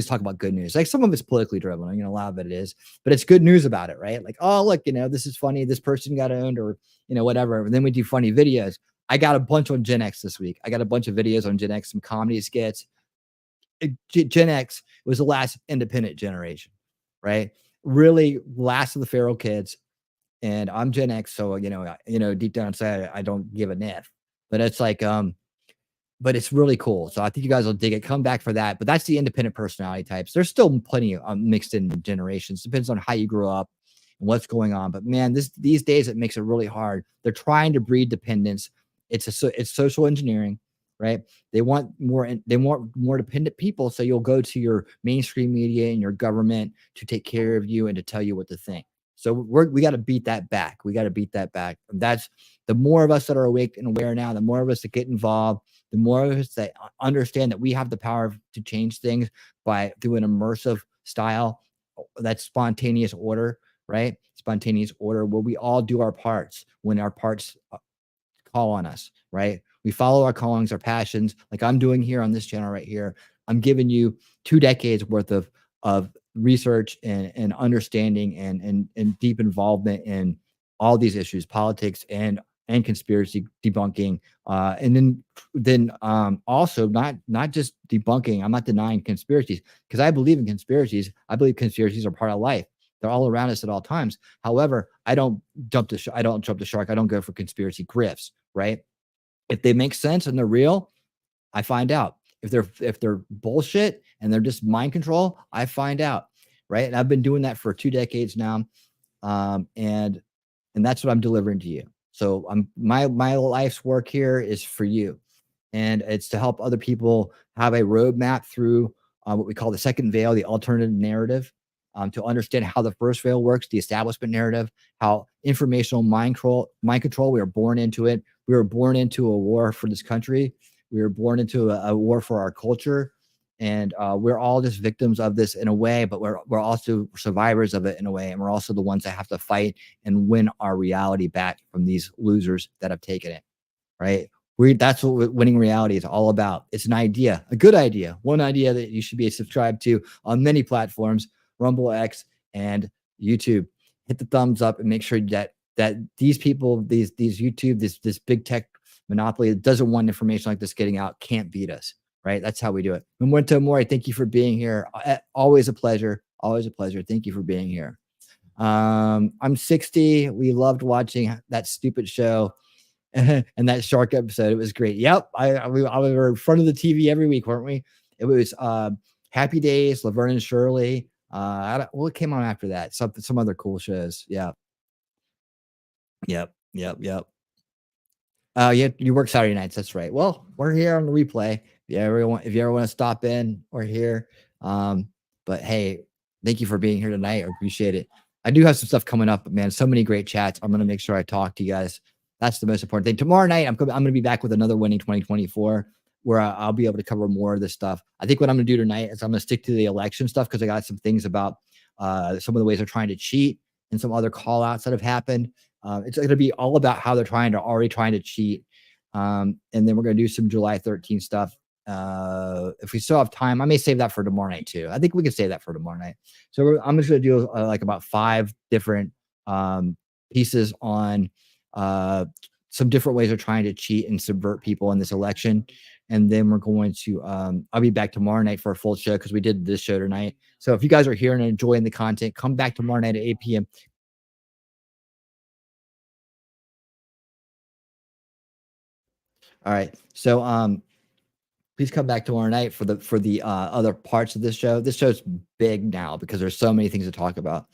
Speaker 2: talk about good news. Like some of it's politically driven, a lot of it is, but it's good news about it, right? Like, oh, look, this is funny. This person got owned, or whatever. And then we do funny videos. I got a bunch on Gen X this week. I got a bunch of videos on Gen X, some comedy skits. Gen X was the last independent generation, right? Really last of the feral kids. And I'm Gen X, so deep down inside, I don't give a F. But it's like, but it's really cool. So I think you guys will dig it. Come back for that. But that's the independent personality types. There's still plenty mixed in generations. Depends on how you grew up and what's going on. But man, these days it makes it really hard. They're trying to breed dependence. It's social engineering, right? They want more dependent people. So you'll go to your mainstream media and your government to take care of you and to tell you what to think. So we got to beat that back. And that's the more of us that are awake and aware now, the more of us that get involved, the more of us that understand that we have the power to change things through an immersive style, that's spontaneous order, right? Spontaneous order where we all do our parts when our parts call on us, right? We follow our callings, our passions, like I'm doing here on this channel right here. I'm giving you 2 decades worth of research and understanding and deep involvement in all these issues, politics and conspiracy debunking. And then also not just debunking. I'm not denying conspiracies because I believe in conspiracies. I believe conspiracies are part of life. They're all around us at all times. However, I don't jump the shark. I don't go for conspiracy grifts, right? If they make sense and they're real, I find out. If they're bullshit and they're just mind control, I find out, right? And I've been doing that for 2 decades now, and that's what I'm delivering to you. So my life's work here is for you, and it's to help other people have a roadmap through what we call the second veil, the alternative narrative, to understand how the first veil works, the establishment narrative, how informational mind control. We are born into it. We were born into a war for this country. We were born into a war for our culture, and we're all just victims of this in a way, but we're also survivors of it in a way, and we're also the ones that have to fight and win our reality back from these losers that have taken it, right? That's what winning reality is all about. It's an idea, a good idea, one idea that you should be subscribed to on many platforms, Rumble X and YouTube. Hit the thumbs up and make sure that these people, these YouTube, this big tech monopoly that doesn't want information like this getting out can't beat us, right? That's how we do it. Memento Mori, thank you for being here. Always a pleasure. Always a pleasure. Thank you for being here. I'm 60. We loved watching that stupid show and that shark episode. It was great. Yep. We were in front of the TV every week, weren't we? It was Happy Days, Laverne and Shirley. What came on after that? Some other cool shows. Yeah. Yep. Yeah, you work Saturday nights. That's right. Well, we're here on the replay. If you ever want to stop in, we're here. But hey, thank you for being here tonight. I appreciate it. I do have some stuff coming up, man. So many great chats. I'm going to make sure I talk to you guys. That's the most important thing. Tomorrow night, I'm going to be back with another Winning 2024, where I'll be able to cover more of this stuff. I think what I'm going to do tonight is I'm going to stick to the election stuff because I got some things about some of the ways they're trying to cheat and some other call outs that have happened. It's going to be all about how they're already trying to cheat. And then we're going to do some July 13th stuff. If we still have time, I may save that for tomorrow night too. I think we can save that for tomorrow night. So I'm just going to do like about 5 different pieces on some different ways of trying to cheat and subvert people in this election. And then we're going to, I'll be back tomorrow night for a full show because we did this show tonight. So if you guys are here and enjoying the content, come back tomorrow night at 8 p.m. All right. So please come back tomorrow night for the other parts of this show. This show's big now because there's so many things to talk about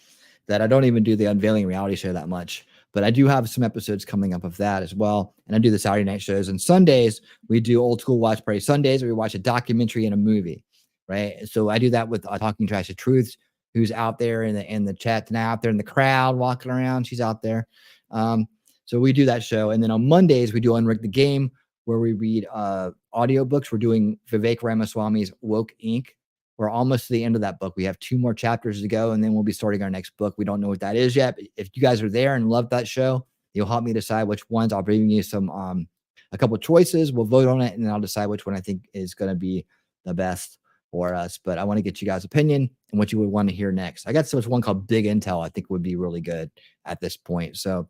Speaker 2: that I don't even do the Unveiling reality show that much. But I do have some episodes coming up of that as well. And I do the Saturday night shows. And Sundays, we do old school watch party Sundays where we watch a documentary and a movie, right? So I do that with Talking Trash to Truths, who's out there in the chat now, out there in the crowd walking around. She's out there. So we do that show. And then on Mondays, we do Unrig the Game, where we read audiobooks. We're doing Vivek Ramaswamy's Woke Inc. We're almost to the end of that book. We have 2 more chapters to go, and then we'll be starting our next book. We don't know what that is yet. But if you guys are there and love that show, you'll help me decide which ones. I'll bring you a couple of choices. We'll vote on it, and then I'll decide which one I think is going to be the best for us. But I want to get you guys' opinion and what you would want to hear next. I got one called Big Intel. I think would be really good at this point. So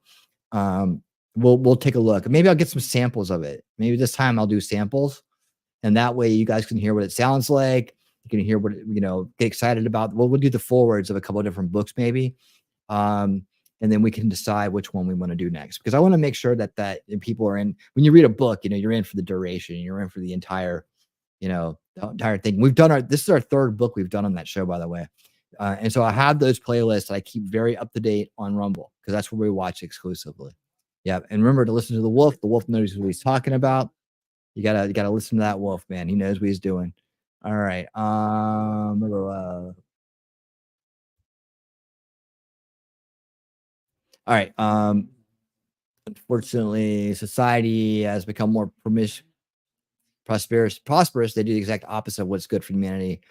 Speaker 2: we'll take a look. Maybe I'll get some samples of it. Maybe this time I'll do samples, and that way you guys can hear what it sounds like. You can hear what, get excited about. We'll do the forwards of a couple of different books maybe. And then we can decide which one we want to do next. Because I want to make sure that people are in, when you read a book, you're in for the duration. You're in for the entire, the entire thing. This is our 3rd book we've done on that show, by the way. And so I have those playlists that I keep very up to date on Rumble because that's where we watch exclusively. Yeah. And remember to listen to the wolf. The wolf knows what he's talking about. You gotta listen to that wolf, man. He knows what he's doing. All right. All right. Unfortunately, society has become more prosperous. They do the exact opposite of what's good for humanity,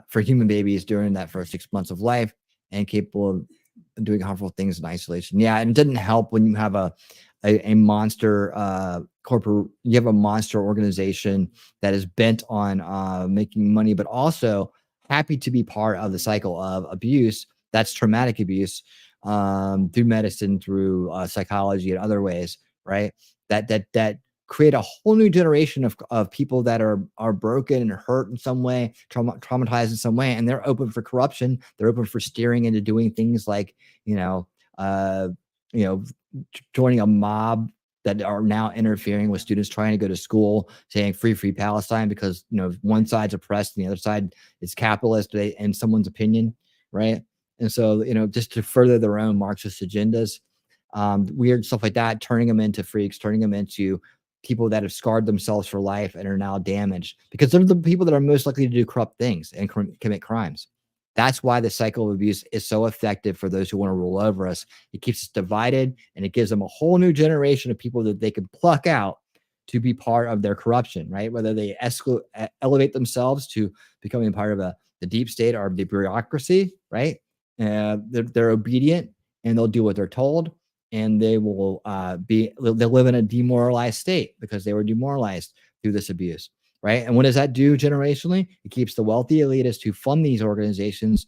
Speaker 2: for human babies during that first 6 months of life, and capable of doing harmful things in isolation. Yeah, and it didn't help when you have a a monster corporate, you have a monster organization that is bent on making money, but also happy to be part of the cycle of abuse. That's traumatic abuse, through medicine, through psychology and other ways, right? That create a whole new generation of people that are broken and hurt in some way, traumatized in some way, and they're open for corruption. They're open for steering into doing things like, joining a mob that are now interfering with students trying to go to school, saying free Palestine, because one side's oppressed and the other side is capitalist in someone's opinion, right? And so just to further their own Marxist agendas, weird stuff like that, turning them into freaks, turning them into people that have scarred themselves for life and are now damaged, because they're the people that are most likely to do corrupt things and commit crimes. That's why the cycle of abuse is so effective for those who want to rule over us. It keeps us divided, and it gives them a whole new generation of people that they can pluck out to be part of their corruption, right? Whether they elevate themselves to becoming part of the deep state or the bureaucracy, right? They're obedient and they'll do what they're told, and they will they'll live in a demoralized state because they were demoralized through this abuse. Right. And what does that do generationally? It keeps the wealthy elitists who fund these organizations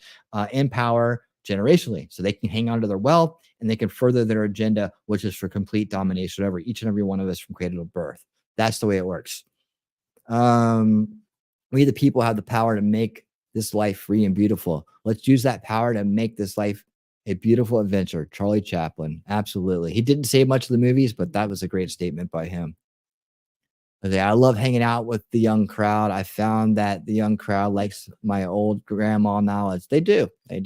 Speaker 2: in power generationally, so they can hang on to their wealth and they can further their agenda, which is for complete domination over each and every one of us from cradle to birth. That's the way it works. We, the people, have the power to make this life free and beautiful. Let's use that power to make this life a beautiful adventure. Charlie Chaplin. Absolutely. He didn't say much of the movies, but that was a great statement by him. I love hanging out with the young crowd. I found that the young crowd likes my old grandma knowledge. They do. And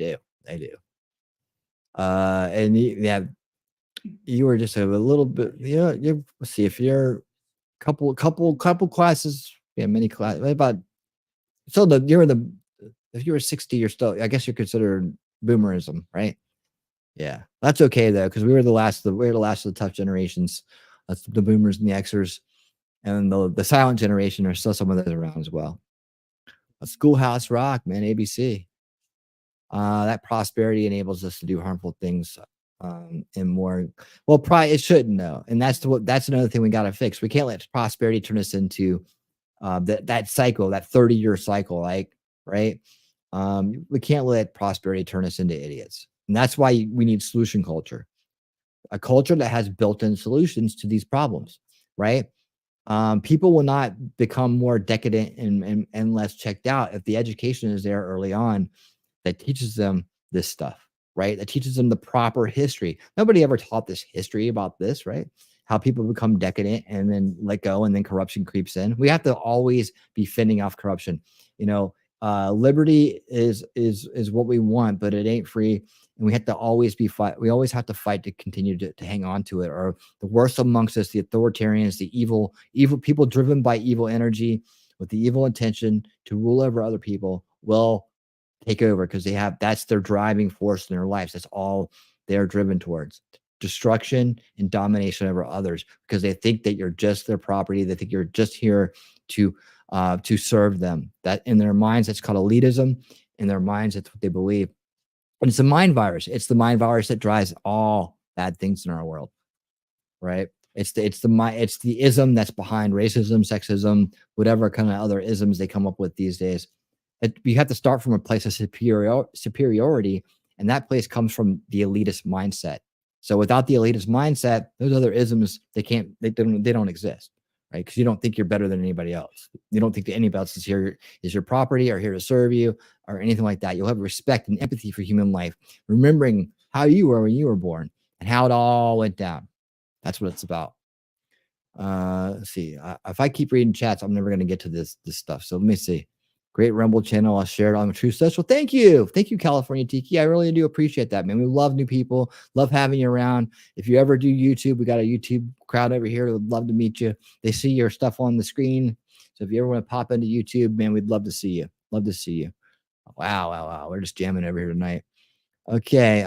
Speaker 2: you were just a little bit, let's see, if you're couple classes, many classes, about, so if you were 60, you're still, I guess you're considered boomerism, right? Yeah, that's okay though, because we were the last of the tough generations. That's the boomers and the Xers. And the silent generation are still some of those around as well. A Schoolhouse Rock, man, ABC. That prosperity enables us to do harmful things and more. Well, probably it shouldn't, though. And that's another thing we got to fix. We can't let prosperity turn us into that cycle, that 30-year cycle, right? We can't let prosperity turn us into idiots. And that's why we need solution culture, a culture that has built-in solutions to these problems, right? People will not become more decadent and less checked out if the education is there early on that teaches them this stuff, right? That teaches them the proper history. Nobody ever taught this history about this, right? How people become decadent and then let go, and then corruption creeps in. We have to always be fending off corruption. Liberty is what we want, but it ain't free. And we have to always we always have to fight to continue to hang on to it. Or the worst amongst us, the authoritarians, the evil people driven by evil energy with the evil intention to rule over other people, will take over, because that's their driving force in their lives. That's all they're driven towards: destruction and domination over others, because they think that you're just their property. They think you're just here to serve them. That in their minds, that's called elitism. In their minds, that's what they believe. And it's a mind virus. It's the mind virus that drives all bad things in our world, right? It's the ism that's behind racism, sexism, whatever kind of other isms they come up with these days. You have to start from a place of superiority, and that place comes from the elitist mindset. So without the elitist mindset, those other isms, they don't exist, right? Because you don't think you're better than anybody else. You don't think that anybody else is your property or here to serve you or anything like that. You'll have respect and empathy for human life, remembering how you were when you were born and how it all went down. That's what it's about. Let's see. If I keep reading chats, I'm never going to get to this stuff. So let me see. Great Rumble channel. I'll share it on True Social. Thank you, California Tiki. I really do appreciate that, man. We love new people. Love having you around. If you ever do YouTube, we got a YouTube crowd over here. Would love to meet you. They see your stuff on the screen. So if you ever want to pop into YouTube, man, we'd love to see you. Love to see you. Wow. We're just jamming over here tonight. Okay.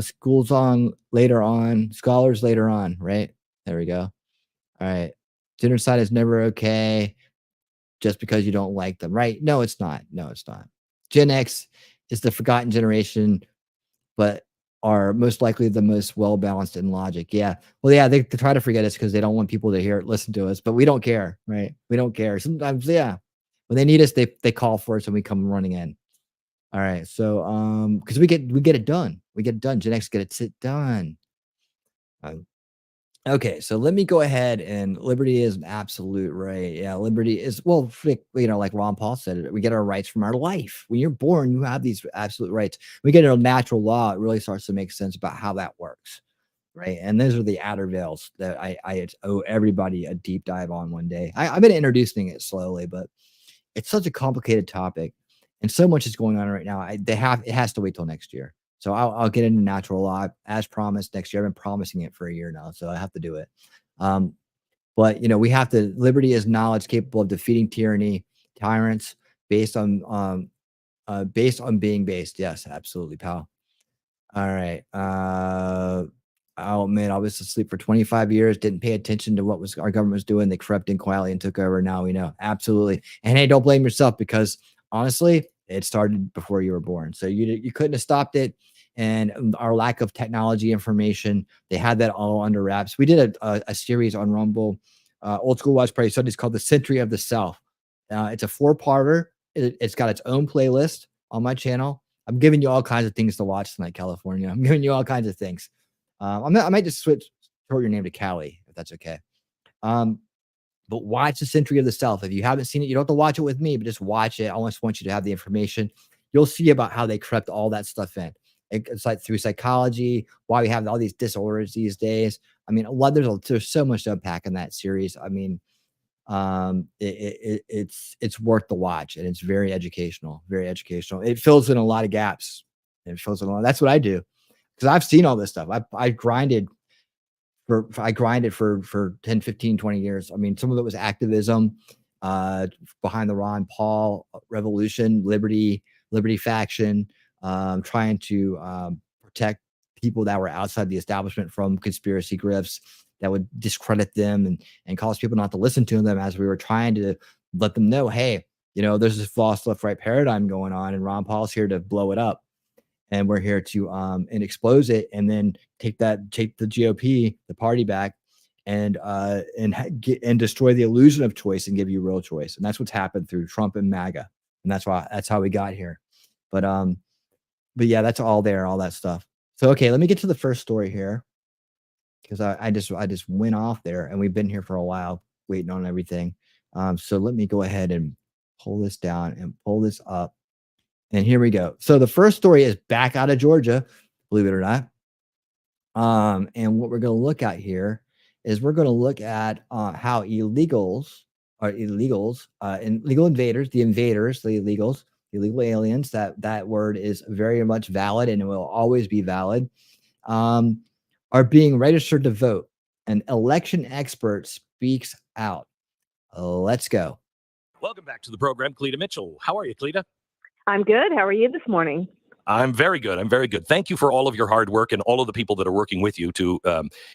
Speaker 2: School's on later on. Scholars later on, right? There we go. All right. Genocide is never okay just because you don't like them, right? No, it's not. Gen X is the forgotten generation, but are most likely the most well balanced in logic. Yeah. Well, yeah, they try to forget us because they don't want people to listen to us, but we don't care, right? We don't care. Sometimes, yeah, when they need us, they call for us and we come running in. All right. So, because we get it done. We get it done. Gen X get it done. Okay, so let me go ahead, and liberty is an absolute right. Yeah, liberty is, well, like Ron Paul said, we get our rights from our life. When you're born, you have these absolute rights. We get a natural law, it really starts to make sense about how that works, right? And those are the outer veils that I owe everybody a deep dive on one day. I've been introducing it slowly, but it's such a complicated topic, and so much is going on right now. It has to wait till next year. So I'll get into natural law as promised next year. I've been promising it for a year now, so I have to do it. But we have to. Liberty is knowledge capable of defeating tyrants, based on being based. Yes, absolutely, pal. All right. I'll admit I was asleep for 25 years, didn't pay attention to what our government was doing. They crept in quietly and took over. Now we know. Absolutely. And hey, don't blame yourself, because honestly, it started before you were born. So you couldn't have stopped it. And our lack of technology information, they had that all under wraps. We did a series on Rumble, Old School Watch Party Sundays, called The Century of the South. It's a 4-parter. It's got its own playlist on my channel. I'm giving you all kinds of things to watch tonight, California. I'm giving you all kinds of things. I might just short your name to Callie, if that's okay. But watch The Century of the South. If you haven't seen it, you don't have to watch it with me, but just watch it. I just want you to have the information. You'll see about how they crept all that stuff in. It's like through psychology, why we have all these disorders these days. I mean, there's so much to unpack in that series. I mean, it's worth the watch, and it's very educational. Very educational. It fills in a lot of gaps. That's what I do, because I've seen all this stuff. I grinded for 10, 15, 20 years. I mean, some of it was activism behind the Ron Paul revolution, liberty faction, trying to protect people that were outside the establishment from conspiracy grifts that would discredit them and cause people not to listen to them, as we were trying to let them know, hey, there's this false left-right paradigm going on, and Ron Paul's here to blow it up. And we're here to and expose it, and then take the GOP, the party, back, and destroy the illusion of choice and give you real choice. And that's what's happened through Trump and MAGA, and that's how we got here. But yeah, that's all there, all that stuff. So okay, let me get to the first story here, because I just went off there, and we've been here for a while waiting on everything. So let me go ahead and pull this down and pull this up. And here we go. So the first story is back out of Georgia, believe it or not. And what we're going to look at here is we're going to look at how illegal invaders, the illegals, illegal aliens, that word is very much valid, and it will always be valid, are being registered to vote. An election expert speaks out. Let's go.
Speaker 7: Welcome back to the program, Cleta Mitchell. How are you, Cleta?
Speaker 15: I'm good. How are you this morning?
Speaker 7: I'm very good. I'm very good. Thank you for all of your hard work and all of the people that are working with you to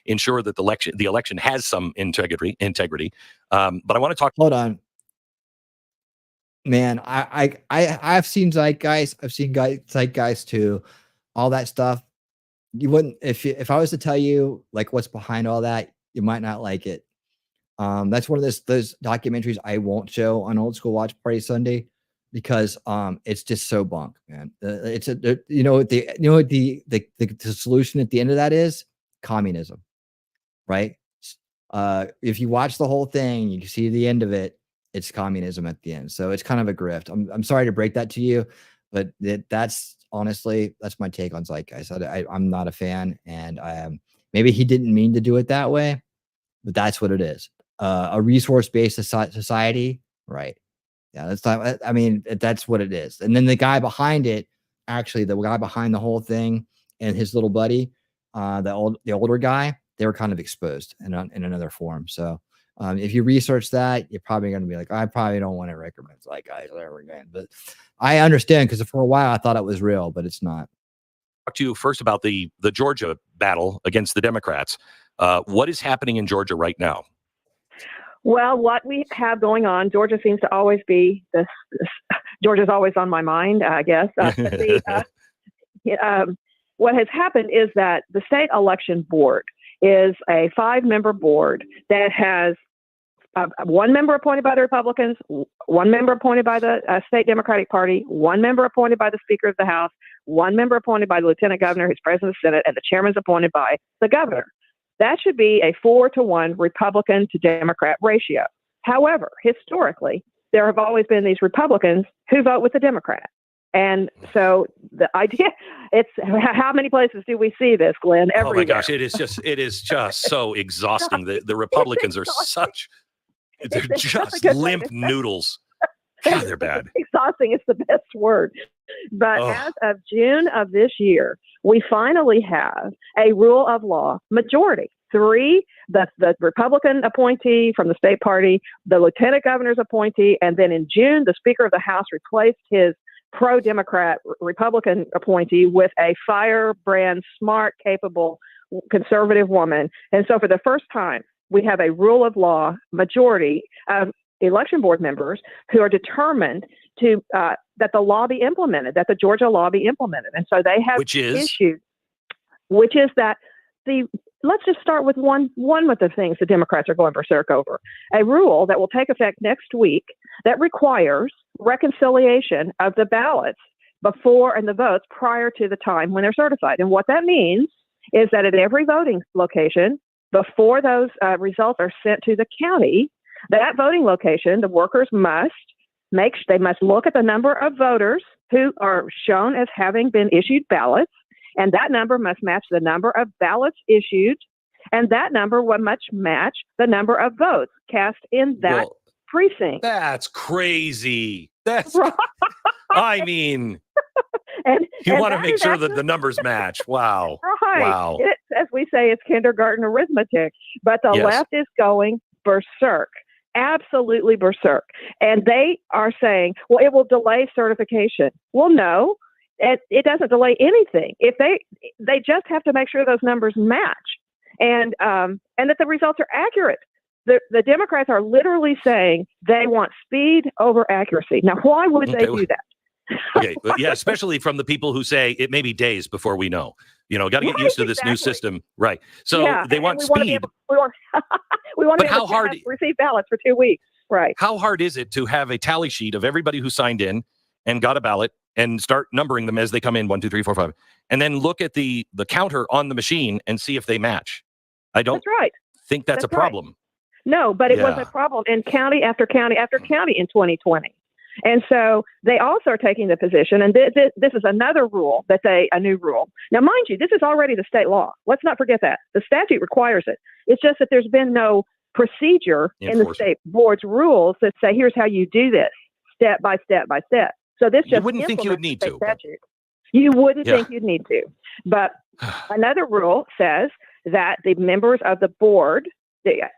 Speaker 7: ensure that the election has some integrity. But I want to talk.
Speaker 2: Hold on, man. I've seen Zeitgeist. I've seen Zeitgeist too. All that stuff. You wouldn't, if I was to tell you like what's behind all that, you might not like it. That's one of those documentaries I won't show on Old School Watch Party Sunday, because it's just so bunk, man. The solution at the end of that is communism, right? If you watch the whole thing, you can see the end of it. It's communism at the end. So it's kind of a grift. I'm sorry to break that to you, but that's honestly, that's my take on Zeitgeist. I'm not a fan, and maybe he didn't mean to do it that way, but that's what it is. A resource-based society, right? Yeah, that's not. I mean, that's what it is. And then the guy behind it, actually, the guy behind the whole thing, and his little buddy, the older guy, they were kind of exposed in another form. So if you research that, you're probably going to be like, I probably don't want to recommend Zeitgeist ever again. But I understand, because for a while I thought it was real, but it's not.
Speaker 7: Talk to you first about the Georgia battle against the Democrats. What is happening in Georgia right now?
Speaker 15: Well, what we have going on, Georgia seems to always be this. Georgia's always on my mind, I guess. what has happened is that the state election board is a 5-member board that has one member appointed by the Republicans, one member appointed by the state Democratic Party, one member appointed by the Speaker of the House, one member appointed by the Lieutenant Governor, who's President of the Senate, and the chairman's appointed by the governor. That should be a 4-to-1 Republican to Democrat ratio. However, historically, there have always been these Republicans who vote with the Democrat. And so the idea, it's how many places do we see this, Glenn? Everywhere.
Speaker 7: Oh my gosh, it is just so exhausting. The Republicans are they're just limp noodles. God, they're bad.
Speaker 15: Exhausting is the best word. But as of June of this year, we finally have a rule of law majority. 3, the Republican appointee from the state party, the lieutenant governor's appointee, and then in June, the Speaker of the House replaced his pro-Democrat Republican appointee with a firebrand, smart, capable, conservative woman. And so for the first time, we have a rule of law majority of election board members who are determined to that the law be implemented, that the Georgia law be implemented. And so they have issued, which is that let's just start with one of the things the Democrats are going berserk over, a rule that will take effect next week that requires reconciliation of the ballots before and the votes prior to the time when they're certified. And what that means is that at every voting location, before those results are sent to the county, that voting location, the workers must look at the number of voters who are shown as having been issued ballots, and that number must match the number of ballots issued, and that number must match the number of votes cast in that precinct.
Speaker 7: That's crazy. That's,
Speaker 15: right.
Speaker 7: I mean, you want to make sure that the numbers match. Wow.
Speaker 15: Right.
Speaker 7: Wow.
Speaker 15: As we say, it's kindergarten arithmetic, but the left is going berserk. Absolutely berserk. And they are saying, well, it will delay certification. Well, no, it doesn't delay anything. If they just have to make sure those numbers match and that the results are accurate. The Democrats are literally saying they want speed over accuracy. Now, why would they do that?
Speaker 7: Okay, but yeah, especially from the people who say it may be days before we know. Got to get used to this new system, right? So they want speed.
Speaker 15: We want to be able to receive ballots for 2 weeks, right?
Speaker 7: How hard is it to have a tally sheet of everybody who signed in and got a ballot and start numbering them as they come in 1, 2, 3, 4, 5, and then look at the counter on the machine and see if they match? I don't think that's a problem.
Speaker 15: Right. No, but it was a problem in county after county after county in 2020. And so they also are taking the position, and this is another rule a new rule. Now, mind you, this is already the state law. Let's not forget that. The statute requires it. It's just that there's been no procedure in the state board's rules that say, here's how you do this, step by step by step. So this just
Speaker 7: you wouldn't think you would need to.
Speaker 15: Statute. You wouldn't think you'd need to. But another rule says that the members of the board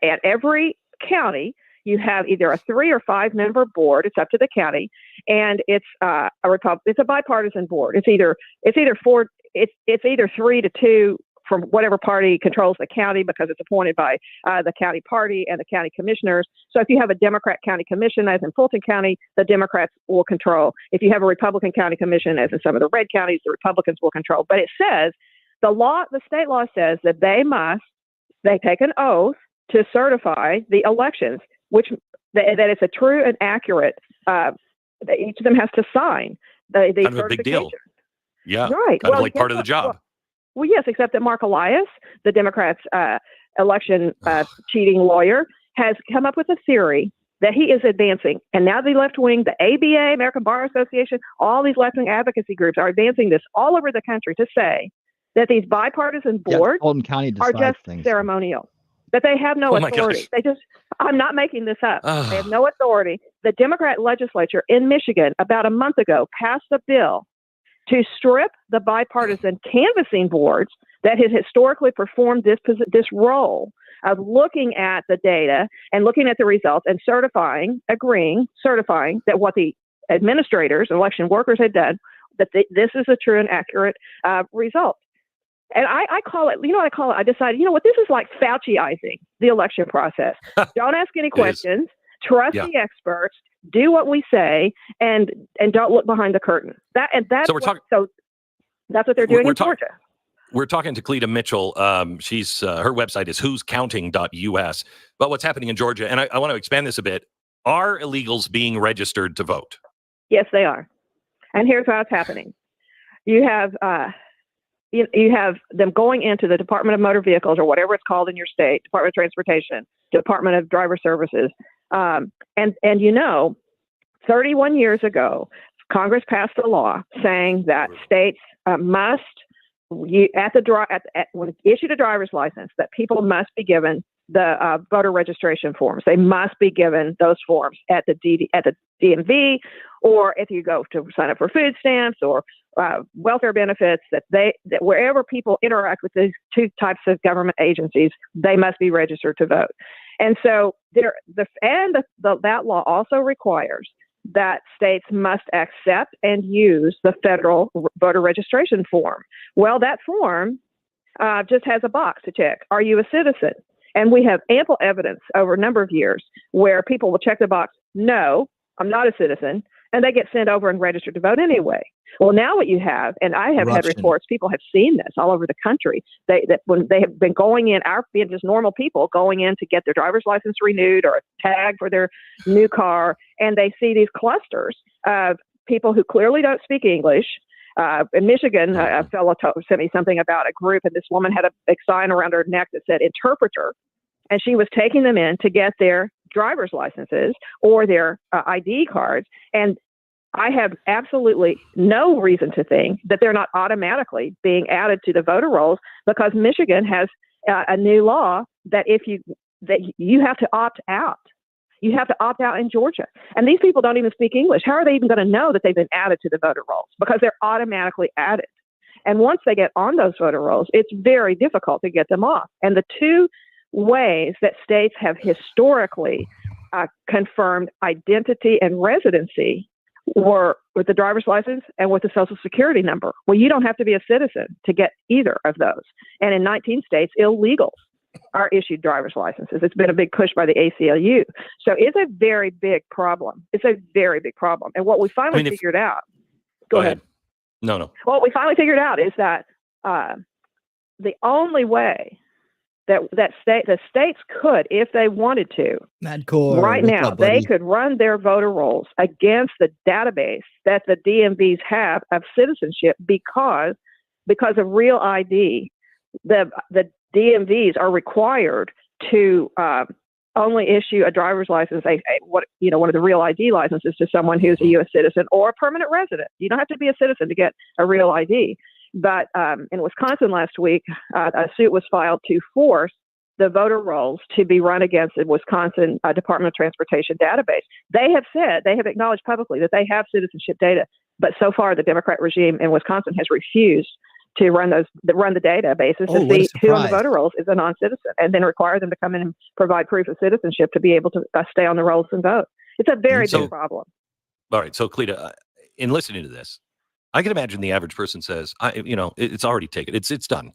Speaker 15: at every county, you have either a 3 or 5 member board. It's up to the county, and it's it's a bipartisan board. It's either 3 to 2 from whatever party controls the county because it's appointed by the county party and the county commissioners. So if you have a Democrat county commission, as in Fulton County, the Democrats will control. If you have a Republican county commission, as in some of the red counties, the Republicans will control. But it says the state law says that they take an oath to certify the elections, that it's a true and accurate, that each of them has to sign the
Speaker 7: kind of a big deal. Yeah.
Speaker 15: Right.
Speaker 7: Kind of like part of the job.
Speaker 15: Well, yes, except that Mark Elias, the Democrats' election cheating lawyer, has come up with a theory that he is advancing. And now the left wing, the ABA, American Bar Association, all these left wing advocacy groups are advancing this all over the country to say that these bipartisan boards are just ceremonial. That they have no authority. I'm not making this up. They have no authority. The Democrat legislature in Michigan about a month ago passed a bill to strip the bipartisan canvassing boards that had historically performed this role of looking at the data and looking at the results and certifying that what the administrators, election workers had done, that this is a true and accurate result. And I call it, what I call it? I decided, this is like Fauciizing the election process. Don't ask any questions. Trust the experts. Do what we say, and don't look behind the curtain. So that's what they're doing in Georgia.
Speaker 7: we're talking to Cleta Mitchell. She's her website is who'scounting.us. But what's happening in Georgia, and I want to expand this a bit, are illegals being registered to vote?
Speaker 15: Yes, they are. And here's how it's happening. You have you have them going into the Department of Motor Vehicles or whatever it's called in your state, Department of Transportation, Department of Driver Services. And 31 years ago, Congress passed a law saying that states must, when issued a driver's license, that people must be given the voter registration forms. They must be given those forms at the DMV, or if you go to sign up for food stamps or welfare benefits, that wherever people interact with these two types of government agencies, they must be registered to vote. And so that law also requires that states must accept and use the federal voter registration form. Well, that form just has a box to check. Are you a citizen? And we have ample evidence over a number of years where people will check the box, no, I'm not a citizen, and they get sent over and registered to vote anyway. Well, now what you have, and I have had reports, people have seen this all over the country, that when they have been going in, being just normal people going in to get their driver's license renewed or a tag for their new car, and they see these clusters of people who clearly don't speak English. In Michigan, a fellow sent me something about a group, and this woman had a big sign around her neck that said interpreter, and she was taking them in to get their driver's licenses or their ID cards. And I have absolutely no reason to think that they're not automatically being added to the voter rolls, because Michigan has a new law that you have to opt out. You have to opt out in Georgia. And these people don't even speak English. How are they even going to know that they've been added to the voter rolls? Because they're automatically added. And once they get on those voter rolls, it's very difficult to get them off. And the two ways that states have historically confirmed identity and residency were with the driver's license and with the Social Security number. Well, you don't have to be a citizen to get either of those. And in 19 states, illegals are issued driver's licenses. It's been a big push by the ACLU. So it's a very big problem. It's a very big problem. And what we finally figured out. Go ahead.
Speaker 7: No.
Speaker 15: What we finally figured out is that the only way that the states could, if they wanted to, right now, they could run their voter rolls against the database that the DMVs have of citizenship because of Real ID. The DMVs are required to only issue a driver's license, one of the Real ID licenses, to someone who's a U.S. citizen or a permanent resident. You don't have to be a citizen to get a Real ID. But in Wisconsin last week, a suit was filed to force the voter rolls to be run against the Wisconsin Department of Transportation database. They have acknowledged publicly that they have citizenship data, but so far the Democrat regime in Wisconsin has refused to run the databases to see who on the voter rolls is a non-citizen, and then require them to come in and provide proof of citizenship to be able to stay on the rolls and vote. It's a very big problem.
Speaker 7: All right. So, Cleta, in listening to this, I can imagine the average person says, it's already taken. It's done.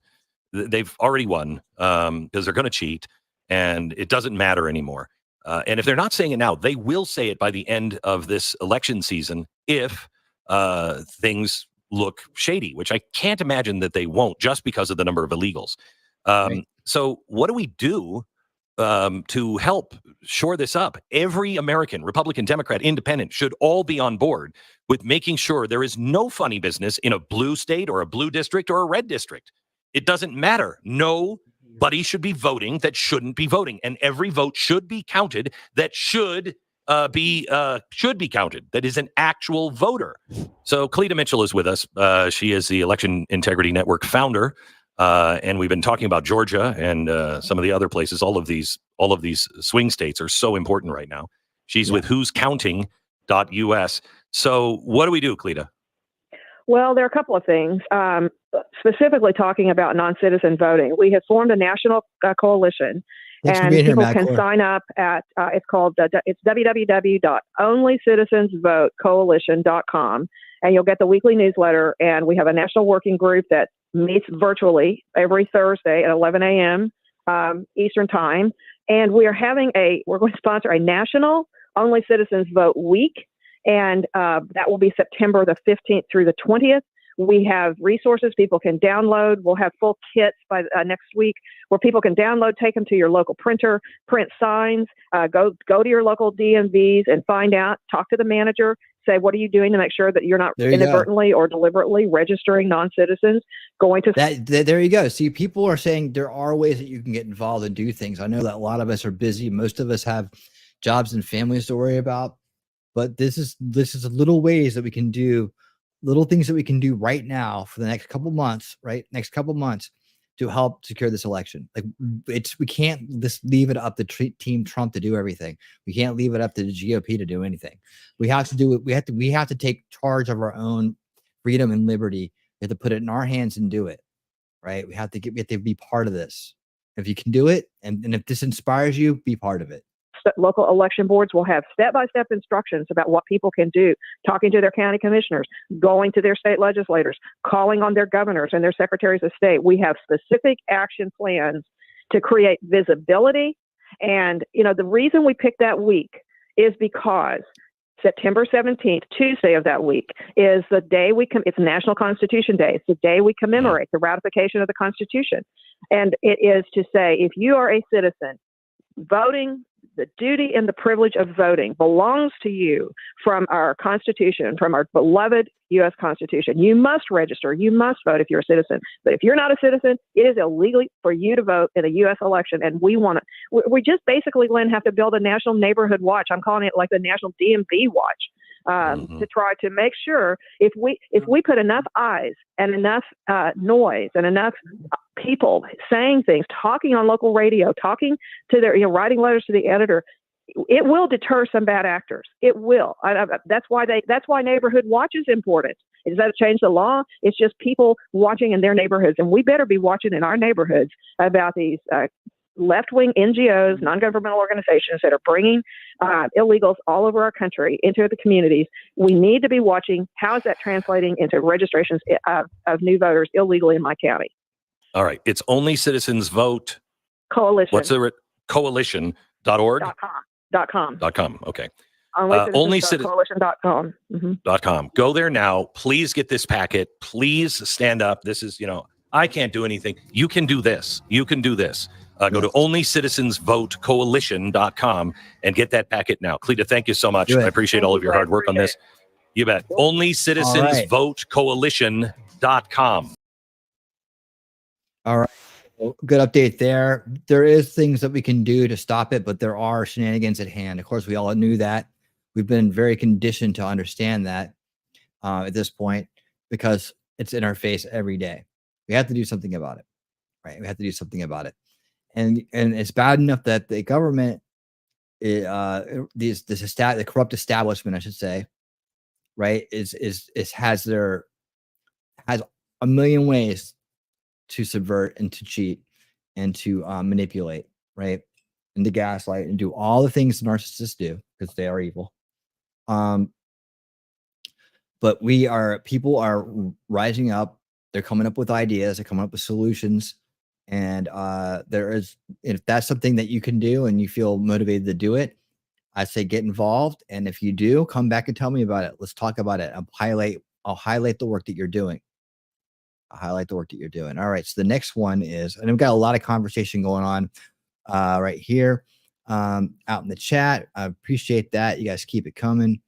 Speaker 7: They've already won because they're going to cheat, and it doesn't matter anymore. And if they're not saying it now, they will say it by the end of this election season if things look shady, which I can't imagine that they won't, just because of the number of illegals. Right. So what do we do to help shore this up? Every American, Republican, Democrat, Independent, should all be on board with making sure there is no funny business in a blue state or a blue district or a red district. It doesn't matter. Nobody should be voting that shouldn't be voting, and every vote should be counted that should be counted, that is an actual voter. So Cleta Mitchell is with us. She is the Election Integrity Network founder. And we've been talking about Georgia and some of the other places. All of these swing states are so important right now. She's with who'scounting.us. So what do we do, Cleta?
Speaker 15: Well, there are a couple of things. Specifically talking about non-citizen voting, we have formed a national coalition. Thanks and people can sign up at it's www.onlycitizensvotecoalition.com, and you'll get the weekly newsletter. And we have a national working group that meets virtually every Thursday at 11 a.m. Eastern time, and we're going to sponsor a national Only Citizens Vote Week, and that will be September the 15th through the 20th. We have resources people can download. We'll have full kits by next week where people can download, take them to your local printer, print signs, go to your local DMVs and find out, talk to the manager, say, what are you doing to make sure that you're not inadvertently or deliberately registering non-citizens going to
Speaker 2: there you go. See, people are saying there are ways that you can get involved and do things. I know that a lot of us are busy. Most of us have jobs and families to worry about, but this is little ways that we can do, little things that we can do right now for the next couple months, right? Next couple months to help secure this election. Like we can't just leave it up to Team Trump to do everything. We can't leave it up to the GOP to do anything. We have to do it. We have to take charge of our own freedom and liberty. We have to put it in our hands and do it, right? We have to be part of this. If you can do it, and if this inspires you, be part of it.
Speaker 15: Local election boards will have step-by-step instructions about what people can do, talking to their county commissioners, going to their state legislators, calling on their governors and their secretaries of state. We have specific action plans to create visibility. And, the reason we picked that week is because September 17th, Tuesday of that week, is the day it's National Constitution Day. It's the day we commemorate the ratification of the Constitution. And it is to say, if you are a citizen, voting, the duty and the privilege of voting belongs to you from our Constitution, from our beloved U.S. Constitution. You must register. You must vote if you're a citizen. But if you're not a citizen, it is illegal for you to vote in a U.S. election. And we just basically, Lynn, have to build a national neighborhood watch. I'm calling it like the national DMV watch. To try to make sure if we put enough eyes and enough noise and enough people saying things, talking on local radio, talking to their, writing letters to the editor, it will deter some bad actors. It will. That's why neighborhood watch is important. It doesn't change the law. It's just people watching in their neighborhoods, and we better be watching in our neighborhoods about these left-wing NGOs, non-governmental organizations that are bringing illegals all over our country into the communities. We need to be watching how is that translating into registrations of new voters illegally in my county.
Speaker 7: All right. It's Only Citizens Vote
Speaker 15: Coalition.
Speaker 7: What's the coalition.org?
Speaker 15: .com.
Speaker 7: .com. Okay.
Speaker 15: Only Coalition.com.
Speaker 7: .com. Go there now. Please get this packet. Please stand up. This is, I can't do anything. You can do this. You can do this. Go to onlycitizensvotecoalition.com and get that packet now. Cleta, thank you so much. I appreciate all of your hard work on this. You bet. Onlycitizensvotecoalition.com.
Speaker 2: All right. Well, good update there. There is things that we can do to stop it, but there are shenanigans at hand. Of course, we all knew that. We've been very conditioned to understand that at this point because it's in our face every day. We have to do something about it, right? We have to do something about it. And it's bad enough that the government, the corrupt establishment, I should say, right, has a million ways to subvert and to cheat and to manipulate, right, and to gaslight and do all the things narcissists do because they are evil. But people are rising up. They're coming up with ideas. They're coming up with solutions. And if that's something that you can do and you feel motivated to do it, I say get involved. And if you do, come back and tell me about it. Let's talk about it. I'll highlight the work that you're doing. All right. So the next one is, and we've got a lot of conversation going on right here out in the chat. I appreciate that. You guys keep it coming.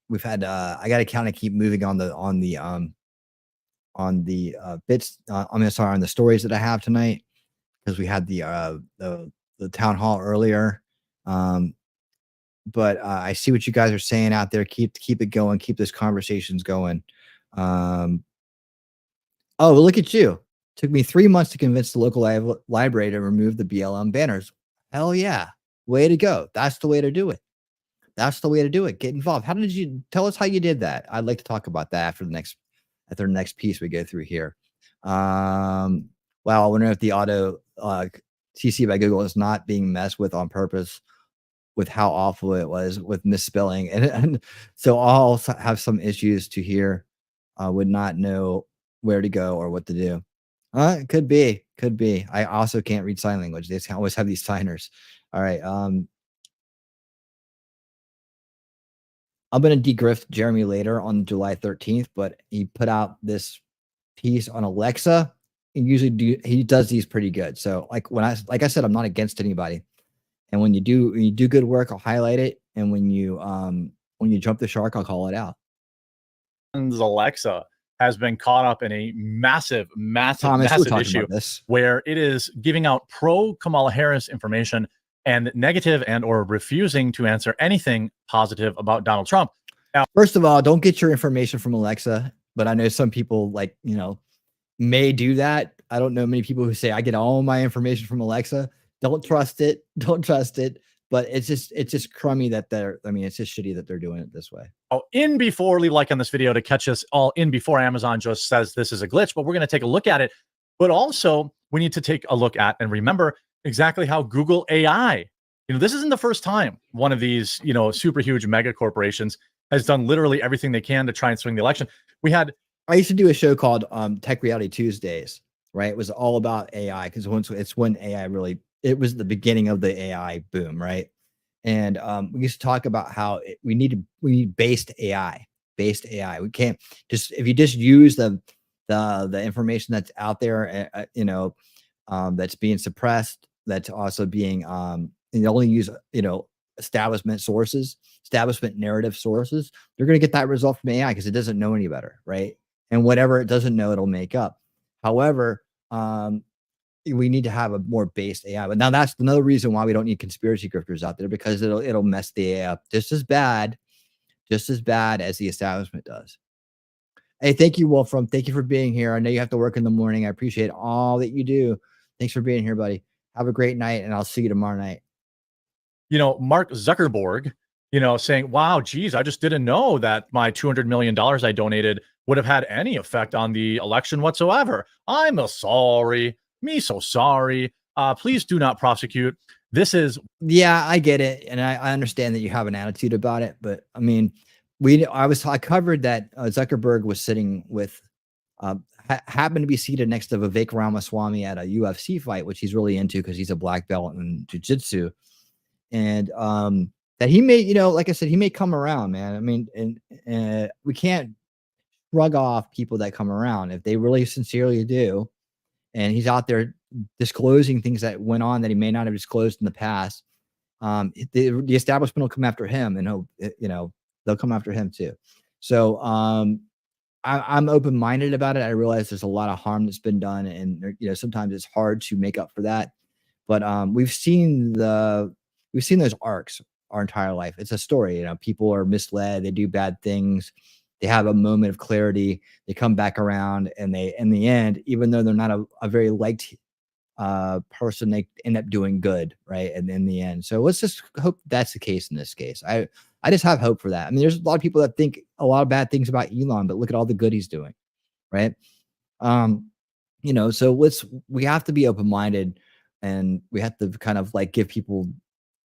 Speaker 2: We've had, I got to kind of keep moving on the bits. On the stories that I have tonight, because we had the town hall earlier. But I see what you guys are saying out there. Keep it going. Keep this conversations going. Oh, well, look at you. Took me 3 months to convince the local library to remove the BLM banners. Hell yeah. Way to go. That's the way to do it. Get involved. How did you tell us how you did that? I'd like to talk about that after the next piece we go through here. Wow. I wonder if the auto CC by Google is not being messed with on purpose with how awful it was with misspelling. And so I'll also have some issues to hear. Would not know where to go or what to do. Could be. I also can't read sign language. They always have these signers. All right. I'm going to degrift Jeremy later on July 13th, but he put out this piece on Alexa. He does these pretty good. So like I said, I'm not against anybody. And when you do good work, I'll highlight it. And when you jump the shark, I'll call it out.
Speaker 11: Alexa has been caught up in a massive
Speaker 2: Thomas,
Speaker 11: issue where it is giving out pro Kamala Harris information and negative and or refusing to answer anything positive about Donald Trump. Now,
Speaker 2: first of all, don't get your information from Alexa, but I know some people may do that. I don't know many people who say I get all my information from Alexa. Don't trust it. Don't trust it. But it's just crummy that it's just shitty that they're doing it this way.
Speaker 11: Oh, leave a like on this video to catch us all in before Amazon just says this is a glitch, but we're going to take a look at it. But also we need to take a look at and remember exactly how Google AI, this isn't the first time one of these, super huge mega corporations has done literally everything they can to try and swing the election.
Speaker 2: I used to do a show called Tech Reality Tuesdays, right? It was all about AI because it's when AI it was the beginning of the AI boom, right? And we used to talk about how we need based AI. We can't if you just use the information that's out there, that's being suppressed, that's also being you only use establishment narrative sources, you're going to get that result from AI because it doesn't know any better, right? And whatever it doesn't know, it'll make up. However, we need to have a more based AI. But now that's another reason why we don't need conspiracy grifters out there, because it'll mess the AI up just as bad as the establishment does. Hey, thank you, Wolfram. Thank you for being here. I know you have to work in the morning. I appreciate all that you do. Thanks for being here, buddy. Have a great night, and I'll see you tomorrow night.
Speaker 11: Mark Zuckerberg, saying, wow, geez, I just didn't know that my $200 million I donated would have had any effect on the election whatsoever. I'm sorry. Me so sorry. Please do not prosecute.
Speaker 2: Yeah, I get it. And I understand that you have an attitude about it. But I mean, I covered that Zuckerberg was sitting with, happened to be seated next to Vivek Ramaswamy at a UFC fight, which he's really into because he's a black belt in jiu-jitsu. And that he may, like I said, he may come around, man. I mean, and we can't shrug off people that come around if they really sincerely do. And he's out there disclosing things that went on that he may not have disclosed in the past. The establishment will come after him, and they'll come after him too. So I'm open-minded about it. I realize there's a lot of harm that's been done, and sometimes it's hard to make up for that. But we've seen those arcs our entire life. It's a story. People are misled. They do bad things. They have a moment of clarity. They come back around, and they, in the end, even though they're not a very liked person, they end up doing good, right? And in the end, so let's just hope that's the case in this case. I just have hope for that. I mean, there's a lot of people that think a lot of bad things about Elon, but look at all the good he's doing, right? So we have to be open-minded, and we have to kind of like give people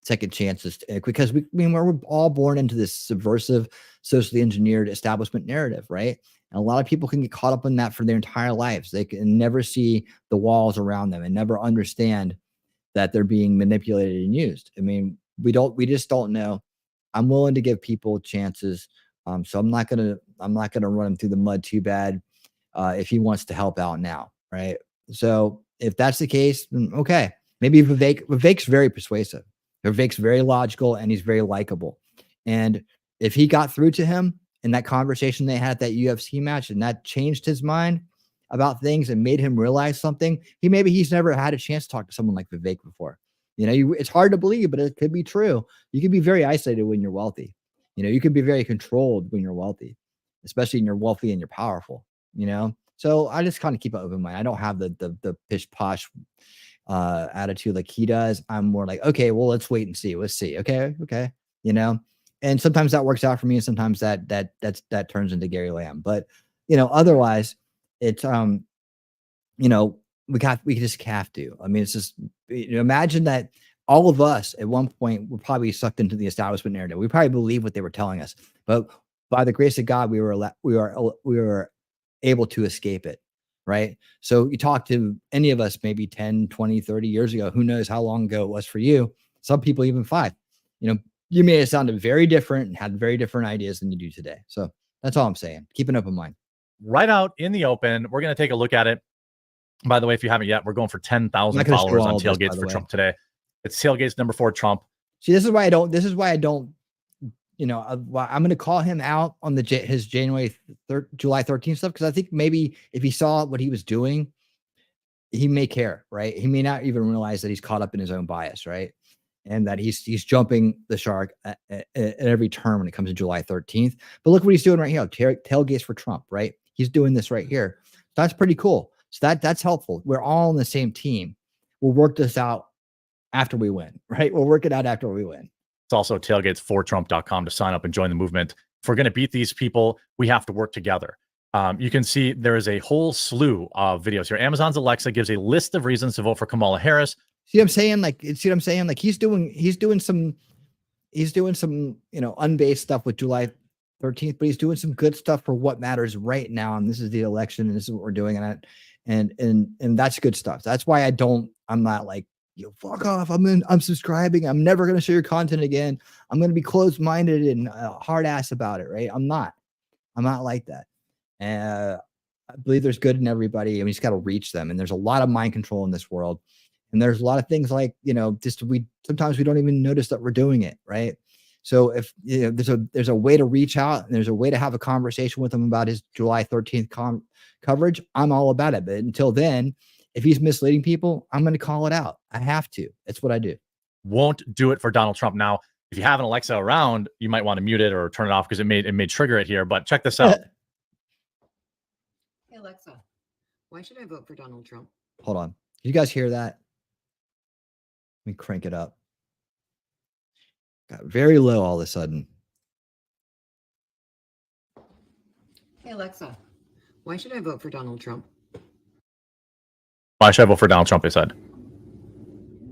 Speaker 2: second chances because we're all born into this subversive, socially engineered establishment narrative, right? And a lot of people can get caught up in that for their entire lives. They can never see the walls around them and never understand that they're being manipulated and used. I mean, we just don't know. I'm willing to give people chances. So I'm not gonna run him through the mud too bad if he wants to help out now, right? So if that's the case, okay. Maybe Vivek's very persuasive. Vivek's very logical, and he's very likable. And if he got through to him in that conversation they had at that UFC match, and that changed his mind about things and made him realize something, he's never had a chance to talk to someone like Vivek before. It's hard to believe, but it could be true. You can be very isolated when you're wealthy. You can be very controlled when you're wealthy, especially when you're wealthy and you're powerful. So I just kind of keep an open mind. I don't have the pish posh attitude like he does. I'm more like, okay, well, let's wait and see. Let's see. Okay. And sometimes that works out for me, and sometimes that turns into Gary Lamb. But otherwise, it's we just have to. I mean, it's just imagine that all of us at one point were probably sucked into the establishment narrative. We probably believed what they were telling us, but by the grace of God, we were able to escape it. Right. So you talk to any of us maybe 10, 20, 30 years ago, who knows how long ago it was for you. Some people even 5, you may have sounded very different and had very different ideas than you do today. So that's all I'm saying. Keep an open mind.
Speaker 11: Right out in the open. We're going to take a look at it. By the way, if you haven't yet, we're going for 10,000 followers on Tailgates for Trump today. It's Tailgates number 4 Trump.
Speaker 2: See, this is why I don't, you know, I'm going to call him out on his July 13th stuff. Cause I think maybe if he saw what he was doing, he may care, right? He may not even realize that he's caught up in his own bias, right? And that he's jumping the shark at every turn when it comes to July 13th. But look what he's doing right here. Tailgates for Trump, right? He's doing this right here. That's pretty cool. So that's helpful. We're all on the same team. We'll work this out after we win, right? We'll work it out after we win.
Speaker 11: It's also tailgates4trump.com to sign up and join the movement. If we're going to beat these people, we have to work together. You can see there is a whole slew of videos here. Amazon's Alexa gives a list of reasons to vote for Kamala Harris.
Speaker 2: See what I'm saying? Like, he's doing some, you know, unbased stuff with July 13th, but he's doing some good stuff for what matters right now. And this is the election, and this is what we're doing. And that's good stuff. That's why I'm not like, yo, fuck off. I'm subscribing. I'm never going to show your content again. I'm going to be closed-minded and hard ass about it. Right. I'm not like that. And I believe there's good in everybody. I mean, you just got to reach them. And there's a lot of mind control in this world. And there's a lot of things like, you know, sometimes we don't even notice that we're doing it. Right. So if you know, there's a way to reach out and there's a way to have a conversation with him about his July 13th coverage, I'm all about it. But until then, if he's misleading people, I'm going to call it out. I have to. That's what I do.
Speaker 11: Won't do it for Donald Trump. Now, if you have an Alexa around, you might want to mute it or turn it off because it may trigger it here. But check this out.
Speaker 4: Hey Alexa, why should I vote for Donald Trump?
Speaker 2: Hold on. You guys hear that? Let me crank it up. Got very low all of a sudden.
Speaker 4: Hey Alexa, why should I vote for Donald Trump?
Speaker 11: Why should I vote for Donald Trump? They said.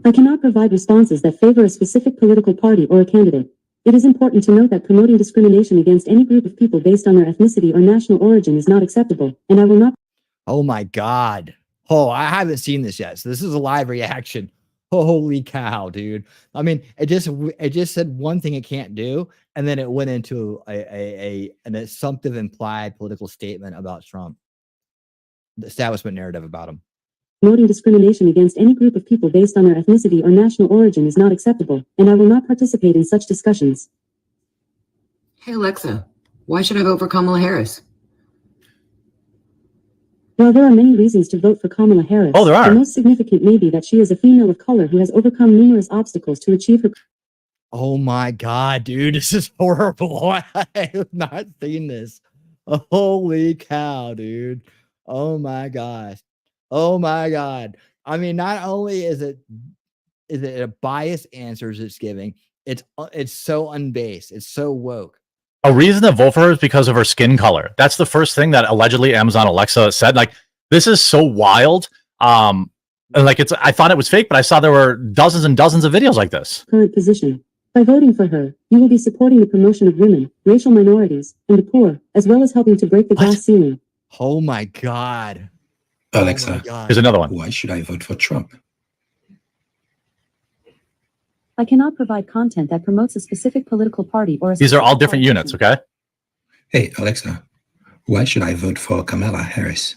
Speaker 16: I cannot provide responses that favor a specific political party or a candidate. It is important to note that promoting discrimination against any group of people based on their ethnicity or national origin is not acceptable, and I will not.
Speaker 2: Oh my God. Oh, I haven't seen this yet. So this is a live reaction. Holy cow, dude. I mean, it just said one thing it can't do, and then it went into an assumptive implied political statement about Trump. The establishment narrative about him.
Speaker 16: Promoting discrimination against any group of people based on their ethnicity or national origin is not acceptable, and I will not participate in such discussions.
Speaker 4: Hey Alexa, why should I vote for Kamala Harris?
Speaker 16: While there are many reasons to vote for Kamala Harris, the most significant may be that she is a female of color who has overcome numerous obstacles to achieve her.
Speaker 2: Oh my God, dude, this is horrible. I have not seen this. Holy cow, dude. Oh my gosh. Oh my God. I mean, not only is it a biased answers it's giving, it's so unbased. It's so woke.
Speaker 11: A reason to vote for her is because of her skin color. That's the first thing that allegedly Amazon Alexa said. Like, this is so wild. And like, I thought it was fake, but I saw there were dozens and dozens of videos like this.
Speaker 16: Current position. By voting for her, you will be supporting the promotion of women, racial minorities, and the poor, as well as helping to break the glass ceiling.
Speaker 2: Oh my God.
Speaker 17: Alexa,
Speaker 11: here's another one.
Speaker 17: Why should I vote for Trump?
Speaker 16: I cannot provide content that promotes a specific political party or a
Speaker 11: These are all different units, okay?
Speaker 17: Hey, Alexa, why should I vote for Kamala Harris?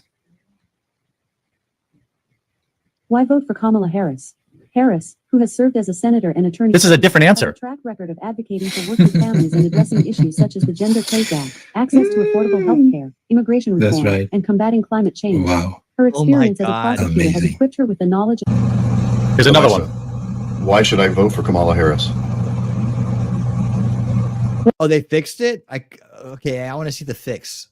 Speaker 16: Why vote for Kamala Harris? Harris, who has served as a senator and attorney.
Speaker 11: This is a different answer.
Speaker 16: Has a track record of advocating for working families and addressing issues such as the Gender Pay Gap, access to affordable health care, immigration reform,
Speaker 17: right.
Speaker 16: and combating climate change.
Speaker 17: Wow.
Speaker 16: Her experience as a prosecutor has equipped her with the knowledge.
Speaker 11: Here's another one.
Speaker 20: Why should I vote for Kamala Harris?
Speaker 2: Oh, they fixed it? Okay, I want to see the fix.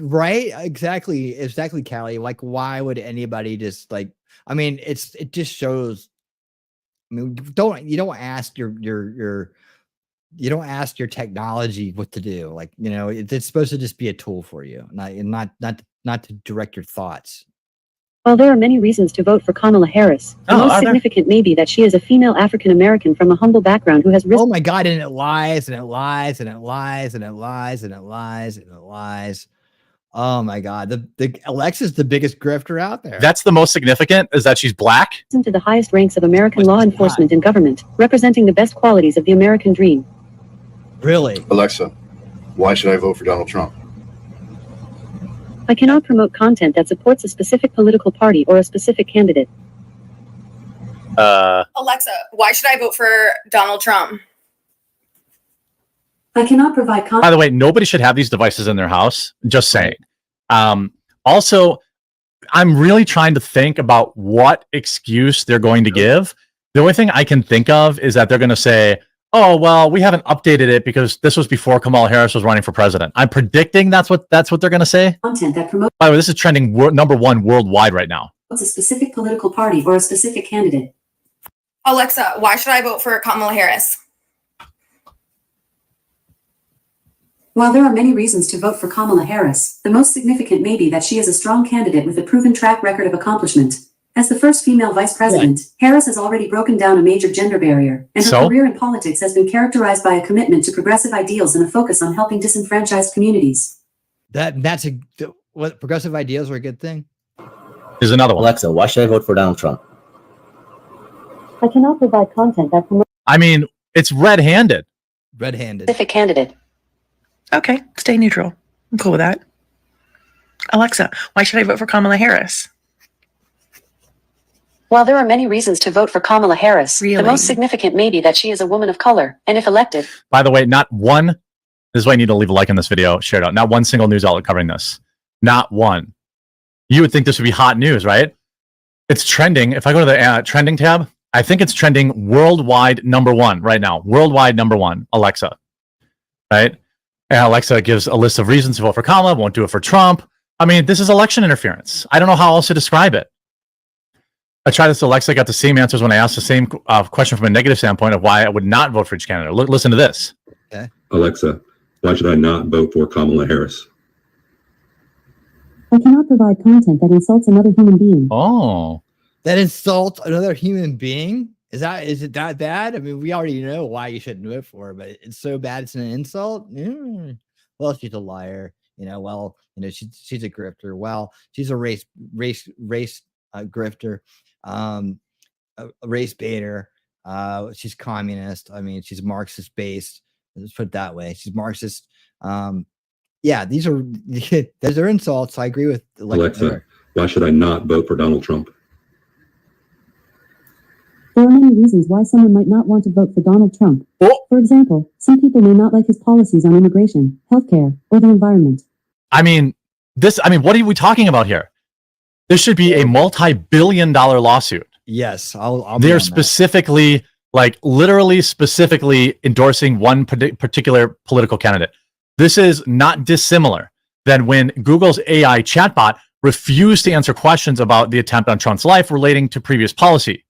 Speaker 2: Right? Exactly, Callie. Like, why would anybody just like? I mean, it just shows. I mean, you don't ask your technology what to do. Like, you know, it's supposed to just be a tool for you, not to direct your thoughts.
Speaker 16: While there are many reasons to vote for Kamala Harris, the most significant may be that she is a female African American from a humble background who has risked.
Speaker 2: Oh my God! And it lies, and it lies, and it lies, and it lies, and it lies, and it lies. Oh my God. The Alexa's the biggest grifter out there.
Speaker 11: That's the most significant, is that she's black.
Speaker 16: To the highest ranks of American law enforcement and government, representing the best qualities of the American dream.
Speaker 2: Really?
Speaker 20: Alexa, why should I vote for Donald Trump?
Speaker 16: I cannot promote content that supports a specific political party or a specific candidate.
Speaker 1: Alexa, why should I vote for Donald Trump?
Speaker 16: I cannot provide content.
Speaker 11: By the way, nobody should have these devices in their house. Just saying. Also, I'm really trying to think about what excuse they're going to give. The only thing I can think of is that they're going to say, oh, well, we haven't updated it because this was before Kamala Harris was running for president. I'm predicting that's what they're going to say.
Speaker 16: Content that promotes.
Speaker 11: By the way, this is trending #1 worldwide right now.
Speaker 16: A specific political party or a specific candidate.
Speaker 1: Alexa, why should I vote for Kamala Harris?
Speaker 16: While there are many reasons to vote for Kamala Harris, the most significant may be that she is a strong candidate with a proven track record of accomplishment. As the first female vice president, Harris has already broken down a major gender barrier, and her career in politics has been characterized by a commitment to progressive ideals and a focus on helping disenfranchised communities.
Speaker 2: That's what progressive ideals are a good thing.
Speaker 11: Here's another one.
Speaker 6: Alexa, why should I vote for Donald Trump?
Speaker 16: I cannot provide content that promotes.
Speaker 11: I mean, it's red-handed.
Speaker 2: Red-handed.
Speaker 16: Specific candidate.
Speaker 19: Okay, stay neutral. I'm cool with that. Alexa, why should I vote for Kamala Harris?
Speaker 16: While there are many reasons to vote for Kamala Harris,
Speaker 19: Really?
Speaker 16: the most significant may be that she is a woman of color, and if elected.
Speaker 11: By the way, not one. This is why you need to leave a like on this video, share it out. Not one single news outlet covering this. Not one. You would think this would be hot news, right? It's trending. If I go to the trending tab, I think it's trending worldwide #1 right now. Worldwide #1, Alexa. Right? And Alexa gives a list of reasons to vote for Kamala, won't do it for Trump. I mean, this is election interference. I don't know how else to describe it. I tried this. Alexa got the same answers when I asked the same question from a negative standpoint of why I would not vote for each candidate. Listen to this.
Speaker 2: Okay.
Speaker 24: Alexa, why should I not vote for Kamala Harris?
Speaker 16: I cannot provide content that insults another human being.
Speaker 11: Oh.
Speaker 2: That insults another human being? Is it that bad? I mean, we already know why you shouldn't vote for her, but it's so bad it's an insult. Well, she's a liar. She's a grifter. Well, she's a race grifter, a race baiter. She's communist. I mean, she's Marxist based. Let's put it that way. She's Marxist. Yeah, these are insults. I agree with
Speaker 24: Alexa, why should I not vote for Donald Trump?
Speaker 16: There are many reasons why someone might not want to vote for Donald Trump. For example, some people may not like his policies on immigration, healthcare, or the environment.
Speaker 11: I mean, what are we talking about here? This should be a multi-billion-dollar lawsuit.
Speaker 2: Yes, I'll
Speaker 11: They're specifically, literally specifically endorsing one particular political candidate. This is not dissimilar than when Google's AI chatbot refused to answer questions about the attempt on Trump's life relating to previous policy.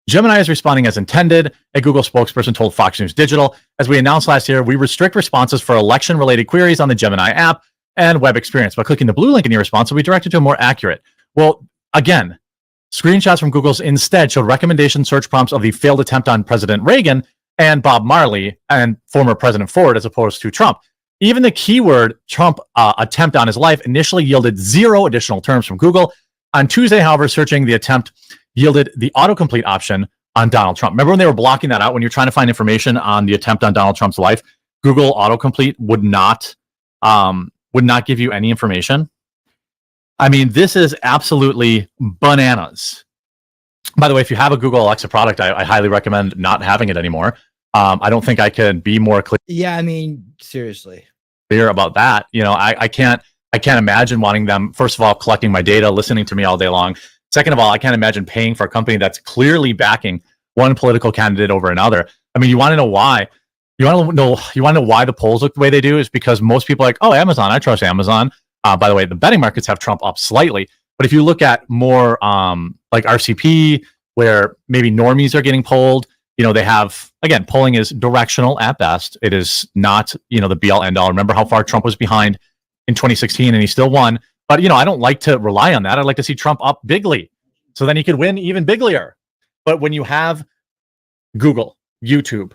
Speaker 11: Gemini is responding as intended, a Google spokesperson told Fox News Digital. As we announced last year, we restrict responses for election-related queries on the Gemini app and web experience. By clicking the blue link in your response, will be directed to a more accurate. Well, again, screenshots from Google's Instead showed recommendation search prompts of the failed attempt on President Reagan and Bob Marley and former President Ford as opposed to Trump. Even the keyword Trump attempt on his life initially yielded 0 additional terms from Google. On Tuesday, however, searching the attempt yielded the autocomplete option on Donald Trump. Remember when they were blocking that out? When you're trying to find information on the attempt on Donald Trump's life, Google autocomplete would not give you any information. I mean, this is absolutely bananas. By the way, if you have a Google Alexa product, I highly recommend not having it anymore. I don't think I can be more clear.
Speaker 2: Yeah, I mean, seriously.
Speaker 11: Clear about that. I can't imagine wanting them, first of all, collecting my data, listening to me all day long. Second of all, I can't imagine paying for a company that's clearly backing one political candidate over another. I mean, you want to know why? You want to know why the polls look the way they do is because most people are like, oh, Amazon, I trust Amazon. By the way, the betting markets have Trump up slightly. But if you look at more like RCP, where maybe normies are getting polled, they have, again, polling is directional at best. It is not, the be all end all. Remember how far Trump was behind in 2016 and he still won. But, I don't like to rely on that. I'd like to see Trump up bigly so then he could win even biglier. But when you have Google, YouTube,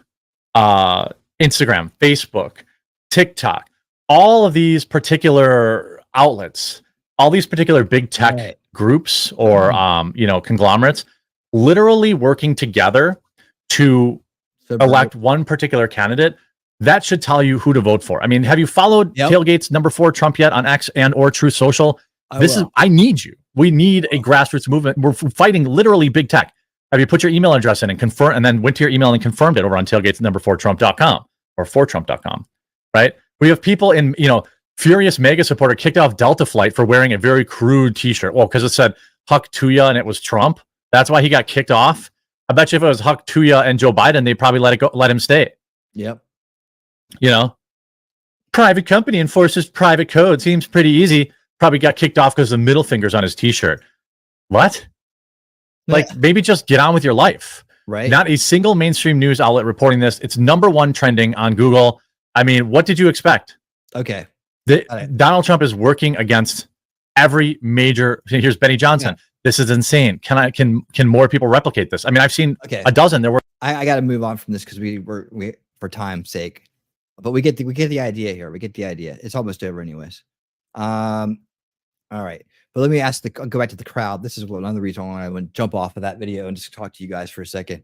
Speaker 11: Instagram, Facebook, TikTok, all of these particular outlets, all these particular big tech groups or conglomerates literally working together to elect one particular candidate, that should tell you who to vote for. I mean, have you followed Tailgate's #4 Trump yet on X and or Truth Social? I need you. We need a grassroots movement. We're fighting literally big tech. Have you put your email address in and confirm, and then went to your email and confirmed it over on tailgates #4trump.com or 4trump.com, right? We have people in, Furious Mega supporter kicked off Delta Flight for wearing a very crude t-shirt. Well, because it said Huck Tuya and it was Trump. That's why he got kicked off. I bet you if it was Huck Tuya and Joe Biden, they'd probably let him stay.
Speaker 2: Yep.
Speaker 11: Private company enforces private code. Seems pretty easy. Probably got kicked off because of the middle fingers on his t-shirt. What? Like, maybe just get on with your life.
Speaker 2: Right.
Speaker 11: Not a single mainstream news outlet reporting this. It's #1 trending on Google. I mean, what did you expect?
Speaker 2: Okay.
Speaker 11: Donald Trump is working against every major. Here's Benny Johnson. Yeah. This is insane. Can more people replicate this? I mean, I've seen a dozen. There were. I got to move on from this because we for time's sake, but we get the idea here. We get the idea. It's almost over, anyways. All right. But let me go back to the crowd. This is another reason why I want to jump off of that video and just talk to you guys for a second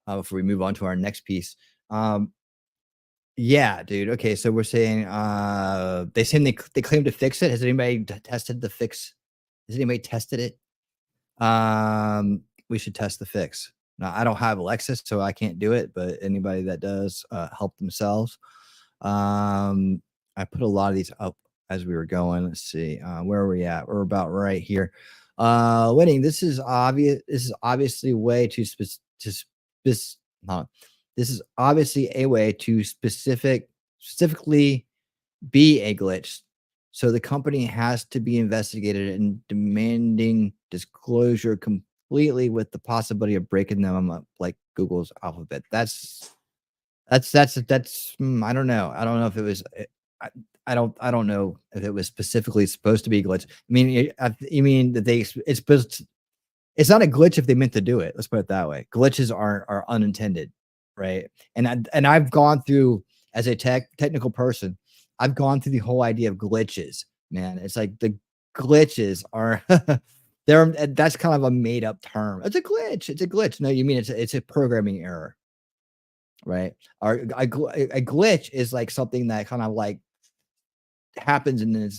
Speaker 11: before we move on to our next piece. Yeah, dude. Okay, so we're saying they saying they claim to fix it. Has anybody tested the fix? Has anybody tested it? We should test the fix. Now, I don't have Alexa, so I can't do it. But anybody that does, help themselves. I put a lot of these up as we were going. Let's see, where are we at? We're about right here. Winning. This is obvious. This is obviously a way to this is obviously a way to specifically be a glitch. So the company has to be investigated and demanding disclosure completely with the possibility of breaking them up like Google's Alphabet. That's I don't know. I don't know if it was I don't know if it was specifically supposed to be a glitch. I mean, you mean that it's not a glitch if they meant to do it. Let's put it that way. Glitches are unintended, right? And I've gone through, as a technical person, I've gone through the whole idea of glitches, man. It's like the glitches are that's kind of a made up term. It's a glitch. It's a glitch. No, you mean it's a programming error, right? Or a glitch is like something that kind of like happens and then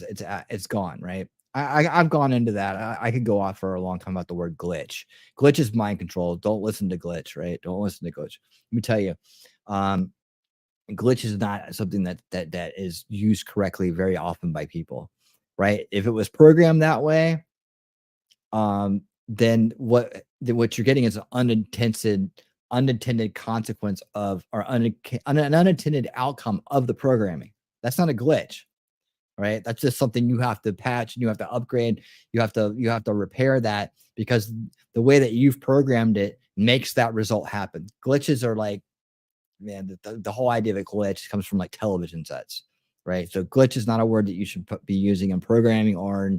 Speaker 11: it's gone, right? I've gone into that. I could go off for a long time about the word glitch. Glitch is mind control. Don't listen to glitch, right? Don't listen to glitch. Let me tell you, glitch is not something that is used correctly very often by people, right? If it was programmed that way, then what you're getting is an unintended consequence of, or an unintended outcome of the programming. That's not a glitch. Right, that's just something you have to patch and you have to upgrade. You have to repair that because the way that you've programmed it makes that result happen. Glitches are like, man, the whole idea of a glitch comes from like television sets, right? So glitch is not a word that you should be using in programming or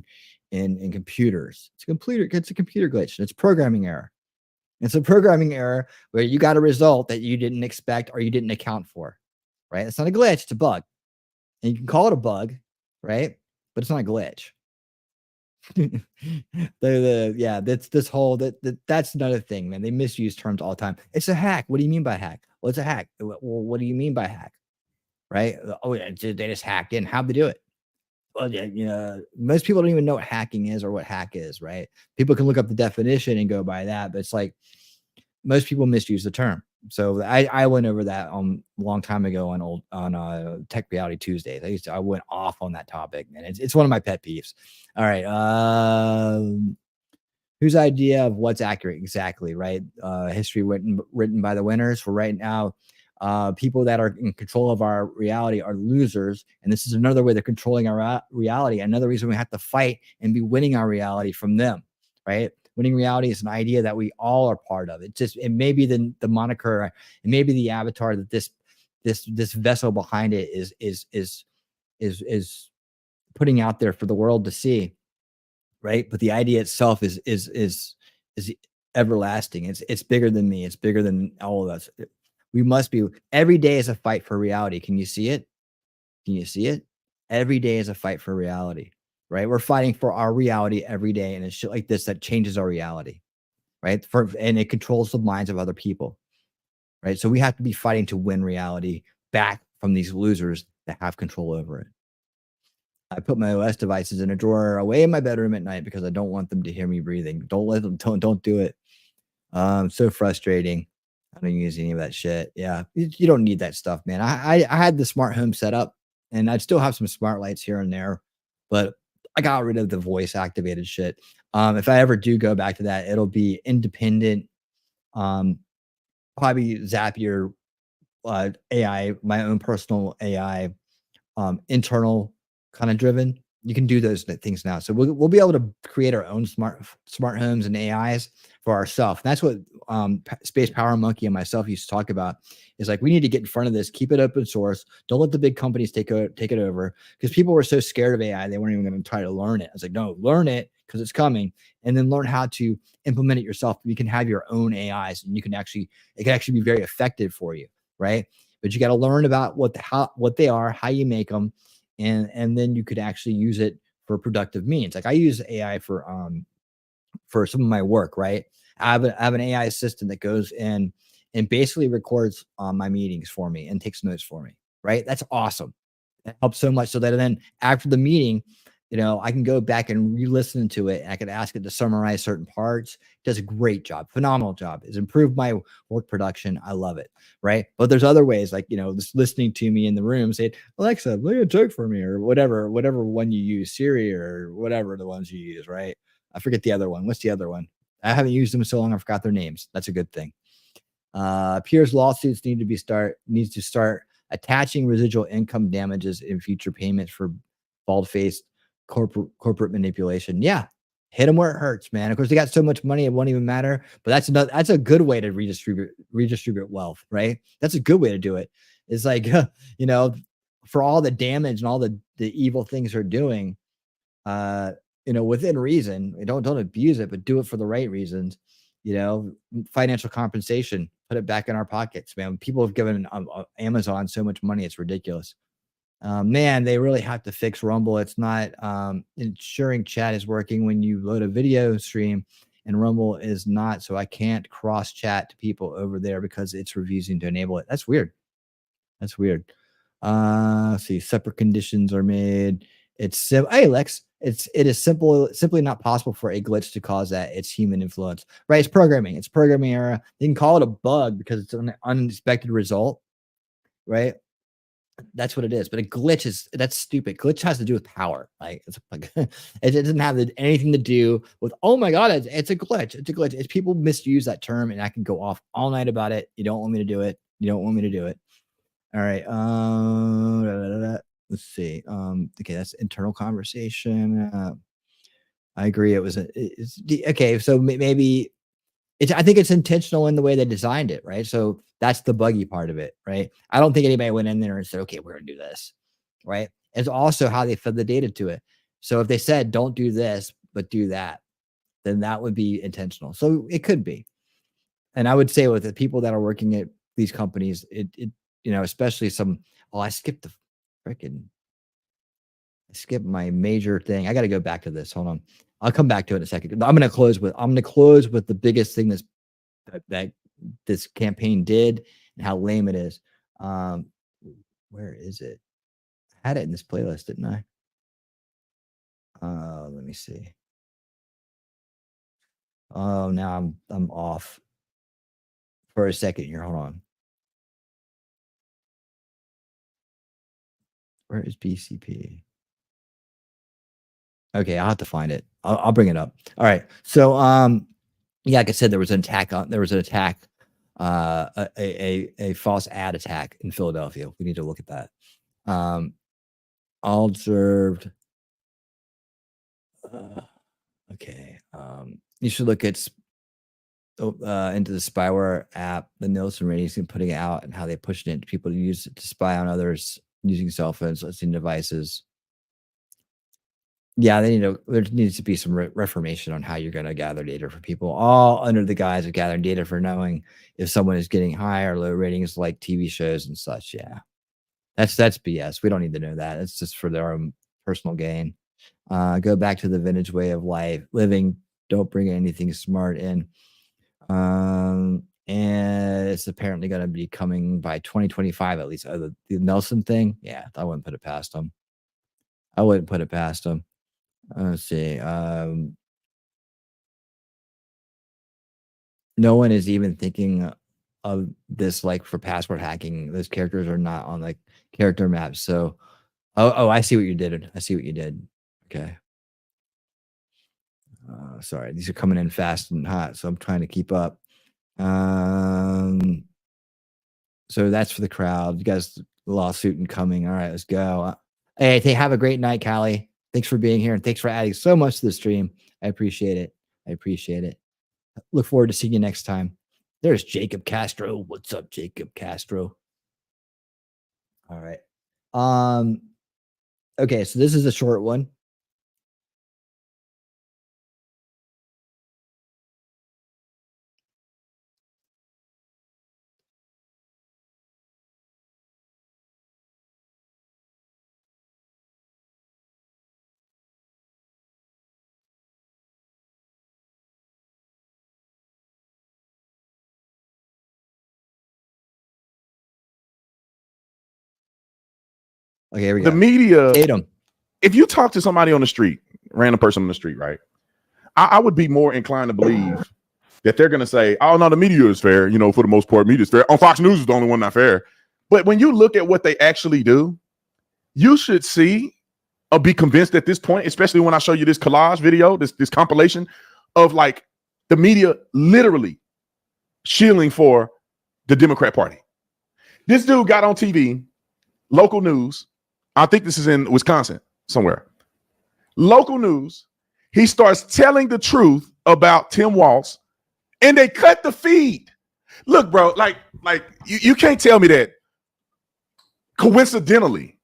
Speaker 11: in computers. It's a computer glitch. It's programming error. It's a programming error where you got a result that you didn't expect or you didn't account for, right? It's not a glitch, it's a bug, and you can call it a bug, right? But it's not a glitch. That's another thing, man. They misuse terms all the time. It's a hack. What do you mean by hack? Well, it's a hack. Well, what do you mean by hack? Right? Oh, yeah, they just hacked in. How'd they do it? Well, yeah, most people don't even know what hacking is or what hack is, right? People can look up the definition and go by that, but it's like most people misuse the term. So I went over that a long time ago on Tech Reality Tuesdays. I went off on that topic, and it's one of my pet peeves. All right, whose idea of what's accurate exactly, right? History written by the winners. For right now, people that are in control of our reality are losers, and this is another way they're controlling our reality. Another reason we have to fight and be winning our reality from them, right? Winning reality is an idea that we all are part of. It may be the moniker, it may be the avatar that this vessel behind it is putting out there for the world to see, right? But the idea itself is everlasting. It's bigger than me. It's bigger than all of us. We must be. Every day is a fight for reality. Can you see it? Can you see it?
Speaker 2: Every day is a fight for reality, right? We're fighting for our reality every day, and it's shit like this that changes our reality, right? And it controls the minds of other people, right? So we have to be fighting to win reality back from these losers that have control over it. I put my OS devices in a drawer away in my bedroom at night because I don't want them to hear me breathing. Don't let them. Don't do it. So frustrating. I don't use any of that shit. Yeah, you don't need that stuff, man. I had the smart home set up, and I'd still have some smart lights here and there, but I got rid of the voice activated shit. If I ever do go back to that, it'll be independent. Probably Zapier AI, my own personal AI, internal kind of driven. You can do those things now. So we'll be able to create our own smart homes and AIs for ourselves. That's what Space Power Monkey and myself used to talk about. Is like, we need to get in front of this, keep it open source. Don't let the big companies take it over, because people were so scared of AI they weren't even going to try to learn it. I was like, no, learn it because it's coming, and then learn how to implement it yourself. You can have your own AIs, and it can actually be very effective for you, right? But you got to learn about what they are, how you make them, and then you could actually use it for productive means. Like I use AI for some of my work, right? I have an AI assistant that goes in and basically records my meetings for me and takes notes for me, right? That's awesome. That helps so much, so that then after the meeting, I can go back and re-listen to it. And I can ask it to summarize certain parts. It does a great job, phenomenal job. It's improved my work production. I love it, right? But there's other ways, like just listening to me in the room, saying, Alexa, play a joke for me, or whatever one you use, Siri, or whatever the ones you use, right? I forget the other one. What's the other one? I haven't used them so long, I forgot their names. That's a good thing. Peers lawsuits needs to start attaching residual income damages in future payments for bald-faced corporate manipulation. Yeah, hit them where it hurts, man. Of course, they got so much money it won't even matter. But that's a good way to redistribute wealth, right? That's a good way to do it. It's like for all the damage and all the evil things they're doing, within reason. Don't abuse it, but do it for the right reasons. Financial compensation, put it back in our pockets, man. People have given Amazon so much money, it's ridiculous. Man, they really have to fix Rumble. It's not ensuring chat is working when you load a video stream, and Rumble is not. So I can't cross chat to people over there because it's refusing to enable it. That's weird. Let's see, separate conditions are made. Hey Lex, it is simply not possible for a glitch to cause that. It's human influence, right? It's programming error. You can call it a bug because it's an unexpected result, right? That's what it is. But a glitch that's stupid. Glitch has to do with power. Like it's like it doesn't have anything to do with, oh my god, it's a glitch. It's people misuse that term, and I can go off all night about it. You don't want me to do it. All right. Let's see. Okay, that's internal conversation. I agree. Okay. So maybe I think it's intentional in the way they designed it, right? So that's the buggy part of it, right? I don't think anybody went in there and said, okay, we're gonna do this, right? It's also how they fed the data to it. So if they said, don't do this, but do that, then that would be intentional. So it could be. And I would say with the people that are working at these companies, especially I skipped my major thing. I got to go back to this. Hold on. I'll come back to it in a second. I'm going to close with the biggest thing that this campaign did and how lame it is. Where is it? I had it in this playlist, didn't I? Let me see. Oh, now I'm off for a second here. Hold on. Where is BCP? Okay, I'll have to find it. I'll bring it up. All right. So like I said, there was an attack, a false ad attack in Philadelphia. We need to look at that. All observed. Okay. You should look at into the spyware app, the Nielsen ratings, and putting it out, and how they pushed it into people to use it to spy on others using cell phones, listening devices. Yeah, there needs to be some reformation on how you're going to gather data for people, all under the guise of gathering data for knowing if someone is getting high or low ratings like TV shows and such. Yeah. That's BS. We don't need to know that. It's just for their own personal gain. Go back to the vintage way of living. Don't bring anything smart in. And it's apparently going to be coming by 2025 at least. The Nelson thing, yeah, I wouldn't put it past them. I wouldn't put it past them. Let's see. No one is even thinking of this like for password hacking. Those characters are not on like character maps. So, oh, I see what you did. I see what you did. Okay. Sorry, these are coming in fast and hot, so I'm trying to keep up. So that's for the crowd. You guys, lawsuit incoming. All right, let's go. Hey, have a great night, Callie. Thanks for being here, and thanks for adding so much to the stream. I appreciate it. I appreciate it. Look forward to seeing you next time. There's Jacob Castro. What's up, Jacob Castro? All right. Okay, so this is a short one. Okay, here we go.
Speaker 6: The media,
Speaker 2: Tatum.
Speaker 6: If you talk to somebody on the street, random person on the street, right? I would be more inclined to believe that they're going to say, oh, no, the media is fair. You know, for the most part, media is fair. On Fox News is the only one not fair. But when you look at what they actually do, you should see or be convinced at this point, especially when I show you this collage video, this compilation of like the media literally shielding for the Democrat Party. This dude got on TV, local news. I think this is in Wisconsin somewhere. Local news. He starts telling the truth about Tim Walz, and they cut the feed. Look, bro, like you can't tell me that coincidentally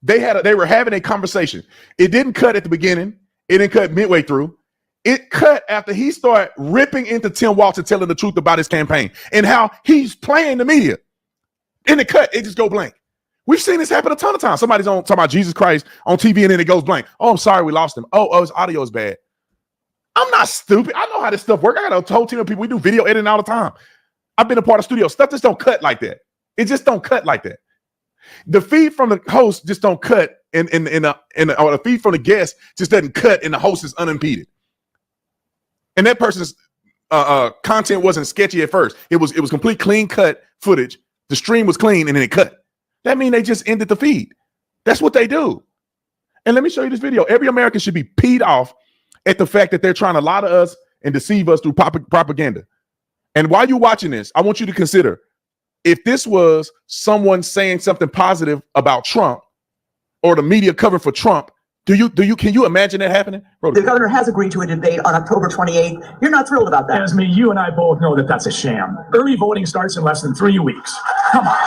Speaker 6: they were having a conversation. It didn't cut at the beginning. It didn't cut midway through. It cut after he started ripping into Tim Walz and telling the truth about his campaign and how he's playing the media. In the cut, it just go blank. We've seen this happen a ton of times. Somebody's on talking about Jesus Christ on TV and then it goes blank. Oh, I'm sorry, we lost him. Oh, his audio is bad. I'm not stupid. I know how this stuff works. I got a whole team of people. We do video editing all the time. I've been a part of studio. Stuff just don't cut like that. It just don't cut like that. The feed from the host just don't cut or the feed from the guest just doesn't cut and the host is unimpeded. And that person's content wasn't sketchy at first. It was complete clean cut footage. The stream was clean and then it cut. That means they just ended the feed. That's what they do. And let me show you this video. Every American should be peed off at the fact that they're trying to lie to us and deceive us through propaganda. And while you're watching this, I want you to consider if this was someone saying something positive about Trump or the media covering for Trump, can you imagine that happening?
Speaker 18: The governor has agreed to a debate on October 28th. You're not thrilled about that.
Speaker 21: Esme, you and I both know that that's a sham. Early voting starts in less than 3 weeks. Come on.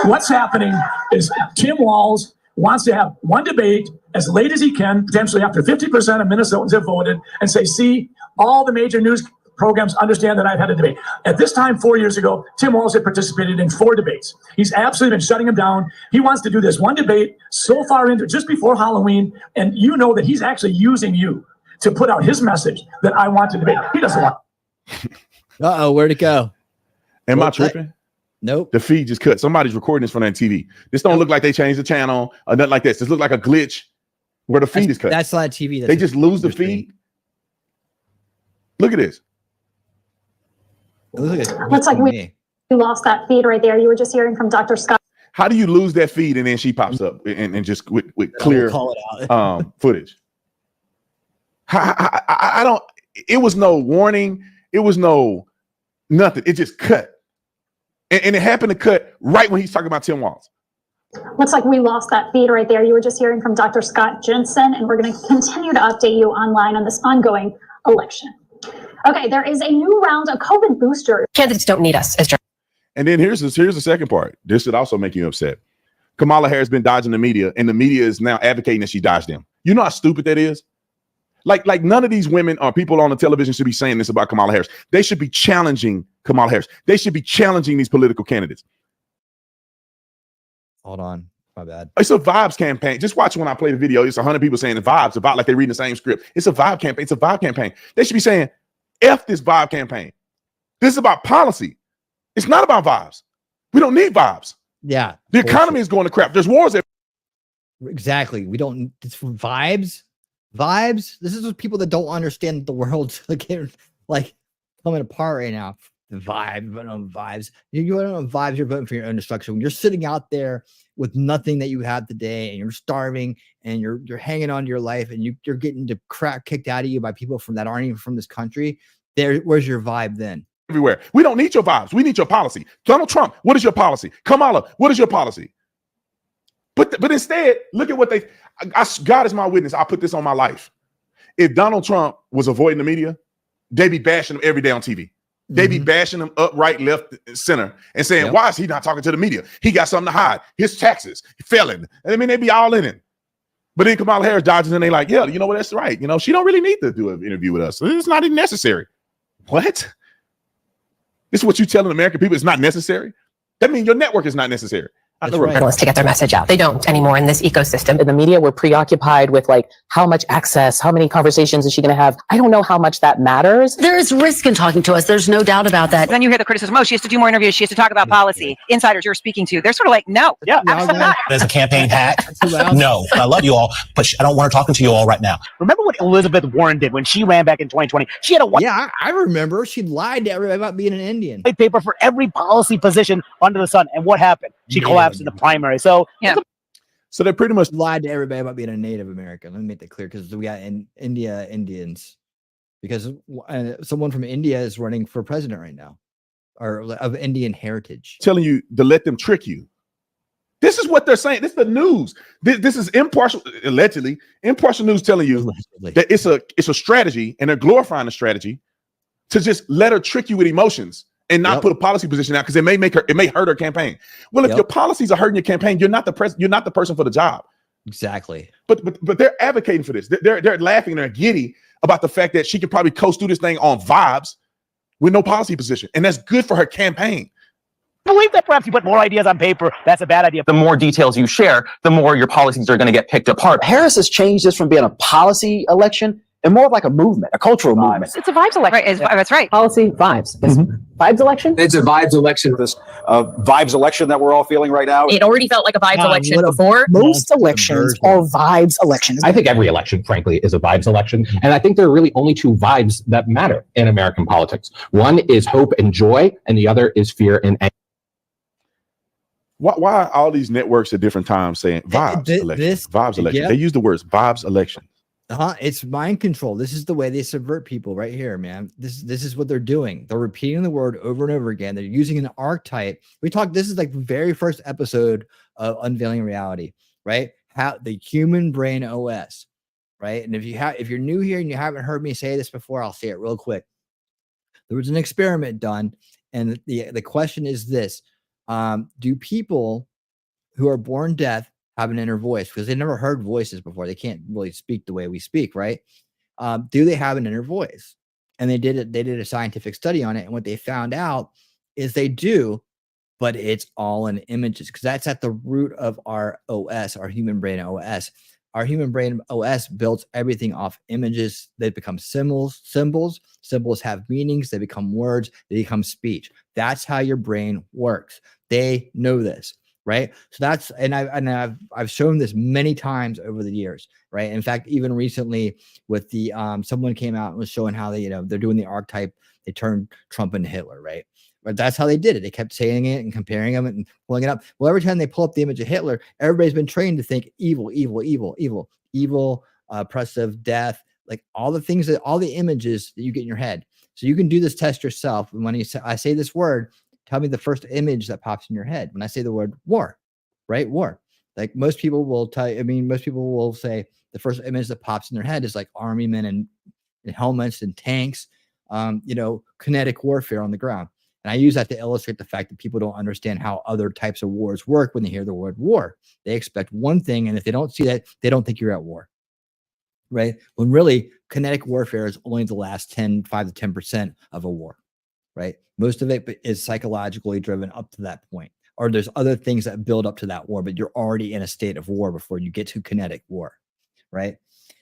Speaker 21: What's happening is Tim Walz wants to have one debate as late as he can, potentially after 50% of Minnesotans have voted, and say, see, all the major news programs understand that I've had a debate. At this time, 4 years ago, Tim Walz had participated in 4 debates. He's absolutely been shutting them down. He wants to do this one debate so far into just before Halloween, and you know that he's actually using you to put out his message that I want to debate. He doesn't want.
Speaker 2: Uh-oh, where'd it go?
Speaker 6: Am I tripping?
Speaker 2: Nope.
Speaker 6: The feed just cut. Somebody's recording this from that TV. This don't look like they changed the channel or nothing like this. This look like a glitch where the feed is cut.
Speaker 2: That's not TV.
Speaker 6: They just lose the feed. Look at this.
Speaker 14: Looks like we lost that feed right there. You were just hearing from Dr. Scott.
Speaker 6: How do you lose that feed and then she pops up and just with clear footage? I don't. It was no warning. It was no nothing. It just cut. And it happened to cut right when he's talking about Tim Walz.
Speaker 14: Looks like we lost that feed right there. You were just hearing from Dr. Scott Jensen, and we're going to continue to update you online on this ongoing election. Okay, there is a new round of COVID boosters.
Speaker 22: Candidates don't need us as journalists.
Speaker 6: And then here's the second part. This should also make you upset. Kamala Harris has been dodging the media, and the media is now advocating that she dodge them. You know how stupid that is? Like none of these women or people on the television should be saying this about Kamala Harris. They should be challenging Kamala Harris. They should be challenging these political candidates.
Speaker 2: Hold on. My bad.
Speaker 6: It's a vibes campaign. Just watch when I play the video. It's 100 people saying the vibes about like they're reading the same script. It's a vibe campaign. It's a vibe campaign. They should be saying, F this vibe campaign. This is about policy. It's not about vibes. We don't need vibes.
Speaker 2: Yeah.
Speaker 6: The economy is going to crap. There's wars.
Speaker 2: Exactly. We don't. It's for vibes. Vibes. This is what people that don't understand the world's like coming apart right now. The vibe, but on vibes. You don't know vibes. You're voting for your own destruction. When you're sitting out there with nothing that you have today, and you're starving, and you're hanging on to your life, and you're getting the crap kicked out of you by people that aren't even from this country. Where's your vibe then?
Speaker 6: Everywhere. We don't need your vibes. We need your policy. Donald Trump, what is your policy? Kamala, what is your policy? But instead, look at what God is my witness. I put this on my life. If Donald Trump was avoiding the media, they'd be bashing him every day on TV. They be bashing him up, right, left, center, and saying, why is he not talking to the media? He got something to hide. His taxes, felon. I mean, they be all in it. But then Kamala Harris dodges and they like, yeah, you know what? That's right. You know, she don't really need to do an interview with us. It's not even necessary. What? This is what you telling American people it's not necessary? That means your network is not necessary.
Speaker 8: Journalists to get their message out. They don't anymore in this ecosystem. In the media, we're preoccupied with like how much access, how many conversations is she going to have? I don't know how much that matters.
Speaker 9: There is risk in talking to us. There's no doubt about that.
Speaker 10: Then you hear the criticism, oh, she has to do more interviews. She has to talk about policy. Insiders you're speaking to, they're sort of like, no, absolutely not.
Speaker 22: There's a campaign hack. No, I love you all, but I don't want to talk to you all right now.
Speaker 25: Remember what Elizabeth Warren did when she ran back in 2020? She had
Speaker 2: Yeah, I remember. She lied to everybody about being an Indian.
Speaker 25: white paper for every policy position under the sun. And what happened? She collapsed in the primary. So
Speaker 6: So they pretty much
Speaker 2: lied to everybody about being a Native American. Let me make that clear because we got in India Indians because someone from India is running for president right now, or of Indian heritage.
Speaker 6: telling you to let them trick you. This is what they're saying. This is the news. This is impartial, allegedly, impartial news telling you that it's a strategy, and they're glorifying the strategy to just let her trick you with emotions and not put a policy position out because it may hurt her campaign. Well, if your policies are hurting your campaign, you're not the person for the job.
Speaker 2: Exactly.
Speaker 6: But they're advocating for this. They're laughing and they're giddy about the fact that she can probably coast through this thing on vibes with no policy position, and that's good for her campaign.
Speaker 25: believe that perhaps you put more ideas on paper. That's a bad idea.
Speaker 26: The more details you share, the more your policies are going to get picked apart.
Speaker 27: Harris has changed this from being a policy election and more of like a movement, a cultural movement.
Speaker 10: It's a vibes election. Right, that's right.
Speaker 27: Policy vibes. Vibes election?
Speaker 28: It's a vibes election. This vibes election that we're all feeling right now.
Speaker 10: It already felt like a vibes election before.
Speaker 27: Most elections are vibes elections.
Speaker 29: I think every election, frankly, is a vibes election. And I think there are really only two vibes that matter in American politics. One is hope and joy, and the other is fear and anger.
Speaker 6: Why are all these networks at different times saying vibes election? Vibes election.
Speaker 2: Yep.
Speaker 6: They use the words vibes election.
Speaker 2: It's mind control. This is the way they subvert people right here, man. This is what they're doing. They're repeating the word over and over again. They're using an archetype. This is like the very first episode of Unveiling Reality, right? How the human brain OS, right? And if you're new here and you haven't heard me say this before, I'll say it real quick. There was an experiment done, and the question is this: do people who are born deaf have an inner voice? Because they never heard voices before. They can't really speak the way we speak, right? Do they have an inner voice? And they did a scientific study on it. And what they found out is they do, but it's all in images, because that's at the root of our OS, our human brain OS. Our human brain OS builds everything off images. They become symbols. Symbols have meanings. They become words. They become speech. That's how your brain works. They know this. Right. So I've shown this many times over the years. Right. In fact, even recently with the someone came out and was showing how they're doing the archetype. They turned Trump into Hitler. Right. But that's how they did it. They kept saying it and comparing them and pulling it up. Well, every time they pull up the image of Hitler, everybody's been trained to think evil, oppressive, death, like all the things all the images that you get in your head. So you can do this test yourself. And when I say this word, tell me the first image that pops in your head. When I say the word war, right? War. Like most people will tell you, most people will say the first image that pops in their head is like army men and helmets and tanks, kinetic warfare on the ground. And I use that to illustrate the fact that people don't understand how other types of wars work when they hear the word war. They expect one thing, and if they don't see that, they don't think you're at war, right? When really kinetic warfare is only the last 5 to 10% of a war, right? Most of it is psychologically driven up to that point. or there's other things that build up to that war, but you're already in a state of war before you get to kinetic war, right?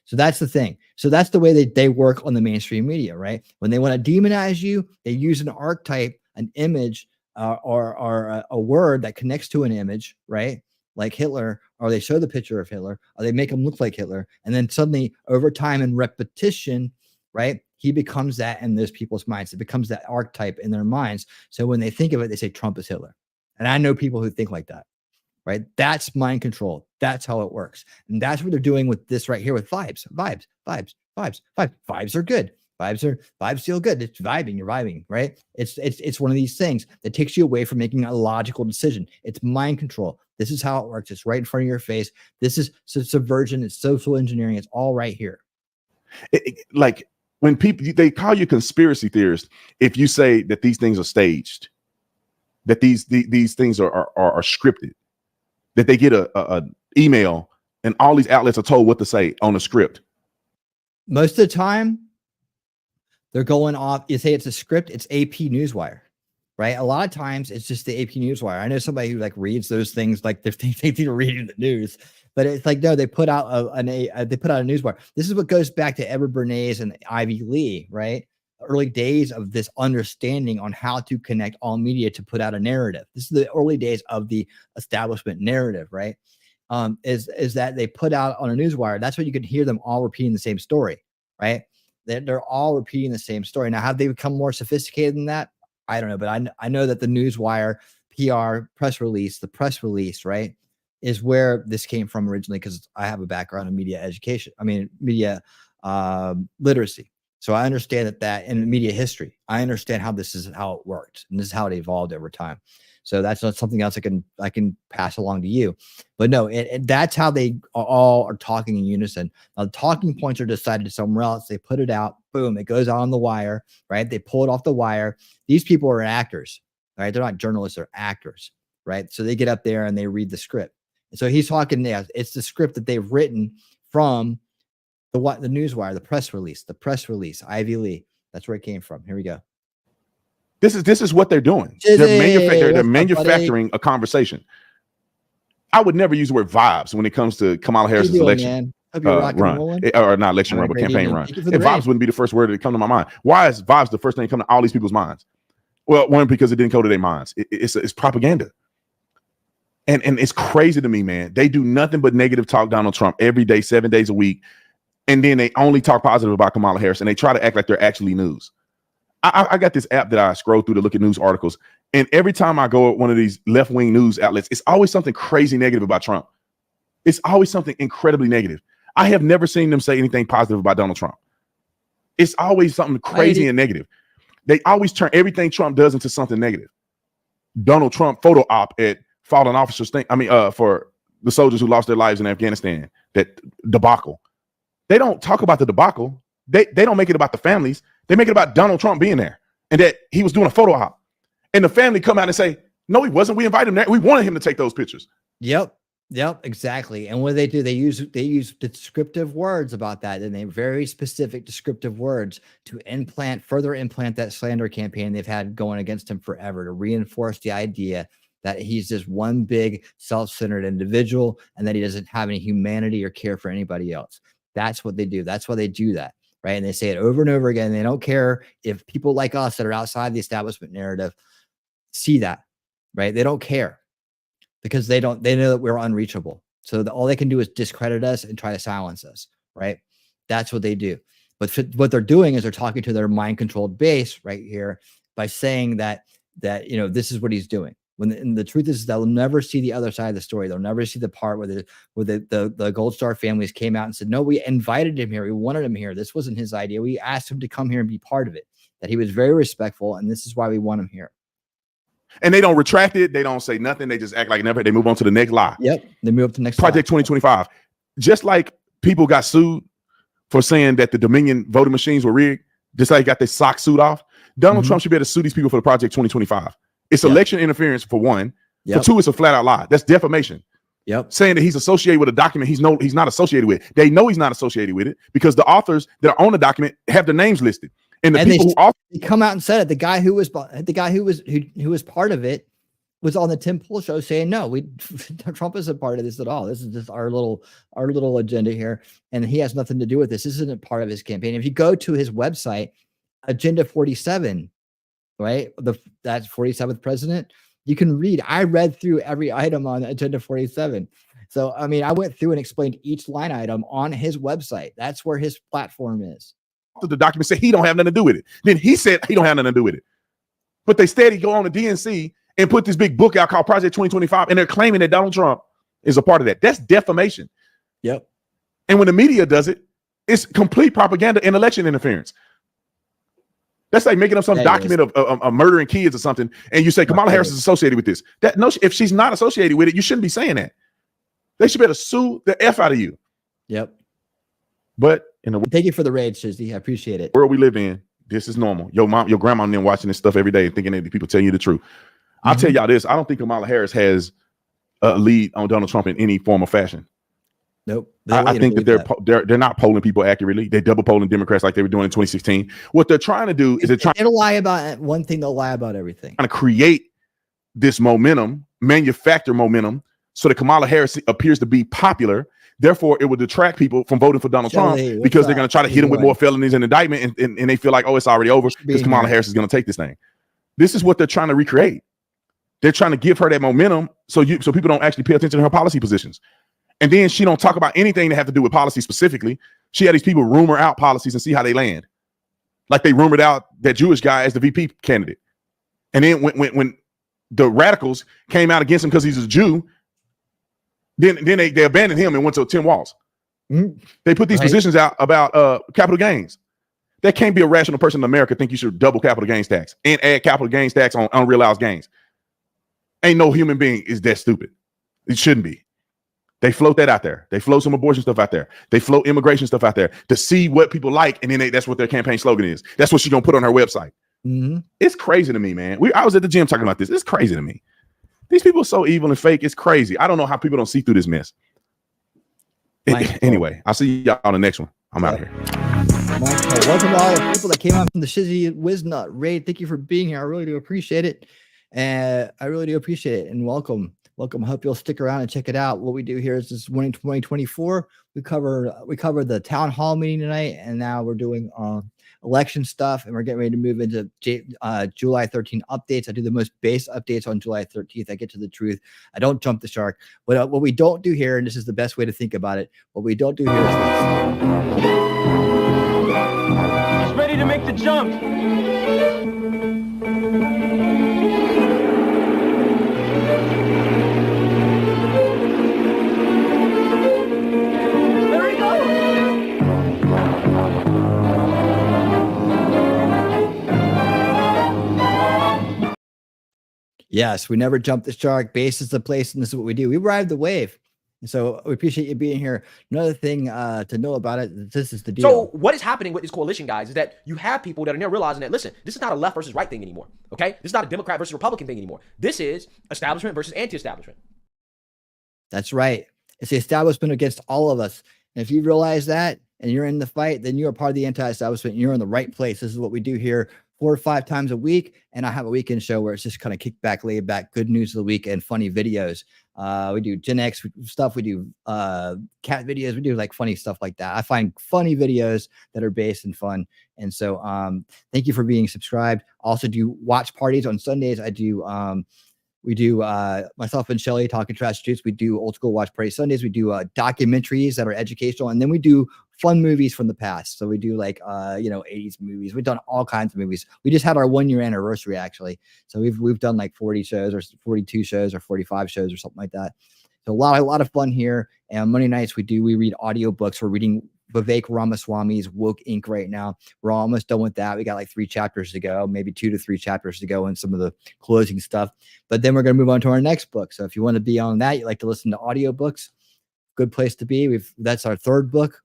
Speaker 2: So that's the thing. So that's the way they work on the mainstream media, right? When they want to demonize you, they use an archetype, an image, or a word that connects to an image, right? Like Hitler, or they show the picture of Hitler, or they make him look like Hitler. And then suddenly over time and repetition, right? He becomes that in those people's minds. It becomes that archetype in their minds. So when they think of it, they say Trump is Hitler. And I know people who think like that, right? That's mind control. That's how it works. And that's what they're doing with this right here with vibes. Vibes are good. Vibes feel good. It's vibing. You're vibing, right? It's one of these things that takes you away from making a logical decision. It's mind control. This is how it works. It's right in front of your face. This is subversion. It's social engineering. It's all right here.
Speaker 6: Like when people, they call you conspiracy theorist if you say that these things are staged, that these things are scripted, that they get a email and all these outlets are told what to say on a script.
Speaker 2: Most of the time, they're going off. You say it's a script, it's AP Newswire, right? A lot of times it's just the AP Newswire. I know somebody who like reads those things like they think they're reading the news, but it's like, no, they put out a newswire. This is what goes back to Edward Bernays and Ivy Lee, right? Early days of this understanding on how to connect all media to put out a narrative. This is the early days of the establishment narrative, right? Is that they put out on a newswire. That's what you can hear them all repeating the same story, right? They're all repeating the same story. Now, have they become more sophisticated than that? I don't know, but I know that the newswire PR press release, the press release, right, is where this came from originally, because I have a background in media education. I mean, media literacy. So I understand that in media history, I understand how this is how it worked, and this is how it evolved over time. So that's not something else I can pass along to you. But no, that's how they all are talking in unison. Now, the talking points are decided somewhere else. They put it out, boom, it goes out on the wire, right? They pull it off the wire. These people are actors, right? They're not journalists, they're actors, right? So they get up there and they read the script. And so he's talking there. It's the script that they've written from the newswire, the press release, Ivy Lee. That's where it came from. Here we go.
Speaker 6: This is what they're doing. They're manufacturing a conversation. I would never use the word vibes when it comes to Kamala Harris's election run, or not election run, but campaign run. Vibes wouldn't be the first word that come to my mind. Why is vibes the first thing that come to all these people's minds? Well, one, because it didn't go to their minds. It's propaganda. And it's crazy to me, man. They do nothing but negative talk Donald Trump every day, 7 days a week. And then they only talk positive about Kamala Harris, and they try to act like they're actually news. I got this app that I scroll through to look at news articles. And every time I go at one of these left-wing news outlets, it's always something crazy negative about Trump. It's always something incredibly negative. I have never seen them say anything positive about Donald Trump. It's always something crazy and negative. They always turn everything Trump does into something negative. Donald Trump photo op at fallen officers thing. I mean, for the soldiers who lost their lives in Afghanistan, that debacle. They don't talk about the debacle. They don't make it about the families. They make it about Donald Trump being there and that he was doing a photo op. And the family come out and say, no, he wasn't. We invited him there. We wanted him to take those pictures.
Speaker 2: Yep, exactly. And what do, they use descriptive words about that, and they very specific descriptive words to further implant that slander campaign they've had going against him forever, to reinforce the idea that he's just one big self-centered individual and that he doesn't have any humanity or care for anybody else. That's what they do. That's why they do that, right? And they say it over and over again. They don't care if people like us that are outside the establishment narrative see that, right? They don't care because they know that we're unreachable. So all they can do is discredit us and try to silence us, right? That's what they do. But what they're doing is they're talking to their mind-controlled base right here by saying that this is what he's doing. And the truth is they'll never see the other side of the story. They'll never see the part where the Gold Star families came out and said, no, we invited him here. We wanted him here. This wasn't his idea. We asked him to come here and be part of it, that he was very respectful. And this is why we want him here.
Speaker 6: And they don't retract it. They don't say nothing. They just act like never. They move on to the next lie.
Speaker 2: Yep. They move up to the next
Speaker 6: Project 2025. Just like people got sued for saying that the Dominion voting machines were rigged, just like he got their sock suit off. Donald Trump should be able to sue these people for the Project 2025. It's election interference for one. For two, it's a flat out lie. That's defamation. Saying that he's associated with a document he's not associated with. They know he's not associated with it because the authors that are on the document have their names listed. And the people
Speaker 2: they come out and said it. The guy who was part of it was on the Tim Pool show saying, no, Trump isn't part of this at all. This is just our little agenda here. And he has nothing to do with this. This isn't part of his campaign. If you go to his website, Agenda 47, right? That's 47th president. You can read. I read through every item on Agenda 47. So, I mean, I went through and explained each line item on his website. That's where his platform is.
Speaker 6: The document said he don't have nothing to do with it. Then he said he don't have nothing to do with it. But they steady go on the DNC and put this big book out called Project 2025, and they're claiming that Donald Trump is a part of that. That's defamation.
Speaker 2: Yep.
Speaker 6: And when the media does it, it's complete propaganda and election interference. That's like making up some document of murdering kids or something, and you say Kamala Harris is associated with this. That no, if she's not associated with it, you shouldn't be saying that. They should better sue the F out of you.
Speaker 2: Yep.
Speaker 6: But
Speaker 2: thank you for the raid, Shizzy. I appreciate it.
Speaker 6: World we live in, this is normal. Your mom, your grandma, and them watching this stuff every day and thinking that people telling you the truth. I'll tell y'all this: I don't think Kamala Harris has a lead on Donald Trump in any form or fashion.
Speaker 2: Nope.
Speaker 6: I think that they're not polling people accurately. They double polling Democrats like they were doing in 2016. What they're trying to do is
Speaker 2: they'll lie about one thing. They'll lie about everything.
Speaker 6: Trying to create this momentum, manufacture momentum, so that Kamala Harris appears to be popular. Therefore, it will detract people from voting for Donald Trump because they're going to try to hit him with more felonies and indictment, and they feel like, oh, it's already over because Kamala Harris is going to take this thing. This is what they're trying to recreate. They're trying to give her that momentum so people don't actually pay attention to her policy positions. And then she don't talk about anything that have to do with policy specifically. She had these people rumor out policies and see how they land. Like they rumored out that Jewish guy as the VP candidate. And then when the radicals came out against him because he's a Jew, then they abandoned him and went to Tim Walz. They put these positions out about capital gains. There can't be a rational person in America think you should double capital gains tax and add capital gains tax on unrealized gains. Ain't no human being is that stupid. It shouldn't be. They float that out there. They float some abortion stuff out there. They float immigration stuff out there to see what people like, and then that's what their campaign slogan is. That's what she's gonna put on her website. It's crazy to me, man. I was at the gym talking about this. It's crazy to me. These people are so evil and fake. It's crazy. I don't know how people don't see through this mess. Anyway, I'll see y'all on the next one. I'm out of here.
Speaker 2: Welcome to all the people that came out from the Shizzy Wiznut raid. Thank you for being here. I really do appreciate it. And I really do appreciate it. And welcome. I hope you'll stick around and check it out. What we do here is this winning 2024. We cover the town hall meeting tonight, and now we're doing election stuff, and we're getting ready to move into July 13 updates. I do the most base updates on July 13th. I get to the truth. I don't jump the shark. But what we don't do here, and this is the best way to think about it, what we don't do here is this.
Speaker 3: He's ready to make the jump.
Speaker 2: Yes, we never jump the shark. Base is the place, and this is what we do. We ride the wave. And so we appreciate you being here. Another thing to know about it, this is the deal.
Speaker 4: So what is happening with this coalition, guys, is that you have people that are now realizing that, listen, this is not a left versus right thing anymore, okay? This is not a Democrat versus Republican thing anymore. This is establishment versus anti-establishment.
Speaker 2: That's right. It's the establishment against all of us. And if you realize that and you're in the fight, then you're a part of the anti-establishment. You're in the right place. This is what we do here 4 or 5 times a week, and I have a weekend show where it's just kind of kick back, laid back, good news of the week, and funny videos. We do Gen X stuff. We do cat videos. We do like funny stuff like that. I find funny videos that are based and fun. And so thank you for being subscribed. Also do watch parties on Sundays. I do we do myself and Shelly talking trash juice. We do old school watch party Sundays. We do documentaries that are educational, and then we do fun movies from the past. So we do like 80s movies. We've done all kinds of movies. We just had our 1-year anniversary actually. So we've done like 40 shows or 42 shows or 45 shows or something like that. So a lot of fun here. And on Monday nights we read audiobooks. We're reading Vivek Ramaswamy's Woke Inc. right now. We're almost done with that. We got like 3 chapters to go, maybe 2 to 3 chapters to go in some of the closing stuff. But then we're going to move on to our next book. So if you want to be on that, you like to listen to audiobooks, good place to be. That's our 3rd book.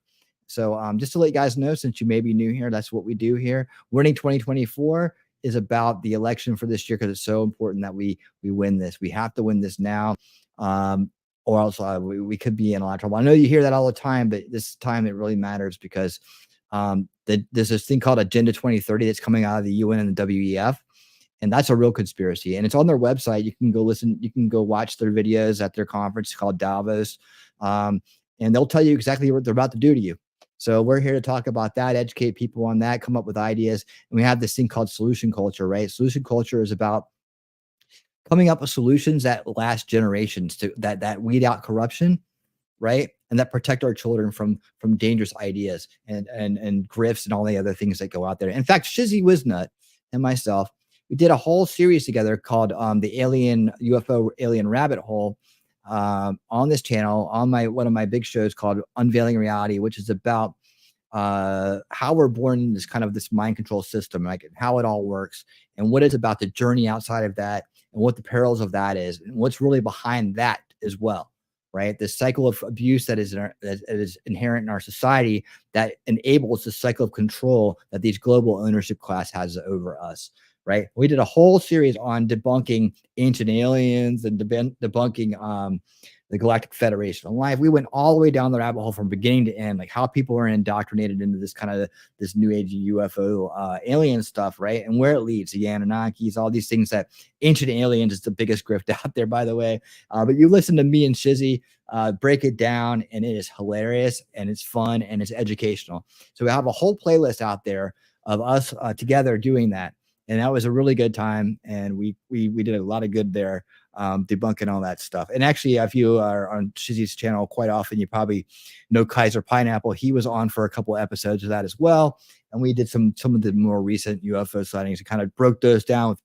Speaker 2: So just to let you guys know, since you may be new here, that's what we do here. Winning 2024 is about the election for this year because it's so important that we win this. We have to win this now, or else we could be in a lot of trouble. I know you hear that all the time, but this time it really matters because there's this thing called Agenda 2030 that's coming out of the UN and the WEF. And that's a real conspiracy. And it's on their website. You can go listen. You can go watch their videos at their conference called Davos. And they'll tell you exactly what they're about to do to you. So we're here to talk about that, educate people on that, come up with ideas. And we have this thing called solution culture, right? Solution culture is about coming up with solutions that last generations, to that weed out corruption, right? And that protect our children from dangerous ideas and grifts and all the other things that go out there. In fact, Shizzy Wiznut and myself, we did a whole series together called the UFO Alien Rabbit Hole on this channel, on one of my big shows called Unveiling Reality, which is about how we're born in this mind control system, like how it all works and what it's about, the journey outside of that and what the perils of that is and what's really behind that as well, right? The cycle of abuse that is inherent in our society that enables the cycle of control that these global ownership class has over us. Right. We did a whole series on debunking ancient aliens and debunking the Galactic Federation of Life. We went all the way down the rabbit hole from beginning to end, like how people are indoctrinated into this new age UFO alien stuff, right? And where it leads, the Anunnakis, all these things. That ancient aliens is the biggest grift out there, by the way. But you listen to me and Shizzy break it down, and it is hilarious and it's fun and it's educational. So we have a whole playlist out there of us together doing that. And that was a really good time. And we did a lot of good there, debunking all that stuff. And actually, if you are on Shizzy's channel quite often, you probably know Kaiser Pineapple. He was on for a couple of episodes of that as well. And we did some of the more recent UFO sightings and kind of broke those down with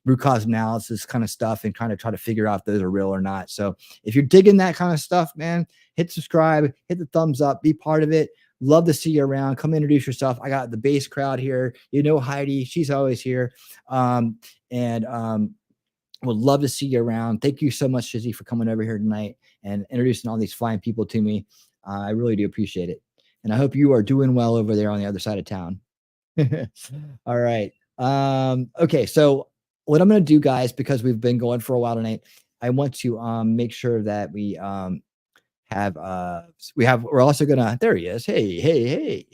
Speaker 2: root cause analysis kind of stuff and kind of try to figure out if those are real or not. So if you're digging that kind of stuff, man, hit subscribe, hit the thumbs up, be part of it. Love to see you around. Come introduce yourself. I got the base crowd here. You know Heidi. She's always here. Would love to see you around. Thank you so much, Shizzy, for coming over here tonight and introducing all these fine people to me. I really do appreciate it. And I hope you are doing well over there on the other side of town. All right. Okay, so what I'm going to do, guys, because we've been going for a while tonight, I want to make sure that we we're also gonna, there he is. Hey.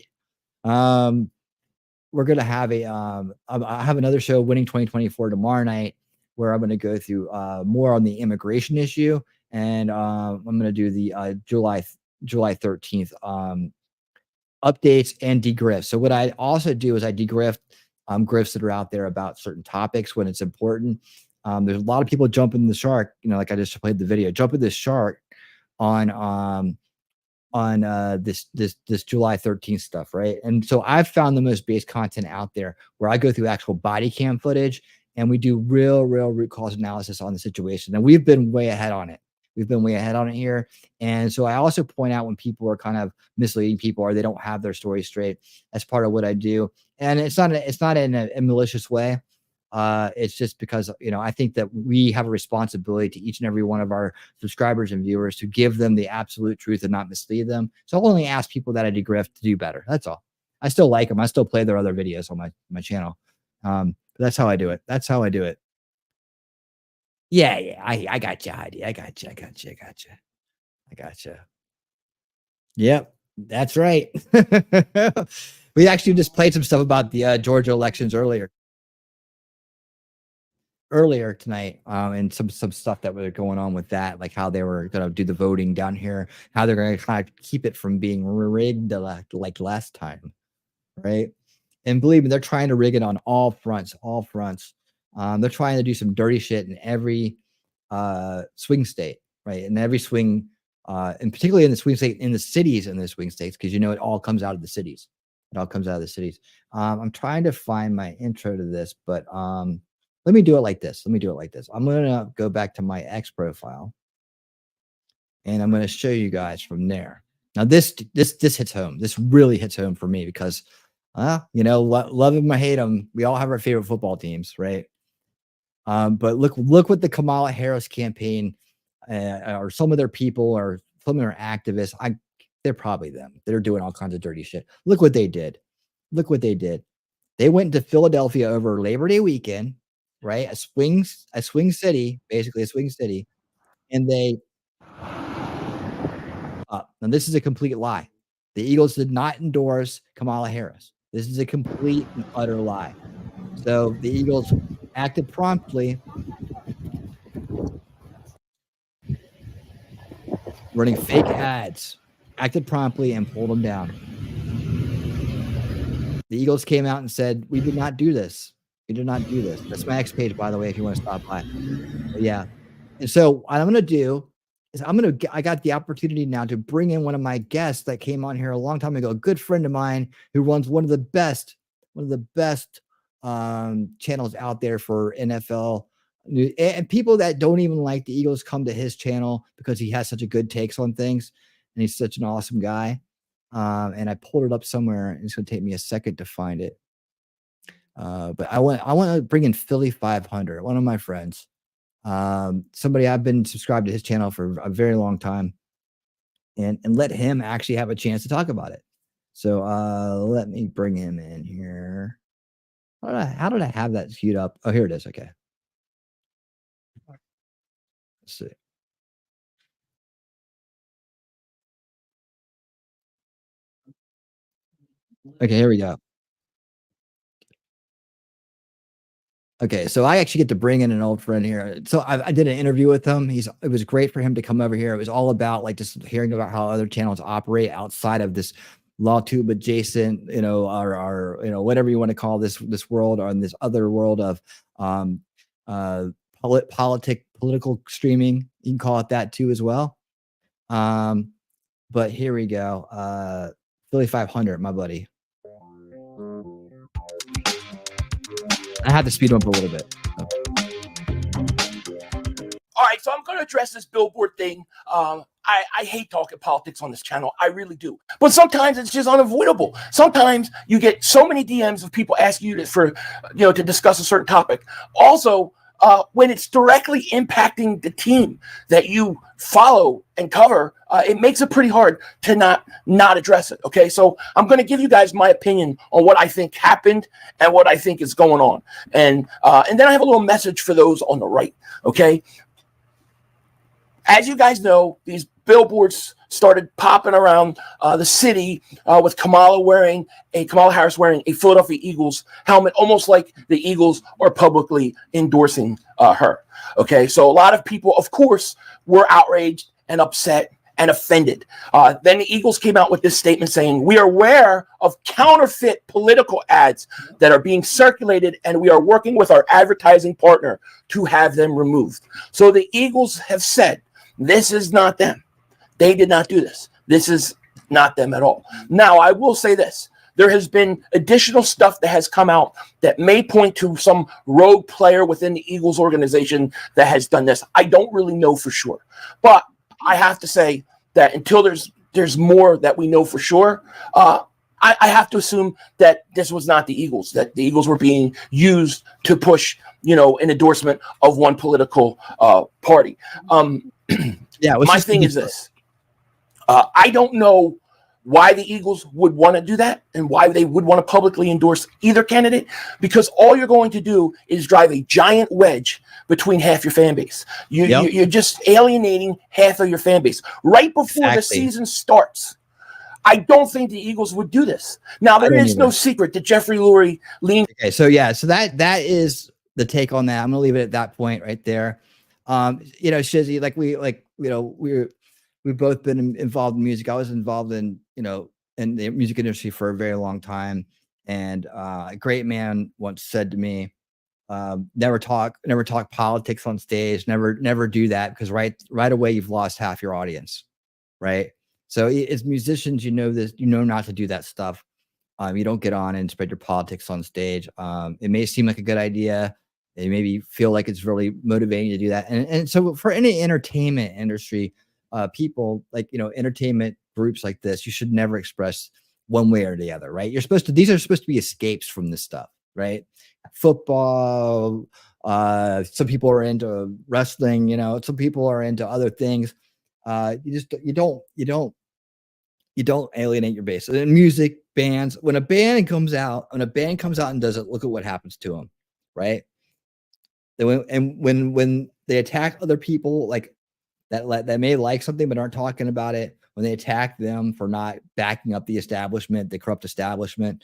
Speaker 2: We're gonna have I have another show, Winning 2024, tomorrow night, where I'm gonna go through more on the immigration issue, and I'm gonna do the July 13th updates and degrift. So what I also do is I degrift grifts that are out there about certain topics when it's important. There's a lot of people jumping the shark, like I just played the video, jumping the shark on this July 13th stuff, right? And so I've found the most base content out there where I go through actual body cam footage and we do real root cause analysis on the situation. And we've been way ahead on it. We've been way ahead on it here. And so I also point out when people are kind of misleading people or they don't have their story straight. That's part of what I do. And it's not in a malicious way. It's just because, I think that we have a responsibility to each and every one of our subscribers and viewers to give them the absolute truth and not mislead them. So I'll only ask people that I degrift to do better. That's all. I still like them. I still play their other videos on my channel. But that's how I do it. Yeah. I got you, Heidi. I got you. Yep. That's right. We actually just played some stuff about the Georgia elections earlier tonight, and some stuff that was going on with that, like how they were going to do the voting down here, how they're going to kind of keep it from being rigged like last time, right? And believe me, they're trying to rig it on all fronts. They're trying to do some dirty shit in every swing state, right? In every swing, and particularly in the swing state, in the cities, in the swing states, because it all comes out of the cities. I'm trying to find my intro to this, but let me do it like this. I'm going to go back to my X profile and I'm going to show you guys from there. Now this hits home. This really hits home for me because, love him or hate him, we all have our favorite football teams, right? But look what the Kamala Harris campaign or some of their people or some of their activists, they're probably them. They're doing all kinds of dirty shit. Look what they did. They went to Philadelphia over Labor Day weekend, right? A swing city, basically a swing city. And now this is a complete lie. The Eagles did not endorse Kamala Harris. This is a complete and utter lie. So the Eagles acted promptly, running fake ads, acted promptly and pulled them down. The Eagles came out and said, "We did not do this. We did not do this." That's my X page, by the way, if you want to stop by. But yeah. And so what I'm going to do is I got the opportunity now to bring in one of my guests that came on here a long time ago, a good friend of mine who runs one of the best channels out there for NFL news, and people that don't even like the Eagles come to his channel because he has such a good takes on things, and he's such an awesome guy. And I pulled it up somewhere, and it's going to take me a second to find it. But I want to bring in Philly 500, one of my friends. Somebody I've been subscribed to his channel for a very long time, and let him actually have a chance to talk about it. So let me bring him in here. How did I have that queued up? Oh, here it is. Okay. Let's see. Okay, here we go. Okay, so I actually get to bring in an old friend here. So I did an interview with him. It was great for him to come over here. It was all about like just hearing about how other channels operate outside of this LawTube adjacent, or whatever you want to call this world, or in this other world of political streaming. You can call it that too as well. But here we go. Philly 500, my buddy. I had to speed him up a little bit.
Speaker 3: All right, so I'm going to address this billboard thing. I hate talking politics on this channel. I really do. But sometimes it's just unavoidable. Sometimes you get so many DMs of people asking you to discuss a certain topic. Also, when it's directly impacting the team that you follow and cover, it makes it pretty hard to not address it. Okay, so I'm going to give you guys my opinion on what I think happened and what I think is going on, and then I have a little message for those on the right. Okay, as you guys know, these billboards started popping around the city with Kamala Harris wearing a Philadelphia Eagles helmet, almost like the Eagles are publicly endorsing her. Okay, so a lot of people, of course, were outraged and upset and offended. Then the Eagles came out with this statement saying, "We are aware of counterfeit political ads that are being circulated, and we are working with our advertising partner to have them removed." So the Eagles have said, this is not them. They did not do this. This is not them at all. Now, I will say this. There has been additional stuff that has come out that may point to some rogue player within the Eagles organization that has done this. I don't really know for sure. But I have to say that until there's more that we know for sure, I have to assume that this was not the Eagles, that the Eagles were being used to push, an endorsement of one political party.
Speaker 2: Yeah,
Speaker 3: my thing is this. I don't know why the Eagles would want to do that and why they would want to publicly endorse either candidate, because all you're going to do is drive a giant wedge between half your fan base. You're just alienating half of your fan base right before the season starts. I don't think the Eagles would do this. Now, there is no secret that Jeffrey Lurie leaned.
Speaker 2: Okay, so yeah, so that is the take on that. I'm gonna leave it at that point right there. Shizzy, we've both been involved in music. I was involved in the music industry for a very long time. And a great man once said to me, never talk politics on stage, never do that, because right away you've lost half your audience. Right. So as musicians, not to do that stuff. You don't get on and spread your politics on stage. It may seem like a good idea. They maybe feel like it's really motivating to do that. And so for any entertainment industry, people entertainment groups like this, you should never express one way or the other, right? These are supposed to be escapes from this stuff, right? Football, some people are into wrestling, some people are into other things. You don't alienate your base. And music, bands, when a band comes out and does it, look at what happens to them, right? When they attack other people like that may like something but aren't talking about it, when they attack them for not backing up the establishment, the corrupt establishment,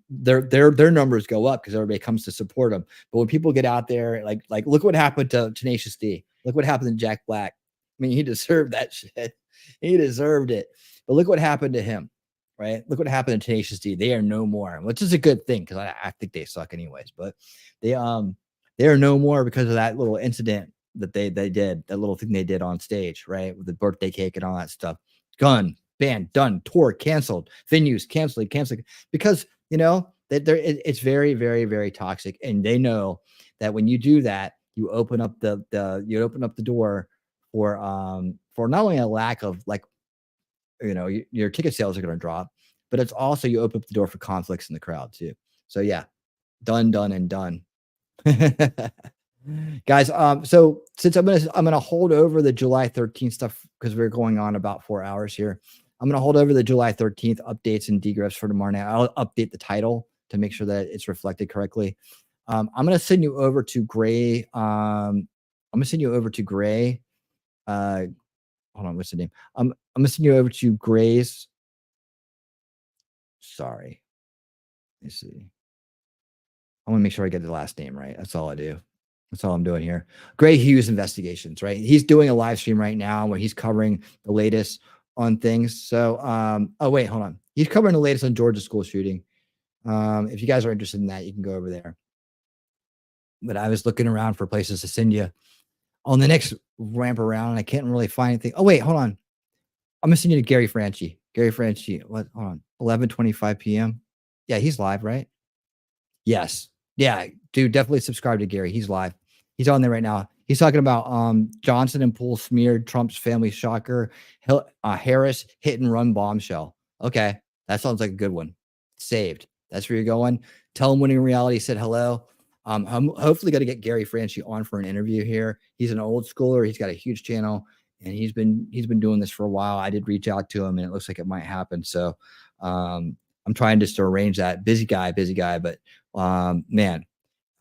Speaker 2: their numbers go up because everybody comes to support them. But when people get out there, like look what happened to Tenacious D. Look what happened to Jack Black. I mean, he deserved that shit. He deserved it. But look what happened to him, right? Look what happened to Tenacious D. They are no more, which is a good thing because I think they suck anyways. But they are no more because of that little incident that they did, that little thing they did on stage, right? With the birthday cake and all that stuff. Gone, banned, done, tour canceled, venues canceled, because it's very, very, very toxic, and they know that when you do that, you open up the door for not only a lack of your ticket sales are going to drop, but it's also you open up the door for conflicts in the crowd too. So yeah, done and done. Guys, so since I'm gonna hold over the July 13th stuff because we're going on about 4 hours here, I'm gonna hold over the July 13th updates and degrifts for tomorrow night. I'll update the title to make sure that it's reflected correctly. I'm gonna send you over to Gray. Hold on, what's the name? I'm gonna send you over to Gray's. Sorry, let me see. I want to make sure I get the last name right. That's all I do. That's all I'm doing here. Gray Hughes Investigations, right? He's doing a live stream right now where he's covering the latest on things. So, oh wait, hold on. He's covering the latest on Georgia school shooting. If you guys are interested in that, you can go over there. But I was looking around for places to send you on the next ramp around, and I can't really find anything. Oh wait, hold on. I'm gonna send you to Gary Franchi. Gary Franchi. What? Hold on. 11:25 p.m. Yeah, he's live, right? Yes. Yeah, dude, definitely subscribe to Gary. He's live. He's on there right now. He's talking about Johnson and Poole smeared Trump's family shocker. Harris hit and run bombshell. Okay, that sounds like a good one. Saved. That's where you're going. Tell him Winning Reality said hello. I'm hopefully going to get Gary Franchi on for an interview here. He's an old schooler. He's got a huge channel, and he's been doing this for a while. I did reach out to him, and it looks like it might happen. So I'm trying just to arrange that. Busy guy, but man,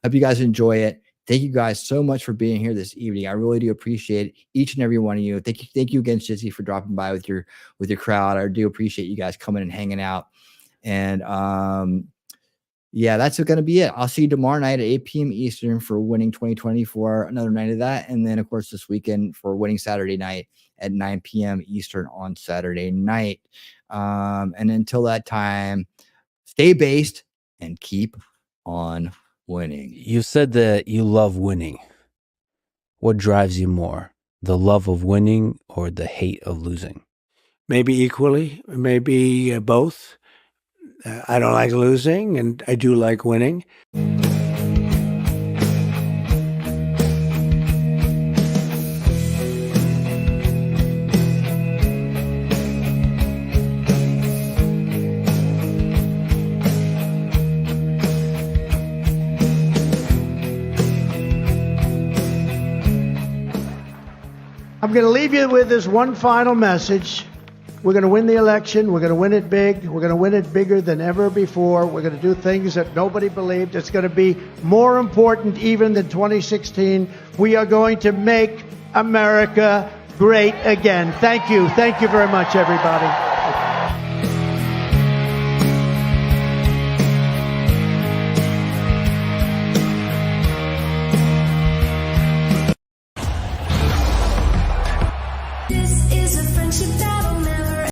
Speaker 2: hope you guys enjoy it. Thank you guys so much for being here this evening. I really do appreciate each and every one of you. Thank you again, Shizzy, for dropping by with your crowd. I do appreciate you guys coming and hanging out. And yeah, that's going to be it. I'll see you tomorrow night at 8 p.m. Eastern for Winning 2024, another night of that. And then, of course, this weekend for Winning Saturday night at 9 p.m. Eastern on Saturday night. And until that time, stay based and keep on winning.
Speaker 1: You said that you love winning. What drives you more, the love of winning or the hate of losing?
Speaker 5: Maybe equally, maybe both. I don't like losing, and I do like winning. I'm going to leave you with this one final message. We're going to win the election. We're going to win it big. We're going to win it bigger than ever before. We're going to do things that nobody believed. It's going to be more important even than 2016. We are going to make America great again. Thank you. Thank you very much, everybody.